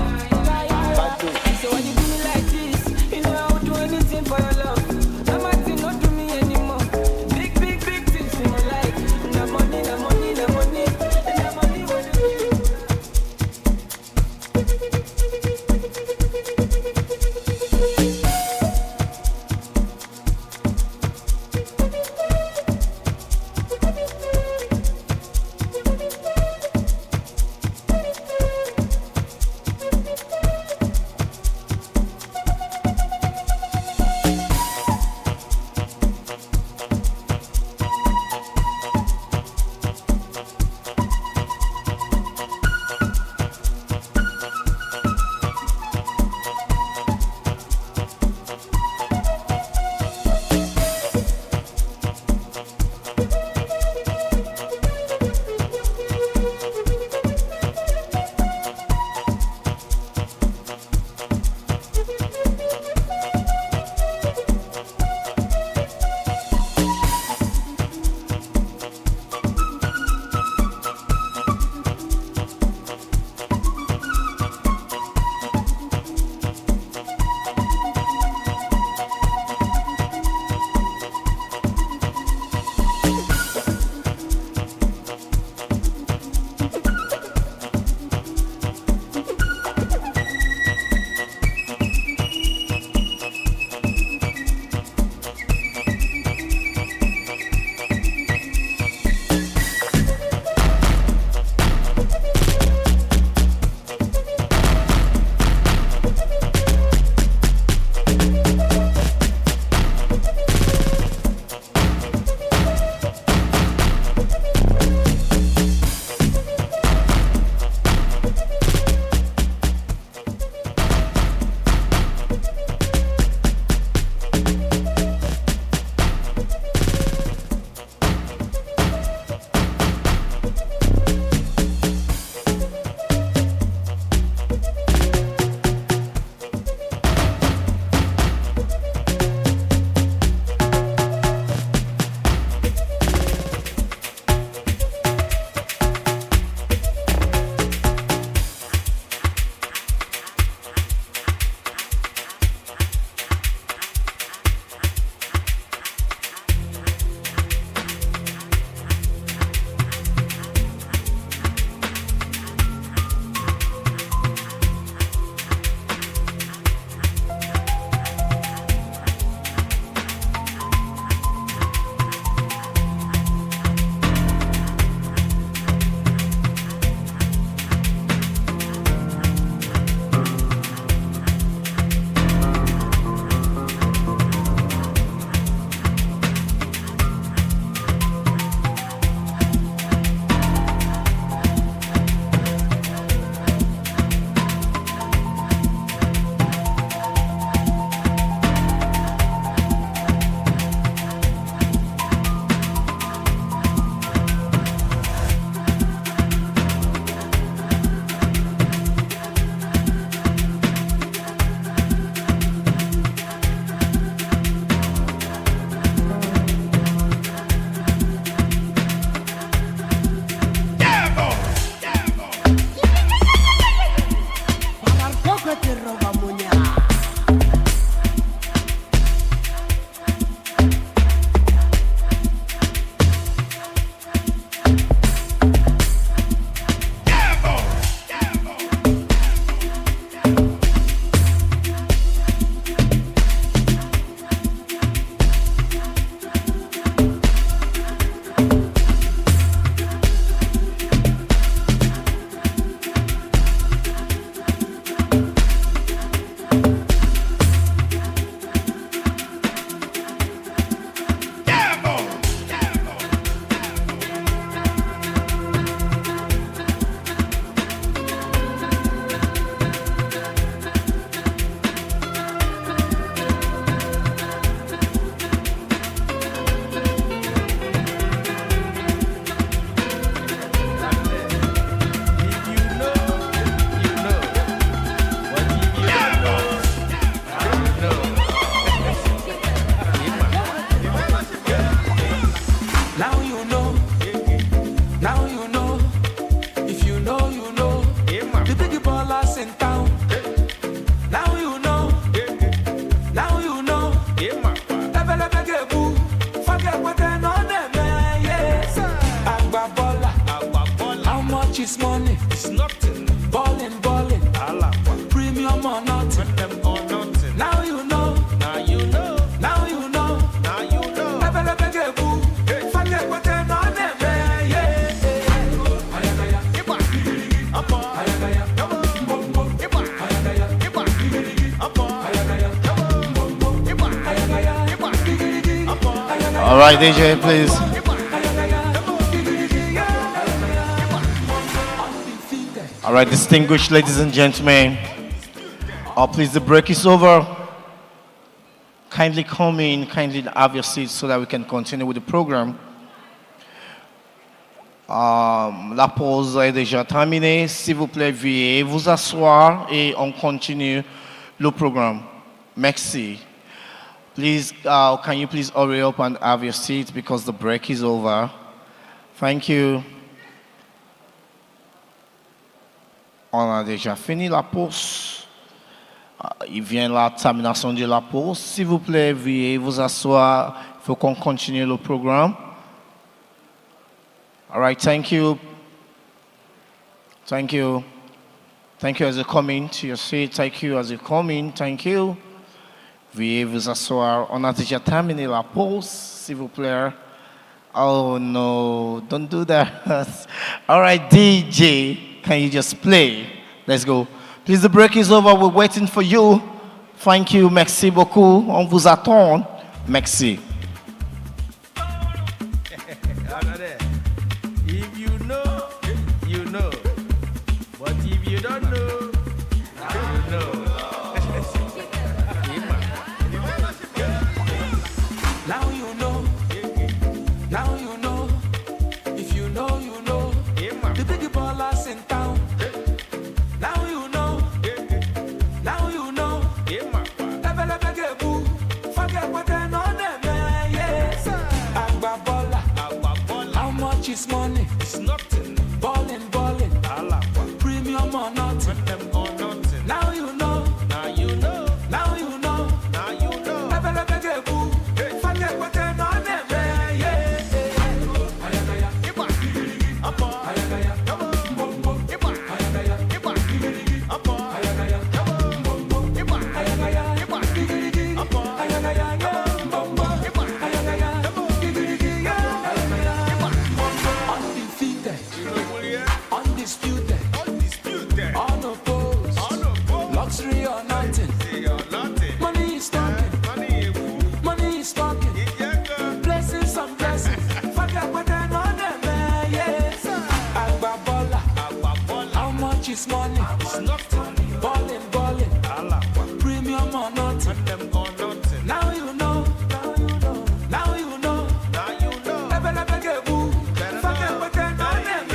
So why you do me like this? You know I would do anything for your love. No matter, not do me anymore. Big things, me more like. Na money. And na money when you give. is money? It's nothing. Ballin', ballin'. Premium or nothing. Now you know. Now you know. Now you know. Now you know. Forget what they're on them, yeah. All right, DJ, please. All right, distinguished ladies and gentlemen. Please, the break is over. Kindly come in, kindly have your seats so that we can continue with the program. La pause est déjà terminée. S'il vous plaît, veuillez vous asseoir et on continue le programme. Merci. Please, can you please hurry up and have your seat because the break is over. Thank you. On a déjà fini la pause. Il vient la termination de la pause. S'il vous plaît, veuillez vous asseoir. Il faut qu'on continue le programme. All right, thank you. Thank you. Thank you as you come in to your seat. Thank you as you come in. Thank you. Veuillez vous asseoir. On a déjà terminé la pause, s'il vous plaît. Oh no, don't do that. All right, DJ, can you just play? Let's go. Please, the break is over. We're waiting for you. Thank you. Merci beaucoup. On vous attend. Merci. If you know, you know. But if you don't know, you know. Now you know. Now you know. If you know, you know. The big ballers in town. Now you know. Now you know. Forget what they're on them, yes. Agba baller. How much is money? It's nothing. Ballin', ballin'. Premium or nothing. Now you know. Now you know. Now you know. Now you know. Forget what they're on them, yeah. Undefeated, undisputed, unopposed, luxury or nothing. Money is talking, money is talking. Blessings and blessings. Forget what they're on them, yes. Agba baller. How much is money? It's nothing. Ballin', ballin'. Premium or nothing. Now you know. Now you know. Now you know. Forget what they're on them,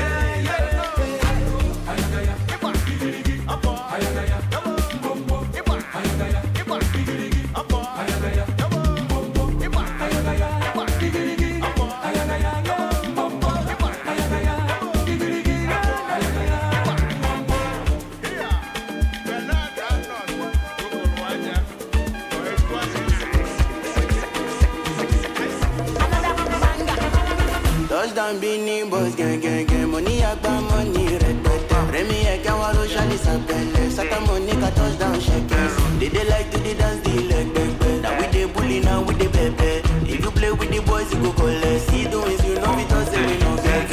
Touchdown Bini boys gang money agba money repete. Remy Ekawaro Shali Sapele. Sata Monica touchdown shakers. They like to the dance the leg baby. Now we dey bully now we dey pepe. If you play with the boys you go collect. See doings you know because say we no get.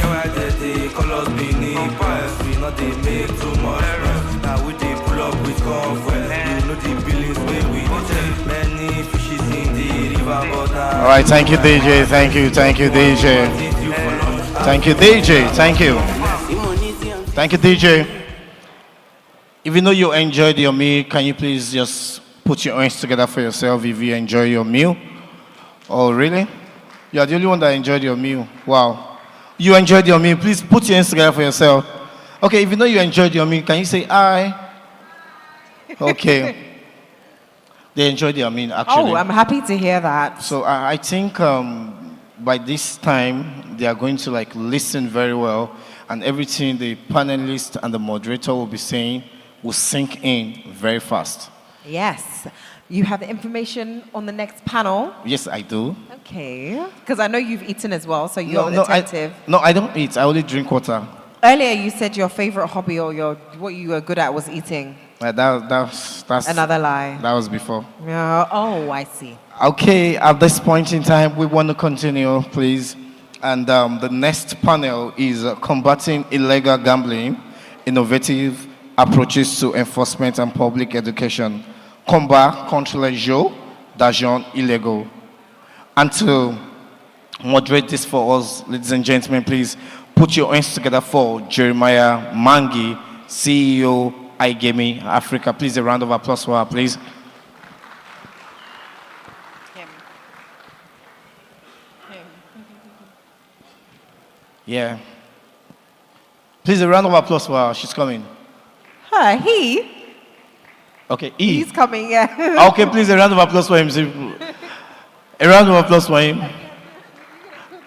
Colors Bini boys we not dey make too much noise. Now we dey pull up with conference. You know the billings wey we dey take. Many fishes in the river water. All right, thank you, DJ. Thank you, DJ. Thank you, DJ. Thank you. Thank you, DJ. If you know you enjoyed your meal, can you please just put your hands together for yourself if you enjoy your meal? Oh, really? You are the only one that enjoyed your meal. Wow. You enjoyed your meal. Please put your hands together for yourself. Okay, if you know you enjoyed your meal, can you say I? Okay. They enjoyed their meal, actually. Oh, I'm happy to hear that. So I think by this time, they are going to listen very well, and everything the panelist and the moderator will be saying will sink in very fast. Yes. You have the information on the next panel. Yes, I do. Okay. Because I know you've eaten as well, so you're attentive. I don't eat. I only drink water. Earlier you said your favorite hobby or what you were good at was eating. That's Another lie. That was before. Yeah. Oh, I see. Okay, at this point in time, we want to continue, please. And the next panel is combating illegal gambling, innovative approaches to enforcement and public education. Combat contre les jeux d'argent illégaux. And to moderate this for us, ladies and gentlemen, please put your hands together for Jeremiah Mangi, CEO, iGaming Africa. Please, a round of applause for her, please. Yeah. Please, a round of applause for her. She's coming. Her, he? Okay, he. He's coming, yeah. Okay, please, a round of applause for him. A round of applause for him.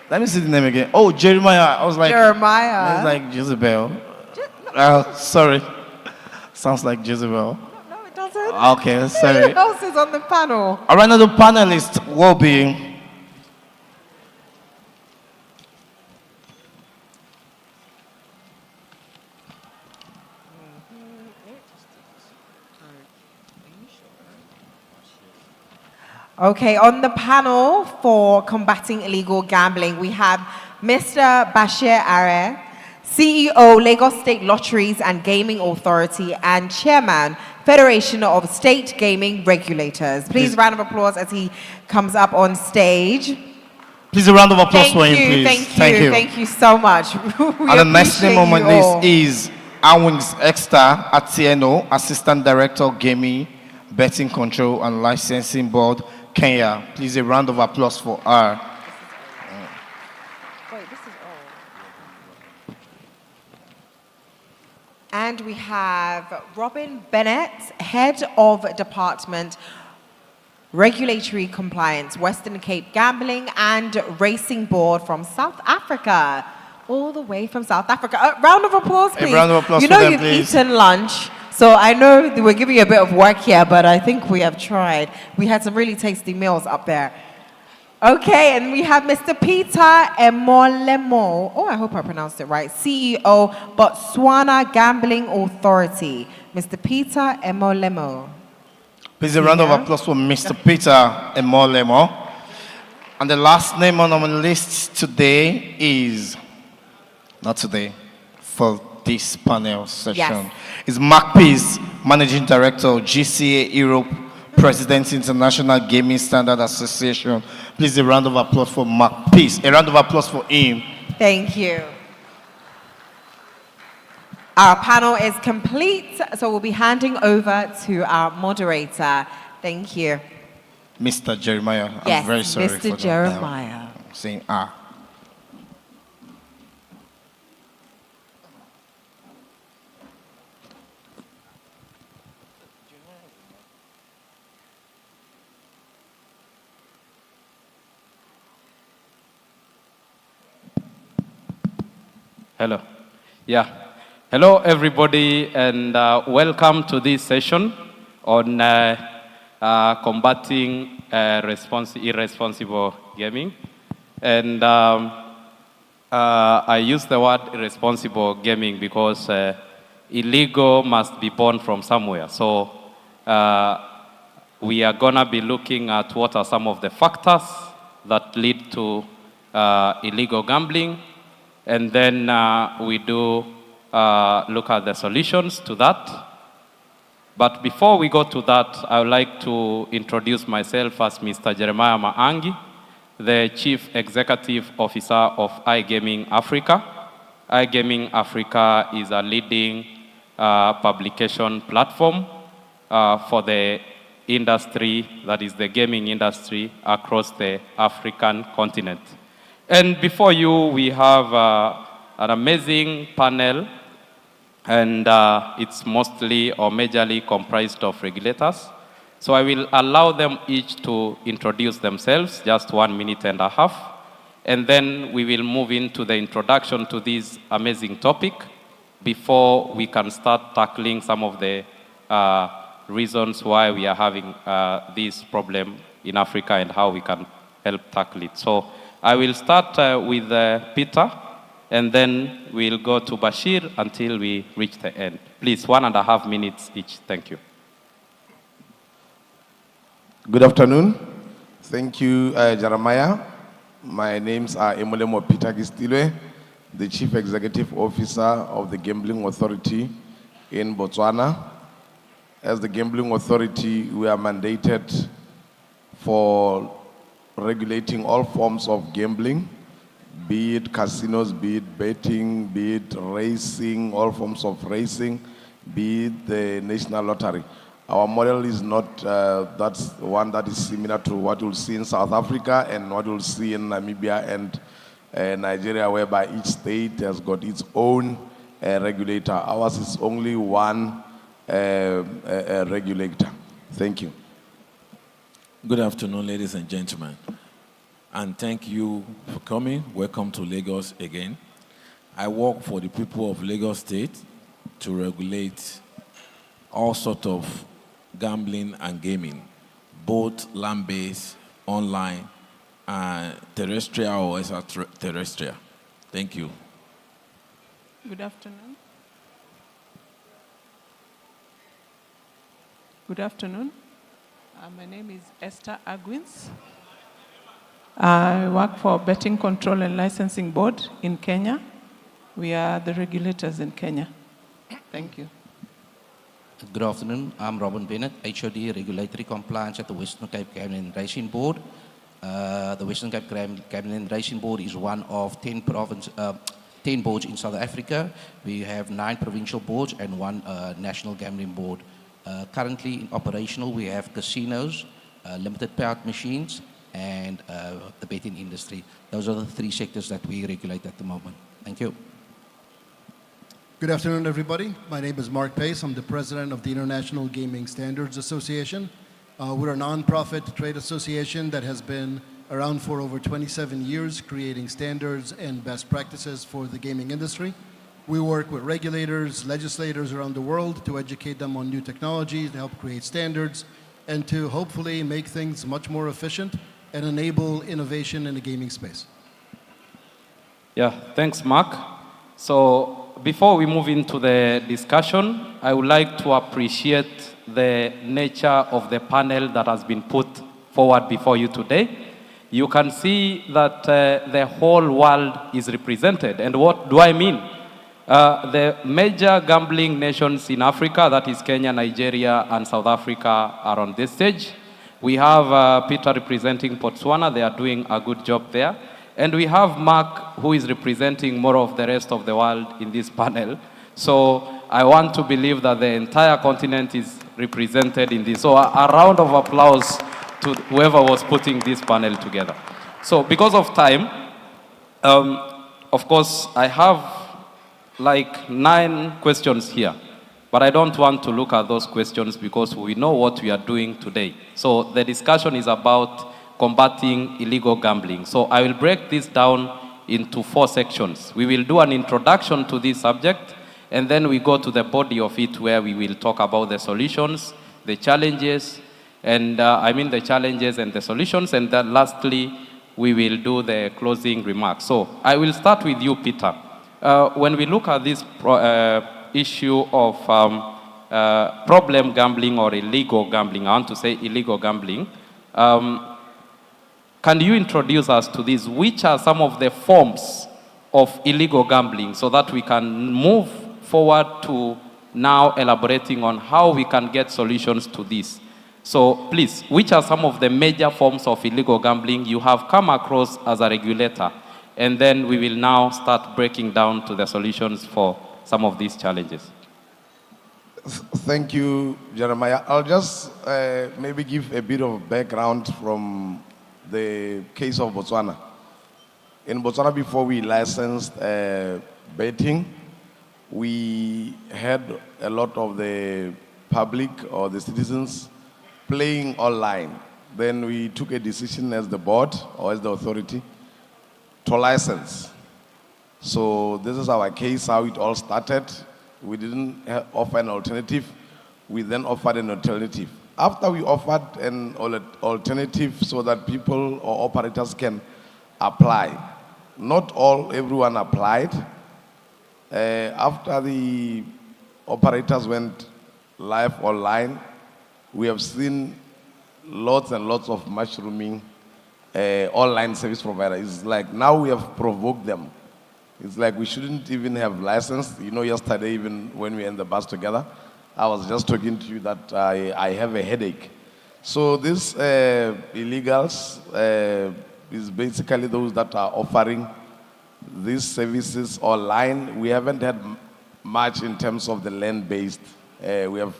Let me see the name again. Oh, Jeremiah. I was like... Jeremiah. It's like Jezebel. Sorry. Sounds like Jezebel. No, it doesn't. Okay, sorry. Who else is on the panel? Our another panelist will be... Okay, on the panel for combating illegal gambling, we have Mr. Bashir Are, CEO, Lagos State Lotteries and Gaming Authority and Chairman, Federation of State Gaming Regulators. Please, round of applause as he comes up on stage. Please, a round of applause for him, please. Thank you so much. And the next name on my list is Awings Exter Atieno, Assistant Director, Gaming, Betting Control and Licensing Board, Kenya. Please, a round of applause for her. And we have Robin Bennett, Head of Department, Regulatory Compliance, Western Cape Gambling and Racing Board from South Africa. All the way from South Africa. A round of applause, please. A round of applause you know for them, you've please. eaten lunch, so I know that we're giving you a bit of work here, but I think we have tried. We had some really tasty meals up there. Okay, and we have Mr. Peter Emolemo. Oh, I hope I pronounced it right. CEO, Botswana Gambling Authority. Mr. Peter Emolemo. Please, a round of applause for Mr. Peter Emolemo. And the last name on our list today is, not today, for this panel session, is Mark Peace, Managing Director of GCA Europe, President International Gaming Standard Association. Please, a round of applause for Mark Peace. A round of applause for him. Thank you. Our panel is complete, so we'll be handing over to our moderator. Thank you. Mr. Jeremiah. Yes, I'm very sorry Mr. for that. Jeremiah. Saying Hello. Yeah. Hello, everybody, and welcome to this session on combating irresponsible gaming. And I use the word irresponsible gaming because illegal must be born from somewhere. So we are going to be looking at what are some of the factors that lead to illegal gambling. And then we do look at the solutions to that. But before we go to that, I would like to introduce myself as Mr. Jeremiah Maangi, the Chief Executive Officer of iGaming Africa. iGaming Africa is a leading publication platform for the industry, that is the gaming industry, across the African continent. And before you, we have an amazing panel, and it's mostly or majorly comprised of regulators. So I will allow them each to introduce themselves, just 1.5 minutes. And then we will move into the introduction to this amazing topic before we can start tackling some of the reasons why we are having this problem in Africa and how we can help tackle it. So I will start with Peter and then we'll go to Bashir until we reach the end. Please, 1.5 minutes each. Thank you. Good afternoon. Thank you, Jeremiah. My names are Emolemo Peter Gistilwe, the Chief Executive Officer of the Gambling Authority in Botswana. As the Gambling Authority, we are mandated for regulating all forms of gambling, be it casinos, be it betting, be it racing, all forms of racing, be it the National Lottery. Our model is not that's one that is similar to what you'll see in South Africa and what you'll see in Namibia and Nigeria, whereby each state has got its own regulator. Ours is only one regulator. Thank you. Good afternoon, ladies and gentlemen. And thank you for coming. Welcome to Lagos again. I work for the people of Lagos State to regulate all sorts of gambling and gaming, both land-based, online, and terrestrial or extraterrestrial. Thank you. Good afternoon. Good afternoon. My name is Esther Agwins. I work for Betting Control and Licensing Board in Kenya. We are the regulators in Kenya. Thank you. Good afternoon. I'm Robin Bennett, HOD Regulatory Compliance at the Western Cape Gambling and Racing Board. The Western Cape Gambling and Racing Board is one of 10 boards in South Africa. We have 9 provincial boards and 1 national gambling board. Currently in operational, we have casinos, limited payout machines, and the betting industry. Those are the 3 sectors that we regulate at the moment. Thank you. Good afternoon, everybody. My name is Mark Pace. I'm the president of the International Gaming Standards Association. We're a non-profit trade association that has been around for over 27 years, creating standards and best practices for the gaming industry. We work with regulators, legislators around the world to educate them on new technologies, to help create standards, and to hopefully make things much more efficient and enable innovation in the gaming space. Yeah, thanks, Mark. So before we move into the discussion, I would like to appreciate the nature of the panel that has been put forward before you today. You can see that the whole world is represented. And what do I mean? The major gambling nations in Africa, that is Kenya, Nigeria, and South Africa, are on this stage. We have Peter representing Botswana. They are doing a good job there. And we have Mark, who is representing more of the rest of the world in this panel. So I want to believe that the entire continent is represented in this. So a round of applause to whoever was putting this panel together. So because of time, of course, I have like 9 questions here. But I don't want to look at those questions because we know what we are doing today. So the discussion is about combating illegal gambling. So I will break this down into 4 sections. We will do an introduction to this subject, and then we go to the body of it where we will talk about the solutions, the challenges, and the challenges and the solutions, and then lastly, we will do the closing remarks. So I will start with you, Peter. When we look at this issue of problem gambling or illegal gambling, I want to say illegal gambling, can you introduce us to this? Which are some of the forms of illegal gambling so that we can move forward to now elaborating on how we can get solutions to this? So please, which are some of the major forms of illegal gambling you have come across as a regulator? And then we will now start breaking down to the solutions for some of these challenges. Thank you, Jeremiah. I'll just maybe give a bit of background from the case of Botswana. In Botswana, before we licensed betting, we had a lot of the public or the citizens playing online. Then we took a decision as the board or as the authority to license. So this is our case, how it all started. We didn't offer an alternative. We then offered an alternative. After we offered an alternative so that people or operators can apply, not everyone applied. After the operators went live online, we have seen lots and lots of mushrooming online service providers. It's like now we have provoked them. It's like we shouldn't even have license. You know, yesterday even when we were in the bus together, I was just talking to you that I have a headache. So these illegals is basically those that are offering these services online. We haven't had much in terms of the land-based. We have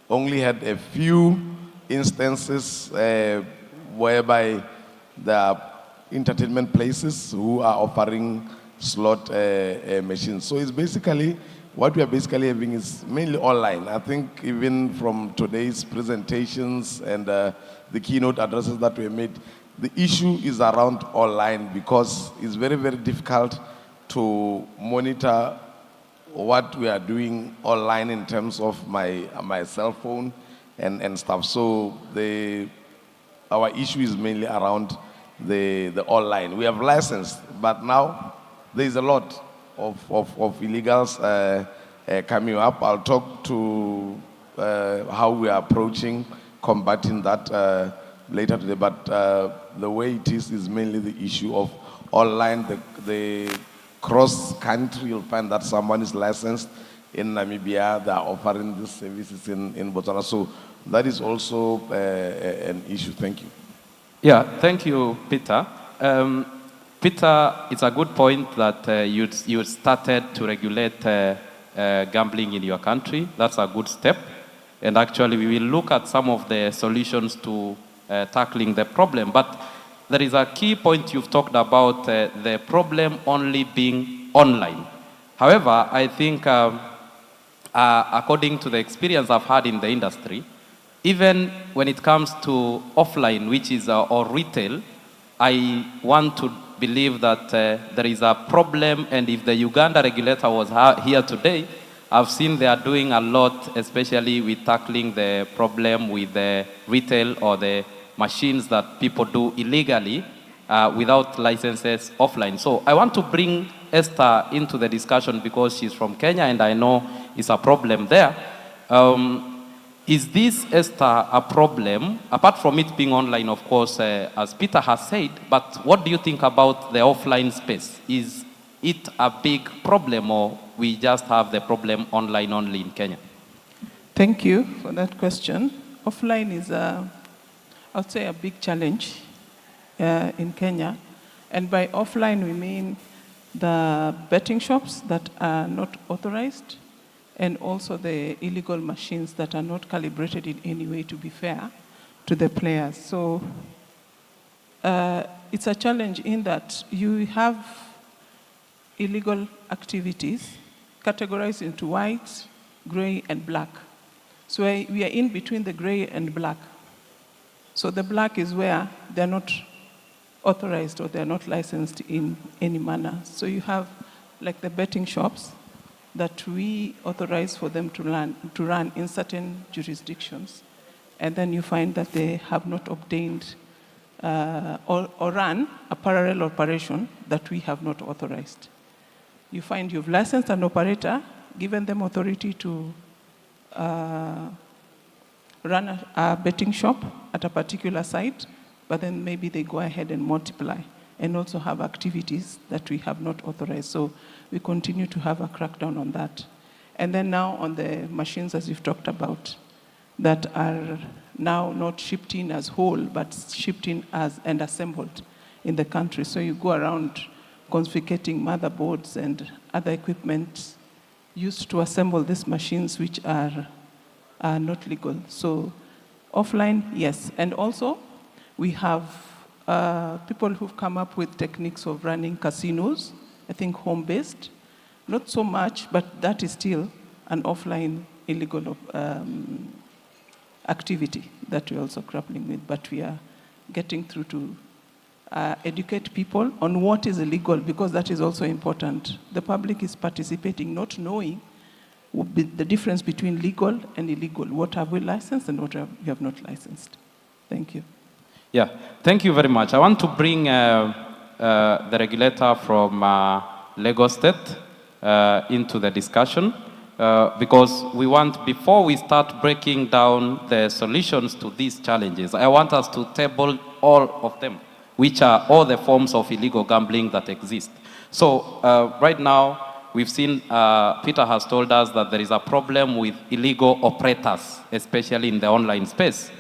only had a few instances whereby there are entertainment places who are offering slot machines. So it's basically, what we are basically having is mainly online. I think even from today's presentations and the keynote addresses that we made, the issue is around online because it's very, very difficult to monitor what we are doing online in terms of my cell phone and stuff. So our issue is mainly around the online. We have licensed, but now there is a lot of illegals coming up. I'll talk to how we are approaching combating that later today, but the way it is mainly the issue of online. The cross-country, you'll find that someone is licensed in Namibia, they are offering these services in Botswana. So that is also an issue. Thank you. Yeah, thank you, Peter. Peter, it's a good point that you started to regulate gambling in your country. That's a good step. And actually, we will look at some of the solutions to tackling the problem. But there is a key point you've talked about, the problem only being online. However, I think according to the experience I've had in the industry, even when it comes to offline, which is or retail, I want to believe that there is a problem, and if the Uganda regulator was here today, I've seen they are doing a lot, especially with tackling the problem with the retail or the machines that people do illegally without licenses offline. So I want to bring Esther into the discussion because she's from Kenya and I know it's a problem there. Is this, Esther, a problem, apart from it being online, of course, as Peter has said, but what do you think about the offline space? Is it a big problem or we just have the problem online only in Kenya? Thank you for that question. Offline is, I would say, a big challenge in Kenya. And by offline, we mean the betting shops that are not authorized and also the illegal machines that are not calibrated in any way to be fair to the players. So it's a challenge in that you have illegal activities categorized into white, gray, and black. So we are in between the gray and black. So the black is where they're not authorized or they're not licensed in any manner. So you have like the betting shops that we authorize for them to run in certain jurisdictions. And then you find that they have not obtained or run a parallel operation that we have not authorized. You find you've licensed an operator, given them authority to run a betting shop at a particular site, but then maybe they go ahead and multiply and also have activities that we have not authorized. So we continue to have a crackdown on that. And then now on the machines, as you've talked about, that are now not shipped in as whole, but shipped in as and assembled in the country. So you go around confiscating motherboards and other equipment used to assemble these machines, which are not legal. So offline, yes. And also, we have people who've come up with techniques of running casinos, I think home-based. Not so much, but that is still an offline illegal activity that we're also grappling with. But we are getting through to educate people on what is illegal, because that is also important. The public is participating, not knowing the difference between legal and illegal. What have we licensed and what we have not licensed? Thank you. Yeah, thank you very much. I want to bring the regulator from Lagos State into the discussion because we want, before we start breaking down the solutions to these challenges, I want us to table all of them, which are all the forms of illegal gambling that exist. So right now, we've seen, Peter has told us that there is a problem with illegal operators, especially in the online space.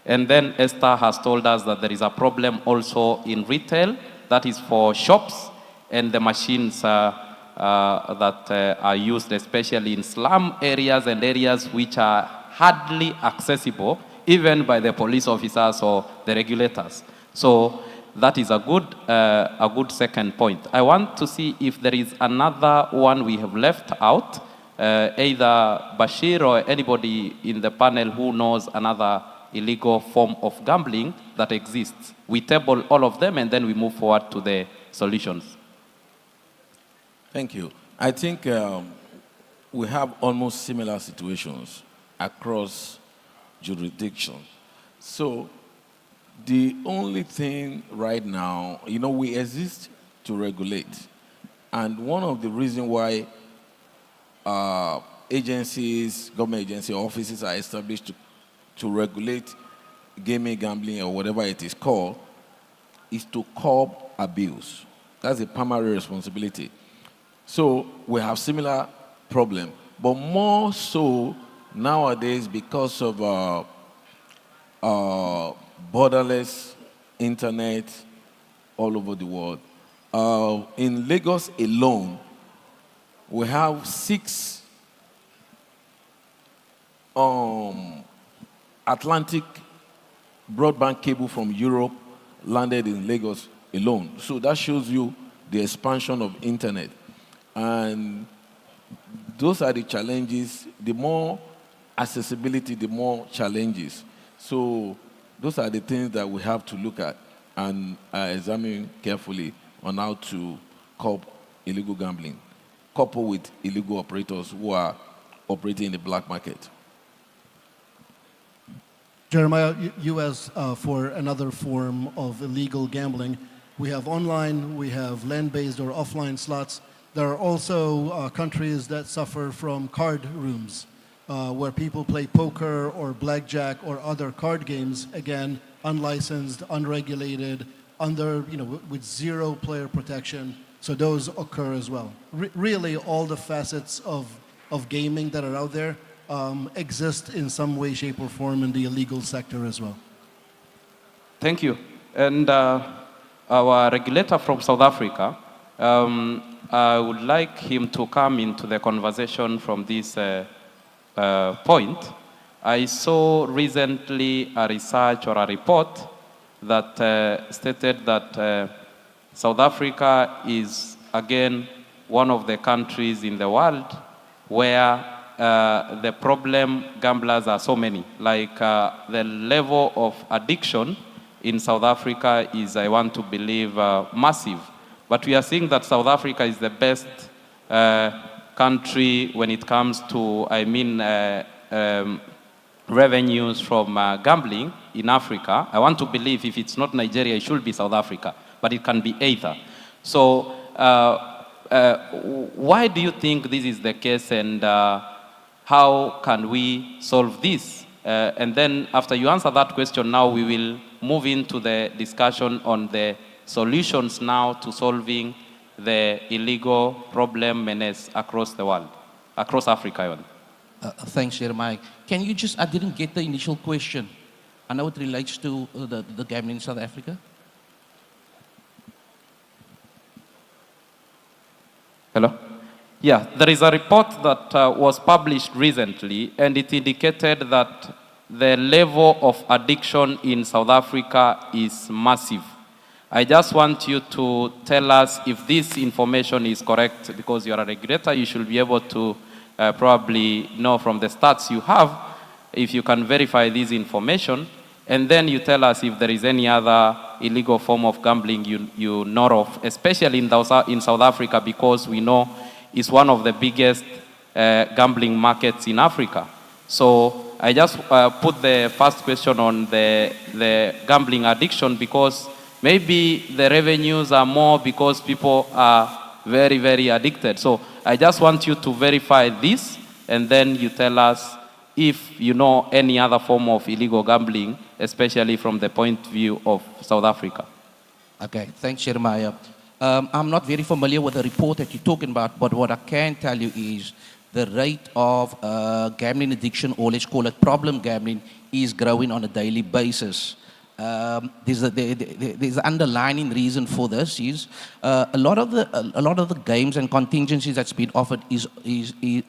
And then Esther has told us that there is a problem also in retail, that is for shops and the machines that are used, especially in slum areas and areas which are hardly accessible, even by the police officers or the regulators. So that is a good second point. I want to see if there is another one we have left out, either Bashir or anybody in the panel who knows another illegal form of gambling that exists. We table all of them and then we move forward to the solutions. Thank you. I think we have almost similar situations across jurisdictions. So the only thing right now, we exist to regulate. And one of the reasons why agencies, government agency offices are established to regulate gaming, gambling, or whatever it is called, is to curb abuse. That's a primary responsibility. So we have similar problem, but more so nowadays because of borderless internet all over the world. In Lagos alone, we have 6 Atlantic broadband cable from Europe landed in Lagos alone. So that shows you the expansion of internet. And those are the challenges. The more accessibility, the more challenges. So those are the things that we have to look at and examine carefully on how to curb illegal gambling, coupled with illegal operators who are operating in the black market. Jeremiah, you as for another form of illegal gambling, we have online, we have land-based or offline slots. There are also countries that suffer from card rooms, where people play poker or blackjack or other card games, again, unlicensed, unregulated, with zero player protection. So those occur as well. Really, all the facets of gaming that are out there exist in some way, shape, or form in the illegal sector as well. Thank you. And our regulator from South Africa, I would like him to come into the conversation from this point. I saw recently a research or a report that stated that South Africa is, again, one of the countries in the world where the problem gamblers are so many. Like the level of addiction in South Africa is, I want to believe, massive. But we are seeing that South Africa is the best country when it comes to, revenues from gambling in Africa. I want to believe if it's not Nigeria, it should be South Africa, but it can be either. So why do you think this is the case, and how can we solve this? And then after you answer that question, now we will move into the discussion on the solutions now to solving the illegal problem menace across the world, across Africa. Thanks, Jeremiah. Can you I didn't get the initial question. I know it relates to the gambling in South Africa. Hello? Yeah, there is a report that was published recently, and it indicated that the level of addiction in South Africa is massive. I just want you to tell us if this information is correct, because you're a regulator, you should be able to probably know from the stats you have, if you can verify this information, and then you tell us if there is any other illegal form of gambling you know of, especially in South Africa, because we know it's one of the biggest gambling markets in Africa. So I just put the first question on the gambling addiction, because Maybe the revenues are more because people are very, very addicted. So I just want you to verify this, and then you tell us if you know any other form of illegal gambling, especially from the point of view of South Africa. Okay, thanks, Jeremiah. I'm not very familiar with the report that you're talking about, but what I can tell you is the rate of gambling addiction, or let's call it problem gambling, is growing on a daily basis. There's an underlying reason for this is a lot of the games and contingencies that's been offered is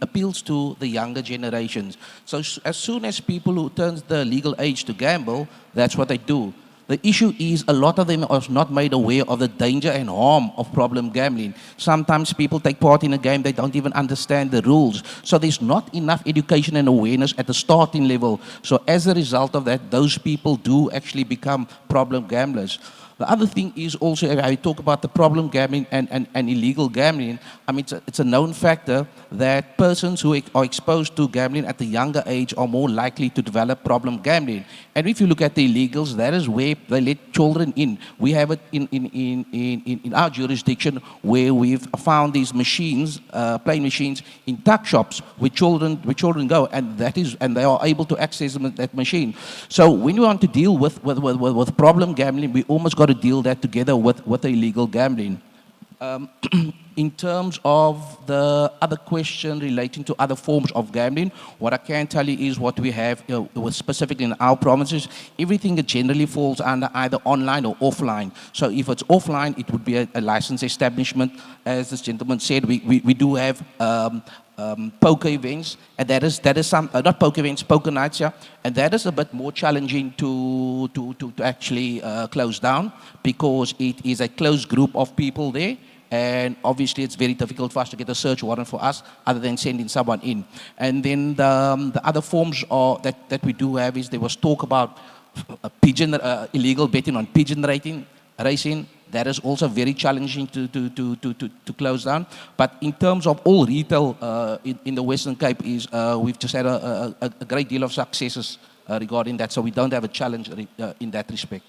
appeals to the younger generations. So as soon as people who turns the legal age to gamble, that's what they do. The issue is a lot of them are not made aware of the danger and harm of problem gambling. Sometimes people take part in a game, they don't even understand the rules. So there's not enough education and awareness at the starting level. So as a result of that, those people do actually become problem gamblers. The other thing is also, I talk about the problem gambling and illegal gambling. I mean, it's a known factor that persons who are exposed to gambling at a younger age are more likely to develop problem gambling. And if you look at the illegals, that is where they let children in. We have it in our jurisdiction where we've found these machines, playing machines in tuck shops where children go, and they are able to access that machine. So when we want to deal with problem gambling, we almost got to deal that together with illegal gambling. In terms of the other question relating to other forms of gambling, what I can tell you is what we have, specifically in our provinces, everything that generally falls under either online or offline. So if it's offline, it would be a licensed establishment. As this gentleman said, we do have poker events, and that is some not poker events, poker nights, yeah, and that is a bit more challenging to actually close down because it is a closed group of people there. And obviously, it's very difficult for us to get a search warrant for us other than sending someone in. And then the other forms that we do have is there was talk about illegal betting on pigeon racing. That is also very challenging to close down. But in terms of all retail in the Western Cape, we've just had a great deal of successes regarding that. So we don't have a challenge in that respect.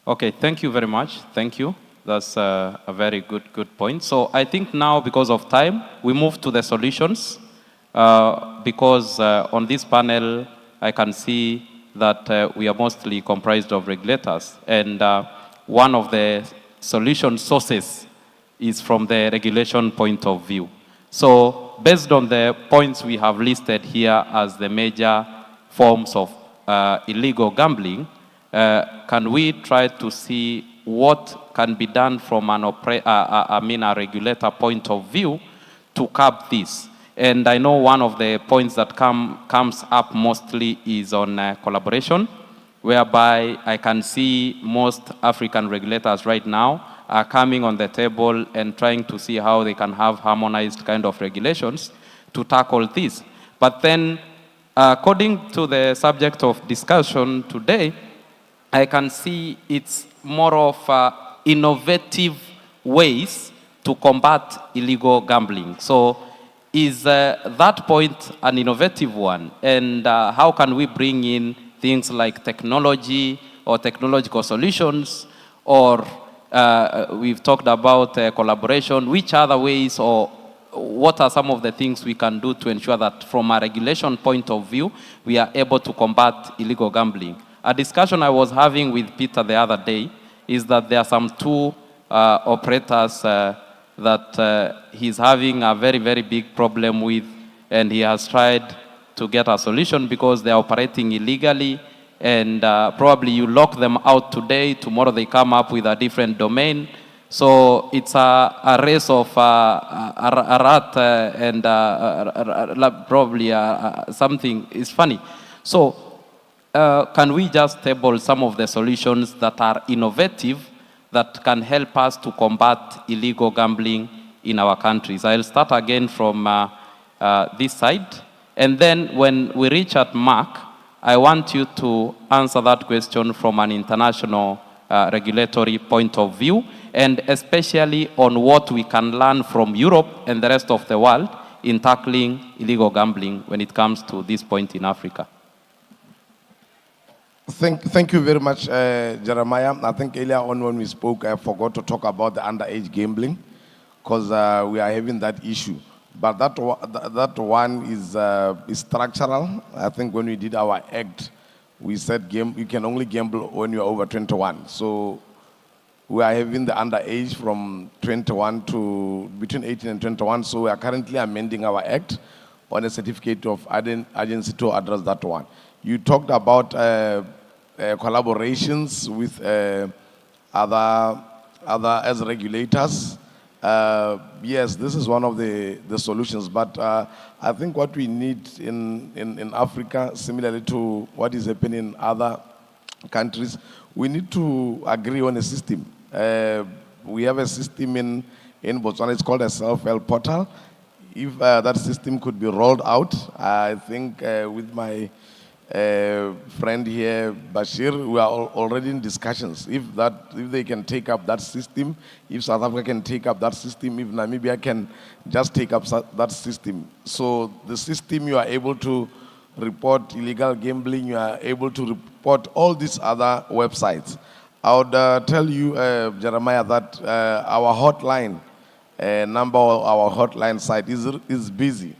Okay, thank you very much. Thank you. That's a very good point. So I think now, because of time, we move to the solutions. Because on this panel, I can see that we are mostly comprised of regulators. And one of the solution sources is from the regulation point of view. So based on the points we have listed here as the major forms of illegal gambling, can we try to see what can be done from a regulator point of view to curb this? And I know one of the points that comes up mostly is on collaboration, whereby I can see most African regulators right now are coming on the table and trying to see how they can have harmonized kind of regulations to tackle this. But then, according to the subject of discussion today, I can see it's more of innovative ways to combat illegal gambling. So is that point an innovative one? And how can we bring in things like technology or technological solutions? Or we've talked about collaboration. Which other ways, or what are some of the things we can do to ensure that from a regulation point of view, we are able to combat illegal gambling? A discussion I was having with Peter the other day is that there are some two operators that he's having a very, very big problem with, and he has tried to get a solution because they're operating illegally, and probably you lock them out today, tomorrow they come up with a different domain. So it's a race of a rat and probably something is funny. So can we just table some of the solutions that are innovative that can help us to combat illegal gambling in our countries? I'll start again from this side. And then when we reach at Mark, I want you to answer that question from an international regulatory point of view, and especially on what we can learn from Europe and the rest of the world in tackling illegal gambling when it comes to this point in Africa? Thank you very much, Jeremiah. I think earlier on when we spoke, I forgot to talk about the underage gambling because we are having that issue. But that one is structural. I think when we did our act, we said you can only gamble when you're over 21. So we are having the underage from 21 to between 18 and 21. So we are currently amending our act on a certificate of agency to address that one. You talked about collaborations with other as regulators. Yes, this is one of the solutions, but I think what we need in Africa, similarly to what is happening in other countries, we need to agree on a system. We have a system in Botswana, it's called a self-help portal. If that system could be rolled out, I think with my friend here, Bashir, we are already in discussions. If they can take up that system, if South Africa can take up that system, if Namibia can just take up that system. So the system, you are able to report illegal gambling, you are able to report all these other websites. I would tell you, Jeremiah, that our hotline number, our hotline site is busy.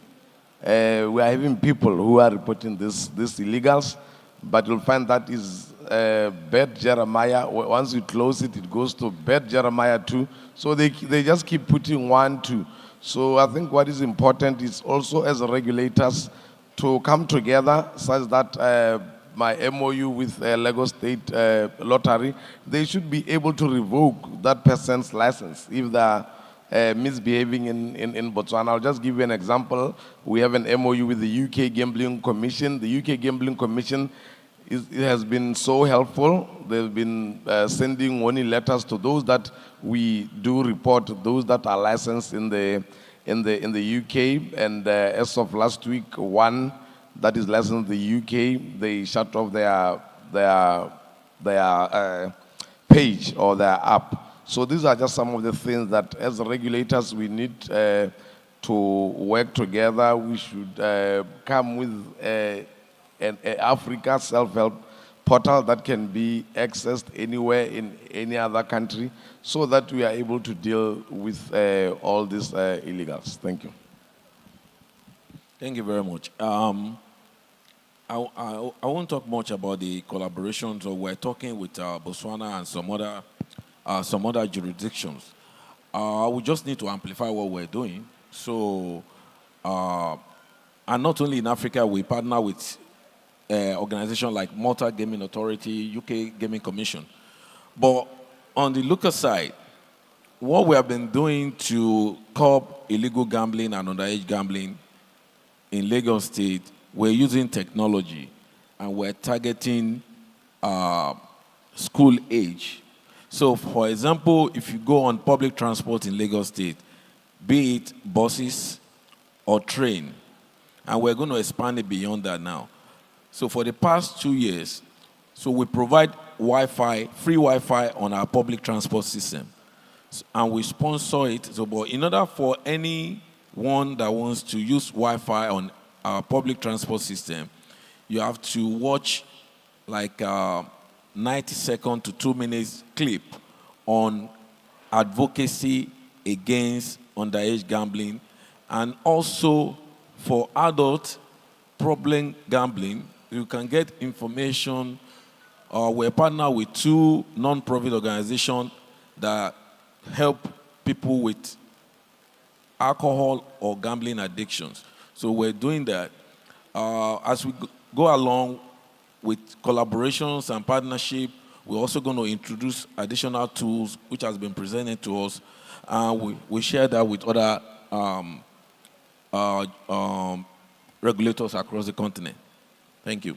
We are having people who are reporting these illegals, but you'll find that is Bet Jeremiah. Once you close it, it goes to Bet Jeremiah 2. So they just keep putting 1, 2. So I think what is important is also as regulators to come together such that my MOU with Lagos State Lottery, they should be able to revoke that person's license if they are misbehaving in Botswana. I'll just give you an example. We have an MOU with the UK Gambling Commission. The UK Gambling Commission it has been so helpful. They've been sending warning letters to those that we do report, those that are licensed in the UK. And as of last week, one that is licensed in the UK, they shut off their page or their app. So these are just some of the things that as regulators we need to work together. We should come with an Africa self-help portal that can be accessed anywhere in any other country so that we are able to deal with all these illegals. Thank you. Thank you very much. I won't talk much about the collaborations. So we're talking with Botswana and some other jurisdictions. We just need to amplify what we're doing. So, and not only in Africa, we partner with organizations like Malta Gaming Authority, UK Gaming Commission. But on the local side, what we have been doing to curb illegal gambling and underage gambling in Lagos State, we're using technology and we're targeting school age. So, for example, if you go on public transport in Lagos State, be it buses or train, and we're going to expand it beyond that now. So for the past 2 years, so we provide Wi-Fi, free Wi-Fi on our public transport system, and we sponsor it. So, but in order for anyone that wants to use Wi-Fi on our public transport system, you have to watch like 90-second to 2 minutes clip on advocacy against underage gambling, and also for adult problem gambling, you can get information. We're partnered with 2 non-profit organizations that help people with alcohol or gambling addictions. So we're doing that. As we go along with collaborations and partnership, we're also going to introduce additional tools which has been presented to us. We share that with other regulators across the continent. Thank you.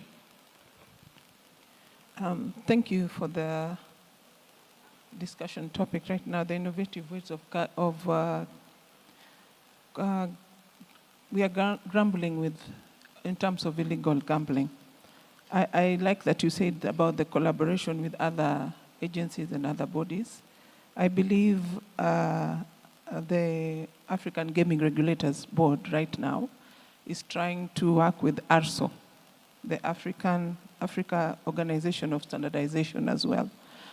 Thank you for the discussion topic right now, the innovative ways we are grumbling with in terms of illegal gambling. I like that you said about the collaboration with other agencies and other bodies. I believe the African Gaming Regulators Board right now is trying to work with ARSO, the Africa Organization of Standardization as well,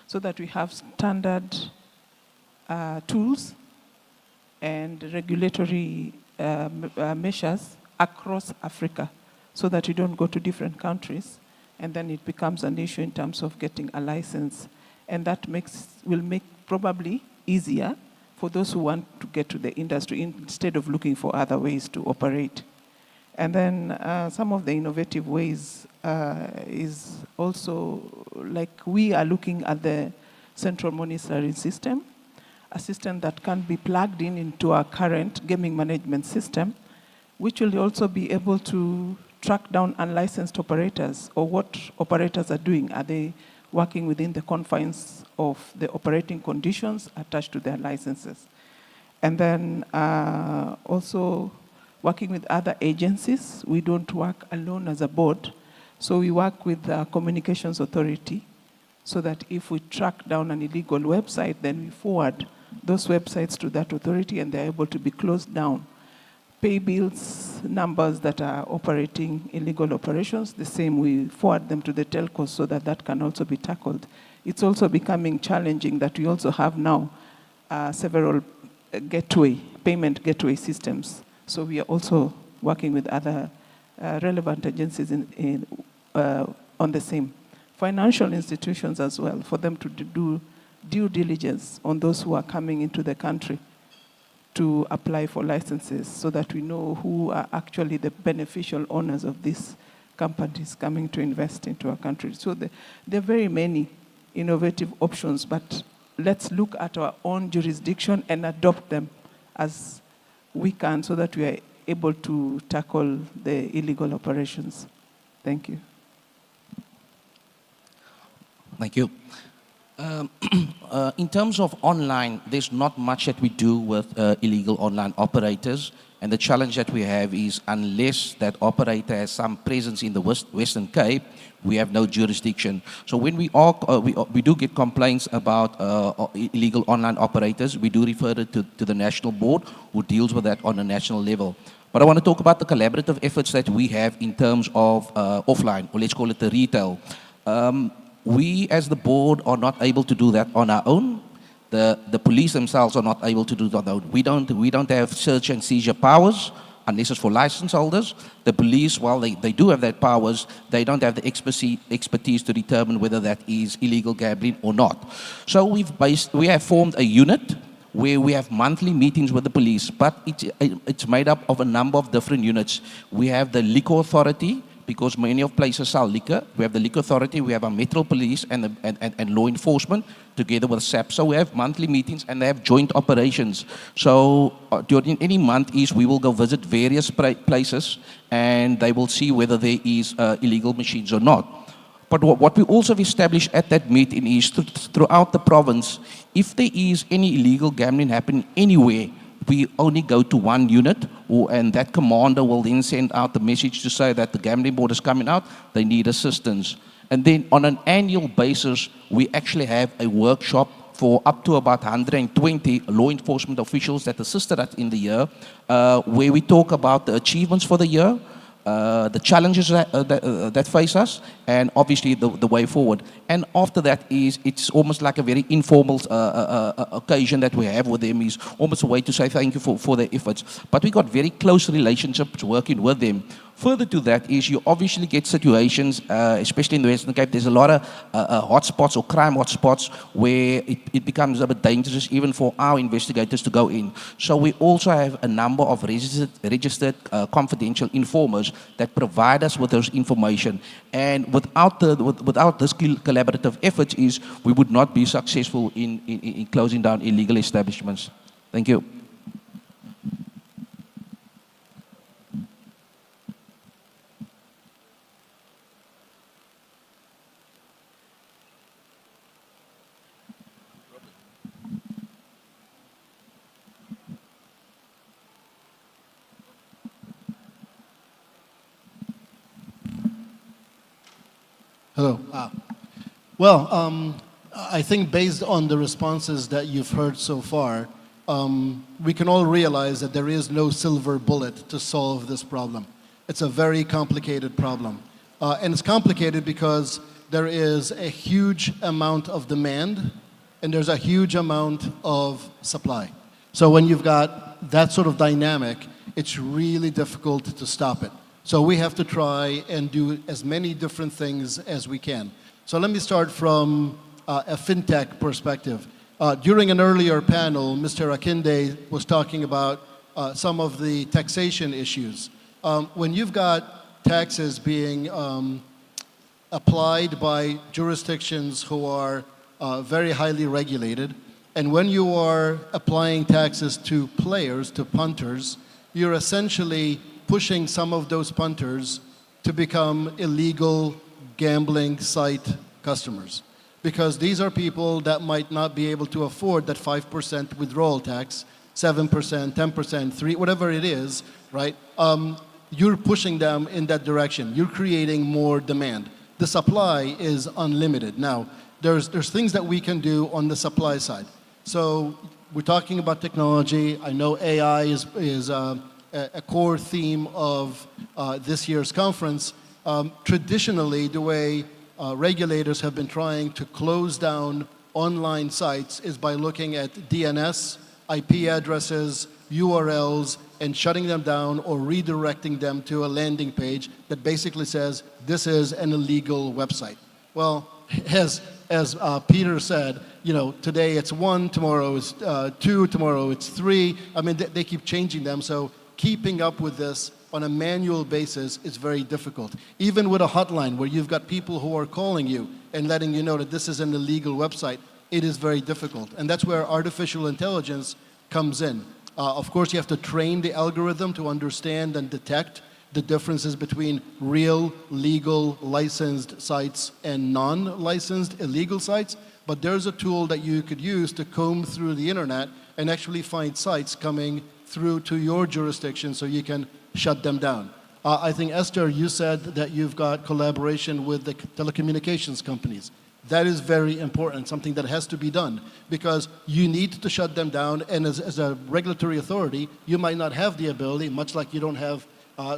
so that we have standard tools and regulatory measures across Africa, so that you don't go to different countries and then it becomes an issue in terms of getting a license. And that will make probably easier for those who want to get to the industry instead of looking for other ways to operate. And then some of the innovative ways is also, like, we are looking at the central monitoring system, a system that can be plugged into our current gaming management system, which will also be able to track down unlicensed operators, or what operators are doing. Are they working within the confines of the operating conditions attached to their licenses? And then also working with other agencies. We don't work alone as a board, so we work with the Communications Authority, so that if we track down an illegal website, then we forward those websites to that authority and they're able to be closed down. Pay bills, numbers that are operating illegal operations, the same, we forward them to the telcos so that that can also be tackled. It's also becoming challenging that we also have now several payment gateway systems. So we are also working with other relevant agencies on the same. Financial institutions as well, for them to do due diligence on those who are coming into the country to apply for licenses, so that we know who are actually the beneficial owners of these companies coming to invest into our country. So there are very many innovative options, but let's look at our own jurisdiction and adopt them as we can, so that we are able to tackle the illegal operations. Thank you. Thank you. In terms of online, there's not much that we do with illegal online operators. And the challenge that we have is, unless that operator has some presence in the Western Cape, we have no jurisdiction. So when we do get complaints about illegal online operators, we do refer it to the national board, who deals with that on a national level. But I want to talk about the collaborative efforts that we have in terms of offline, or let's call it the retail. We, as the board, are not able to do that on our own. The police themselves are not able to do that on their own. We don't have search and seizure powers, unless it's for license holders. The police, while they do have that powers, they don't have the expertise to determine whether that is illegal gambling or not. So we have formed a unit where we have monthly meetings with the police, but it's made up of a number of different units. We have the liquor authority, because many of places sell liquor. We have the liquor authority, we have our Metro Police and law enforcement together with SAP. So we have monthly meetings and they have joint operations. So during any month we will go visit various places and they will see whether there is illegal machines or not. But what we also have established at that meeting is throughout the province, if there is any illegal gambling happening anywhere, we only go to one unit, and that commander will then send out the message to say that the gambling board is coming out, they need assistance. And then on an annual basis, we actually have a workshop for up to about 120 law enforcement officials that assisted us in the year, where we talk about the achievements for the year, the challenges that face us, and obviously the way forward. And after that it's almost like a very informal occasion that we have with them. Is almost a way to say thank you for their efforts. But we got very close relationships working with them. Further to that is you obviously get situations, especially in the Western Cape, there's a lot of hotspots or crime hotspots where it becomes a bit dangerous even for our investigators to go in. So we also have a number of registered confidential informers that provide us with those information. And without this collaborative efforts we would not be successful in closing down illegal establishments. Thank you. Hello. Well, I think based on the responses that you've heard so far, we can all realize that there is no silver bullet to solve this problem. It's a very complicated problem. And it's complicated because there is a huge amount of demand and there's a huge amount of supply. So when you've got that sort of dynamic, it's really difficult to stop it. So we have to try and do as many different things as we can. So let me start from a fintech perspective. During an earlier panel, Mr. Akinde was talking about some of the taxation issues. When you've got taxes being applied by jurisdictions who are very highly regulated, and when you are applying taxes to players, to punters, you're essentially pushing some of those punters to become illegal gambling site customers. Because these are people that might not be able to afford that 5% withdrawal tax, 7%, 10%, 3%, whatever it is, right? You're pushing them in that direction. You're creating more demand. The supply is unlimited. Now, there's things that we can do on the supply side. So we're talking about technology. I know AI is a core theme of this year's conference. Traditionally, the way regulators have been trying to close down online sites is by looking at DNS, IP addresses, URLs, and shutting them down or redirecting them to a landing page that basically says, this is an illegal website. Well, as Peter said, you know, today it's 1, tomorrow it's 2, tomorrow it's 3. I mean, they keep changing them, so keeping up with this on a manual basis is very difficult. Even with a hotline where you've got people who are calling you and letting you know that this is an illegal website, it is very difficult. And that's where artificial intelligence comes in. Of course, you have to train the algorithm to understand and detect the differences between real, legal, licensed sites and non-licensed, illegal sites. But there's a tool that you could use to comb through the internet and actually find sites coming through to your jurisdiction so you can shut them down. I think, Esther, you said that you've got collaboration with the telecommunications companies. That is very important, something that has to be done, because you need to shut them down, and as a regulatory authority, you might not have the ability, much like you don't have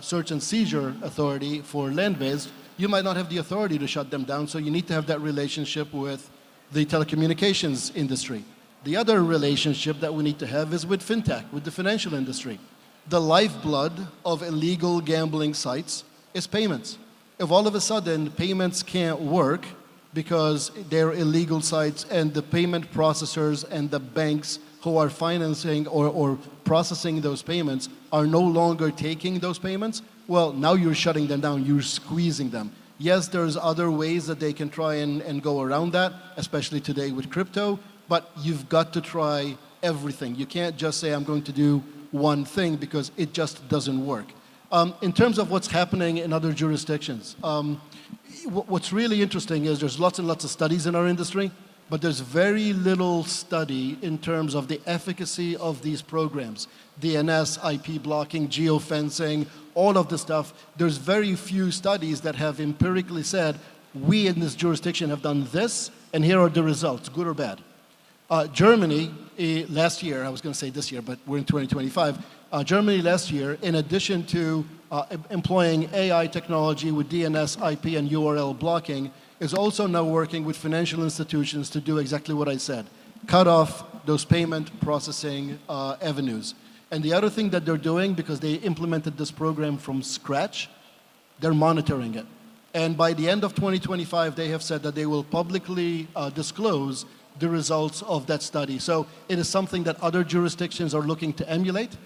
search and seizure authority for land-based, you might not have the authority to shut them down, so you need to have that relationship with the telecommunications industry. The other relationship that we need to have is with fintech, with the financial industry. The lifeblood of illegal gambling sites is payments. If all of a sudden payments can't work because they're illegal sites and the payment processors and the banks who are financing or processing those payments are no longer taking those payments, well, now you're shutting them down, you're squeezing them. Yes, there's other ways that they can try and go around that, especially today with crypto, but you've got to try everything. You can't just say, I'm going to do one thing, because it just doesn't work. In terms of what's happening in other jurisdictions, what's really interesting is there's lots and lots of studies in our industry, but there's very little study in terms of the efficacy of these programs. DNS, IP blocking, geofencing, all of the stuff. There's very few studies that have empirically said, we in this jurisdiction have done this, and here are the results, good or bad. Germany, last year, I was going to say this year, but we're in 2025. Germany last year, in addition to employing AI technology with DNS, IP, and URL blocking, is also now working with financial institutions to do exactly what I said, cut off those payment processing avenues. And the other thing that they're doing, because they implemented this program from scratch, they're monitoring it. And by the end of 2025, they have said that they will publicly disclose the results of that study. So it is something that other jurisdictions are looking to emulate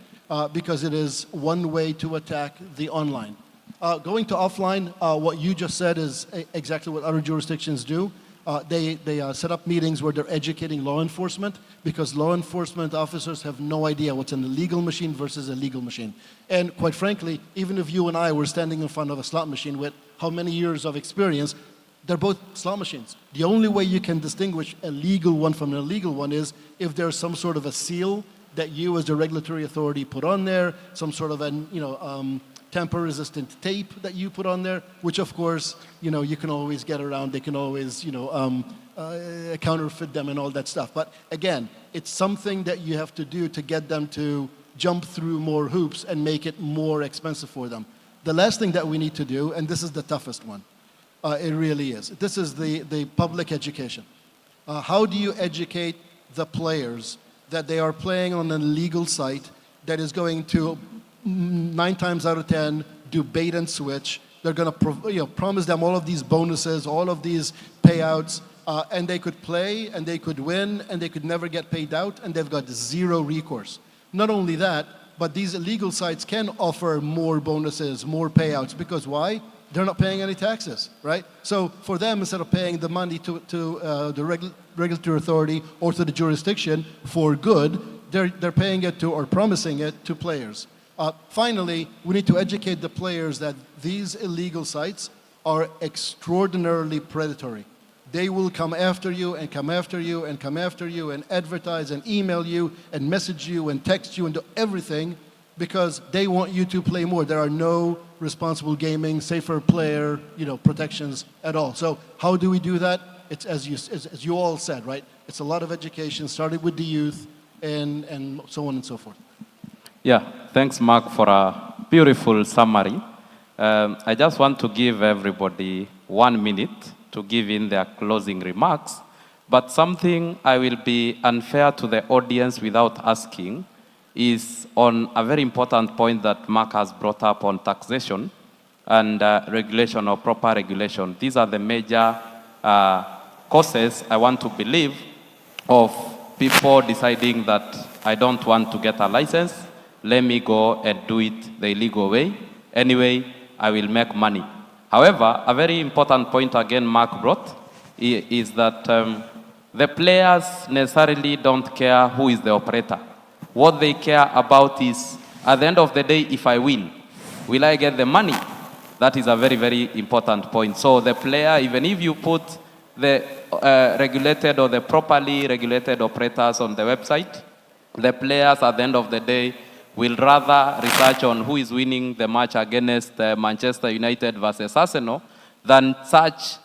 because it is one way to attack the online. Going to offline, what you just said is exactly what other jurisdictions do. They set up meetings where they're educating law enforcement, because law enforcement officers have no idea what's an illegal machine versus a legal machine. And quite frankly, even if you and I were standing in front of a slot machine with how many years of experience, they're both slot machines. The only way you can distinguish a legal one from an illegal one is if there's some sort of a seal that you as the regulatory authority put on there, some sort of an, tamper-resistant tape that you put on there, which of course, you can always get around. They can always, counterfeit them and all that stuff. But again, it's something that you have to do to get them to jump through more hoops and make it more expensive for them. The last thing that we need to do, and this is the toughest one, it really is. This is the public education. How do you educate the players that they are playing on an illegal site that is going to 9 times out of 10 do bait and switch? They're going to promise them all of these bonuses, all of these payouts, and they could play and they could win and they could never get paid out, and they've got zero recourse. Not only that, but these illegal sites can offer more bonuses, more payouts, because why? They're not paying any taxes, right? So for them, instead of paying the money to the regulatory authority or to the jurisdiction for good, they're paying it to, or promising it to, players. Finally, we need to educate the players that these illegal sites are extraordinarily predatory. They will come after you and come after you and come after you and advertise and email you and message you and text you and do everything because they want you to play more. There are no responsible gaming, safer player, protections at all. So how do we do that? It's as you all said, right? It's a lot of education, starting with the youth and so on and so forth. Yeah, thanks, Mark, for a beautiful summary. I just want to give everybody 1 minute to give in their closing remarks, but something I will be unfair to the audience without asking is on a very important point that Mark has brought up on taxation and regulation or proper regulation. These are the major causes, I want to believe, of people deciding that I don't want to get a license, let me go and do it the illegal way. Anyway, I will make money. However, a very important point again Mark brought is that the players necessarily don't care who is the operator. What they care about is, at the end of the day, if I win, will I get the money? That is a very, very important point. So the player, even if you put the regulated or the properly regulated operators on the website, the players at the end of the day will rather research on who is winning the match against Manchester United versus Arsenal than search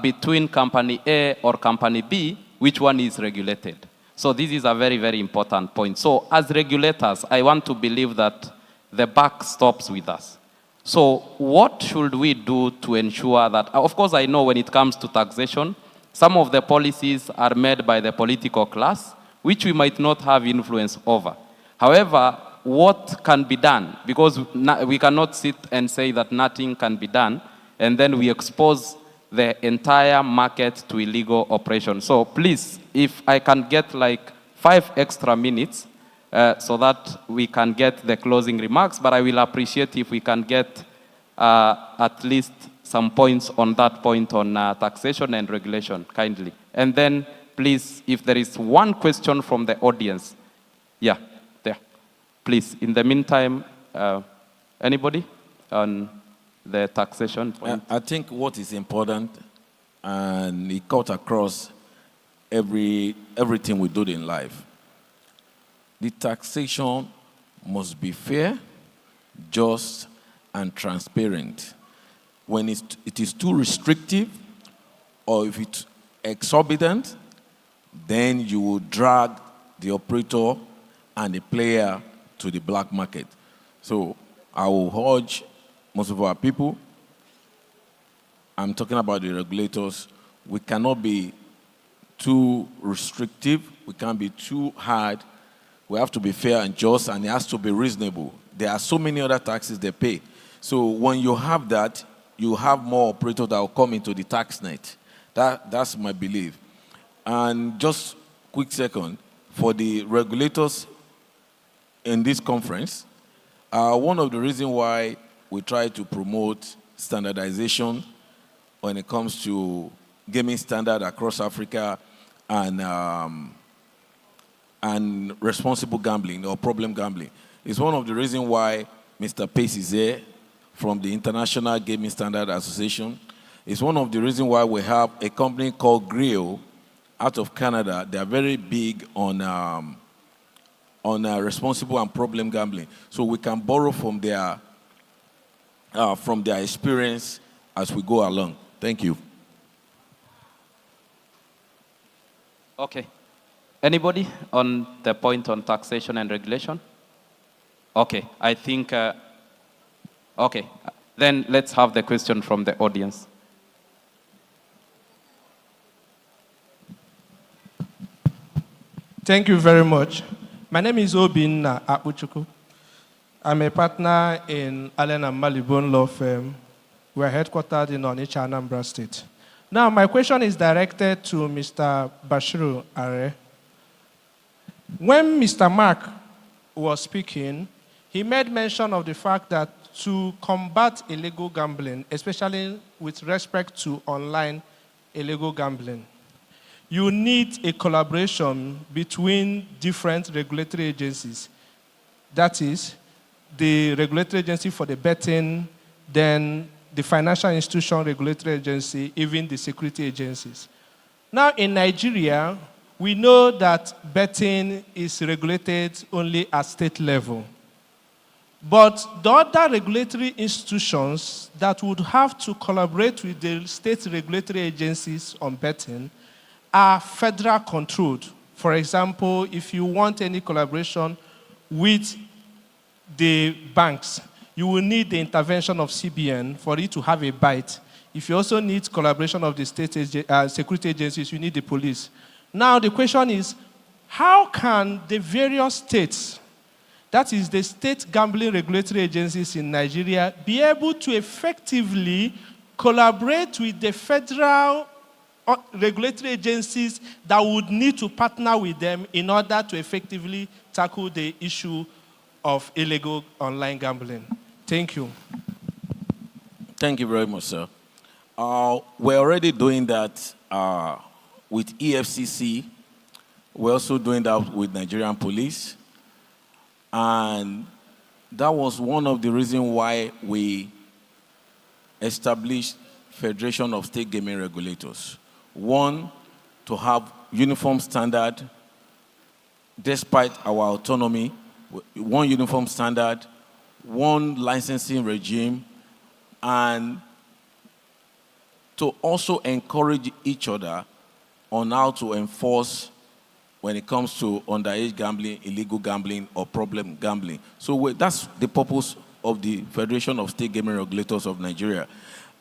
between company A or company B, which one is regulated. So this is a very, very important point. So as regulators, I want to believe that the buck stops with us. So what should we do to ensure that, of course I know when it comes to taxation, some of the policies are made by the political class, which we might not have influence over. However, what can be done? Because we cannot sit and say that nothing can be done, and then we expose the entire market to illegal operation. So please, if I can get like 5 extra minutes so that we can get the closing remarks, but I will appreciate if we can get at least some points on that point on taxation and regulation, kindly. And then please, if there is one question from the audience, yeah. Please, in the meantime, anybody on the taxation point? I think what is important, and it cuts across everything we do in life, the taxation must be fair, just, and transparent. When it is too restrictive, or if it's exorbitant, then you will drag the operator and the player to the black market. So I will urge most of our people, I'm talking about the regulators, we cannot be too restrictive, we can't be too hard, we have to be fair and just, and it has to be reasonable. There are so many other taxes they pay. So when you have that, you have more operators that will come into the tax net. That's my belief. And just quick second, for the regulators in this conference, one of the reasons why we try to promote standardization when it comes to gaming standard across Africa and responsible gambling or problem gambling is one of the reasons why Mr. Pace is here from the International Gaming Standard Association. It's one of the reasons why we have a company called Grio out of Canada. They are very big on responsible and problem gambling. So we can borrow from their experience as we go along. Thank you. Okay. Anybody on the point on taxation and regulation? Okay, I think, okay. Then let's have the question from the audience. Thank you very much. My name is Obinna Apuchuku. I'm a partner in Allen and Malibon Law Firm. We're headquartered in Onitsha, Anambra State. Now, my question is directed to Mr. Bashiru Are. When Mr. Mark was speaking, he made mention of the fact that to combat illegal gambling, especially with respect to online illegal gambling, you need a collaboration between different regulatory agencies. That is, the regulatory agency for the betting, then the financial institution regulatory agency, even the security agencies. Now in Nigeria, we know that betting is regulated only at state level. But the other regulatory institutions that would have to collaborate with the state regulatory agencies on betting are federal controlled. For example, if you want any collaboration with the banks, you will need the intervention of CBN for it to have a bite. If you also need collaboration of the state security agencies, you need the police. Now the question is, how can the various states, that is the state gambling regulatory agencies in Nigeria, be able to effectively collaborate with the federal regulatory agencies that would need to partner with them in order to effectively tackle the issue of illegal online gambling? Thank you. Thank you very much, sir. We're already doing that with EFCC. We're also doing that with Nigerian police. And that was one of the reasons why we established Federation of State Gaming Regulators. One, to have uniform standard, despite our autonomy, one uniform standard, one licensing regime, and to also encourage each other on how to enforce when it comes to underage gambling, illegal gambling, or problem gambling. So that's the purpose of the Federation of State Gaming Regulators of Nigeria.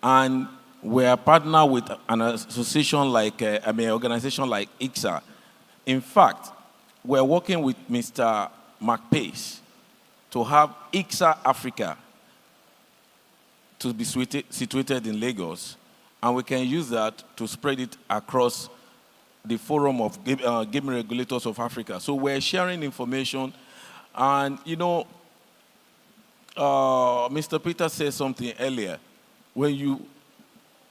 And we are partnered with an association like, an organization like ICSA. In fact, we're working with Mr. Mark Pace to have ICSA Africa to be situated in Lagos, and we can use that to spread it across the Forum of Gaming Regulators of Africa. So we're sharing information, and you know, Mr. Peter said something earlier. When you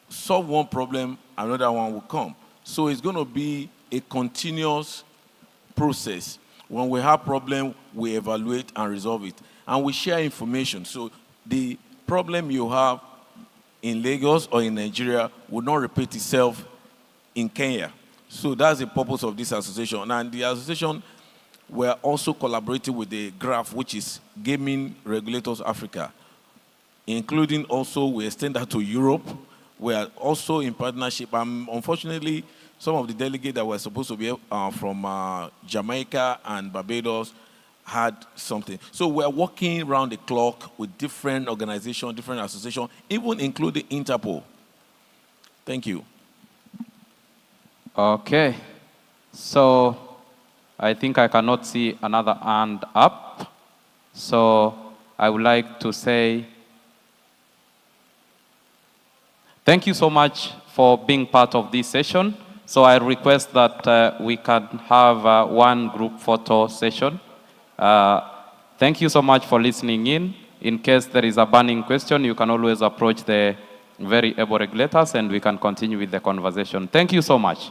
solve one problem, another one will come. So it's going to be a continuous process. When we have problem, we evaluate and resolve it. And we share information. So the problem you have in Lagos or in Nigeria will not repeat itself in Kenya. So that's the purpose of this association. And the association, we're also collaborating with the GRAF, which is Gaming Regulators Africa, including also we extend that to Europe. We are also in partnership. Unfortunately, some of the delegates that were supposed to be from Jamaica and Barbados had something. So we're working around the clock with different organizations, different associations, even including Interpol. Thank you. Okay. So I think I cannot see another hand up. So I would like to say thank you so much for being part of this session. So I request that we can have one group photo session. Thank you so much for listening in. In case there is a burning question, you can always approach the very able regulators and we can continue with the conversation. Thank you so much.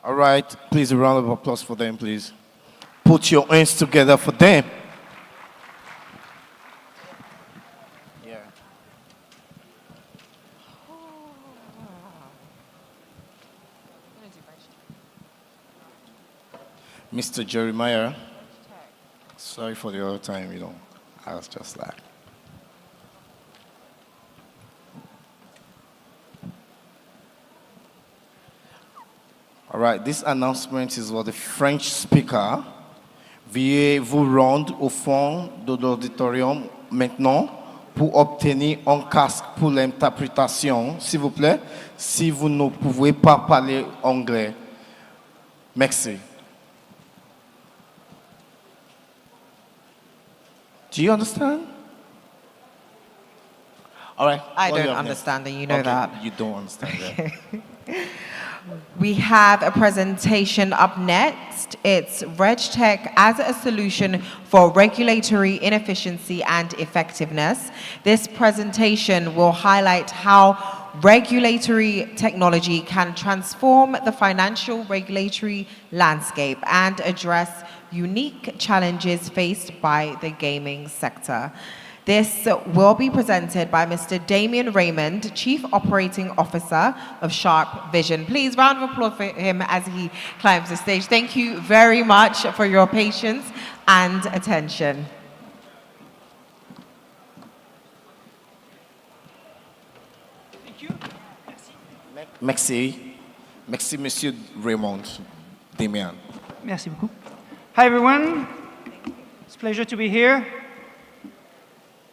All right, please a round of applause for them, please. Put your hands together for them. Yeah. Mr. Jeremiah, sorry for the other time, I was just like. All right, this announcement is for the French speaker. Veuillez vous rendre au fond de l'auditorium maintenant pour obtenir un casque pour l'interprétation, s'il vous plaît, si vous ne pouvez pas parler anglais. Merci. Do you understand? All right. I what do you don't have understand, next? and you know Okay, that. You don't understand that. We have a presentation up next. It's RegTech as a solution for regulatory inefficiency and effectiveness. This presentation will highlight how regulatory technology can transform the financial regulatory landscape and address unique challenges faced by the gaming sector. This will be presented by Mr. Damien Raymond, Chief Operating Officer of Sharp Vision. Please, round of applause for him as he climbs the stage. Thank you very much for your patience and attention. Merci. Merci, Monsieur Raymond. Damien. Merci beaucoup. Hi, everyone. It's a pleasure to be here.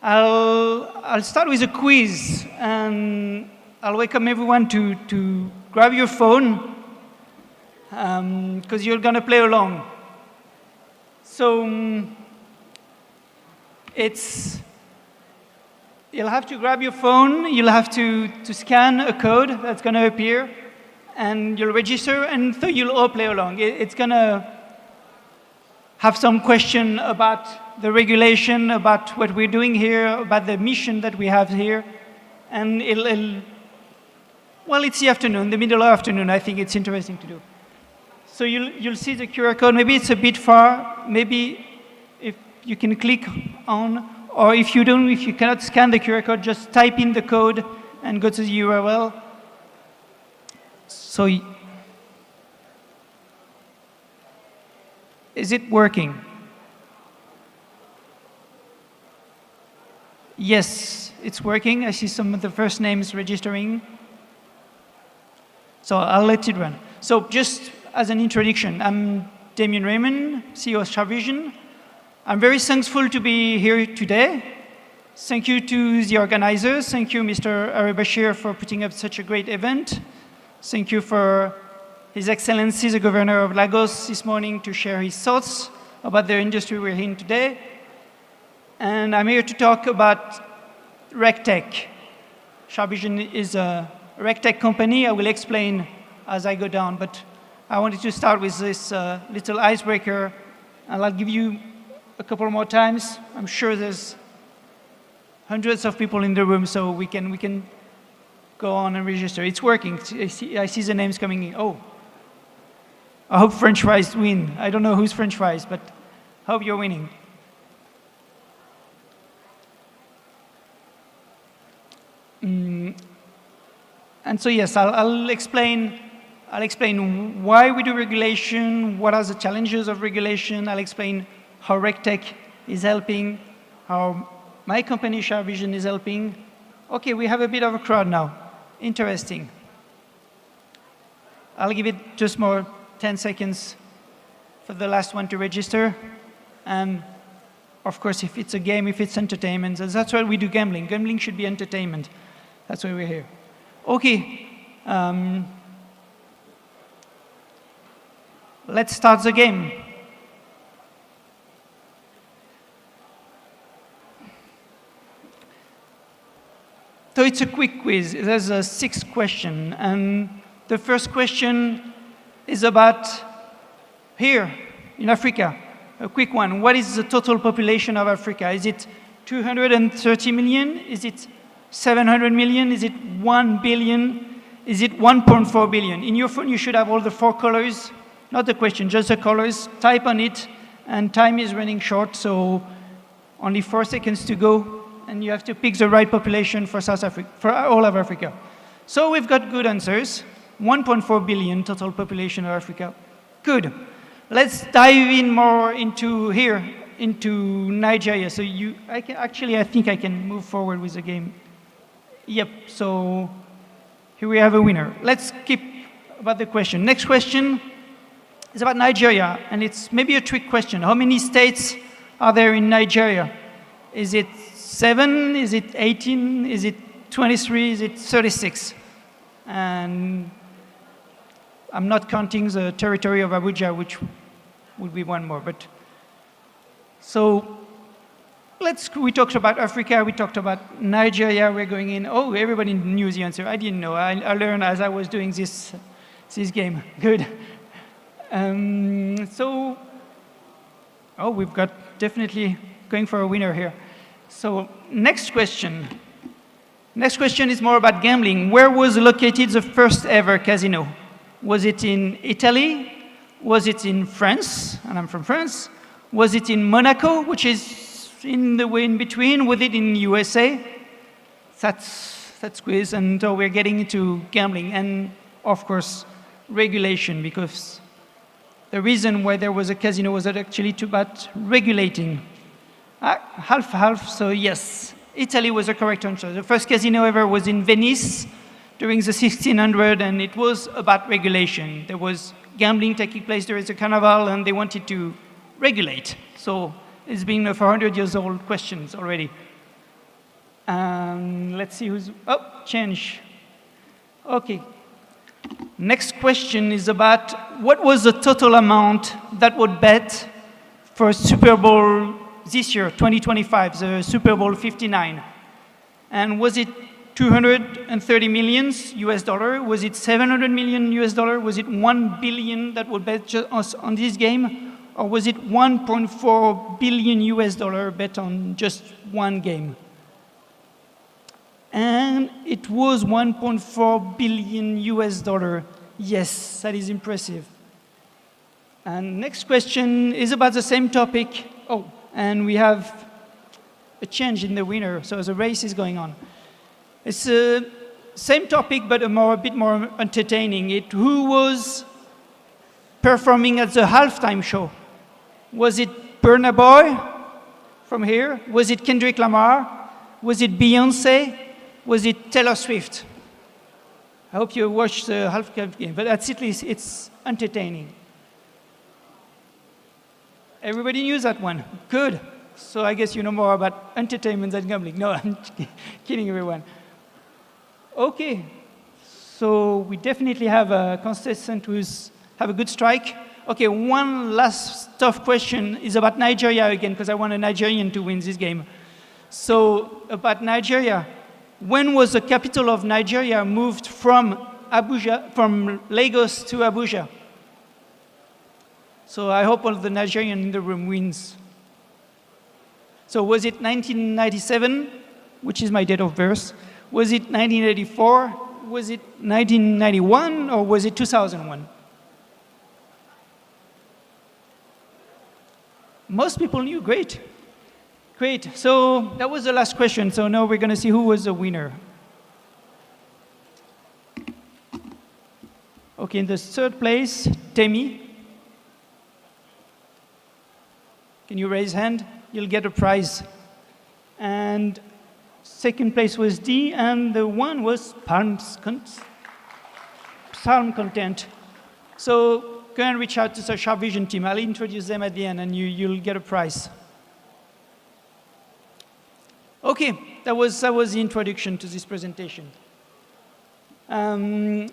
I'll start with a quiz, and I'll welcome everyone to grab your phone, because you're going to play along. So you'll have to grab your phone, you'll have to scan a code that's going to appear, and you'll register, and so you'll all play along. It's going to have some question about the regulation, about what we're doing here, about the mission that we have here. And well, it's the afternoon, the middle of the afternoon. I think it's interesting to do. So you'll see the QR code. Maybe it's a bit far. Maybe if you can click on, or if you cannot scan the QR code, just type in the code and go to the URL. So, is it working? Yes, it's working. I see some of the first names registering. So I'll let it run. So just as an introduction, I'm Damien Raymond, CEO of Sharp Vision. I'm very thankful to be here today. Thank you to the organizers. Thank you, Mr. Ari Bashir, for putting up such a great event. Thank you for His Excellency, the Governor of Lagos, this morning to share his thoughts about the industry we're in today. And I'm here to talk about RegTech. Sharp Vision is a RegTech company. I will explain as I go down, but I wanted to start with this little icebreaker, and I'll give you a couple more times. I'm sure there's hundreds of people in the room, so we can go on and register. It's working. I see the names coming in. Oh, I hope French fries win. I don't know who's French fries, but I hope you're winning. And so yes, I'll explain why we do regulation, what are the challenges of regulation. I'll explain how RegTech is helping, how my company Sharp Vision is helping. Okay, we have a bit of a crowd now. Interesting. I'll give it just more 10 seconds for the last one to register. And of course, if it's a game, if it's entertainment, that's why we do gambling. Gambling should be entertainment. That's why we're here. Okay. Let's start the game. So it's a quick quiz. There's a 6 question, and the first question is about here in Africa. A quick one. What is the total population of Africa? Is it 230 million? Is it 700 million? Is it 1 billion? Is it 1.4 billion? In your phone, you should have all the 4 colors. Not the question, just the colors. Type on it, and time is running short, so only 4 seconds to go, and you have to pick the right population for South Africa, for all of Africa. So we've got good answers. 1.4 billion total population of Africa. Good. Let's dive in more into here, into Nigeria. So I think I can move forward with the game. Yep, so here we have a winner. Let's keep about the question. Next question is about Nigeria, and it's maybe a trick question. How many states are there in Nigeria? Is it 7? Is it 18? Is it 23? Is it 36? And I'm not counting the territory of Abuja, which would be one more. But so we talked about Africa, we talked about Nigeria, we're going in. Oh, everybody knew the answer. I didn't know. I learned as I was doing this game. Good. We've got definitely going for a winner here. So next question. Next question is more about gambling. Where was located the first ever casino? Was it in Italy? Was it in France? And I'm from France. Was it in Monaco, which is in the way in between? Was it in USA? That's quiz. And so we're getting into gambling and, of course, regulation, because the reason why there was a casino was actually about regulating. Half-half, so yes. Italy was the correct answer. The first casino ever was in Venice during the 1600s, and it was about regulation. There was gambling taking place, there is a carnival, and they wanted to regulate. So it's been a 400 years old questions already. Let's see who's, change. Okay. Next question is about what was the total amount that would bet for Super Bowl this year, 2025, the Super Bowl 59. And was it 230 million US dollar? Was it 700 million US dollar? Was it 1 billion that would bet just on this game? Or was it 1.4 billion US dollar bet on just one game? And it was 1.4 billion US dollar. Yes, that is impressive. And next question is about the same topic. And we have a change in the winner, so the race is going on. It's the same topic, but a bit more entertaining. Who was performing at the halftime show? Was it Burna Boy from here? Was it Kendrick Lamar? Was it Beyonce? Was it Taylor Swift? I hope you watched the halftime game, but at least it's entertaining. Everybody knew that one. Good. So I guess you know more about entertainment than gambling. No, I'm kidding everyone. Okay. So we definitely have a contestant who's have a good strike. Okay, one last tough question is about Nigeria again, because I want a Nigerian to win this game. So about Nigeria, when was the capital of Nigeria moved from Lagos to Abuja? So I hope all the Nigerian in the room wins. So was it 1997, which is my date of birth? Was it 1984? Was it 1991? Or was it 2001? Most people knew. Great. Great. So that was the last question. So now we're going to see who was the winner. Okay, in the third place, Temi. Can you raise hand? You'll get a prize. And second place was D, and the one was Palm Content. So go and reach out to the Sharp Vision team. I'll introduce them at the end, and you'll get a prize. Okay, that was the introduction to this presentation. Yep,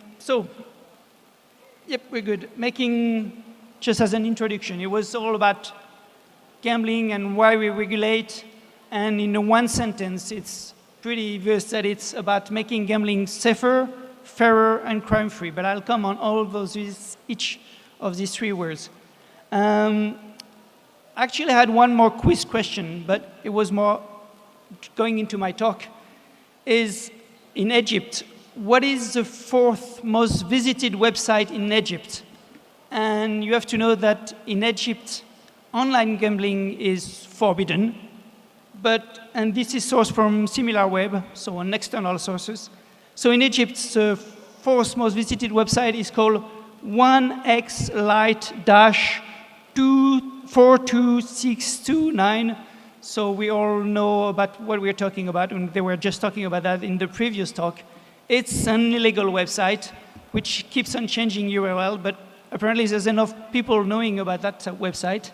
we're good. Making, just as an introduction, it was all about gambling and why we regulate. And in one sentence, it's pretty obvious that it's about making gambling safer, fairer, and crime-free. But I'll come on all of those with each of these three words. Actually, I had one more quiz question, but it was more going into my talk. Is in Egypt, what is the fourth most visited website in Egypt? And you have to know that in Egypt, online gambling is forbidden, and this is sourced from SimilarWeb, so on external sources. So in Egypt, the fourth most visited website is called 1xlite-242629. So we all know about what we're talking about, and they were just talking about that in the previous talk. It's an illegal website which keeps on changing URL, but apparently there's enough people knowing about that website.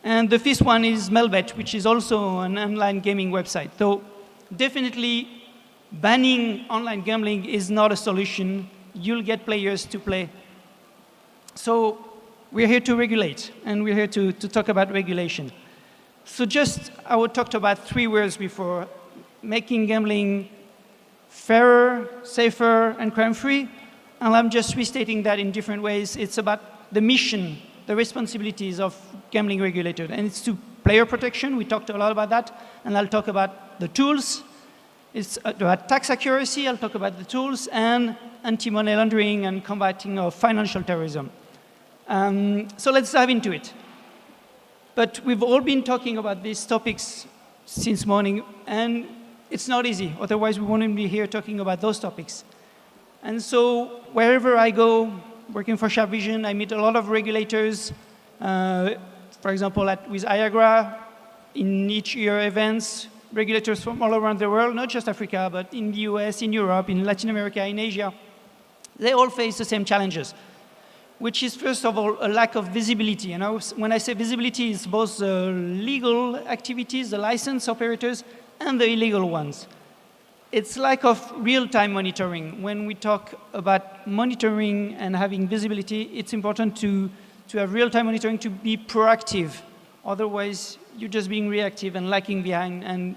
And the fifth one is Melbet, which is also an online gaming website. So definitely banning online gambling is not a solution. You'll get players to play. So we're here to regulate, and we're here to talk about regulation. So just, I talked about 3 words before: making gambling fairer, safer, and crime-free. And I'm just restating that in different ways. It's about the mission, the responsibilities of gambling regulators. And it's to player protection. We talked a lot about that. And I'll talk about the tools. It's about tax accuracy. I'll talk about the tools, and anti-money laundering and combating of financial terrorism. So let's dive into it. But we've all been talking about these topics since morning, and it's not easy. Otherwise, we wouldn't be here talking about those topics. And so wherever I go, working for SharpVision, I meet a lot of regulators. For example, with IAGRA, in each year events, regulators from all around the world, not just Africa, but in the US, in Europe, in Latin America, in Asia. They all face the same challenges, which is, first of all, a lack of visibility. And when I say visibility, it's both the legal activities, the license operators, and the illegal ones. It's lack of real-time monitoring. When we talk about monitoring and having visibility, it's important to have real-time monitoring, to be proactive. Otherwise, you're just being reactive and lagging behind. And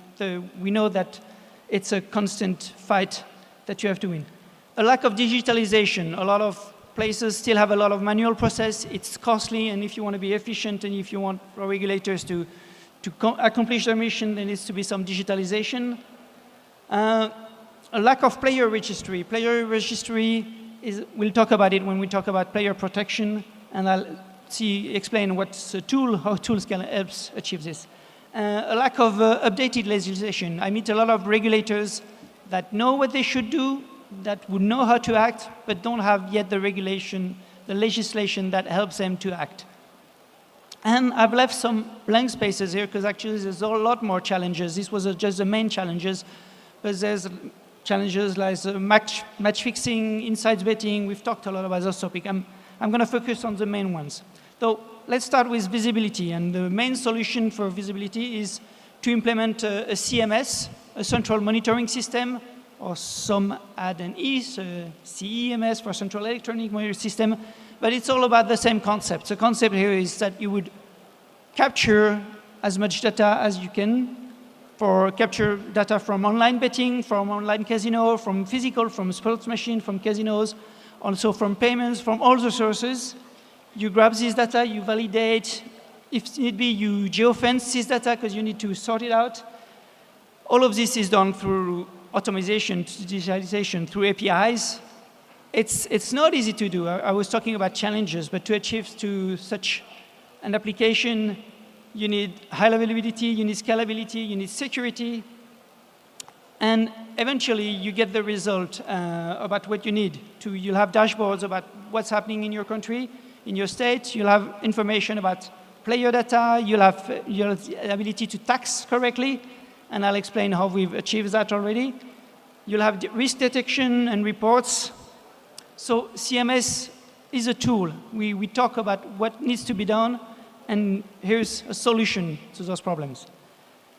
we know that it's a constant fight that you have to win. A lack of digitalization. A lot of places still have a lot of manual process. It's costly, and if you want to be efficient and if you want regulators to accomplish their mission, there needs to be some digitalization. A lack of player registry. Player registry we'll talk about it when we talk about player protection, and I'll explain what's a tool, how tools can help achieve this. A lack of updated legislation. I meet a lot of regulators that know what they should do, that would know how to act, but don't have yet the regulation, the legislation that helps them to act. And I've left some blank spaces here because actually there's a lot more challenges. This was just the main challenges, but there's challenges like match fixing, insights betting. We've talked a lot about this topic. I'm going to focus on the main ones. So let's start with visibility. And the main solution for visibility is to implement a CMS, a central monitoring system, or some add an E, so CEMS for Central Electronic Monitoring System, but it's all about the same concept. The concept here is that you would capture as much data as you can, capture data from online betting, from online casino, from physical, from sports machine, from casinos, also from payments, from all the sources. You grab this data, you validate. If need be, you geofence this data because you need to sort it out. All of this is done through automation, digitalization, through APIs. It's not easy to do. I was talking about challenges, but to achieve such an application, you need high availability, you need scalability, you need security, and eventually you get the result about what you need. You'll have dashboards about what's happening in your country, in your state. You'll have information about player data. You'll have the ability to tax correctly, and I'll explain how we've achieved that already. You'll have risk detection and reports. So CMS is a tool. We talk about what needs to be done, and here's a solution to those problems.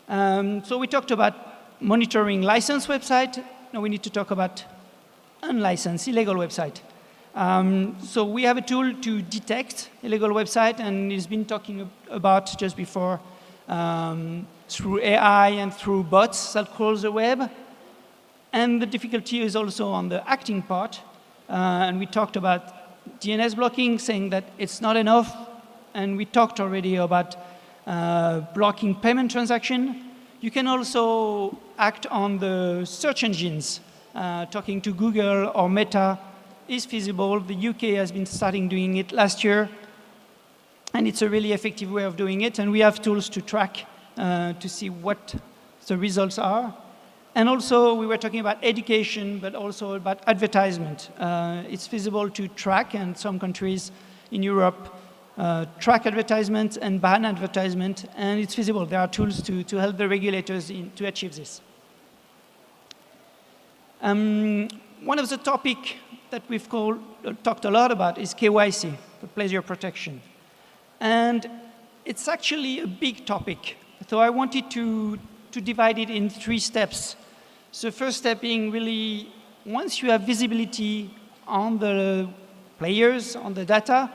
So we talked about monitoring licensed website. Now we need to talk about unlicensed, illegal website. So we have a tool to detect illegal website, and it's been talking about just before through AI and through bots that crawl the web. And the difficulty is also on the acting part. And we talked about DNS blocking, saying that it's not enough. And we talked already about blocking payment transaction. You can also act on the search engines. Talking to Google or Meta is feasible. The UK has been starting doing it last year. And it's a really effective way of doing it. And we have tools to track to see what the results are. And also, we were talking about education, but also about advertisement. It's feasible to track, and some countries in Europe track advertisement and ban advertisement, and it's feasible. There are tools to help the regulators to achieve this. One of the topics that we've talked a lot about is KYC, the player protection. And it's actually a big topic. So I wanted to divide it in 3 steps. So the first step being really, once you have visibility on the players, on the data,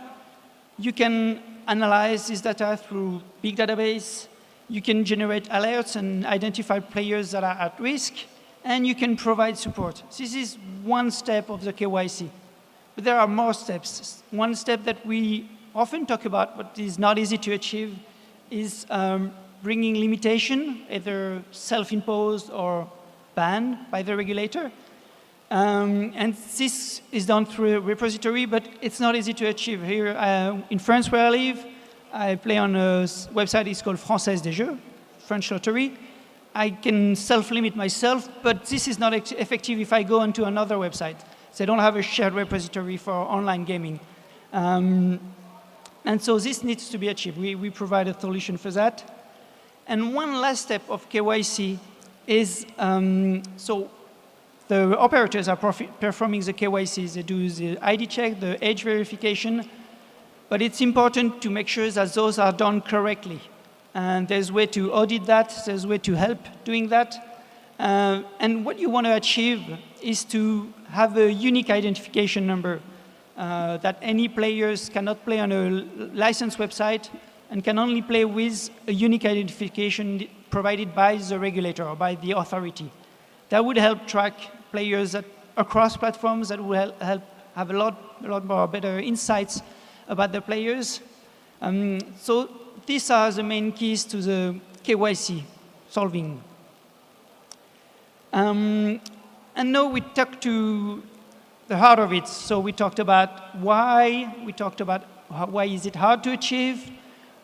you can analyze this data through big database. You can generate alerts and identify players that are at risk, and you can provide support. This is one step of the KYC. But there are more steps. One step that we often talk about, but is not easy to achieve, is bringing limitation, either self-imposed or banned by the regulator. And this is done through a repository, but it's not easy to achieve. Here in France, where I live, I play on a website, it's called Française des Jeux, French Lottery. I can self-limit myself, but this is not effective if I go onto another website. They don't have a shared repository for online gaming. And so this needs to be achieved. We provide a solution for that. And one last step of KYC is, so the operators are performing the KYC. They do the ID check, the age verification, but it's important to make sure that those are done correctly. And there's a way to audit that, there's a way to help doing that. And what you want to achieve is to have a unique identification number that any players cannot play on a licensed website and can only play with a unique identification provided by the regulator or by the authority. That would help track players across platforms, that would help have a lot more better insights about the players. So these are the main keys to the KYC solving. And now we talk to the heart of it. So we talked about why, we talked about why is it hard to achieve,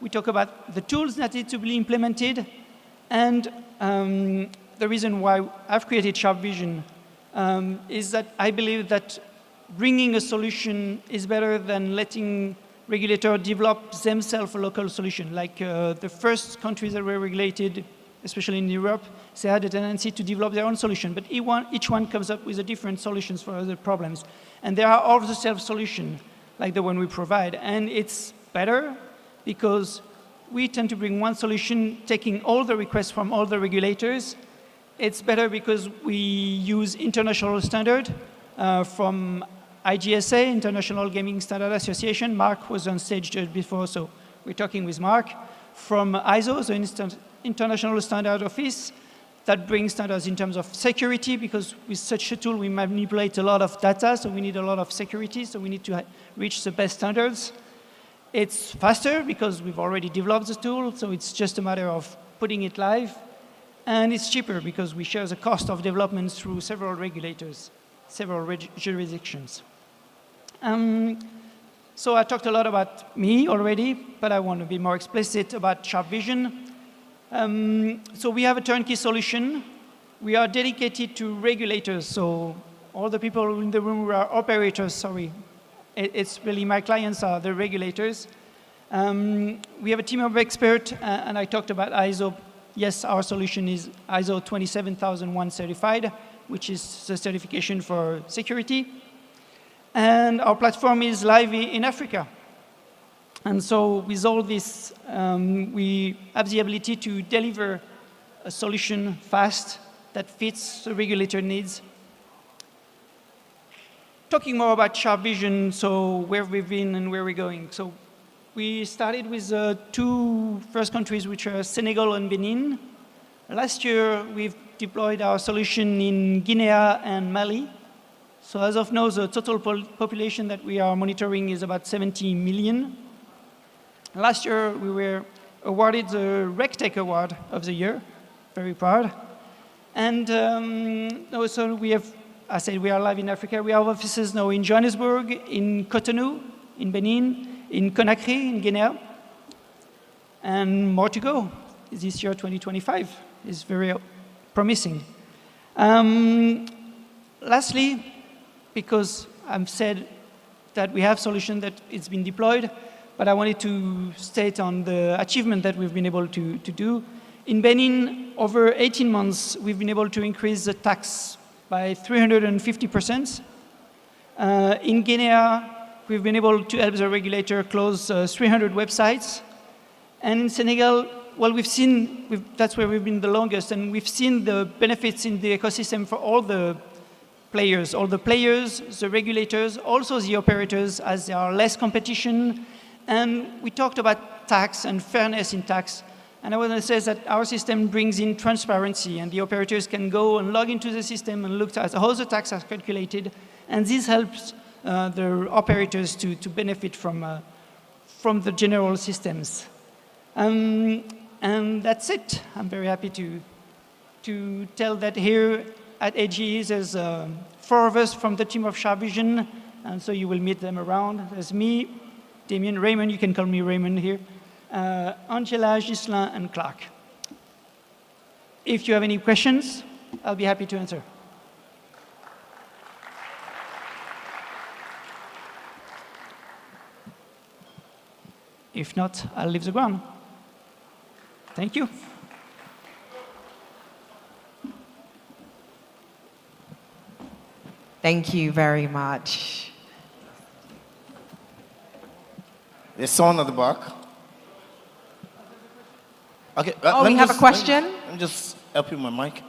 we talk about the tools that need to be implemented, and the reason why I've created Sharp Vision is that I believe that bringing a solution is better than letting regulators develop themselves a local solution. Like the first countries that were regulated, especially in Europe, they had a tendency to develop their own solution, but each one comes up with a different solutions for other problems. And there are off-the-shelf solutions, like the one we provide, and it's better because we tend to bring one solution, taking all the requests from all the regulators. It's better because we use international standard from IGSA, International Gaming Standard Association. Mark was on stage just before, so we're talking with Mark. From ISO, the International Standard Office, that brings standards in terms of security, because with such a tool we manipulate a lot of data, so we need a lot of security, so we need to reach the best standards. It's faster because we've already developed the tool, so it's just a matter of putting it live. And it's cheaper because we share the cost of development through several regulators, several jurisdictions. So I talked a lot about me already, but I want to be more explicit about Sharp Vision. So we have a turnkey solution. We are dedicated to regulators, so all the people in the room who are operators, sorry. It's really my clients are the regulators. We have a team of experts, and I talked about ISO. Yes, our solution is ISO 27001 certified, which is the certification for security. And our platform is live in Africa. And so with all this, we have the ability to deliver a solution fast that fits the regulator needs. Talking more about Sharp Vision, so where we've been and where we're going. So we started with the 2 first countries, which are Senegal and Benin. Last year, we've deployed our solution in Guinea and Mali. So as of now, the total population that we are monitoring is about 70 million. Last year, we were awarded the RegTech Award of the Year. Very proud. And also we have, I said we are live in Africa. We have offices now in Johannesburg, in Cotonou, in Benin, in Conakry, in Guinea. And more to go. This year, 2025, is very promising. Lastly, because I've said that we have solution that it's been deployed, but I wanted to state on the achievement that we've been able to do. In Benin, over 18 months, we've been able to increase the tax by 350%. In Guinea, we've been able to help the regulator close 300 websites. And in Senegal, well, that's where we've been the longest, and we've seen the benefits in the ecosystem for all the players, the regulators, also the operators, as there are less competition. And we talked about tax and fairness in tax. And I want to say that our system brings in transparency, and the operators can go and log into the system and look at how the tax are calculated. And this helps the operators to benefit from the general systems. And that's it. I'm very happy to tell that here at AGE there's 4 of us from the team of SharVision, and so you will meet them around. There's me, Damien, Raymond, you can call me Raymond here, Angela, Ghislain, and Clark. If you have any questions, I'll be happy to answer. If not, I'll leave the ground. Thank you. Thank you very much. There's someone at the back. Okay. Oh, we have a question? Let me just help you with my mic.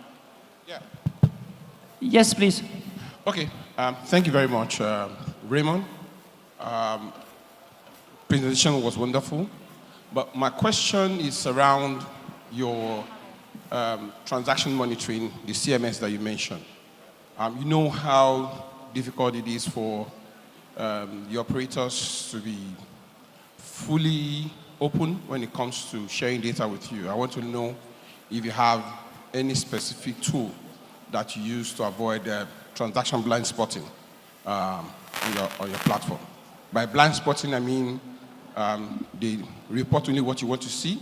Yes, please. Okay. Thank you very much, Raymond. Presentation was wonderful. But my question is around your transaction monitoring, the CMS that you mentioned. You know how difficult it is for the operators to be fully open when it comes to sharing data with you. I want to know if you have any specific tool that you use to avoid transaction blind spotting on your platform. By blind spotting, I mean they report only what you want to see,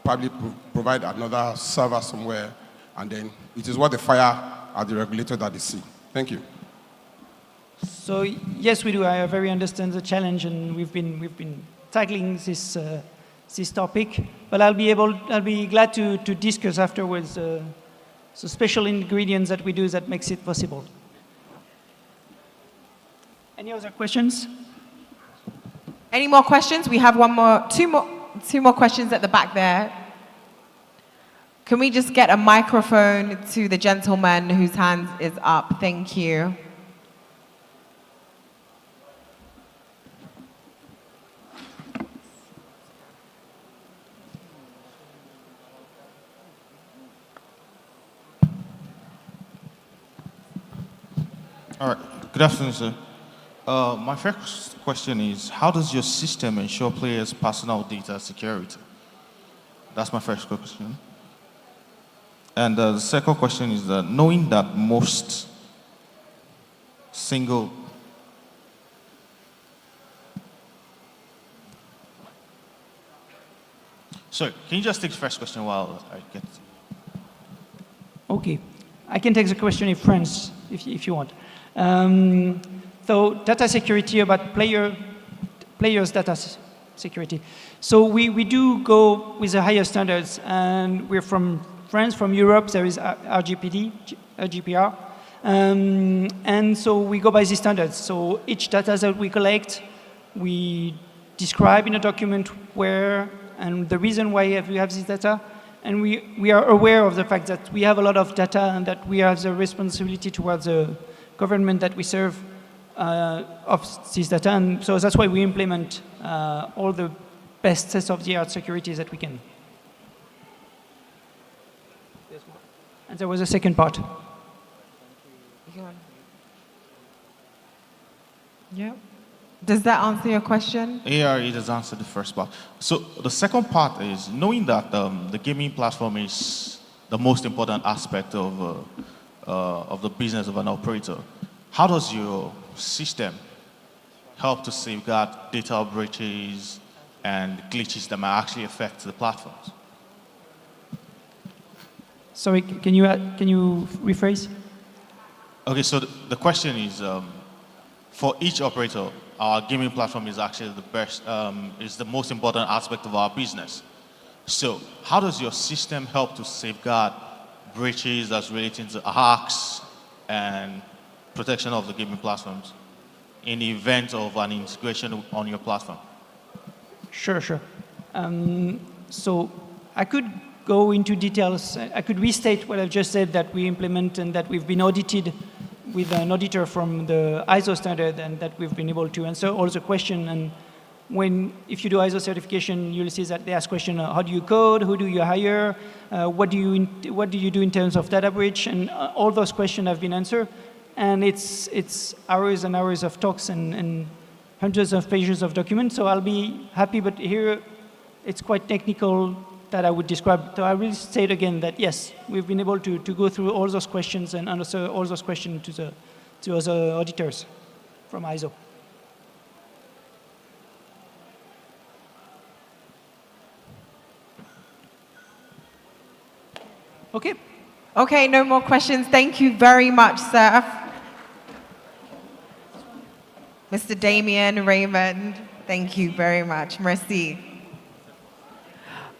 probably provide another server somewhere, and then it is what they fire at the regulator that they see. Thank you. So yes, we do. I very understand the challenge, and we've been tackling this topic. But I'll be glad to discuss afterwards the special ingredients that we do that makes it possible. Any other questions? Any more questions? We have two more questions at the back there. Can we just get a microphone to the gentleman whose hand is up? Thank you. All right. Good afternoon, sir. My first question is, how does your system ensure players' personal data security? That's my first question. And the second question is that knowing that most single Sorry, can you just take the first question while I get... Okay. I can take the question in French, if you want. So data security about players' data security. So we do go with the higher standards, and we're from France, from Europe. There is RGPD, GDPR, and so we go by these standards. So each data that we collect, we describe in a document where and the reason why we have this data, and we are aware of the fact that we have a lot of data and that we have the responsibility towards the government that we serve of this data, and so that's why we implement all the best state-of-the-art securities that we can. And there was a second part. Yeah. Does that answer your question? Yeah, it has answered the first part. So the second part is knowing that the gaming platform is the most important aspect of the business of an operator. How does your system help to safeguard data breaches and glitches that might actually affect the platforms? Sorry, can you rephrase? Okay, so the question is, for each operator, our gaming platform is actually the best, is the most important aspect of our business. So how does your system help to safeguard breaches that's relating to hacks and protection of the gaming platforms in the event of an integration on your platform? Sure. So I could go into details. I could restate what I've just said, that we implement and that we've been audited with an auditor from the ISO standard, and that we've been able to answer all the questions. And if you do ISO certification, you'll see that they ask questions: how do you code? Who do you hire? What do you do in terms of data breach? And all those questions have been answered. And it's hours and hours of talks and hundreds of pages of documents. So I'll be happy, but here it's quite technical that I would describe. So I will state again that yes, we've been able to go through all those questions and answer all those questions to other auditors from ISO. Okay. Okay, no more questions. Thank you very much, sir. Mr. Damien Raymond, thank you very much. Merci.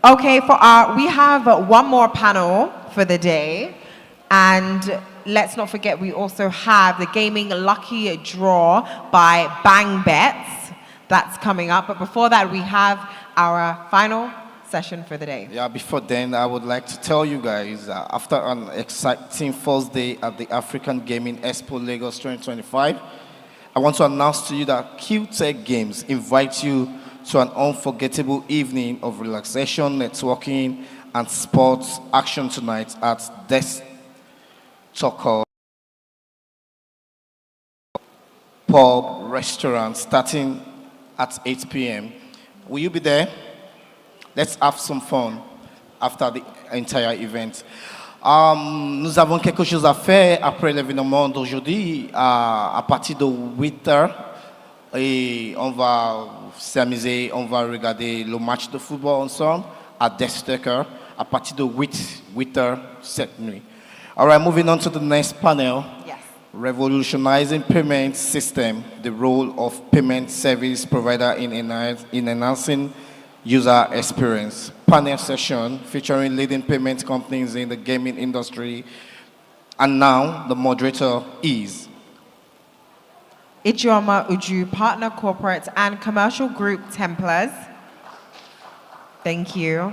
Okay, we have one more panel for the day. And let's not forget, we also have the Gaming Lucky Draw by Bang Bets. That's coming up. But before that, we have our final session for the day. Yeah, before then, I would like to tell you guys, after an exciting first day at the African Gaming Expo Lagos 2025, I want to announce to you that QTech Games invites you to an unforgettable evening of relaxation, networking, and sports action tonight at Des Toko Pub Restaurant starting at 8 p.m. Will you be there? Let's have some fun after the entire event. Nous avons quelque chose à faire après l'événement d'aujourd'hui à partir de 8h. Et on va s'amuser, on va regarder le match de football ensemble à Destaker à partir de 8h cette nuit. All right, moving on to the next panel. Yes. Revolutionizing payment system, the role of payment service provider in enhancing user experience. Panel session featuring leading payment companies in the gaming industry. And now the moderator is Ijeoma Uju, Partner Corporate and Commercial Group Templars. Thank you.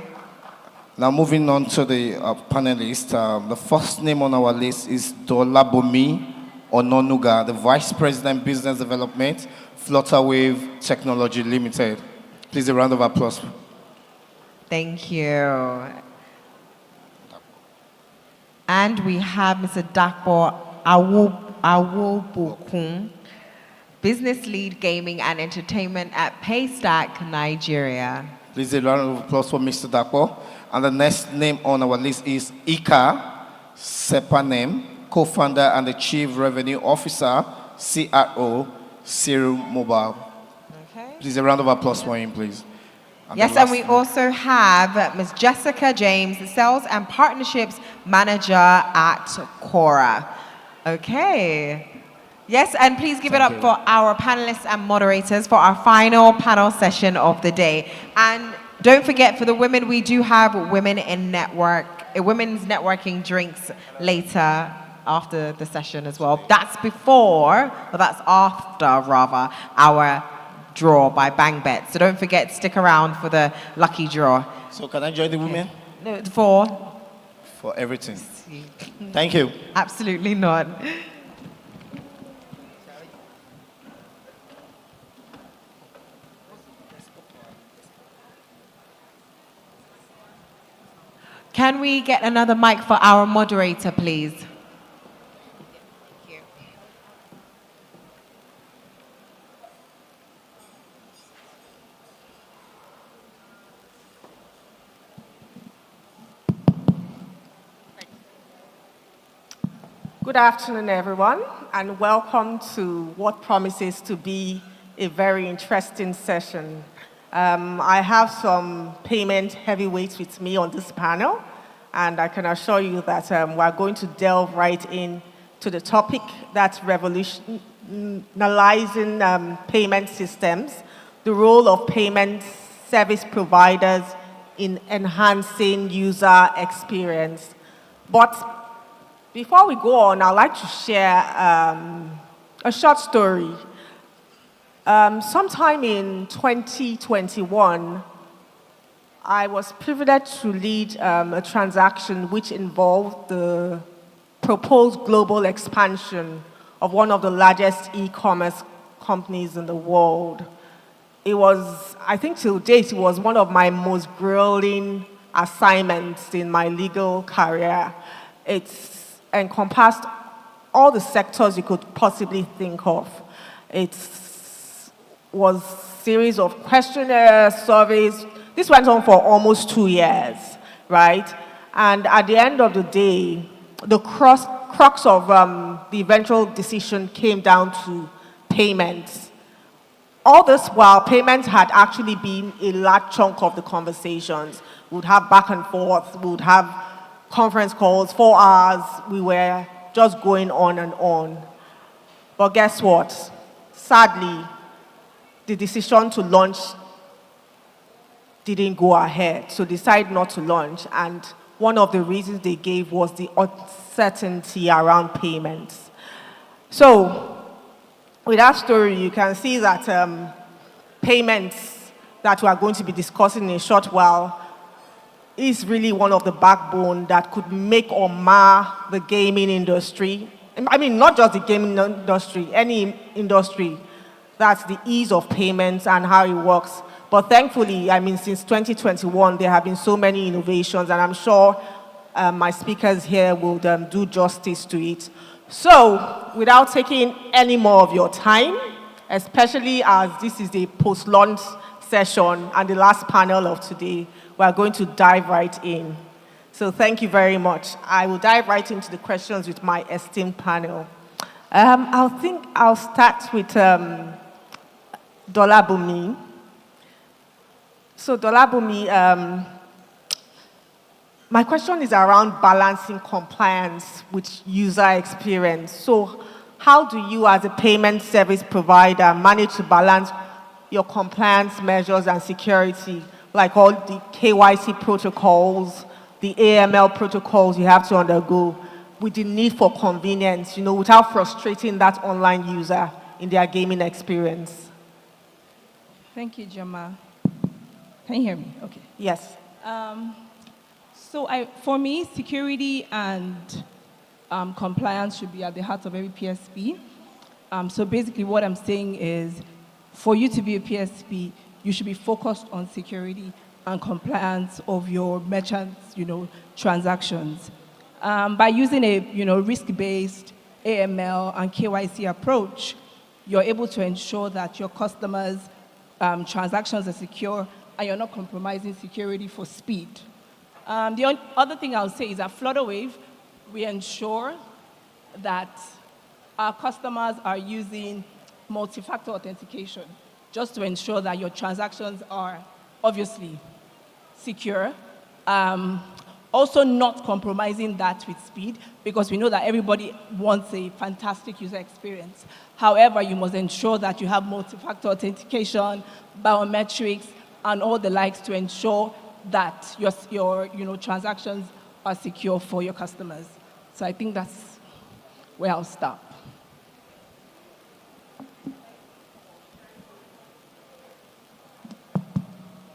Now moving on to the panelists. The first name on our list is Dolabomi Ononuga, the Vice President Business Development, Flutterwave Technology Limited. Please a round of applause. Thank you. And we have Mr. Dakpo Awobokun, Business Lead Gaming and Entertainment at Paystack, Nigeria. Please a round of applause for Mr. Dakpo. And the next name on our list is Ika Sepanem, co-founder and the Chief Revenue Officer, CRO, Cyril Mobile. Okay. Please a round of applause for him, please. Yes, and we also have Ms. Jessica James, Sales and Partnerships Manager at Cora. Okay. Yes, and please give it up for our panelists and moderators for our final panel session of the day. And don't forget, for the women, we do have women's networking drinks later after the session as well. That's after our draw by Bang Bet. So don't forget, stick around for the lucky draw. So can I join the women? No, for everything. Thank you. Absolutely not. Can we get another mic for our moderator, please? Good afternoon, everyone, and welcome to what promises to be a very interesting session. I have some payment heavyweights with me on this panel, and I can assure you that we're going to delve right in to the topic that's revolutionizing payment systems, the role of payment service providers in enhancing user experience. But Before we go on, I'd like to share a short story. Sometime in 2021, I was privileged to lead a transaction which involved the proposed global expansion of one of the largest e-commerce companies in the world. It was, I think till date, it was one of my most grueling assignments in my legal career. It's encompassed all the sectors you could possibly think of. It was a series of questionnaires, surveys. This went on for almost 2 years, right? And at the end of the day, the crux of the eventual decision came down to payments. All this while payments had actually been a large chunk of the conversations. We would have back and forth, we would have conference calls, 4 hours, we were just going on and on. But guess what? Sadly, the decision to launch didn't go ahead, so decided not to launch. And one of the reasons they gave was the uncertainty around payments. So, with that story, you can see that payments that we are going to be discussing in a short while is really one of the backbone that could make or mar the gaming industry. I mean, not just the gaming industry, any industry. That's the ease of payments and how it works. But thankfully, I mean, since 2021, there have been so many innovations, and I'm sure my speakers here will do justice to it. So, without taking any more of your time, especially as this is a post-launch session and the last panel of today, we are going to dive right in. So thank you very much. I will dive right into the questions with my esteemed panel. I'll start with Dolabumi. So Dolabumi, my question is around balancing compliance with user experience. So how do you as a payment service provider manage to balance your compliance measures and security, like all the KYC protocols, the AML protocols you have to undergo, with the need for convenience, without frustrating that online user in their gaming experience? Thank you, Jama. Can you hear me? Okay. Yes. For me, security and compliance should be at the heart of every PSP. So basically what I'm saying is, for you to be a PSP, you should be focused on security and compliance of your merchants, transactions. By using a, risk-based AML and KYC approach, you're able to ensure that your customers' transactions are secure and you're not compromising security for speed. The other thing I'll say is at Flutterwave, we ensure that our customers are using multi-factor authentication just to ensure that your transactions are obviously secure. Also not compromising that with speed, because we know that everybody wants a fantastic user experience. However, you must ensure that you have multi-factor authentication, biometrics, and all the likes to ensure that your transactions are secure for your customers. So I think that's where I'll stop.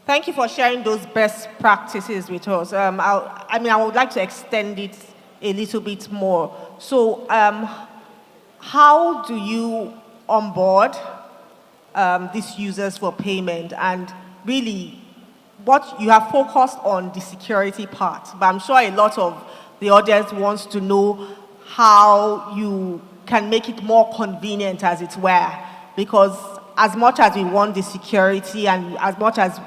Thank you for sharing those best practices with us. I would like to extend it a little bit more. So, how do you onboard these users for payment? And really, what you have focused on the security part, but I'm sure a lot of the audience wants to know how you can make it more convenient, as it were, because as much as we want the security and as much as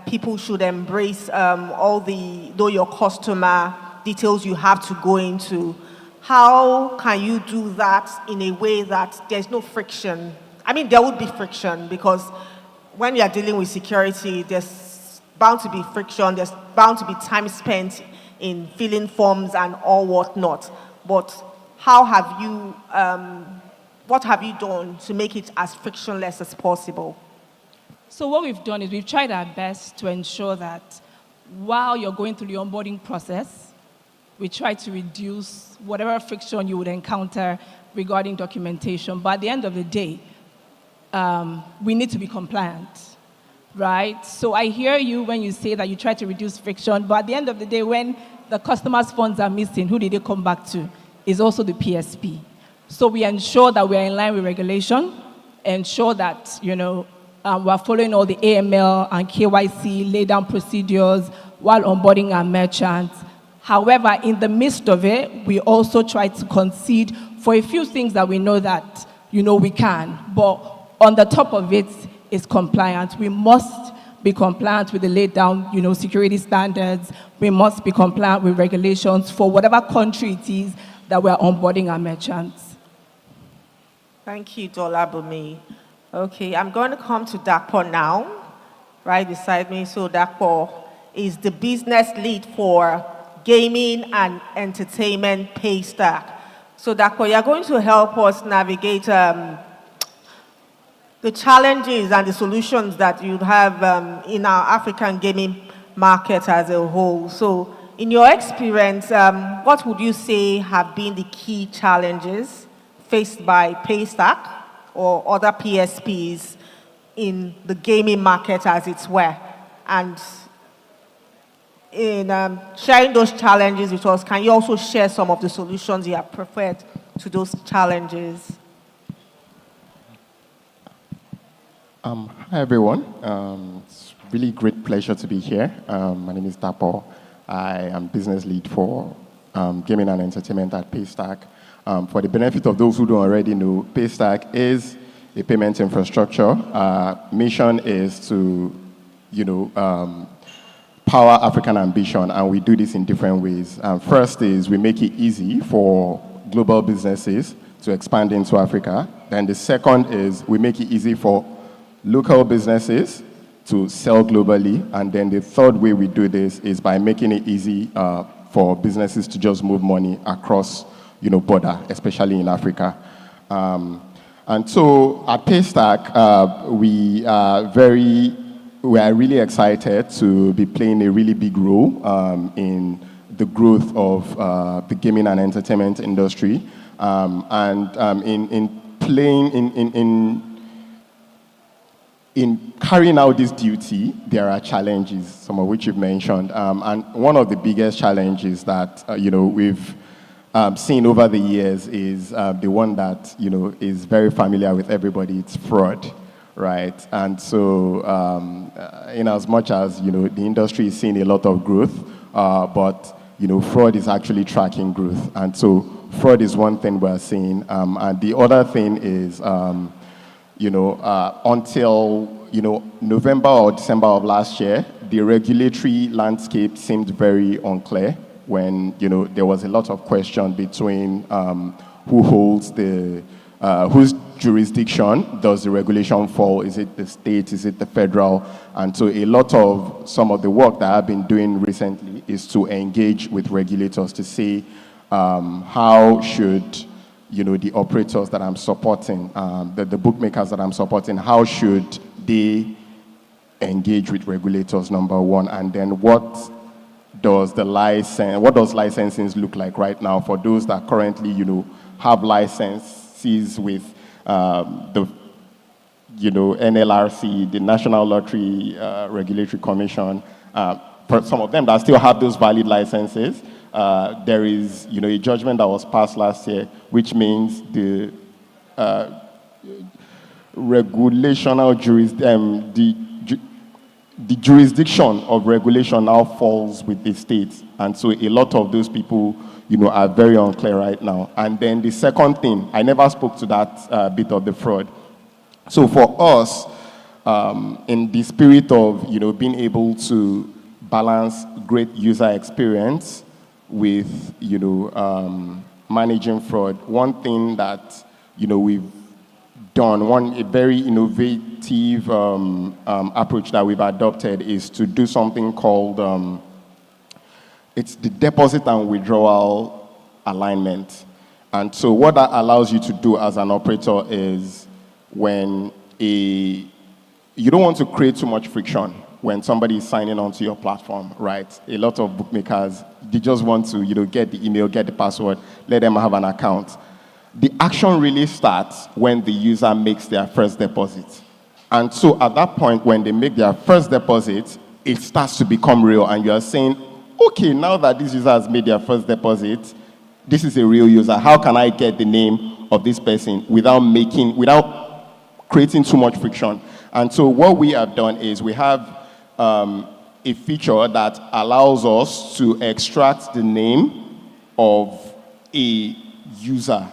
people should embrace all the know your customer details you have to go into, how can you do that in a way that there's no friction? I mean, there would be friction because when you're dealing with security, there's bound to be friction, there's bound to be time spent in filling forms and all whatnot. But how have you what have you done to make it as frictionless as possible? So what we've done is we've tried our best to ensure that while you're going through the onboarding process, we try to reduce whatever friction you would encounter regarding documentation. But at the end of the day, we need to be compliant, right? So I hear you when you say that you try to reduce friction, but at the end of the day, when the customer's funds are missing, who did they come back to? Is also the PSP. So we ensure that we are in line with regulation, ensure that, you know, we're following all the AML and KYC lay-down procedures while onboarding our merchants. However, in the midst of it, we also try to concede for a few things that we know that, you know, we can. But on the top of it is compliance. We must be compliant with the laid down, you know, security standards. We must be compliant with regulations for whatever country it is that we're onboarding our merchants. Thank you, Dolabumi. Okay, I'm going to come to Dakpo now, right beside me. So Dakpo is the business lead for gaming and entertainment Paystack. So Dakpo, you're going to help us navigate the challenges and the solutions that you have in our African gaming market as a whole. So in your experience, what would you say have been the key challenges faced by Paystack or other PSPs in the gaming market as it were? And in sharing those challenges with us, can you also share some of the solutions you have preferred to those challenges? Hi everyone, it's really great pleasure to be here. My name is Dapo. I am business lead for gaming and entertainment at Paystack. For the benefit of those who don't already know, Paystack is a payment infrastructure. Mission is to, you know, power African ambition, and we do this in different ways. First is we make it easy for global businesses to expand into Africa. Then the second is we make it easy for local businesses to sell globally. And then the third way we do this is by making it easy for businesses to just move money across, you know, border, especially in Africa. And so at Paystack, we are really excited to be playing a really big role in the growth of the gaming and entertainment industry. In carrying out this duty, there are challenges, some of which you've mentioned. And one of the biggest challenges that you know, we've seen over the years is the one that, you know, is very familiar with everybody. It's fraud, right? And so, in as much as, you know, the industry is seeing a lot of growth, but, you know, fraud is actually tracking growth. And so fraud is one thing we're seeing. And the other thing is, you know, until, you know, November or December of last year, the regulatory landscape seemed very unclear when, you know, there was a lot of question between who holds the, whose jurisdiction does the regulation fall? Is it the state? Is it the federal? And so a lot of some of the work that I've been doing recently is to engage with regulators to see how should, you know, the operators that I'm supporting, the bookmakers that I'm supporting, how should they engage with regulators, number one, and then what does licensing look like right now for those that currently, you know, have licenses with the, you know, NLRC, the National Lottery Regulatory Commission. For some of them that still have those valid licenses, there is, you know, a judgment that was passed last year, which means the regulational the jurisdiction of regulation now falls with the states. And so a lot of those people, you know, are very unclear right now. And then the second thing, I never spoke to that bit of the fraud. So for us, in the spirit of, you know, being able to balance great user experience with, you know, managing fraud, one thing that, you know, we've done, a very innovative approach that we've adopted is to do something called, it's the deposit and withdrawal alignment. And so what that allows you to do as an operator is when you don't want to create too much friction when somebody is signing onto your platform, right? A lot of bookmakers, they just want to, get the email, get the password, let them have an account. The action really starts when the user makes their first deposit. And so at that point, when they make their first deposit, it starts to become real. And you are saying, okay, now that this user has made their first deposit, this is a real user. How can I get the name of this person without creating too much friction? And so what we have done is we have a feature that allows us to extract the name of a user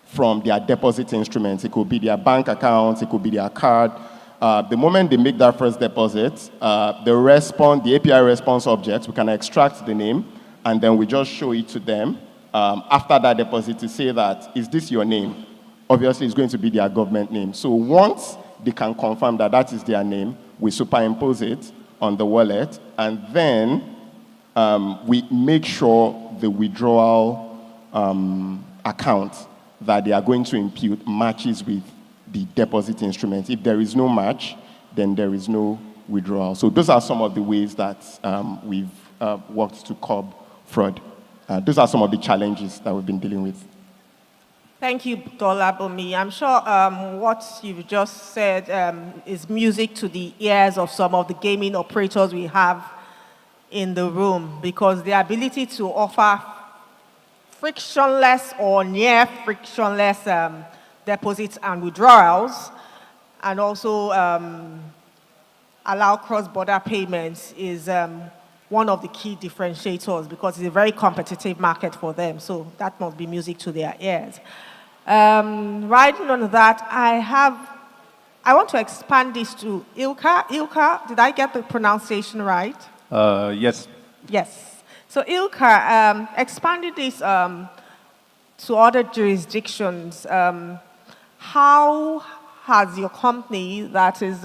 from their deposit instruments. It could be their bank account, it could be their card. The moment they make that first deposit, the API response object, we can extract the name, and then we just show it to them after that deposit to say that, is this your name? Obviously, it's going to be their government name. So once they can confirm that that is their name, we superimpose it on the wallet, and then we make sure the withdrawal account that they are going to impute matches with the deposit instrument. If there is no match, then there is no withdrawal. So those are some of the ways that we've worked to curb fraud. Those are some of the challenges that we've been dealing with. Thank you, Dolabomi. I'm sure what you've just said is music to the ears of some of the gaming operators we have in the room, because the ability to offer frictionless or near frictionless deposits and withdrawals, and also allow cross-border payments is one of the key differentiators, because it's a very competitive market for them. So that must be music to their ears. Riding on that, I want to expand this to Ilka. Ilka, did I get the pronunciation right? Yes. Yes. So Ilka, expanding this to other jurisdictions, how has your company, that is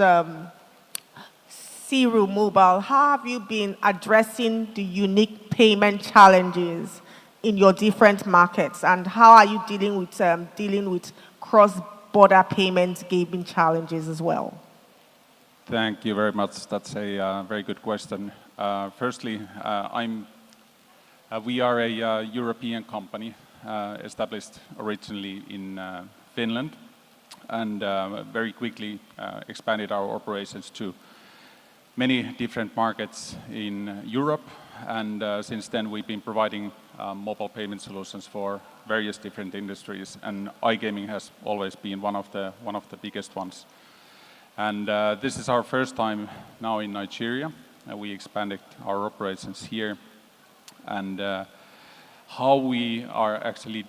Siru Mobile, how have you been addressing the unique payment challenges in your different markets, and how are you dealing with cross-border payment gaming challenges as well? Thank you very much. That's a very good question. Firstly, we are a European company established originally in Finland, and very quickly expanded our operations to many different markets in Europe. And since then, we've been providing mobile payment solutions for various different industries, and iGaming has always been one of the biggest ones. And this is our first time now in Nigeria. We expanded our operations here, and how we are actually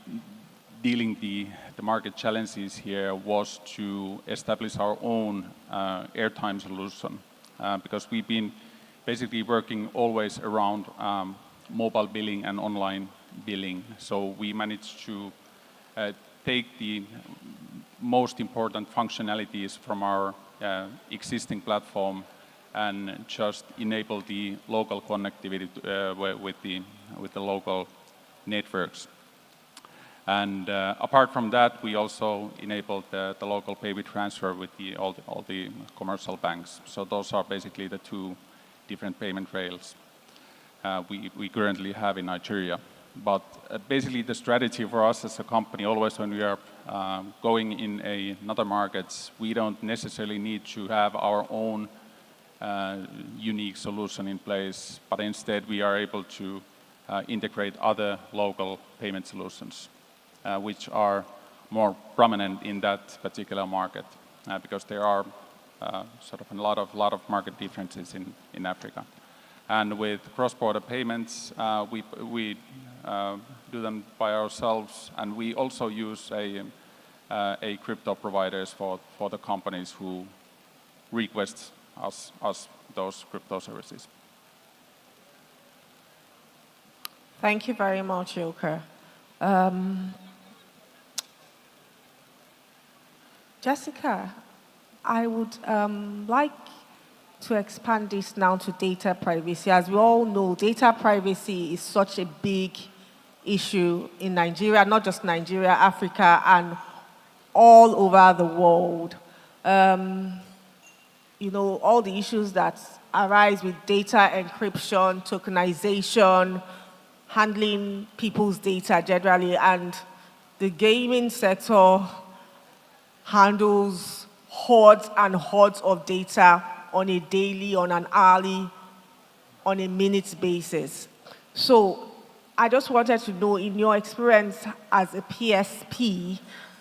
dealing the market challenges here was to establish our own airtime solution, because we've been basically working always around mobile billing and online billing. So we managed to take the most important functionalities from our existing platform and just enable the local connectivity with the local networks. And apart from that, we also enabled the local pay with transfer with all the commercial banks. So those are basically the two different payment rails we currently have in Nigeria. But basically the strategy for us as a company, always when we are going in another markets, we don't necessarily need to have our own unique solution in place, but instead we are able to integrate other local payment solutions, which are more prominent in that particular market, because there are sort of a lot of market differences in Africa. And with cross-border payments, we do them by ourselves, and we also use a crypto providers for the companies who request us those crypto services. Thank you very much, Ilka. Jessica, I would like to expand this now to data privacy. As we all know, data privacy is such a big issue in Nigeria, not just Nigeria, Africa, and all over the world. You know, all the issues that arise with data encryption, tokenization, handling people's data generally, and the gaming sector handles hordes and hordes of data on a daily, on an hourly, on a minute basis. So I just wanted to know, in your experience as a PSP,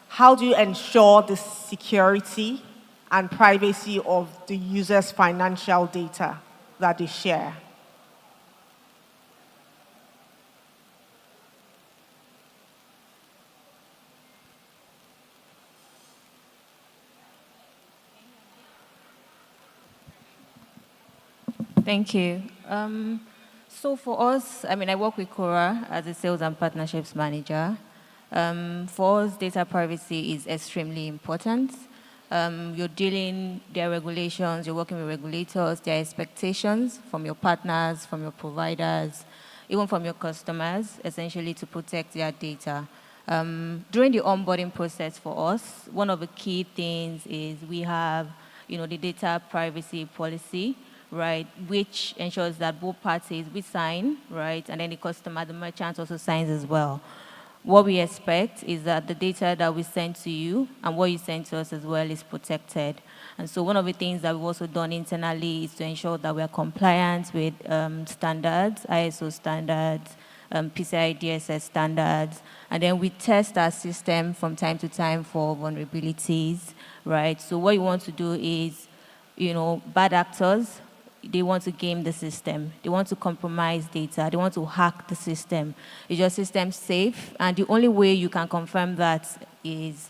how do you ensure the security and privacy of the users' financial data that they share? Thank you. So for us, I mean, I work with Cora as a sales and partnerships manager. For us, data privacy is extremely important. You're dealing, there are regulations, you're working with regulators, there are expectations from your partners, from your providers, even from your customers, essentially to protect their data. During the onboarding process for us, one of the key things is we have, the data privacy policy, right, which ensures that both parties, we sign, right, and then the customer, the merchant also signs as well. What we expect is that the data that we send to you and what you send to us as well is protected. And so one of the things that we've also done internally is to ensure that we are compliant with standards, ISO standards, PCI DSS standards, and then we test our system from time to time for vulnerabilities, right? So what you want to do is, bad actors, they want to game the system. They want to compromise data. They want to hack the system. Is your system safe? And the only way you can confirm that is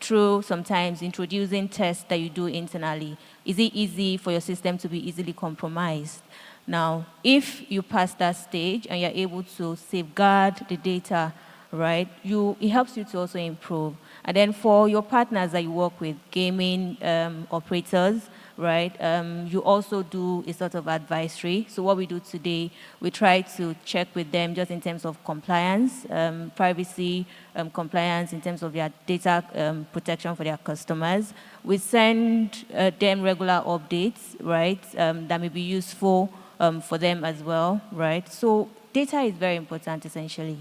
through sometimes introducing tests that you do internally. Is it easy for your system to be easily compromised? Now, if you pass that stage and you're able to safeguard the data, right, it helps you to also improve. And then for your partners that you work with, gaming operators, right, you also do a sort of advisory. So what we do today, we try to check with them just in terms of compliance, privacy, compliance in terms of their data protection for their customers. We send them regular updates, right, that may be useful for them as well, right? So data is very important, essentially,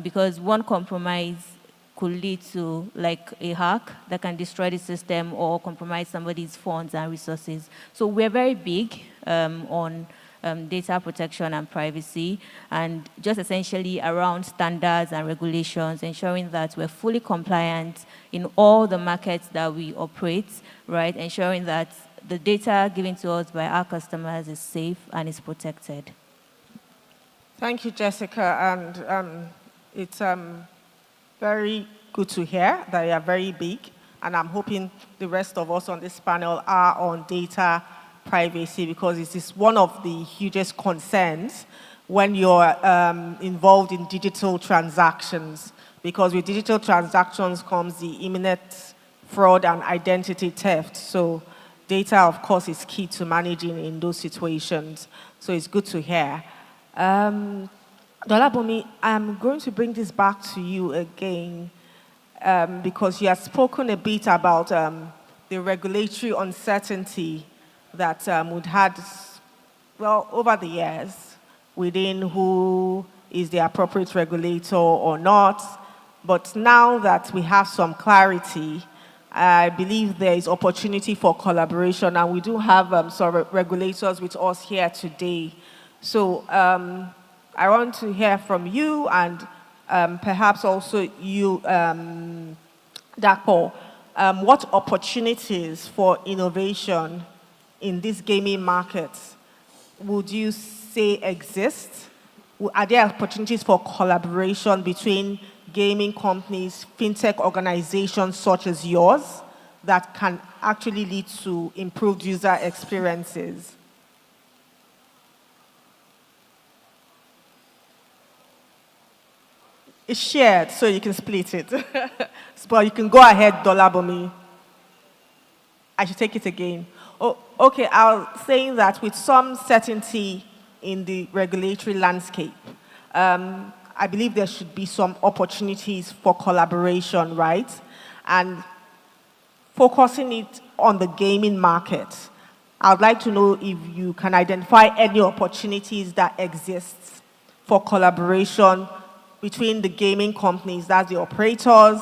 because one compromise could lead to like a hack that can destroy the system or compromise somebody's funds and resources. So we're very big on data protection and privacy, and just essentially around standards and regulations, ensuring that we're fully compliant in all the markets that we operate, right? Ensuring that the data given to us by our customers is safe and is protected. Thank you, Jessica, and it's very good to hear that you are very big, and I'm hoping the rest of us on this panel are on data privacy, because it is one of the hugest concerns when you're involved in digital transactions, because with digital transactions comes the imminent fraud and identity theft. So data, of course, is key to managing in those situations. So it's good to hear. Dolabomi, I'm going to bring this back to you again because you have spoken a bit about the regulatory uncertainty that we've had, well, over the years within who is the appropriate regulator or not. But now that we have some clarity, I believe there is opportunity for collaboration, and we do have some regulators with us here today. So I want to hear from you and perhaps also you, Dapo, what opportunities for innovation in this gaming market would you say exist? Are there opportunities for collaboration between gaming companies, fintech organizations such as yours that can actually lead to improved user experiences? It's shared, so you can split it. But you can go ahead, Dolabomi. I should take it again. Oh, okay, I was saying that with some certainty in the regulatory landscape, I believe there should be some opportunities for collaboration, right? And focusing it on the gaming market, I'd like to know if you can identify any opportunities that exist for collaboration between the gaming companies, that's the operators,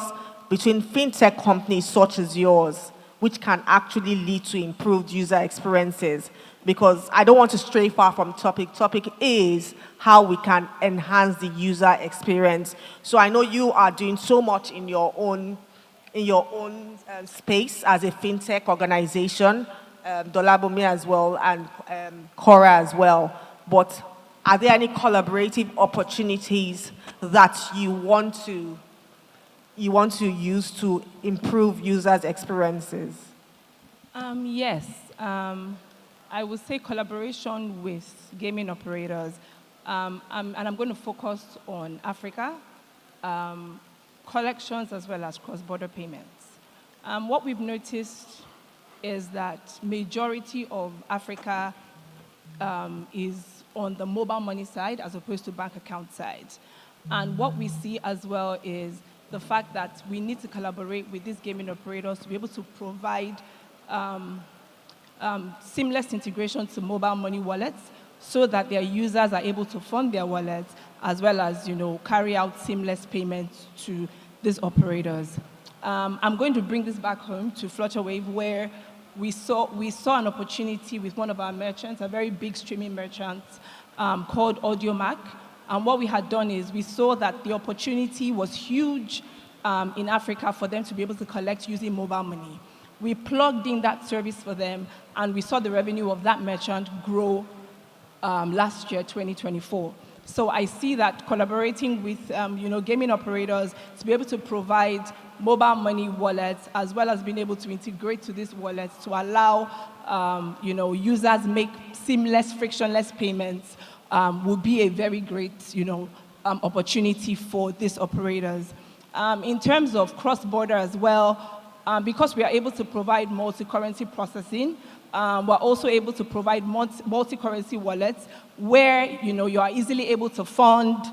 between fintech companies such as yours, which can actually lead to improved user experiences. Because I don't want to stray far from topic. Topic is how we can enhance the user experience. So I know you are doing so much in your own space as a fintech organization, Dolabome as well, and Cora as well. But are there any collaborative opportunities that you want to use to improve users' experiences? Yes. I would say collaboration with gaming operators, and I'm going to focus on Africa, collections as well as cross-border payments. What we've noticed is that majority of Africa is on the mobile money side as opposed to bank account side. And what we see as well is the fact that we need to collaborate with these gaming operators to be able to provide seamless integration to mobile money wallets so that their users are able to fund their wallets as well as, carry out seamless payments to these operators. I'm going to bring this back home to Flutterwave, where we saw an opportunity with one of our merchants, a very big streaming merchant called AudioMac. And what we had done is we saw that the opportunity was huge in Africa for them to be able to collect using mobile money. We plugged in that service for them, and we saw the revenue of that merchant grow last year, 2024. So I see that collaborating with gaming operators to be able to provide mobile money wallets as well as being able to integrate to these wallets to allow users make seamless, frictionless payments will be a very great opportunity for these operators. In terms of cross-border as well, because we are able to provide multi-currency processing, we're also able to provide multi-currency wallets where you are easily able to fund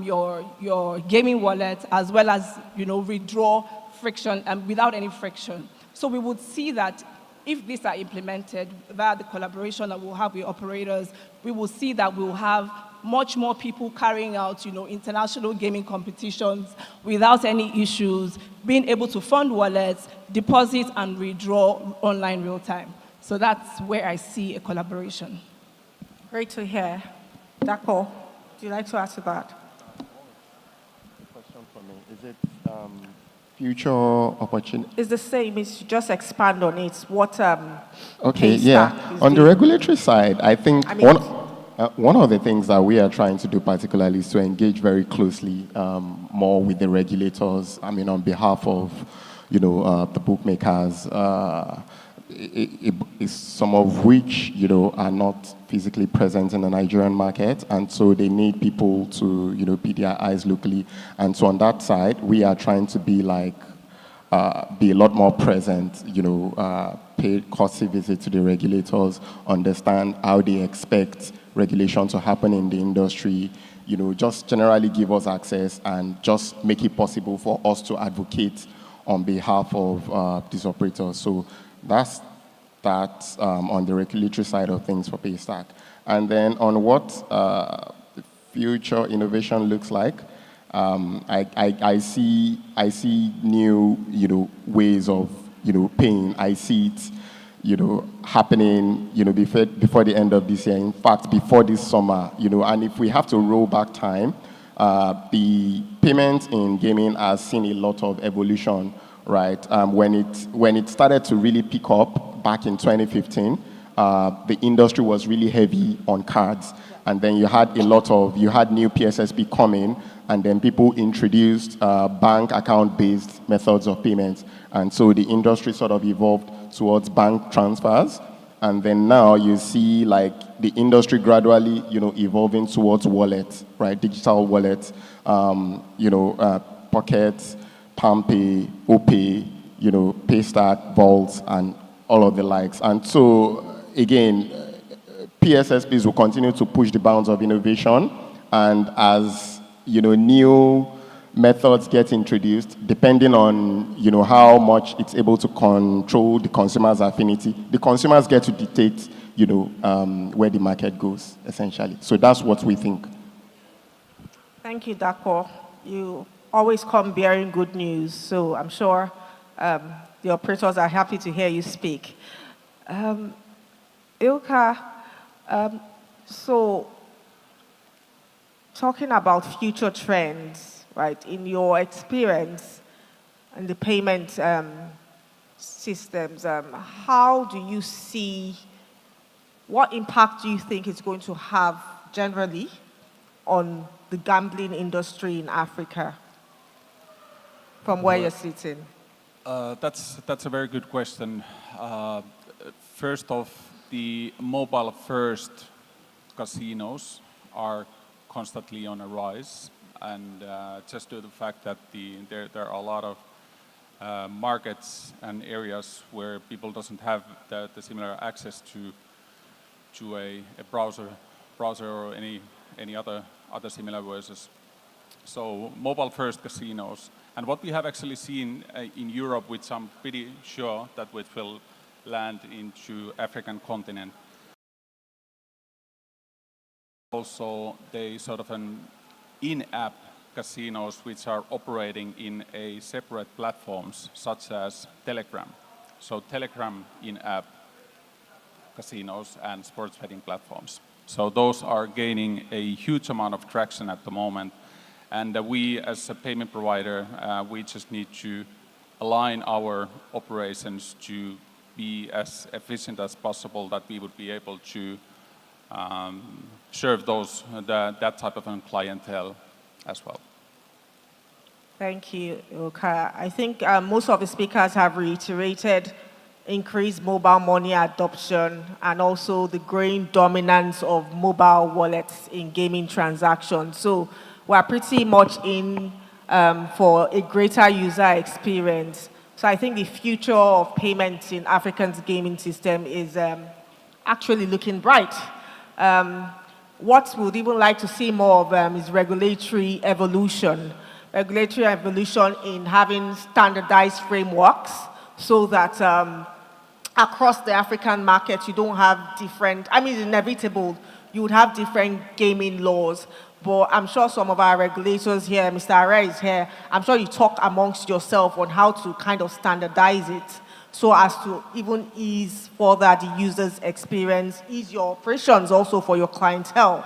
your gaming wallet as well as withdraw friction without any friction. So we would see that if these are implemented via the collaboration that we'll have with operators, we will see that we'll have much more people carrying out international gaming competitions without any issues, being able to fund wallets, deposit and withdraw online real time. So that's where I see a collaboration. Great to hear. Dako, would you like to add to that? Question for me. Is it future opportunity? It's the same. It's just expand on it. What Okay, yeah. On the regulatory side, I think one of the things that we are trying to do particularly is to engage very closely more with the regulators. On behalf of the bookmakers. Some of which are not physically present in the Nigerian market, and so they need people to be their eyes locally. And so on that side, we are trying to be a lot more present. Pay courtesy visit to the regulators, understand how they expect regulation to happen in the industry. Just generally give us access and just make it possible for us to advocate on behalf of these operators. So that's on the regulatory side of things for Paystack. And then on what the future innovation looks like, I see new ways of paying. I see it happening before the end of this year. In fact, before this summer. And if we have to roll back time, the payment in gaming has seen a lot of evolution. Right, when it started to really pick up back in 2015, the industry was really heavy on cards, and then you had new PSSP coming, and then people introduced bank account-based methods of payments, and so the industry sort of evolved towards bank transfers, and then now you see the industry gradually evolving towards wallets, right, digital wallets, pockets. PalmPay, OPay, Paystack, Vault, and all of the likes. And so, again, PSSPs will continue to push the bounds of innovation. And as, new methods get introduced, depending on, how much it's able to control the consumer's affinity, the consumers get to dictate, where the market goes, essentially. So that's what we think. Thank you, Dapo. You always come bearing good news, so I'm sure the operators are happy to hear you speak. Ilka, so talking about future trends, right, in your experience in the payment systems, how do you see, what impact do you think it's going to have generally on the gambling industry in Africa from where you're sitting? That's a very good question. First off, the mobile-first casinos are constantly on a rise, and just due to the fact that there are a lot of markets and areas where people doesn't have the similar access to a browser or any other similar versions. So mobile-first casinos. And what we have actually seen in Europe, which I'm pretty sure that which will land into African continent. Also, they sort of an in-app casinos which are operating in a separate platforms such as Telegram. So Telegram in-app casinos and sports betting platforms. So those are gaining a huge amount of traction at the moment. And we, as a payment provider, we just need to align our operations to be as efficient as possible, that we would be able to serve that type of clientele as well. Thank you, Ilka. I think most of the speakers have reiterated increased mobile money adoption and also the growing dominance of mobile wallets in gaming transactions. So we're pretty much in for a greater user experience. So I think the future of payments in Africa's gaming system is actually looking bright. What we'd even like to see more of is regulatory evolution. Regulatory evolution in having standardized frameworks so that across the African market you don't have different, I mean it's inevitable, you would have different gaming laws. But I'm sure some of our regulators here, Mr. Are is here, I'm sure you talk amongst yourself on how to kind of standardize it so as to even ease further the user's experience, ease your operations also for your clientele.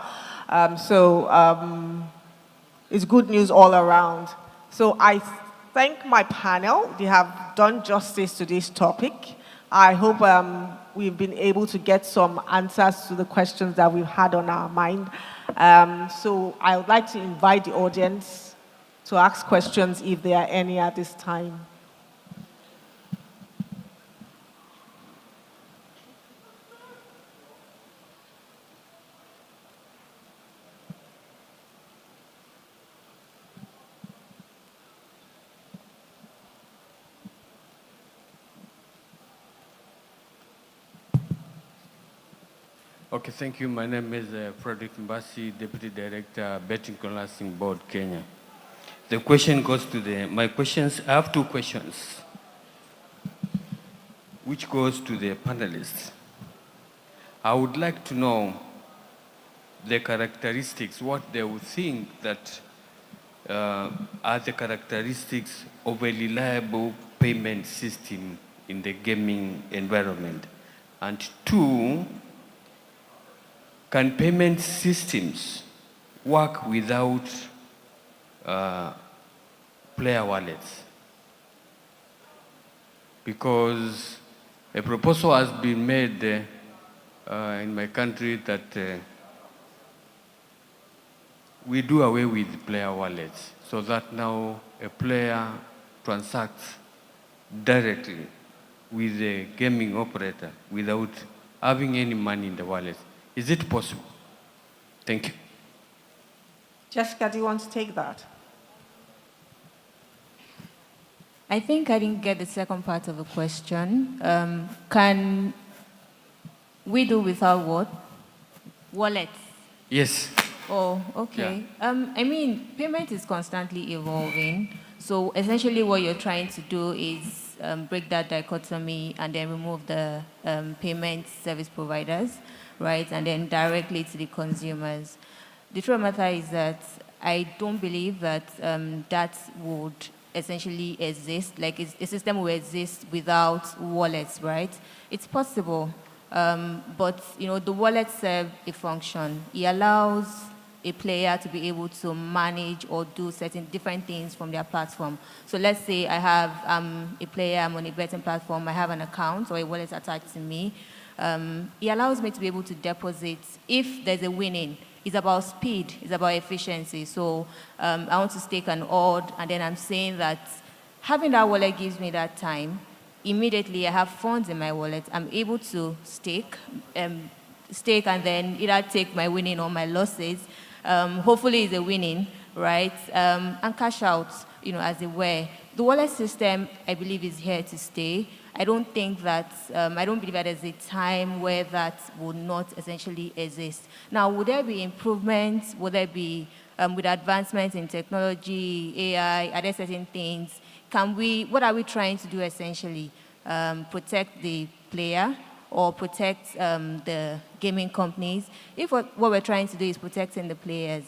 It's good news all around. So I thank my panel. They have done justice to this topic. I hope we've been able to get some answers to the questions that we've had on our mind. So I would like to invite the audience to ask questions if there are any at this time. Okay, thank you. My name is Frederick Mbasi, Deputy Director, Betting Licensing Board, Kenya. The question goes to I have two questions, which goes to the panelists. I would like to know the characteristics, what they would think that are the characteristics of a reliable payment system in the gaming environment. And two, can payment systems work without player wallets? Because a proposal has been made in my country that we do away with player wallets so that now a player transacts directly with the gaming operator without having any money in the wallet. Is it possible? Thank you. Jessica, do you want to take that? I think I didn't get the second part of the question. Can we do without what? Wallets? Yes. Oh, okay. I mean, payment is constantly evolving. So essentially what you're trying to do is break that dichotomy and then remove the payment service providers, right? And then directly to the consumers. The truth of the matter is that I don't believe that that would essentially exist, like a system will exist without wallets, right? It's possible, but you know, the wallet serves a function. It allows a player to be able to manage or do certain different things from their platform. So let's say I have a player, I'm on a betting platform, I have an account or a wallet attached to me. It allows me to be able to deposit if there's a winning. It's about speed, it's about efficiency. So I want to stake an odd, and then I'm saying that having that wallet gives me that time. Immediately I have funds in my wallet. I'm able to stake and then either take my winning or my losses. Hopefully it's a winning, right? And cash out, you know, as it were. The wallet system, I believe, is here to stay. I don't believe that there's a time where that would not essentially exist. Now, would there be improvements? Would there be, with advancements in technology, AI, are there certain things? What are we trying to do essentially? Protect the player or protect the gaming companies? If what we're trying to do is protecting the players,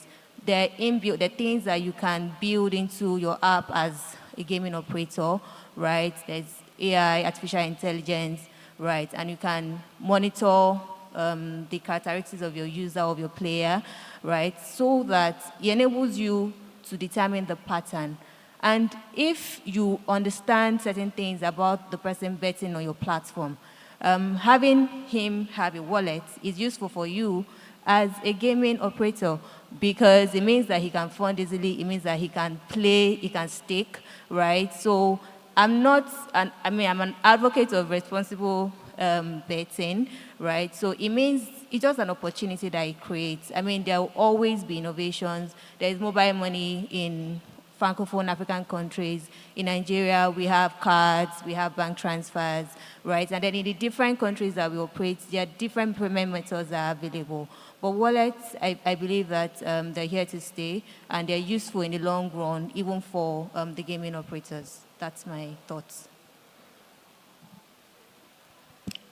they're inbuilt, the things that you can build into your app as a gaming operator, right? There's AI, artificial intelligence, right? And you can monitor the characteristics of your user, of your player, right? So that it enables you to determine the pattern. And if you understand certain things about the person betting on your platform, having him have a wallet is useful for you as a gaming operator because it means that he can fund easily, it means that he can play, he can stake, right? So I'm an advocate of responsible betting, right? So it means it's just an opportunity that it creates. I mean, there will always be innovations. There is mobile money in Francophone African countries. In Nigeria, we have cards, we have bank transfers, right? And then in the different countries that we operate, there are different payment methods that are available. But wallets, I believe that they're here to stay, and they're useful in the long run, even for the gaming operators. That's my thoughts.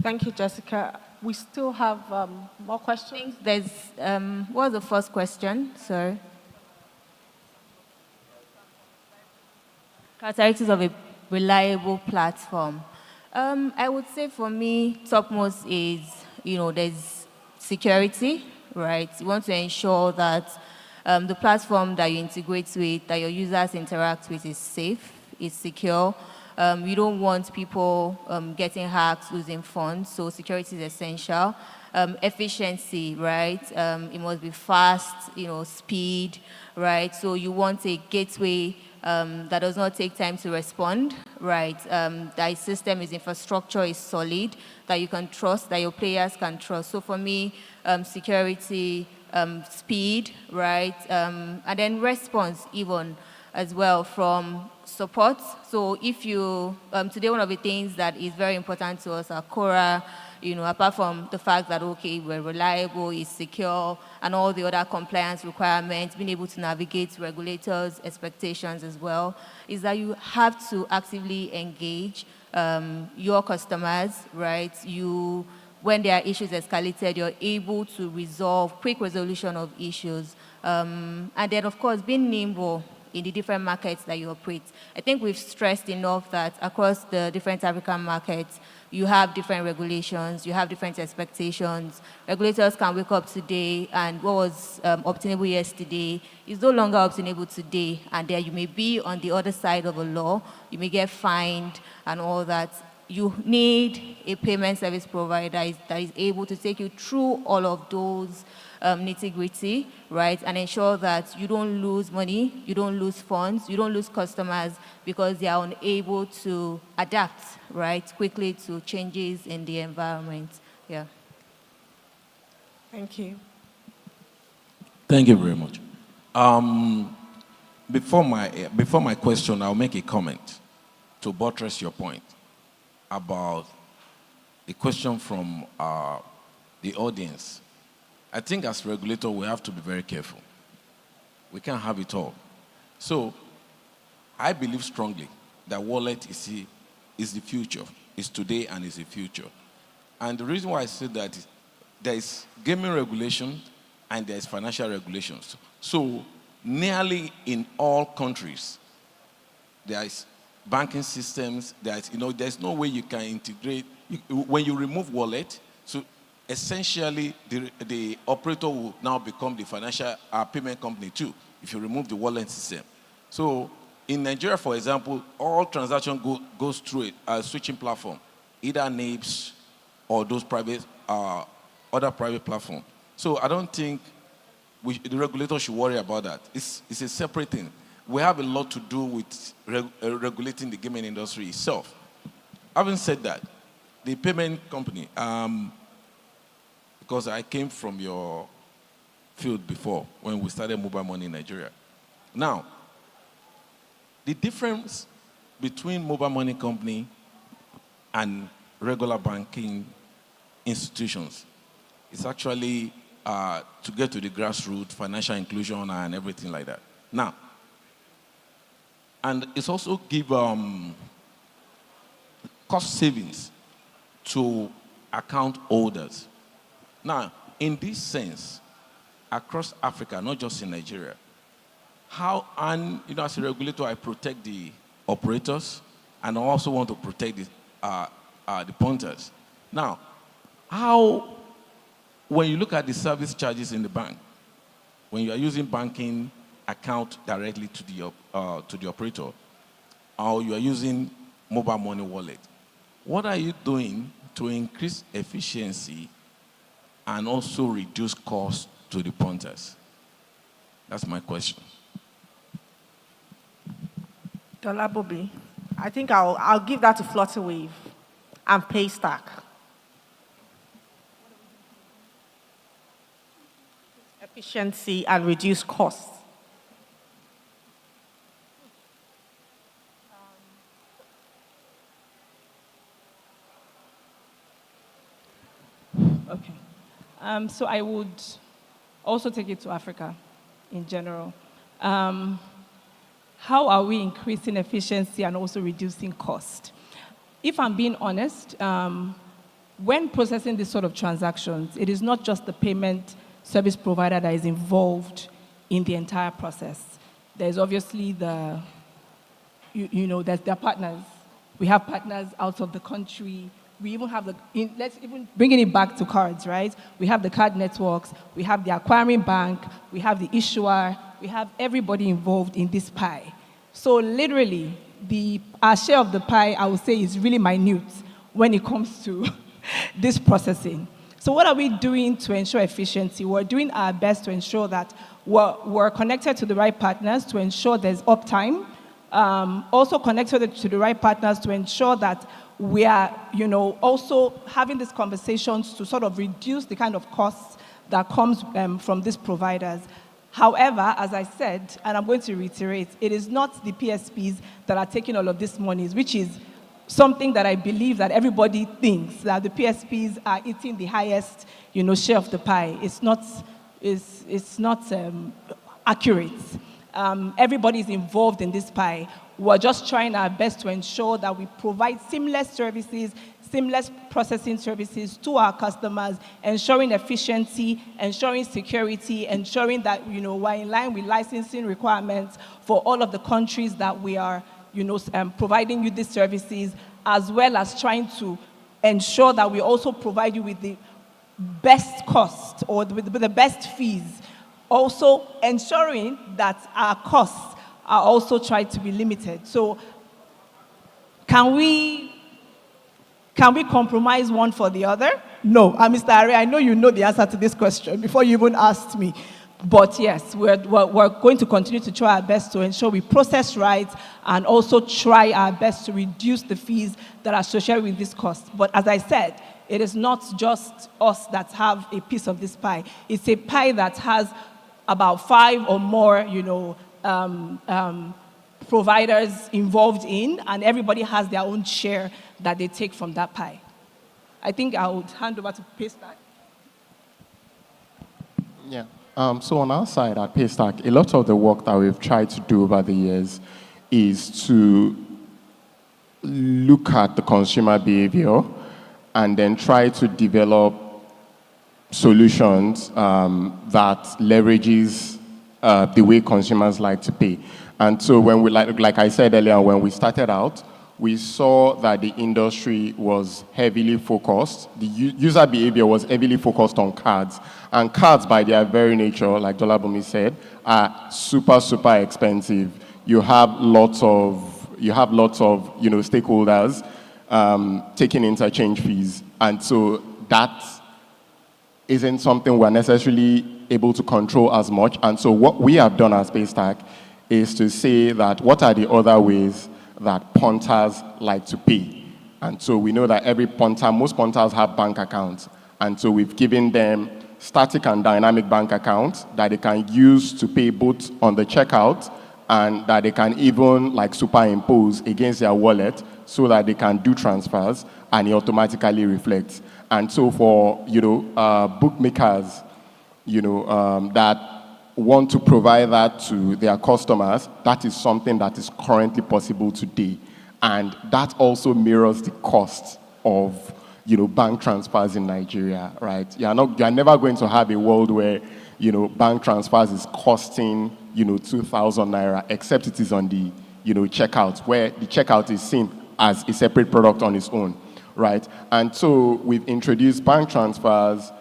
Thank you, Jessica. We still have more questions. There's, what was the first question? Sorry. Characteristics of a reliable platform. I would say for me, topmost is, you know, there's security, right? You want to ensure that the platform that you integrate with, that your users interact with is safe, is secure. You don't want people getting hacked, losing funds, so security is essential. Efficiency, right? It must be fast, you know, speed, right? So you want a gateway that does not take time to respond, right? That system, its infrastructure is solid, that you can trust, that your players can trust. So for me, security, speed, right? And then response even as well from support. So if you, today one of the things that is very important to us at Quora, you know, apart from the fact that, okay, we're reliable, it's secure, and all the other compliance requirements, being able to navigate regulators' expectations as well, is that you have to actively engage your customers, right? When there are issues escalated, you're able to resolve, quick resolution of issues. And then, of course, being nimble in the different markets that you operate. I think we've stressed enough that across the different African markets, you have different regulations, you have different expectations. Regulators can wake up today and what was obtainable yesterday is no longer obtainable today. And there you may be on the other side of a law, you may get fined and all that. You need a payment service provider that is able to take you through all of those nitty-gritty, right, and ensure that you don't lose money, you don't lose funds, you don't lose customers because they are unable to adapt, right, quickly to changes in the environment. Yeah. Thank you. Thank you very much. Before my question, I'll make a comment to buttress your point about the question from the audience. I think as regulator, we have to be very careful. We can't have it all. So I believe strongly that wallet is the future, is today and is the future. And the reason why I say that is there is gaming regulation and there is financial regulations. So nearly in all countries, there is banking systems, there's no way you can integrate. When you remove wallet, so essentially the operator will now become the financial payment company too, if you remove the wallet system. So in Nigeria, for example, all transaction goes through a switching platform, either NAPES or those private, other private platform. So I don't think the regulator should worry about that. It's a separate thing. We have a lot to do with regulating the gaming industry itself. Having said that, the payment company, because I came from your field before when we started mobile money in Nigeria. Now, the difference between mobile money company and regular banking institutions is actually to get to the grassroots, financial inclusion and everything like that. Now, and it's also give cost savings to account holders. Now, in this sense, across Africa, not just in Nigeria, as a regulator, I protect the operators, and I also want to protect the punters. Now, when you look at the service charges in the bank, when you are using banking account directly to the operator, or you are using mobile money wallet, what are you doing to increase efficiency and also reduce costs to the punters? That's my question. Dollar Bobby, I think I'll give that to Flutterwave and Paystack. Efficiency and reduce costs. Okay. So I would also take it to Africa in general. How are we increasing efficiency and also reducing cost? If I'm being honest, when processing this sort of transactions, it is not just the payment service provider that is involved in the entire process. There's obviously there's their partners. We have partners out of the country. We even have let's even bring it back to cards, right? We have the card networks, we have the acquiring bank, we have the issuer, we have everybody involved in this pie. So literally, our share of the pie, I would say, is really minute when it comes to this processing. So what are we doing to ensure efficiency? We're doing our best to ensure that we're connected to the right partners to ensure there's uptime. Also connected to the right partners to ensure that we are, also having these conversations to sort of reduce the kind of costs that comes from these providers. However, as I said, and I'm going to reiterate, it is not the PSPs that are taking all of these monies, which is something that I believe that everybody thinks, that the PSPs are eating the highest, share of the pie. It's not accurate. Everybody is involved in this pie. We're just trying our best to ensure that we provide seamless services, seamless processing services to our customers, ensuring efficiency, ensuring security, ensuring that we're in line with licensing requirements for all of the countries that we are providing you these services, as well as trying to ensure that we also provide you with the best cost or with the best fees. Also ensuring that our costs are also tried to be limited. So can we compromise one for the other? No. Mr. Ari, I know you know the answer to this question before you even asked me. But yes, we're going to continue to try our best to ensure we process right and also try our best to reduce the fees that are associated with this cost. But as I said, it is not just us that have a piece of this pie. It's a pie that has about 5 or more, providers involved in, and everybody has their own share that they take from that pie. I think I would hand over to Paystack. Yeah. So on our side at Paystack, a lot of the work that we've tried to do over the years is to look at the consumer behavior and then try to develop solutions that leverages the way consumers like to pay. And so when we, like I said earlier, when we started out, we saw that the industry was heavily focused. The user behavior was heavily focused on cards. And cards, by their very nature, like Dolabumi said, are super, super expensive. You have lots of stakeholders taking interchange fees. And so that isn't something we're necessarily able to control as much. And so what we have done as Paystack is to say that what are the other ways that punters like to pay. And so we know that most punters have bank accounts. And so we've given them static and dynamic bank accounts that they can use to pay both on the checkout and that they can even superimpose against their wallet so that they can do transfers and it automatically reflects. And so for, bookmakers, that want to provide that to their customers, that is something that is currently possible today. And that also mirrors the cost of, bank transfers in Nigeria, right? You're never going to have a world where, bank transfers is costing, 2,000 naira, except it is on the, checkout, where the checkout is seen as a separate product on its own, right? And so we've introduced bank transfers.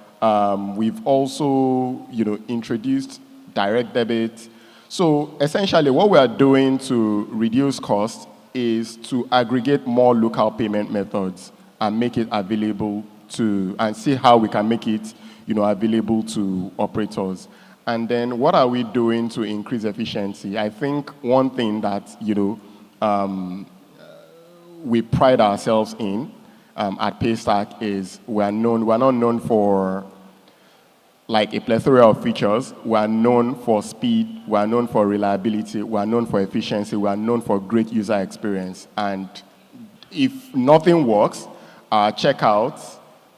We've also, introduced direct debit. So essentially what we are doing to reduce costs is to aggregate more local payment methods and make it available and see how we can make it, available to operators. And then what are we doing to increase efficiency? I think one thing that, we pride ourselves in at Paystack is we're not known for a plethora of features. We are known for speed, we are known for reliability, we are known for efficiency, we are known for great user experience. And if nothing works, our checkout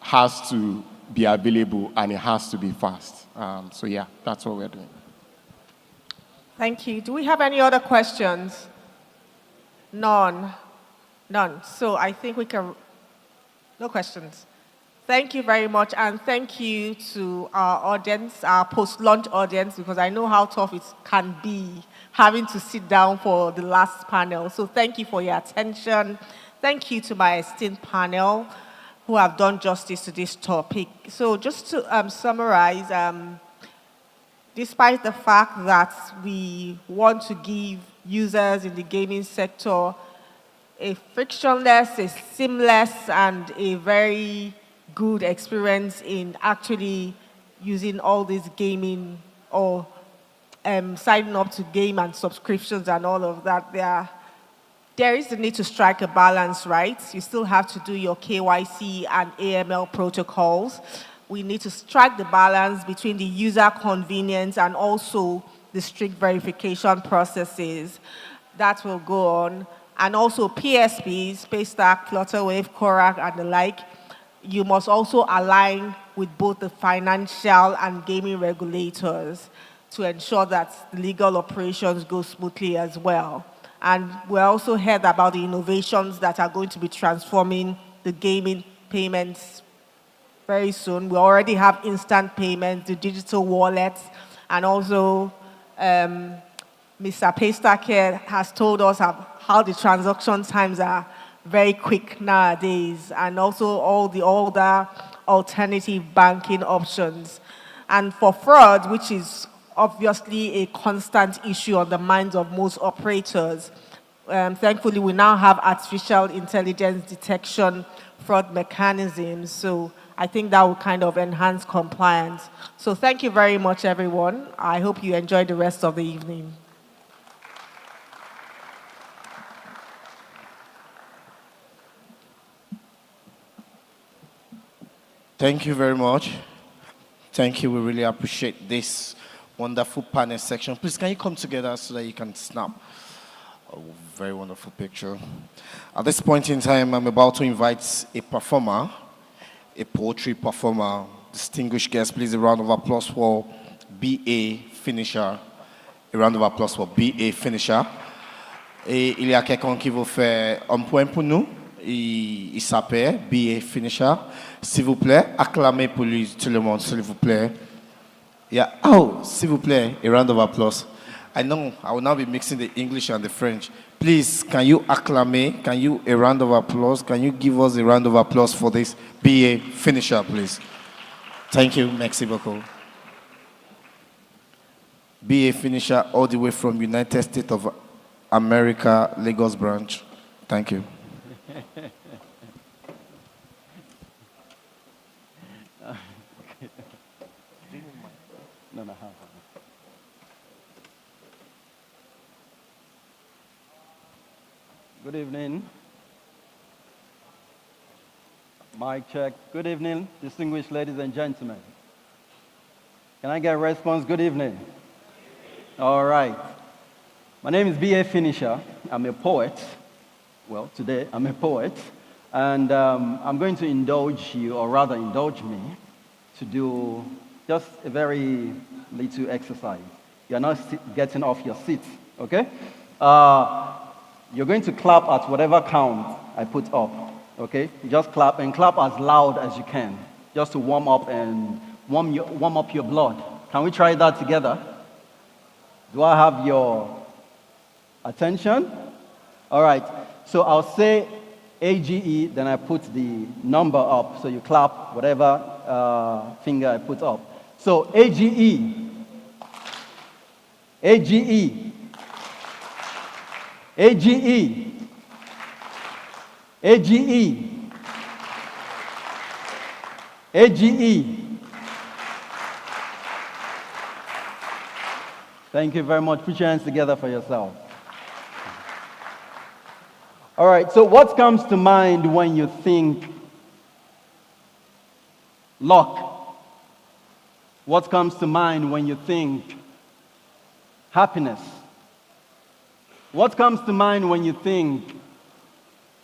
has to be available and it has to be fast. So yeah, that's what we're doing. Thank you. Do we have any other questions? None. So I think we can, no questions. Thank you very much, and thank you to our audience, our post-launch audience, because I know how tough it can be having to sit down for the last panel. So thank you for your attention. Thank you to my esteemed panel who have done justice to this topic. So just to summarize, despite the fact that we want to give users in the gaming sector a frictionless, a seamless, and a very good experience in actually using all these gaming or signing up to game and subscriptions and all of that, there is the need to strike a balance, right? You still have to do your KYC and AML protocols. We need to strike the balance between the user convenience and also the strict verification processes. That will go on. And also PSPs, Paystack, Flutterwave, Korak, and the like, you must also align with both the financial and gaming regulators to ensure that the legal operations go smoothly as well. And we also heard about the innovations that are going to be transforming the gaming payments very soon. We already have instant payments, the digital wallets, and also Mr. Paystack here has told us how the transaction times are very quick nowadays, and also all the other alternative banking options. And for fraud, which is obviously a constant issue on the minds of most operators, thankfully we now have artificial intelligence detection fraud mechanisms, so I think that will kind of enhance compliance. So thank you very much, everyone. I hope you enjoy the rest of the evening. Thank you very much. Thank you. We really appreciate this wonderful panel section. Please, can you come together so that you can snap a very wonderful picture? At this point in time, I'm about to invite a performer, a poetry performer, distinguished guest. Please, a round of applause for BA Finisher. A round of applause for BA Finisher. Et il y a quelqu'un qui veut faire un point pour nous. Il s'appelle BA Finisher. S'il vous plaît, acclamez pour lui tout le monde, s'il vous plaît. Yeah. Oh, s'il vous plaît, a round of applause. I know I will now be mixing the English and the French. Please, can you acclamate? Can you a round of applause? Can you give us a round of applause for this BA Finisher, please? Thank you, merci beaucoup. BA Finisher all the way from United States of America, Lagos branch. Thank you. Good evening. Mic check. Good evening, distinguished ladies and gentlemen. Can I get a response? Good evening. All right. My name is B.A. Finisher. I'm a poet. Well, today I'm a poet. And I'm going to indulge you, or rather indulge me, to do just a very little exercise. You're not getting off your seat, okay? You're going to clap at whatever count I put up, okay? You just clap and clap as loud as you can, just to warm up and warm up your blood. Can we try that together? Do I have your attention? All right. So I'll say AGE, then I put the number up. So you clap whatever finger I put up. So AGE, AGE, AGE, AGE, AGE. Thank you very much. Put your hands together for yourself. All right, so what comes to mind when you think luck? What comes to mind when you think happiness? What comes to mind when you think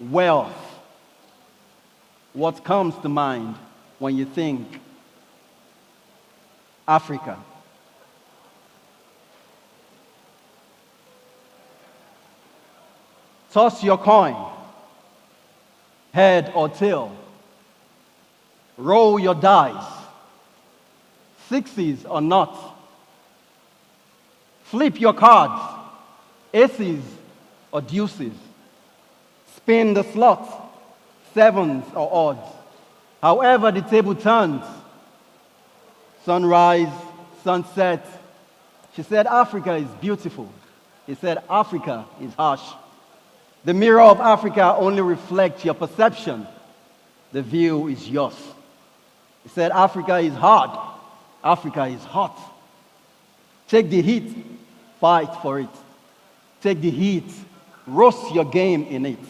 wealth? What comes to mind when you think Africa? Toss your coin, head or tail. Roll your dice, sixes or not. Flip your cards, aces or deuces. Spin the slots, sevens or odds. However the table turns, sunrise, sunset. She said Africa is beautiful. He said Africa is harsh. The mirror of Africa only reflects your perception. The view is yours. He said Africa is hard. Africa is hot. Take the heat, fight for it. Take the heat, roast your game in it.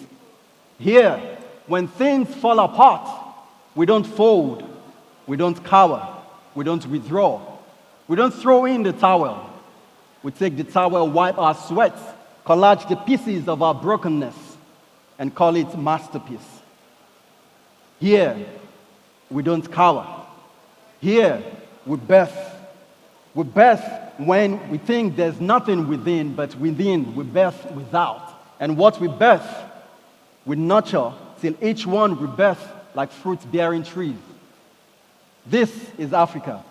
Here, when things fall apart, we don't fold, we don't cower, we don't withdraw, we don't throw in the towel. We take the towel, wipe our sweat, collage the pieces of our brokenness, and call it masterpiece. Here, we don't cower. Here, we birth. We birth when we think there's nothing within, but within we birth without. And what we birth, we nurture till each one rebirth like fruit-bearing trees. This is Africa.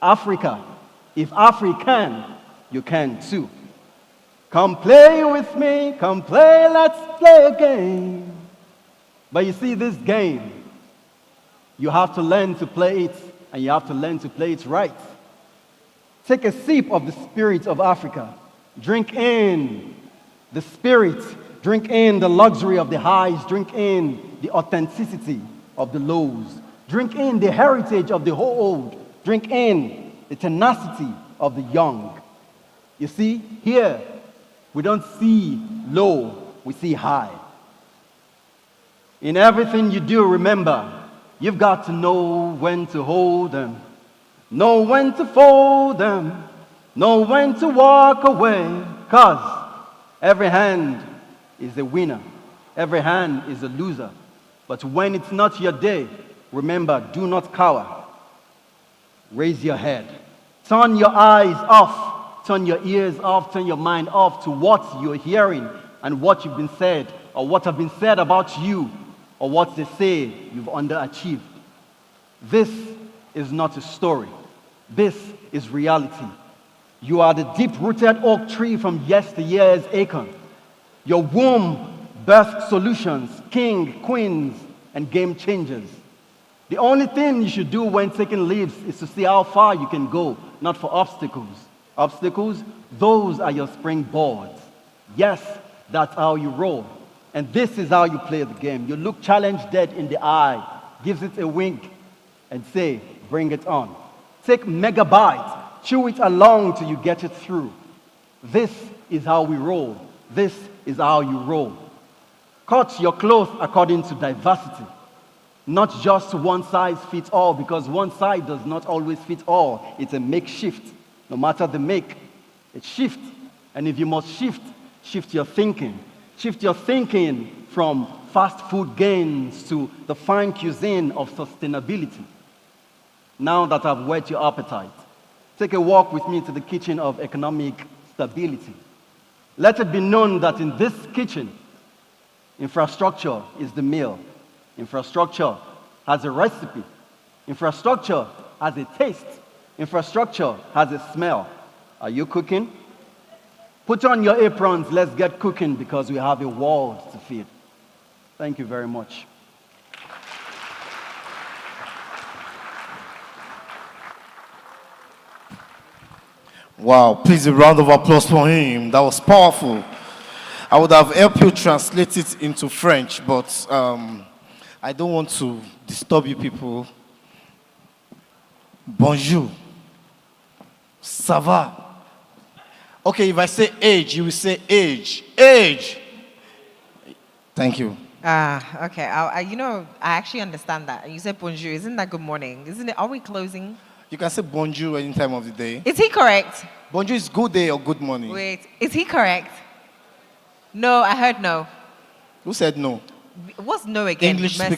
Africa. If Africa can, you can too. Come play with me, come play, let's play a game. But you see, this game, you have to learn to play it, and you have to learn to play it right. Take a sip of the spirit of Africa. Drink in the spirit, drink in the luxury of the highs, drink in the authenticity of the lows, drink in the heritage of the old, drink in the tenacity of the young. You see, here, we don't see low, we see high. In everything you do, remember, you've got to know when to hold them, know when to fold them, know when to walk away, 'cause every hand is a winner, every hand is a loser. But when it's not your day, remember, do not cower. Raise your head. Turn your eyes off, turn your ears off, turn your mind off to what you're hearing and what you've been said, or what have been said about you, or what they say you've underachieved. This is not a story. This is reality. You are the deep-rooted oak tree from yesteryear's acorn. Your womb birthed solutions, king, queens, and game changers. The only thing you should do when taking leaps is to see how far you can go, not for obstacles. Obstacles, those are your springboards. Yes, that's how you roll. And this is how you play the game. You look challenge dead in the eye, gives it a wink, and say, bring it on. Take megabytes, chew it along till you get it through. This is how we roll. This is how you roll. Cut your clothes according to diversity. Not just one size fits all, because one size does not always fit all. It's a makeshift. No matter the make, it's shift. And if you must shift, shift your thinking. Shift your thinking from fast food gains to the fine cuisine of sustainability. Now that I've whet your appetite, take a walk with me to the kitchen of economic stability. Let it be known that in this kitchen, infrastructure is the meal. Infrastructure has a recipe. Infrastructure has a taste. Infrastructure has a smell. Are you cooking? Put on your aprons, let's get cooking because we have a world to feed. Thank you very much. Wow, please a round of applause for him. That was powerful. I would have helped you translate it into French, but I don't want to disturb you people. Bonjour. Ça va? Okay, if I say age, you will say age. Age. Thank you. Okay. I actually understand that. You said bonjour. Isn't that good morning? Isn't it? Are we closing? You can say bonjour any time of the day. Is he correct? Bonjour is good day or good morning. Wait, is he correct? No, I heard no. Who said no? What's no again? English Mercy.